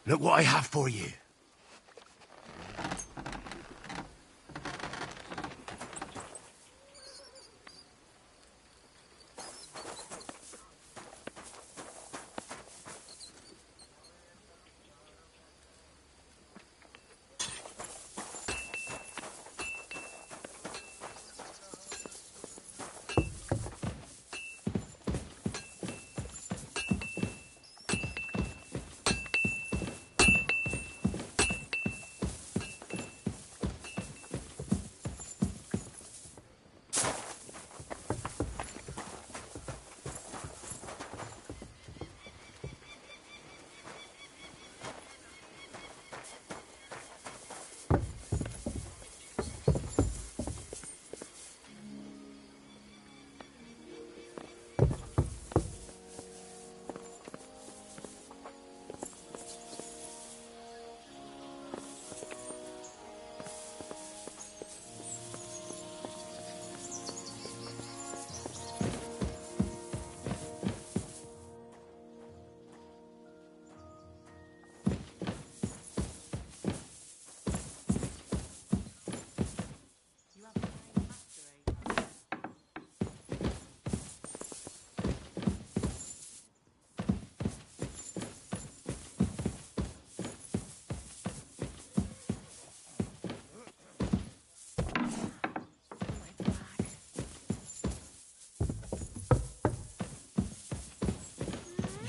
[SPEAKER 7] Look what I have for you.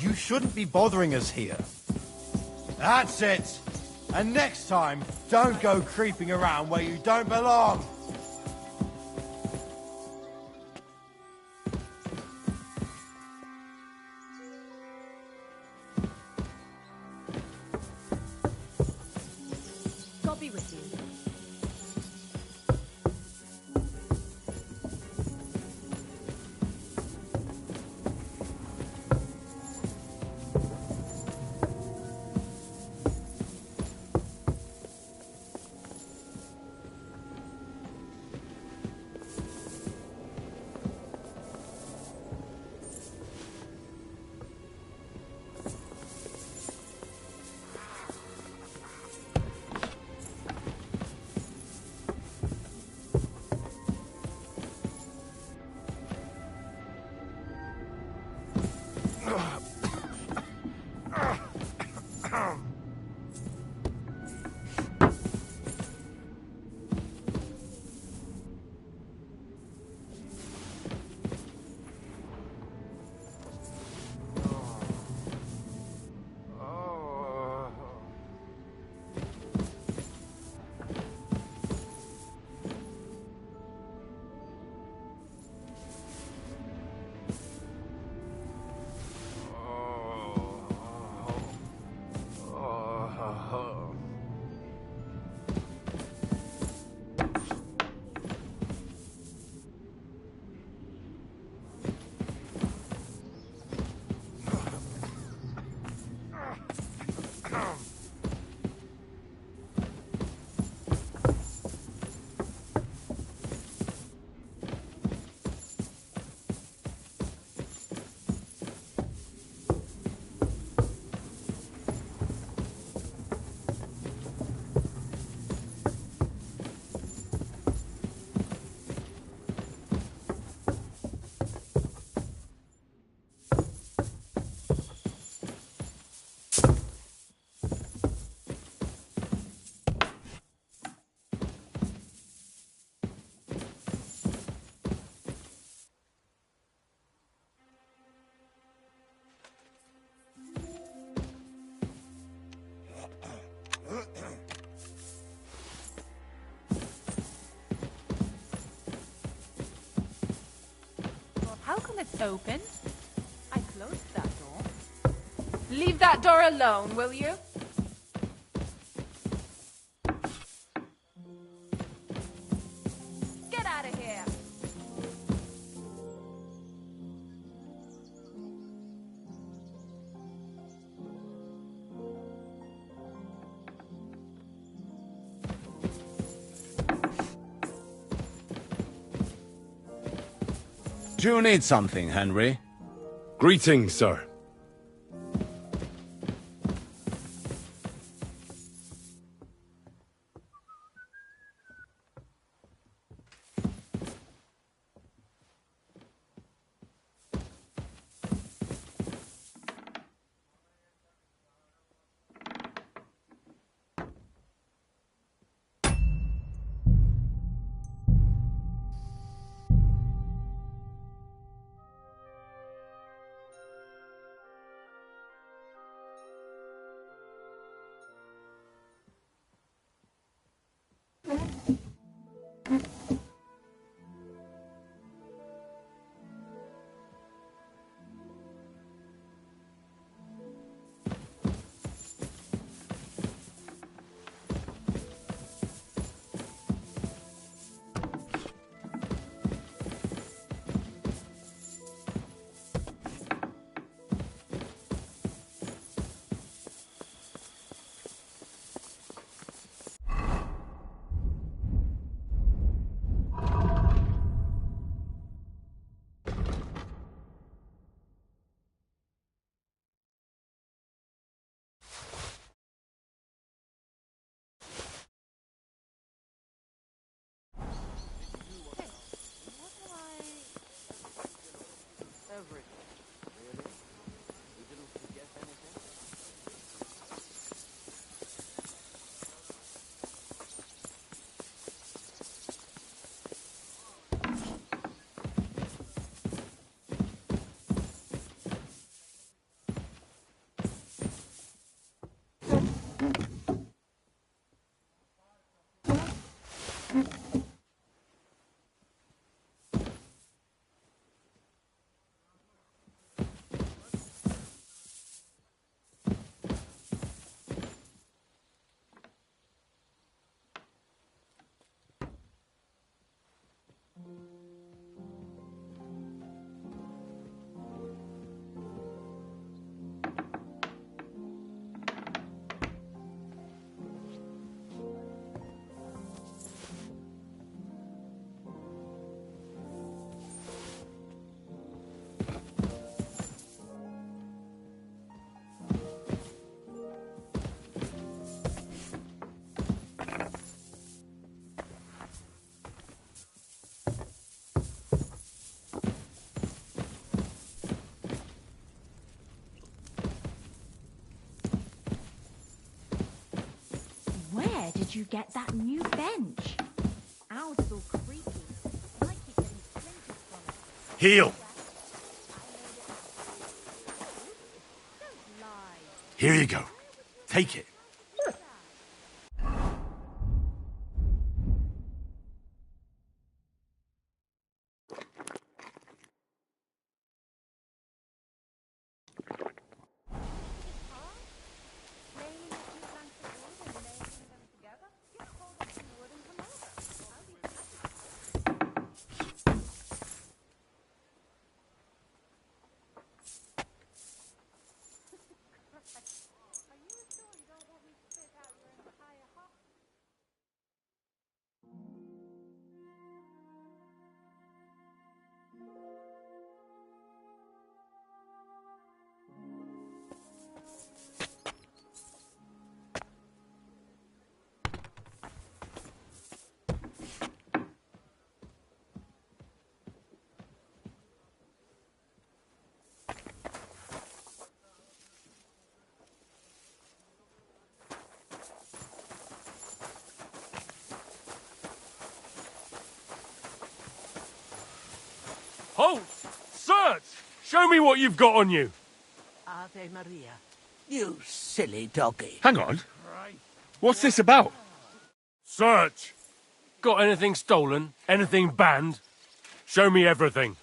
[SPEAKER 3] You shouldn't be bothering us here. That's it. And next time, don't go creeping around where you don't belong.
[SPEAKER 2] God be with you.
[SPEAKER 15] Open. I closed that door. Leave that door alone, will you? Get out of here!
[SPEAKER 14] Do you need something, Henry?
[SPEAKER 6] Greetings, sir.
[SPEAKER 4] Where did you get that new bench? Ours is all creaky. Might keep getting splinters from it.
[SPEAKER 7] Heal! Here you go. Take it.
[SPEAKER 16] Halt! Search! Show me what you've got on you.
[SPEAKER 5] Ave Maria. You silly doggy.
[SPEAKER 7] Hang on. What's this about?
[SPEAKER 16] Search! Got anything stolen? Anything banned? Show me everything.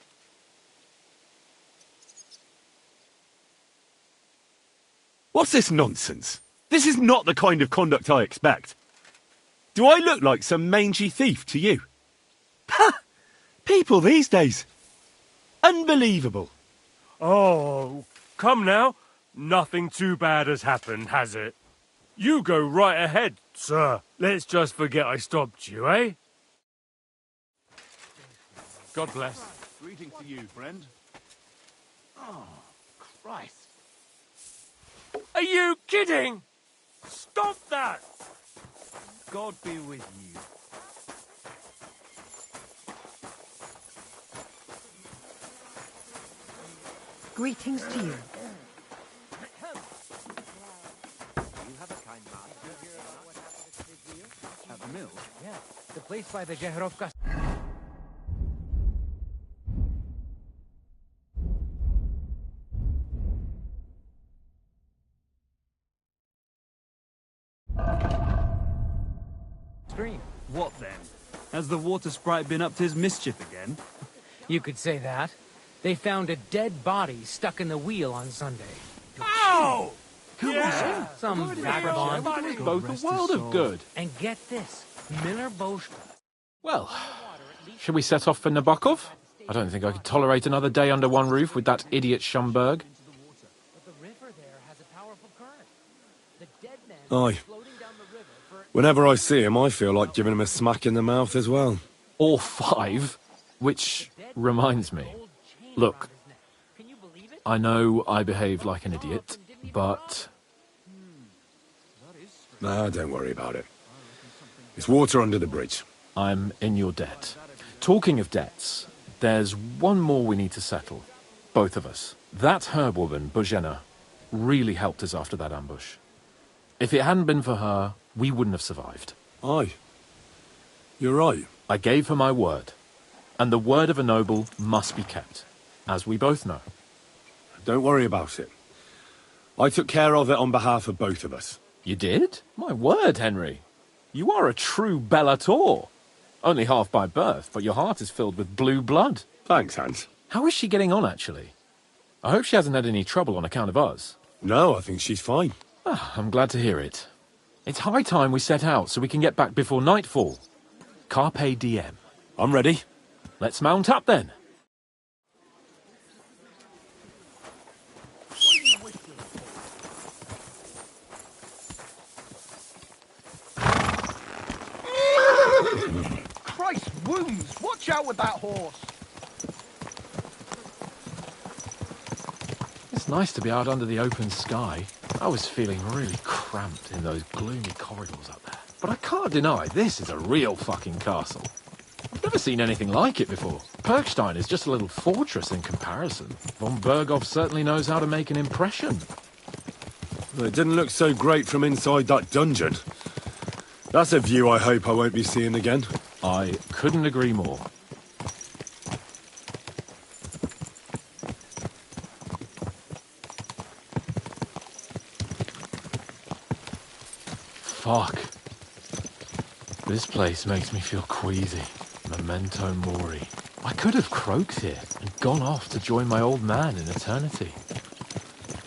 [SPEAKER 6] What's this nonsense? This is not the kind of conduct I expect. Do I look like some mangy thief to you? Ha! People these days. Unbelievable.
[SPEAKER 16] Oh, come now. Nothing too bad has happened, has it? You go right ahead, sir. Let's just forget I stopped you, eh? God bless.
[SPEAKER 9] Greetings to you, friend. Oh, Christ.
[SPEAKER 16] Are you kidding? Stop that!
[SPEAKER 3] God be with you.
[SPEAKER 2] Greetings to you.
[SPEAKER 9] At the mill?
[SPEAKER 19] Yeah, the place by the Jeherovka. Stream.
[SPEAKER 3] What then? Has the water sprite been up to his mischief again?
[SPEAKER 19] You could say that. They found a dead body stuck in the wheel on Sunday.
[SPEAKER 16] Ow!
[SPEAKER 3] Who was it?
[SPEAKER 19] Some vagabond.
[SPEAKER 18] Both a world of good.
[SPEAKER 19] And get this, Miller Boschka.
[SPEAKER 18] Well, shall we set off for Nabokov? I don't think I could tolerate another day under one roof with that idiot Schumberg.
[SPEAKER 6] Aye. Whenever I see him, I feel like giving him a smack in the mouth as well.
[SPEAKER 18] Or 5, which reminds me. Look, I know I behaved like an idiot, but...
[SPEAKER 6] Nah, don't worry about it. It's water under the bridge.
[SPEAKER 18] I'm in your debt. Talking of debts, there's one more we need to settle. Both of us. That herb woman, Bozhena, really helped us after that ambush. If it hadn't been for her, we wouldn't have survived.
[SPEAKER 6] Aye. You're right.
[SPEAKER 18] I gave her my word. And the word of a noble must be kept, as we both know.
[SPEAKER 6] Don't worry about it. I took care of it on behalf of both of us.
[SPEAKER 18] You did? My word, Henry. You are a true bellator. Only half by birth, but your heart is filled with blue blood.
[SPEAKER 6] Thanks, Hans.
[SPEAKER 18] How is she getting on, actually? I hope she hasn't had any trouble on account of us.
[SPEAKER 6] No, I think she's fine.
[SPEAKER 18] I'm glad to hear it. It's high time we set out so we can get back before nightfall. Carpe diem.
[SPEAKER 6] I'm ready.
[SPEAKER 18] Let's mount up then.
[SPEAKER 21] Christ, wounds! Watch out with that horse!
[SPEAKER 18] It's nice to be out under the open sky. I was feeling really cramped in those gloomy corridors up there. But I can't deny this is a real fucking castle. I've never seen anything like it before. Perkstein is just a little fortress in comparison. Von Berghoff certainly knows how to make an impression.
[SPEAKER 6] Well, it didn't look so great from inside that dungeon. That's a view I hope I won't be seeing again.
[SPEAKER 18] I couldn't agree more. Fuck. This place makes me feel queasy. Memento mori. I could have croaked here and gone off to join my old man in eternity.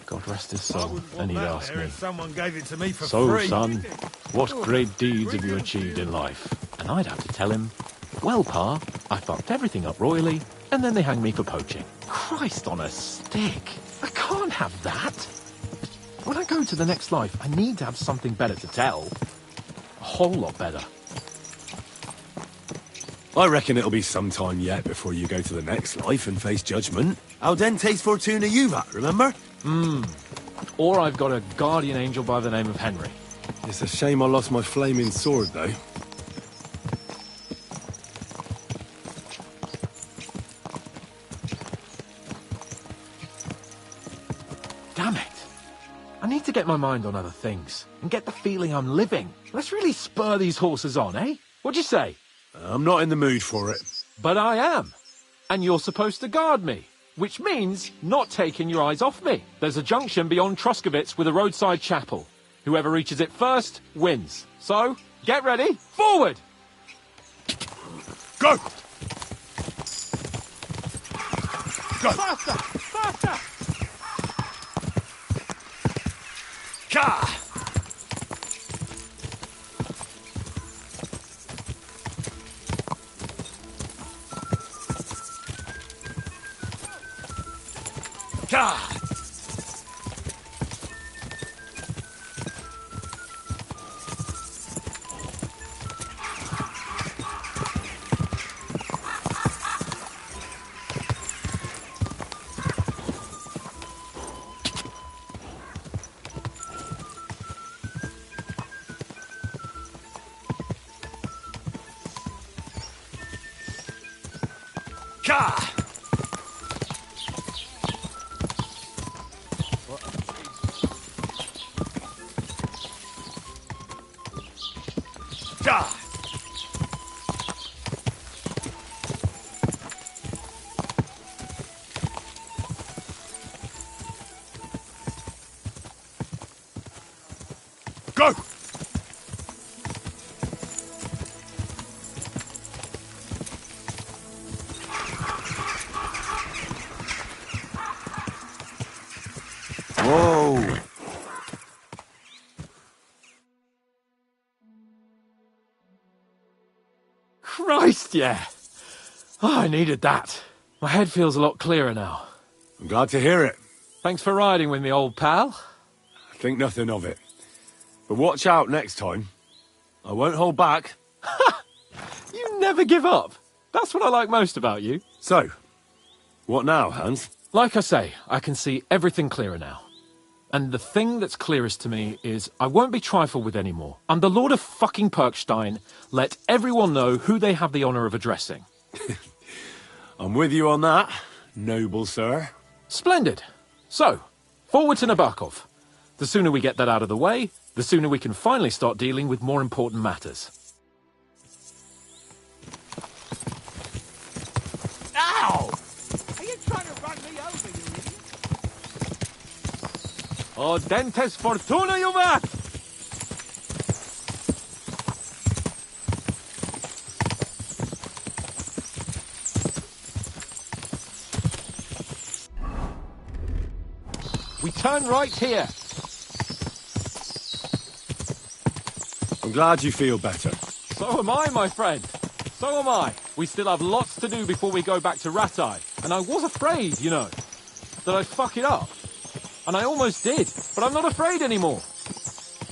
[SPEAKER 18] God rest his soul, and he'd ask me,
[SPEAKER 12] Someone gave it to me for
[SPEAKER 18] "So,
[SPEAKER 12] free.
[SPEAKER 18] son, what great deeds have you achieved in life?" And I'd have to tell him, "Well, Pa, I fucked everything up royally, and then they hanged me for poaching." Christ on a stick! I can't have that! When I go to the next life, I need to have something better to tell. A whole lot better.
[SPEAKER 6] I reckon it'll be some time yet before you go to the next life and face judgment. Audentes fortuna juvat, remember?
[SPEAKER 18] Or I've got a guardian angel by the name of Henry.
[SPEAKER 6] It's a shame I lost my flaming sword, though.
[SPEAKER 18] Damn it! I need to get my mind on other things, and get the feeling I'm living. Let's really spur these horses on, eh? What'd you say?
[SPEAKER 6] I'm not in the mood for it.
[SPEAKER 18] But I am. And you're supposed to guard me. Which means not taking your eyes off me. There's a junction beyond Truskowitz with a roadside chapel. Whoever reaches it first wins. So, get ready. Forward!
[SPEAKER 6] Go!
[SPEAKER 12] Go! Faster! Faster!
[SPEAKER 7] Gah! Gah! Gah! Go! Whoa!
[SPEAKER 18] Christ, yeah. Oh, I needed that. My head feels a lot clearer now.
[SPEAKER 7] I'm glad to hear it.
[SPEAKER 18] Thanks for riding with me, old pal.
[SPEAKER 7] Think nothing of it. But watch out next time. I won't hold back.
[SPEAKER 18] You never give up. That's what I like most about you.
[SPEAKER 7] So, what now, Hans?
[SPEAKER 18] Like I say, I can see everything clearer now. And the thing that's clearest to me is I won't be trifled with anymore. I'm the Lord of fucking Perkstein. Let everyone know who they have the honour of addressing.
[SPEAKER 7] I'm with you on that, noble sir.
[SPEAKER 18] Splendid. So, forward to Nabokov. The sooner we get that out of the way, the sooner we can finally start dealing with more important matters.
[SPEAKER 13] Ow! Are you trying to run me over, you idiot?
[SPEAKER 18] O dentes fortuna, juvat! We turn right here.
[SPEAKER 7] I'm glad you feel better.
[SPEAKER 18] So am I, my friend. So am I. We still have lots to do before we go back to Ratai. And I was afraid, you know, that I'd fuck it up. And I almost did, but I'm not afraid anymore.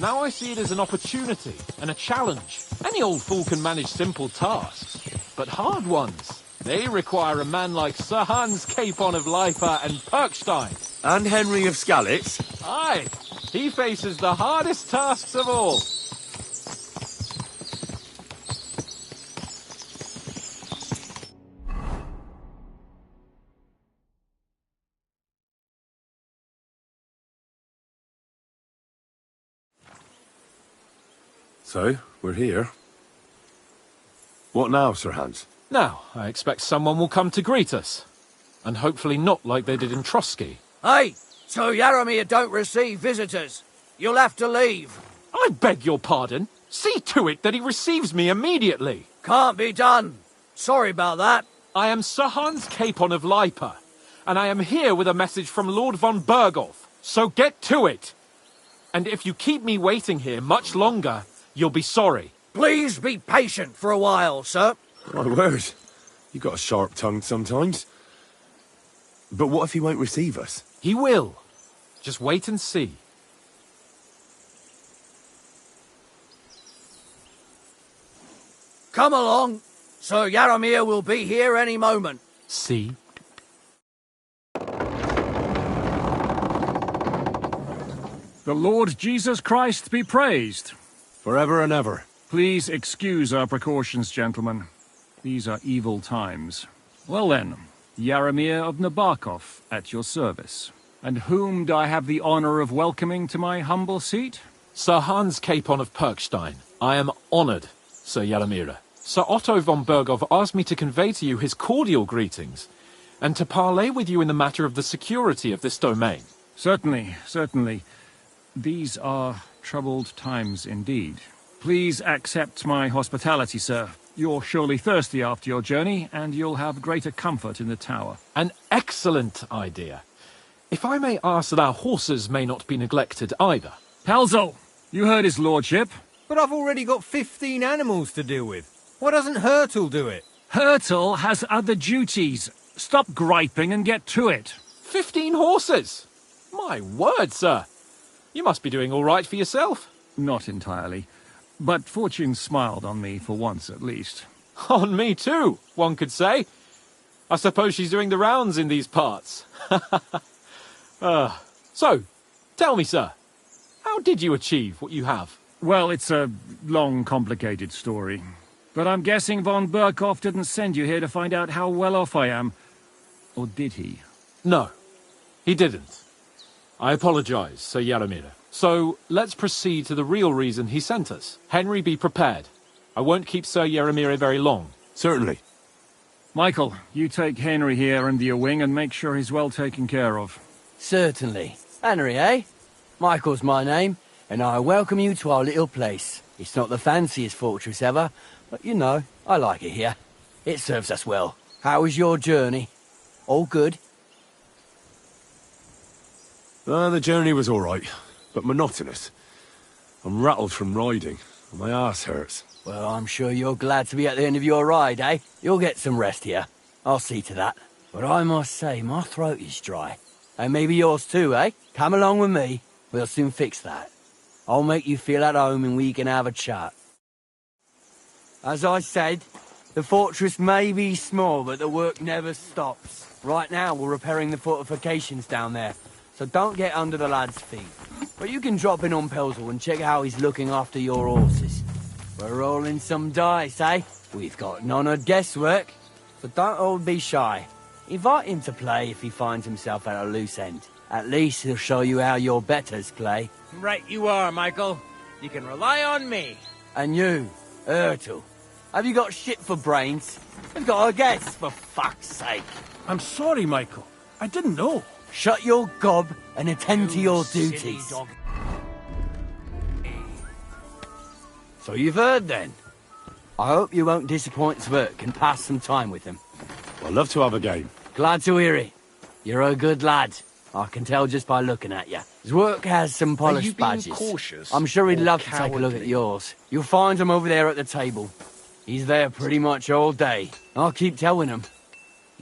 [SPEAKER 18] Now I see it as an opportunity and a challenge. Any old fool can manage simple tasks, but hard ones, they require a man like Sir Hans Capon of Leipa and Perkstein.
[SPEAKER 7] And Henry of Skalitz.
[SPEAKER 18] Aye, he faces the hardest tasks of all.
[SPEAKER 7] So, we're here. What now, Sir Hans?
[SPEAKER 18] Now, I expect someone will come to greet us. And hopefully not like they did in Trotsky.
[SPEAKER 13] Hey, so Yaromir don't receive visitors. You'll have to leave.
[SPEAKER 18] I beg your pardon. See to it that he receives me immediately.
[SPEAKER 13] Can't be done. Sorry about that.
[SPEAKER 18] I am Sir Hans Capon of Leipa, and I am here with a message from Lord von Berghoff. So get to it. And if you keep me waiting here much longer, you'll be sorry.
[SPEAKER 13] Please be patient for a while, sir.
[SPEAKER 7] My word. You got a sharp tongue sometimes. But what if he won't receive us?
[SPEAKER 18] He will. Just wait and see.
[SPEAKER 13] Come along. Sir Yaromir will be here any moment.
[SPEAKER 18] See?
[SPEAKER 8] The Lord Jesus Christ be praised.
[SPEAKER 7] Forever and ever.
[SPEAKER 8] Please excuse our precautions, gentlemen. These are evil times. Well then, Yaromir of Nabokov at your service. And whom do I have the honor of welcoming to my humble seat?
[SPEAKER 18] Sir Hans Capon of Perkstein. I am honoured, Sir Yaromir. Sir Otto von Berghoff asked me to convey to you his cordial greetings, and to parley with you in the matter of the security of this domain.
[SPEAKER 8] Certainly, certainly. These are troubled times indeed. Please accept my hospitality, sir. You're surely thirsty after your journey, and you'll have greater comfort in the tower.
[SPEAKER 18] An excellent idea. If I may ask that our horses may not be neglected either.
[SPEAKER 8] Pelzel, you heard his lordship.
[SPEAKER 19] But I've already got 15 animals to deal with. Why doesn't Hurtle do it?
[SPEAKER 8] Hurtle has other duties. Stop griping and get to it.
[SPEAKER 18] 15 horses! My word, sir. You must be doing all right for yourself.
[SPEAKER 8] Not entirely. But fortune smiled on me for once at least.
[SPEAKER 18] On me too, one could say. I suppose she's doing the rounds in these parts. So, tell me, sir, how did you achieve what you have?
[SPEAKER 8] Well, it's a long, complicated story. But I'm guessing von Burkhoff didn't send you here to find out how well off I am. Or did he?
[SPEAKER 18] No, he didn't. I apologize, Sir Yaramir. So, let's proceed to the real reason he sent us. Henry, be prepared. I won't keep Sir Yaramir very long.
[SPEAKER 7] Certainly.
[SPEAKER 8] Michael, you take Henry here under your wing and make sure he's well taken care of.
[SPEAKER 17] Certainly. Henry, eh? Michael's my name, and I welcome you to our little place. It's not the fanciest fortress ever, but you know, I like it here. It serves us well. How was your journey? All good?
[SPEAKER 7] The journey was all right, but monotonous. I'm rattled from riding, and my ass hurts.
[SPEAKER 17] Well, I'm sure you're glad to be at the end of your ride, eh? You'll get some rest here. I'll see to that. But I must say, my throat is dry. And maybe yours too, eh? Come along with me. We'll soon fix that. I'll make you feel at home and we can have a chat. As I said, the fortress may be small, but the work never stops. Right now, we're repairing the fortifications down there, so don't get under the lad's feet. But you can drop in on Pelzel and check how he's looking after your horses. We're rolling some dice, eh? We've got none of guesswork, so don't all be shy. Invite him to play if he finds himself at a loose end. At least he'll show you how your betters play.
[SPEAKER 19] Right you are, Michael. You can rely on me.
[SPEAKER 17] And you, Ertl, have you got shit for brains? We've got a guess, for fuck's sake.
[SPEAKER 12] I'm sorry, Michael. I didn't know.
[SPEAKER 17] Shut your gob and attend to your duties.
[SPEAKER 19] Dog.
[SPEAKER 17] So you've heard then? I hope you won't disappoint Svert and pass some time with him.
[SPEAKER 7] I'd love to have a game.
[SPEAKER 17] Glad to hear it. You're a good lad. I can tell just by looking at you. His work has some polished badges.
[SPEAKER 21] Cautious
[SPEAKER 17] I'm sure he'd love to
[SPEAKER 21] cowardly?
[SPEAKER 17] take a look at yours. You'll find him over there at the table. He's there pretty much all day. I'll keep telling him.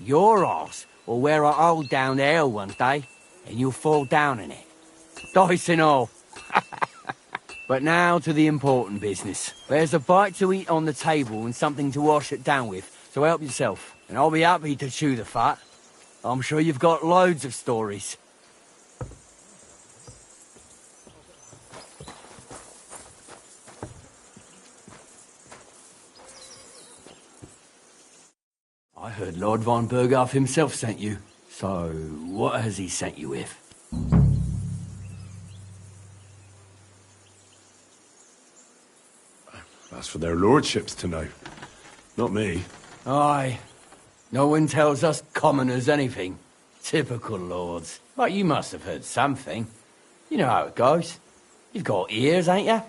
[SPEAKER 17] Your arse will wear a hole down there one day, and you'll fall down in it. Dice and all. But now to the important business. There's a bite to eat on the table and something to wash it down with, so help yourself. And I'll be happy to chew the fat. I'm sure you've got loads of stories. I heard Lord von Burghoff himself sent you. So, what has he sent you with?
[SPEAKER 7] That's for their lordships to know. Not me.
[SPEAKER 17] Aye. No one tells us commoners anything. Typical lords. But you must have heard something. You know how it goes. You've got ears, ain't you?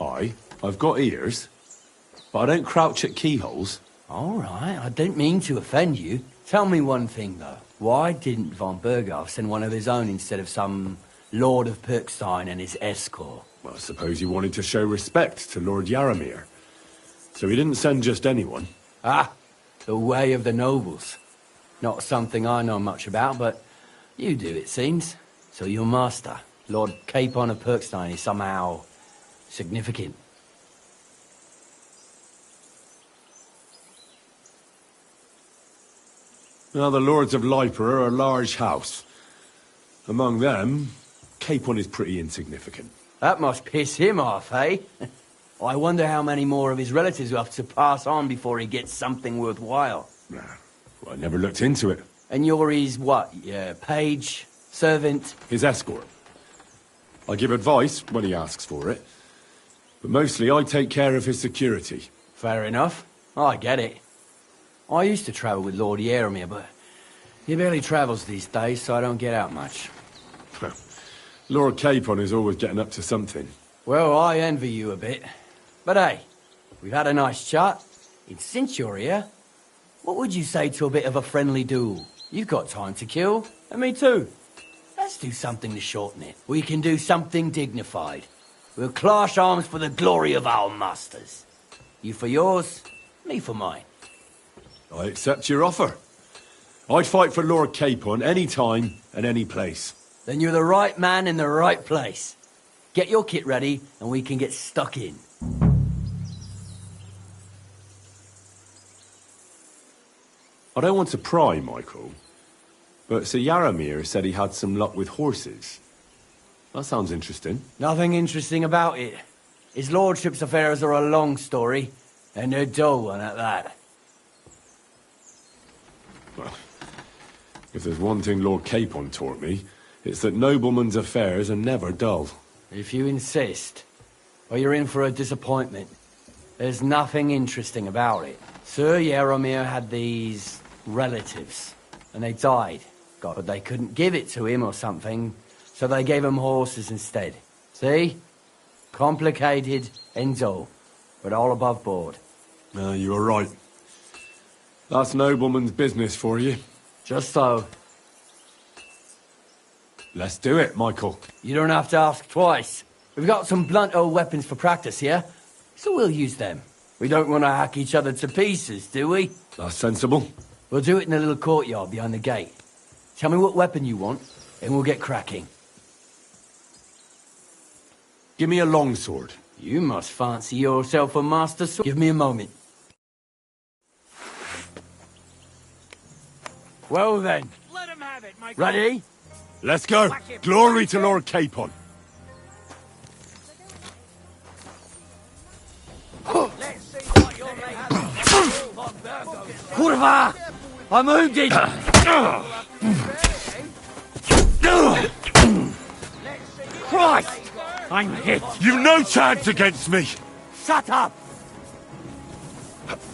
[SPEAKER 7] Aye, I've got ears. But I don't crouch at keyholes.
[SPEAKER 17] All right, I didn't mean to offend you. Tell me one thing, though. Why didn't von Burghoff send one of his own instead of some Lord of Pirkstein and his escort?
[SPEAKER 7] Well, I suppose he wanted to show respect to Lord Yaramir. So he didn't send just anyone.
[SPEAKER 17] Ah, the way of the nobles. Not something I know much about, but you do, it seems. So your master, Lord Capon of Pirkstein, is somehow significant.
[SPEAKER 7] Now, the Lords of Liper are a large house. Among them, Capon is pretty insignificant.
[SPEAKER 17] That must piss him off, eh? I wonder how many more of his relatives will have to pass on before he gets something worthwhile.
[SPEAKER 7] Nah, well, I never looked into it.
[SPEAKER 17] And you're his, what, yeah, page, servant?
[SPEAKER 7] His escort. I give advice when he asks for it. But mostly I take care of his security.
[SPEAKER 17] Fair enough. I get it. I used to travel with Lord Yaramir, but he barely travels these days, so I don't get out much.
[SPEAKER 7] Lord Capon is always getting up to something.
[SPEAKER 17] Well, I envy you a bit. But hey, we've had a nice chat. And since you're here, what would you say to a bit of a friendly duel? You've got time to kill, and me too. Let's do something to shorten it. We can do something dignified. We'll clash arms for the glory of our masters. You for yours, me for mine.
[SPEAKER 7] I accept your offer. I'd fight for Lord Capon any time and any place.
[SPEAKER 17] Then you're the right man in the right place. Get your kit ready, and we can get stuck in.
[SPEAKER 7] I don't want to pry, Michael, but Sir Yaramir said he had some luck with horses. That sounds interesting.
[SPEAKER 17] Nothing interesting about it. His lordship's affairs are a long story, and a dull one at that.
[SPEAKER 7] Well, if there's one thing Lord Capon taught me, it's that noblemen's affairs are never dull.
[SPEAKER 17] If you insist, or you're in for a disappointment. There's nothing interesting about it. Sir Yaramir had these relatives, and they died. God, but they couldn't give it to him or something, so they gave him horses instead. See? Complicated and dull, but all above board.
[SPEAKER 7] You were right. That's nobleman's business for you.
[SPEAKER 17] Just so.
[SPEAKER 7] Let's do it, Michael.
[SPEAKER 17] You don't have to ask twice. We've got some blunt old weapons for practice here, so we'll use them. We don't want to hack each other to pieces, do we?
[SPEAKER 7] That's sensible.
[SPEAKER 17] We'll do it in the little courtyard behind the gate. Tell me what weapon you want, and we'll get cracking.
[SPEAKER 7] Give me a longsword.
[SPEAKER 17] You must fancy yourself a master sword. Give me a moment. Well then.
[SPEAKER 13] Let him have it, Michael.
[SPEAKER 17] Ready?
[SPEAKER 7] Let's go. Glory to Lord Capon.
[SPEAKER 13] Let's see what you're made of.
[SPEAKER 17] Kurva! I'm wounded! Christ! I'm hit!
[SPEAKER 7] You've no chance against me!
[SPEAKER 17] Shut up!
[SPEAKER 13] Let's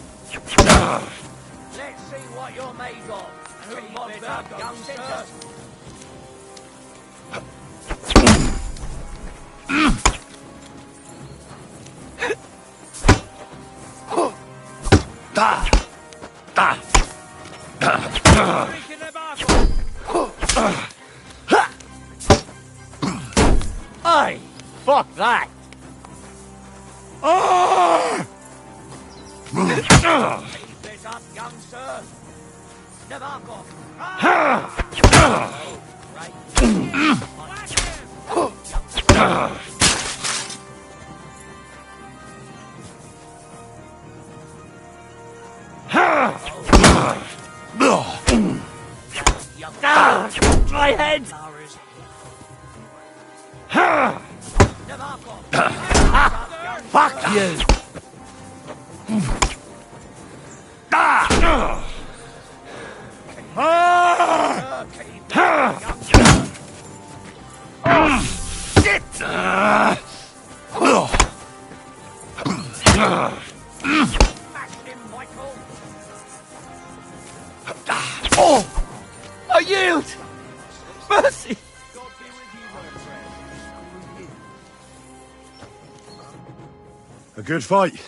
[SPEAKER 13] see what you're made of. Come on, youngster.
[SPEAKER 17] Hey! Fuck that!
[SPEAKER 13] Keep this up, youngster.
[SPEAKER 17] My head! Fuck you!
[SPEAKER 13] Shit!
[SPEAKER 17] Oh! I yield! Mercy!
[SPEAKER 7] A good fight.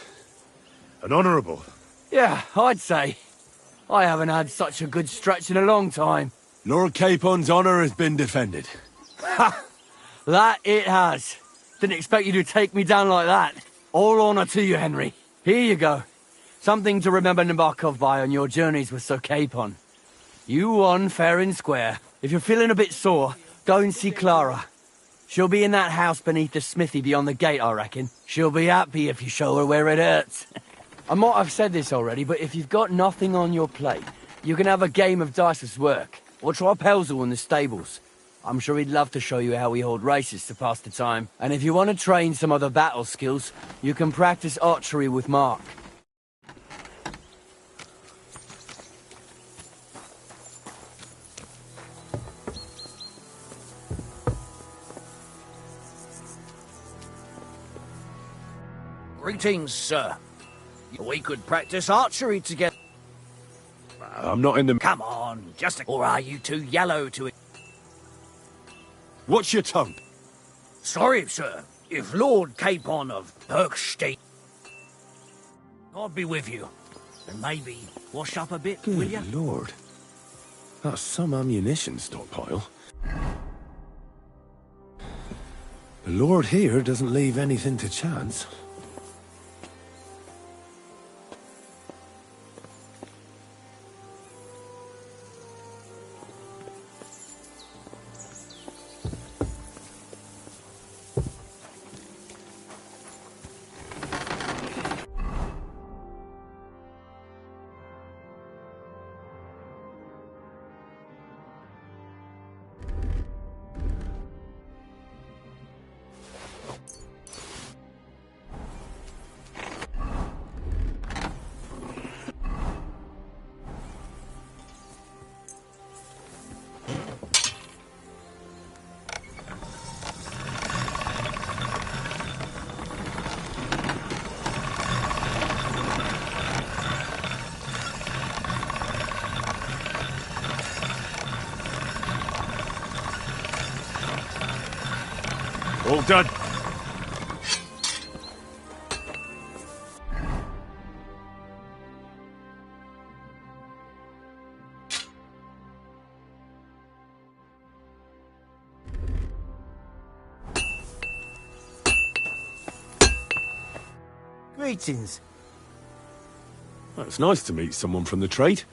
[SPEAKER 7] An honourable.
[SPEAKER 17] Yeah, I'd say. I haven't had such a good stretch in a long time.
[SPEAKER 7] Lord Capon's honour has been defended.
[SPEAKER 17] Ha! That it has. Didn't expect you to take me down like that. All honour to you, Henry. Here you go. Something to remember Nabokov by on your journeys with Sir Capon. You won fair and square. If you're feeling a bit sore, go and see Clara. She'll be in that house beneath the smithy beyond the gate, I reckon. She'll be happy if you show her where it hurts. I might have said this already, but if you've got nothing on your plate, you can have a game of dice's work. Or try Pelzel in the stables. I'm sure he'd love to show you how we hold races to pass the time. And if you want to train some other battle skills, you can practice archery with Mark.
[SPEAKER 13] Greetings, sir. We could practice archery together.
[SPEAKER 7] I'm not in the...
[SPEAKER 13] Come on, or are you too yellow to it?
[SPEAKER 7] Watch your tongue.
[SPEAKER 13] Sorry, sir. If Lord Capon of Berkstein... God be with you. And maybe wash up a bit, will you?
[SPEAKER 7] Good Lord. That's some ammunition stockpile. The Lord here doesn't leave anything to chance. All done.
[SPEAKER 13] Greetings.
[SPEAKER 7] Well, it's nice to meet someone from the trade.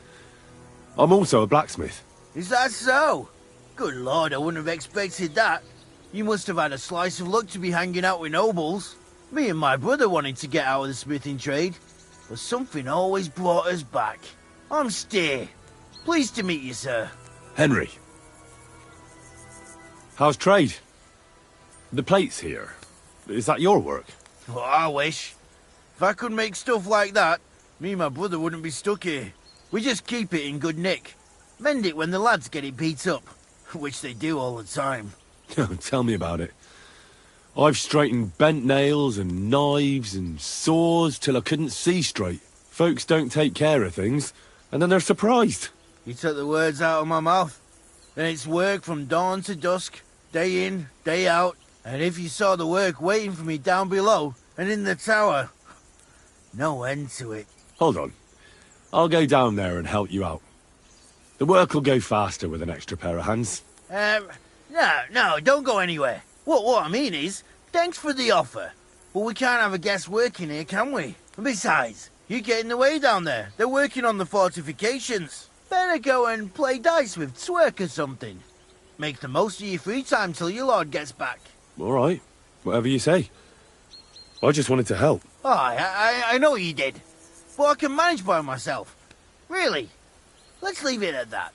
[SPEAKER 7] I'm also a blacksmith.
[SPEAKER 13] Is that so? Good lord, I wouldn't have expected that. You must have had a slice of luck to be hanging out with nobles. Me and my brother wanted to get out of the smithing trade, but something always brought us back. I'm Steer. Pleased to meet you, sir.
[SPEAKER 7] Henry. How's trade? The plates here. Is that your work?
[SPEAKER 13] Well, I wish. If I could make stuff like that, me and my brother wouldn't be stuck here. We just keep it in good nick. Mend it when the lads get it beat up, which they do all the time.
[SPEAKER 7] Tell me about it. I've straightened bent nails and knives and saws till I couldn't see straight. Folks don't take care of things, and then they're surprised.
[SPEAKER 13] You took the words out of my mouth. And it's work from dawn to dusk, day in, day out. And if you saw the work waiting for me down below and in the tower, no end to it.
[SPEAKER 7] Hold on. I'll go down there and help you out. The work will go faster with an extra pair of hands.
[SPEAKER 13] No, don't go anywhere. What I mean is, thanks for the offer. But we can't have a guest working here, can we? And besides, you get in the way down there. They're working on the fortifications. Better go and play dice with Twerk or something. Make the most of your free time till your lord gets back.
[SPEAKER 7] All right. Whatever you say. I just wanted to help.
[SPEAKER 13] Oh, I know you did. But I can manage by myself. Really. Let's leave it at that.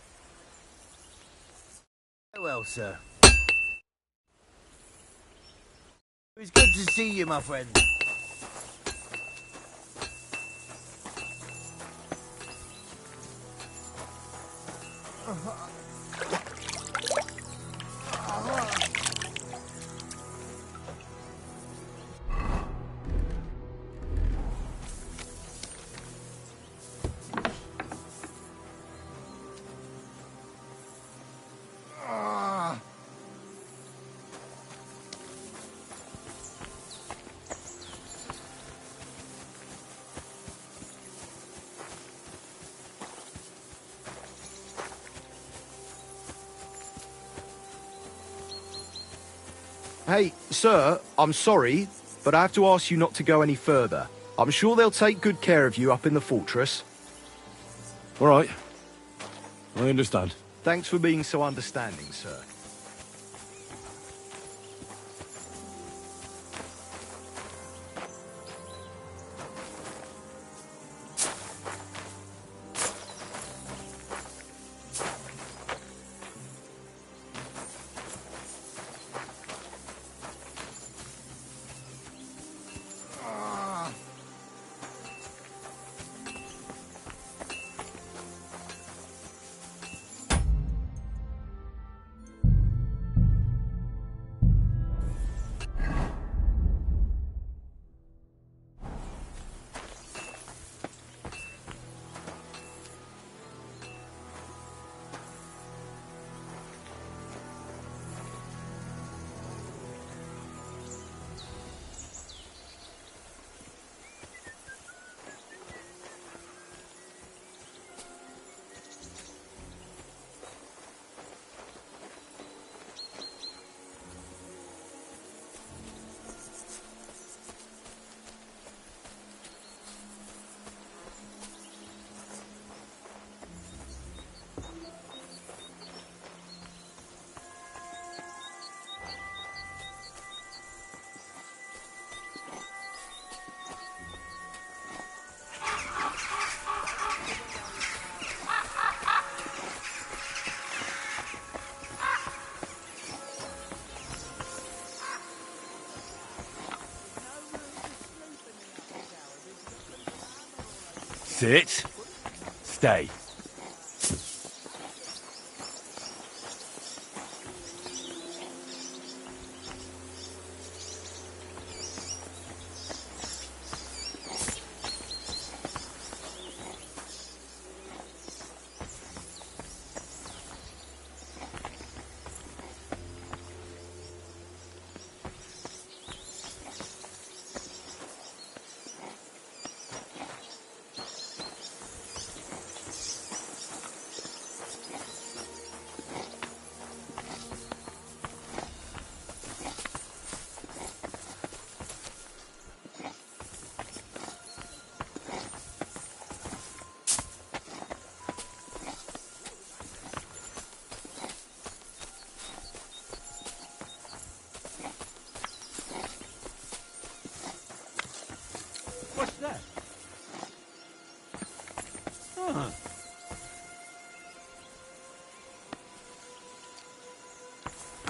[SPEAKER 13] Well, sir. It was good to see you, my friend.
[SPEAKER 21] Hey, sir, I'm sorry, but I have to ask you not to go any further. I'm sure they'll take good care of you up in the fortress.
[SPEAKER 7] All right. I understand.
[SPEAKER 21] Thanks for being so understanding, sir.
[SPEAKER 7] Sit. Stay.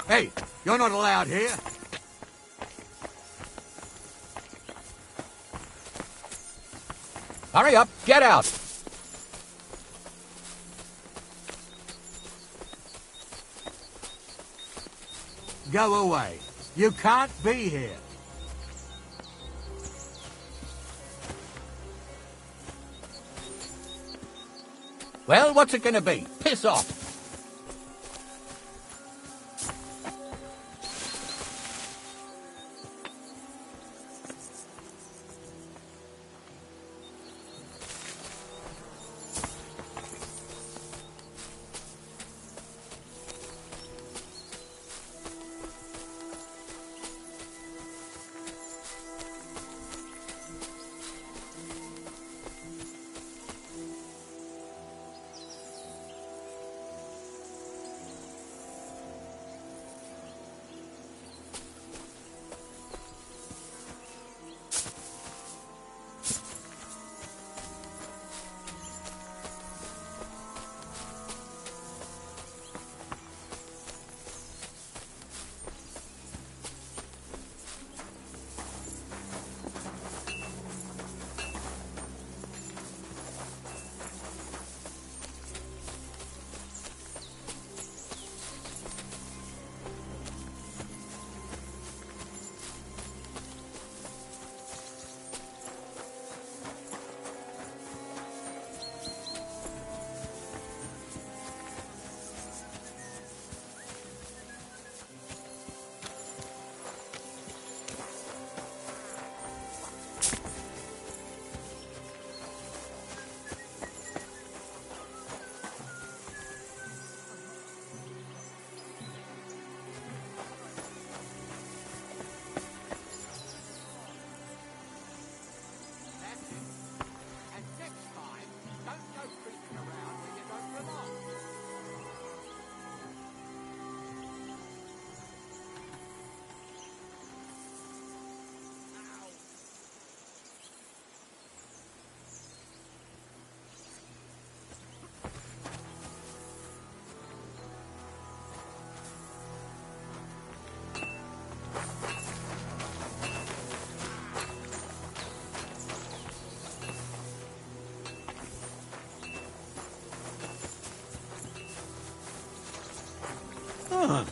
[SPEAKER 1] Hey, you're not allowed here. Hurry up, get out! Go away. You can't be here. Well, what's it gonna be? Piss off.
[SPEAKER 7] Huh.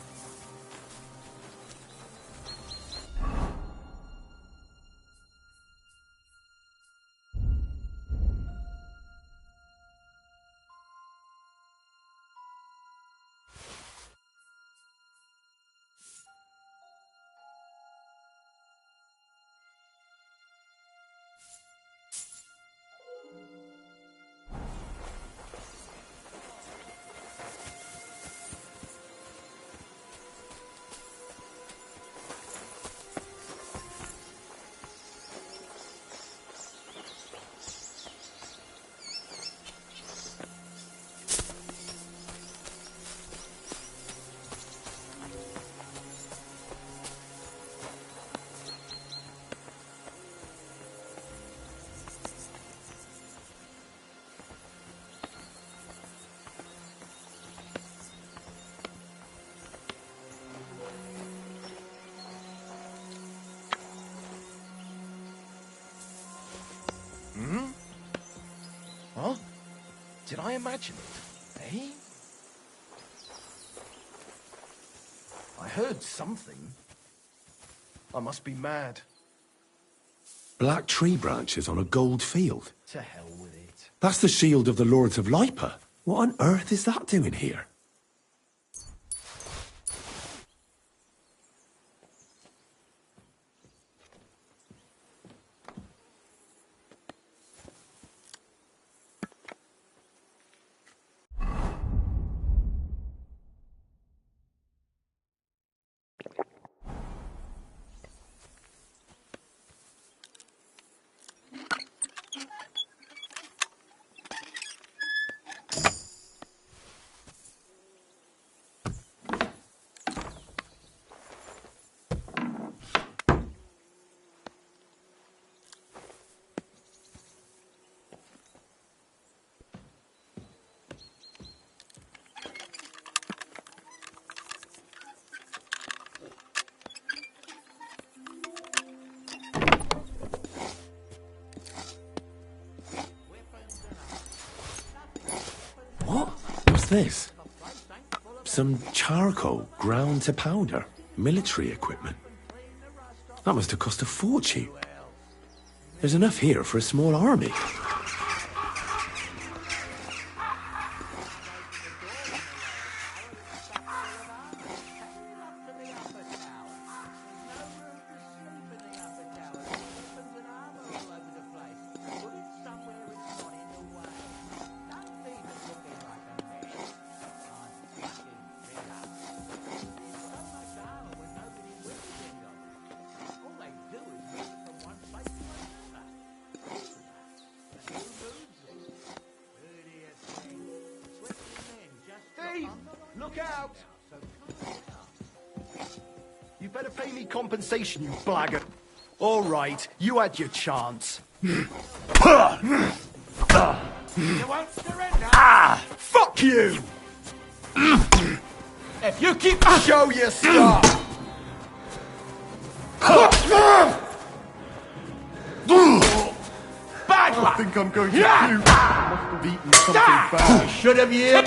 [SPEAKER 3] Hmm? Huh? Did I imagine it? Eh? I heard something. I must be mad.
[SPEAKER 7] Black tree branches on a gold field.
[SPEAKER 3] To hell with it.
[SPEAKER 7] That's the shield of the Lords of Lipa. What on earth is that doing here? What's this? Some charcoal ground to powder. Military equipment. That must have cost a fortune. There's enough here for a small army.
[SPEAKER 21] Steve, look out! You better pay me compensation, you blackguard. All right, you had your chance.
[SPEAKER 12] You won't surrender!
[SPEAKER 21] Fuck you!
[SPEAKER 12] If you keep...
[SPEAKER 21] Show your stuff!
[SPEAKER 12] Bad luck!
[SPEAKER 21] I think I'm going to puke. I must have eaten something bad.
[SPEAKER 12] Should have you...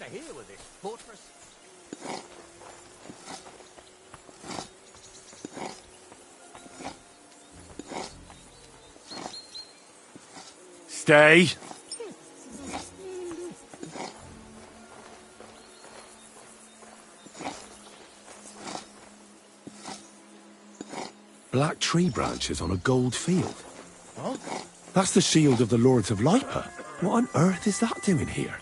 [SPEAKER 13] Here with this fortress.
[SPEAKER 7] Stay. Black tree branches on a gold field.
[SPEAKER 21] What?
[SPEAKER 7] That's the shield of the Lords of Lipa. What on earth is that doing here?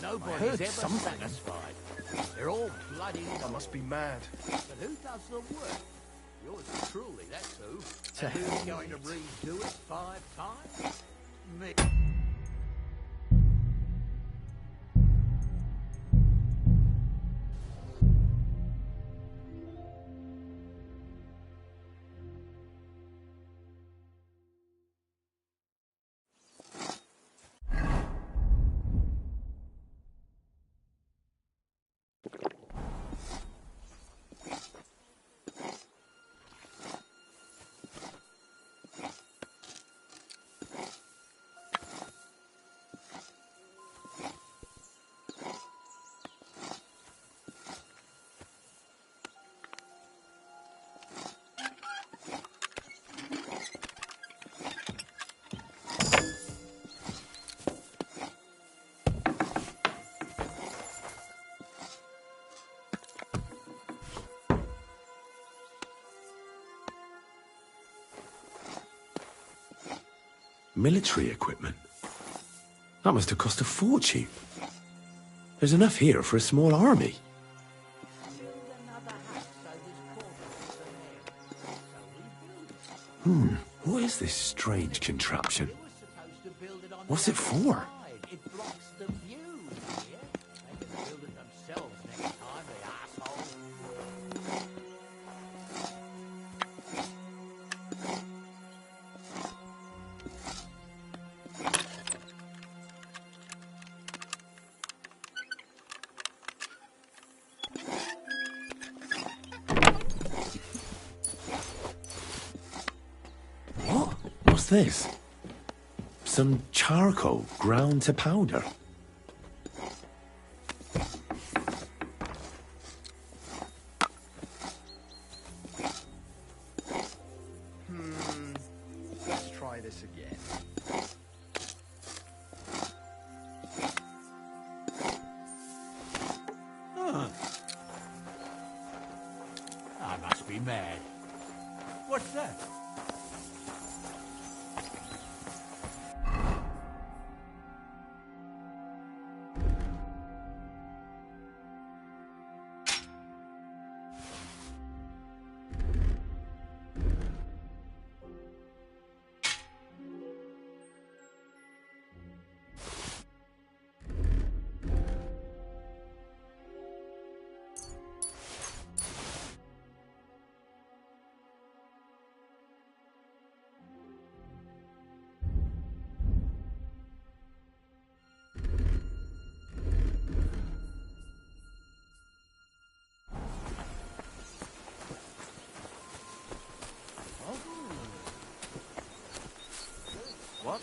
[SPEAKER 13] Nobody's ever satisfied. They're all bloody.
[SPEAKER 21] I must be mad.
[SPEAKER 13] But who does the work? Yours truly, that's who. And who's going to redo it 5 times? Me.
[SPEAKER 7] Military equipment? That must have cost a fortune. There's enough here for a small army. What is this strange contraption? What's it for?
[SPEAKER 11] It blocks the view. Yeah? They can build it themselves next time, the asshole.
[SPEAKER 7] What? What's this? Some charcoal ground to powder.
[SPEAKER 21] Let's try this again.
[SPEAKER 11] I must be mad. What's that?
[SPEAKER 3] What?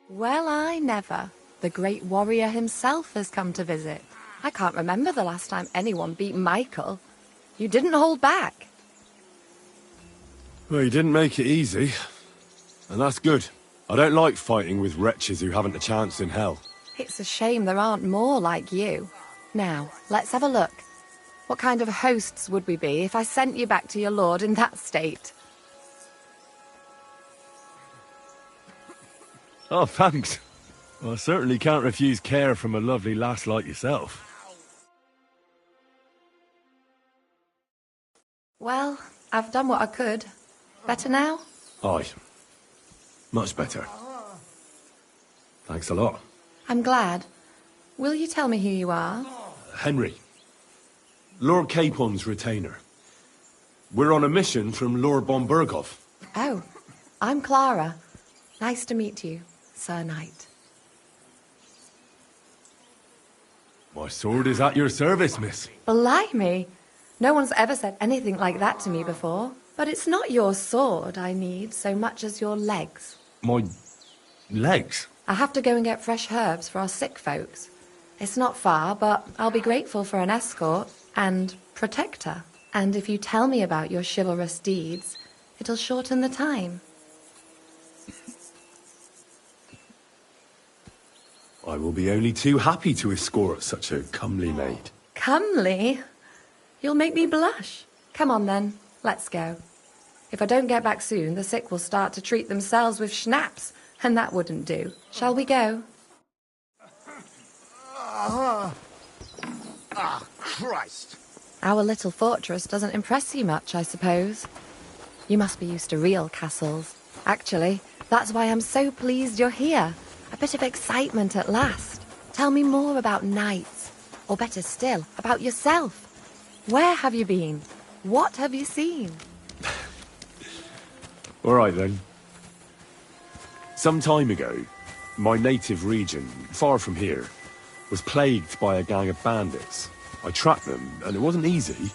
[SPEAKER 20] Well, I never. The great warrior himself has come to visit. I can't remember the last time anyone beat Michael. You didn't hold back.
[SPEAKER 7] Well, you didn't make it easy. And that's good. I don't like fighting with wretches who haven't a chance in hell.
[SPEAKER 20] It's a shame there aren't more like you. Now, let's have a look. What kind of hosts would we be if I sent you back to your lord in that state?
[SPEAKER 7] Oh, thanks. Well, I certainly can't refuse care from a lovely lass like yourself.
[SPEAKER 20] Well, I've done what I could. Better now?
[SPEAKER 7] Aye. Much better. Thanks a lot.
[SPEAKER 20] I'm glad. Will you tell me who you are?
[SPEAKER 7] Henry. Lord Capon's retainer. We're on a mission from Lord Bombergov.
[SPEAKER 20] Oh, I'm Clara. Nice to meet you, Sir Knight.
[SPEAKER 7] My sword is at your service, miss.
[SPEAKER 20] Blimey! No one's ever said anything like that to me before. But it's not your sword I need so much as your legs.
[SPEAKER 7] My legs?
[SPEAKER 20] I have to go and get fresh herbs for our sick folks. It's not far, but I'll be grateful for an escort and protector. And if you tell me about your chivalrous deeds, it'll shorten the time.
[SPEAKER 7] I will be only too happy to escort such a comely maid.
[SPEAKER 20] Comely? You'll make me blush. Come on then, let's go. If I don't get back soon, the sick will start to treat themselves with schnapps, and that wouldn't do. Shall we go?
[SPEAKER 21] Christ.
[SPEAKER 20] Our little fortress doesn't impress you much, I suppose. You must be used to real castles. Actually, that's why I'm so pleased you're here. A bit of excitement at last. Tell me more about knights. Or better still, about yourself. Where have you been? What have you seen?
[SPEAKER 6] All right, then. Some time ago, my native region, far from here, was plagued by a gang of bandits. I tracked them, and it wasn't easy,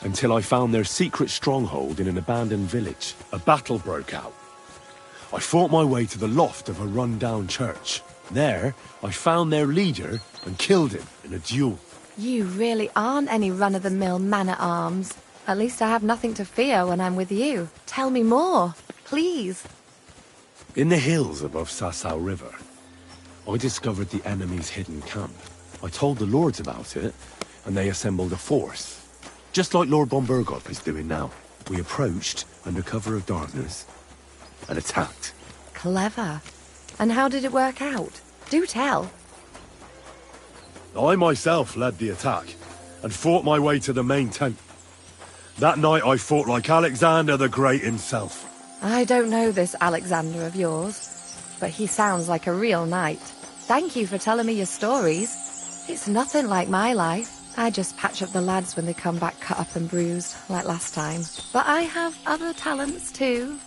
[SPEAKER 6] until I found their secret stronghold in an abandoned village. A battle broke out. I fought my way to the loft of a run-down church. There, I found their leader and killed him in a duel.
[SPEAKER 20] You really aren't any run-of-the-mill man-at-arms. At least I have nothing to fear when I'm with you. Tell me more, please.
[SPEAKER 6] In the hills above Sasau River, I discovered the enemy's hidden camp. I told the lords about it, and they assembled a force. Just like Lord von Burgop is doing now. We approached under cover of darkness and attacked.
[SPEAKER 20] Clever. And how did it work out? Do tell.
[SPEAKER 6] I myself led the attack and fought my way to the main tent. That night I fought like Alexander the Great himself.
[SPEAKER 20] I don't know this Alexander of yours, but he sounds like a real knight. Thank you for telling me your stories. It's nothing like my life. I just patch up the lads when they come back cut up and bruised, like last time. But I have other talents too.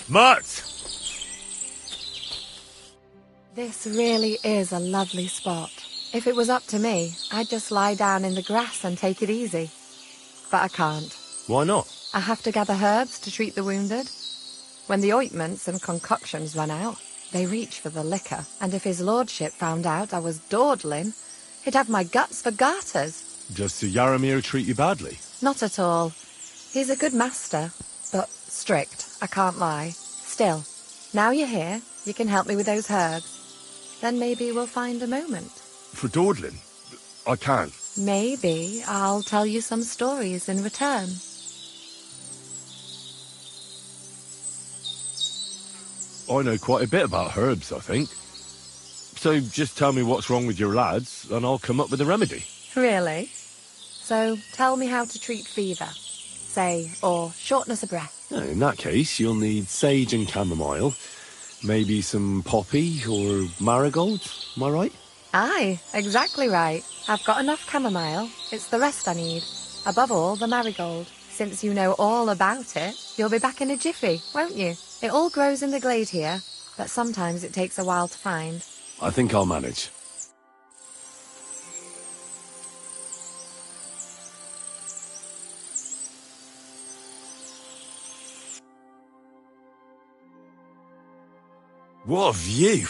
[SPEAKER 6] Mutt!
[SPEAKER 20] This really is a lovely spot. If it was up to me, I'd just lie down in the grass and take it easy. But I can't.
[SPEAKER 6] Why not?
[SPEAKER 20] I have to gather herbs to treat the wounded. When the ointments and concoctions run out, they reach for the liquor, and if his lordship found out I was dawdling, he'd have my guts for garters.
[SPEAKER 6] Does Sir Yaramir treat you badly?
[SPEAKER 20] Not at all. He's a good master, but strict, I can't lie. Still, now you're here, you can help me with those herbs. Then maybe we'll find a moment.
[SPEAKER 6] For dawdling? I can't.
[SPEAKER 20] Maybe I'll tell you some stories in return.
[SPEAKER 6] I know quite a bit about herbs, I think. So just tell me what's wrong with your lads, and I'll come up with a remedy.
[SPEAKER 20] Really? So tell me how to treat fever, say, or shortness of breath.
[SPEAKER 6] In that case, you'll need sage and chamomile, maybe some poppy or marigold, am I right?
[SPEAKER 20] Aye, exactly right. I've got enough chamomile. It's the rest I need. Above all, the marigold. Since you know all about it, you'll be back in a jiffy, won't you? It all grows in the glade here, but sometimes it takes a while to find.
[SPEAKER 6] I think I'll manage. What a view!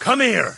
[SPEAKER 7] Come here!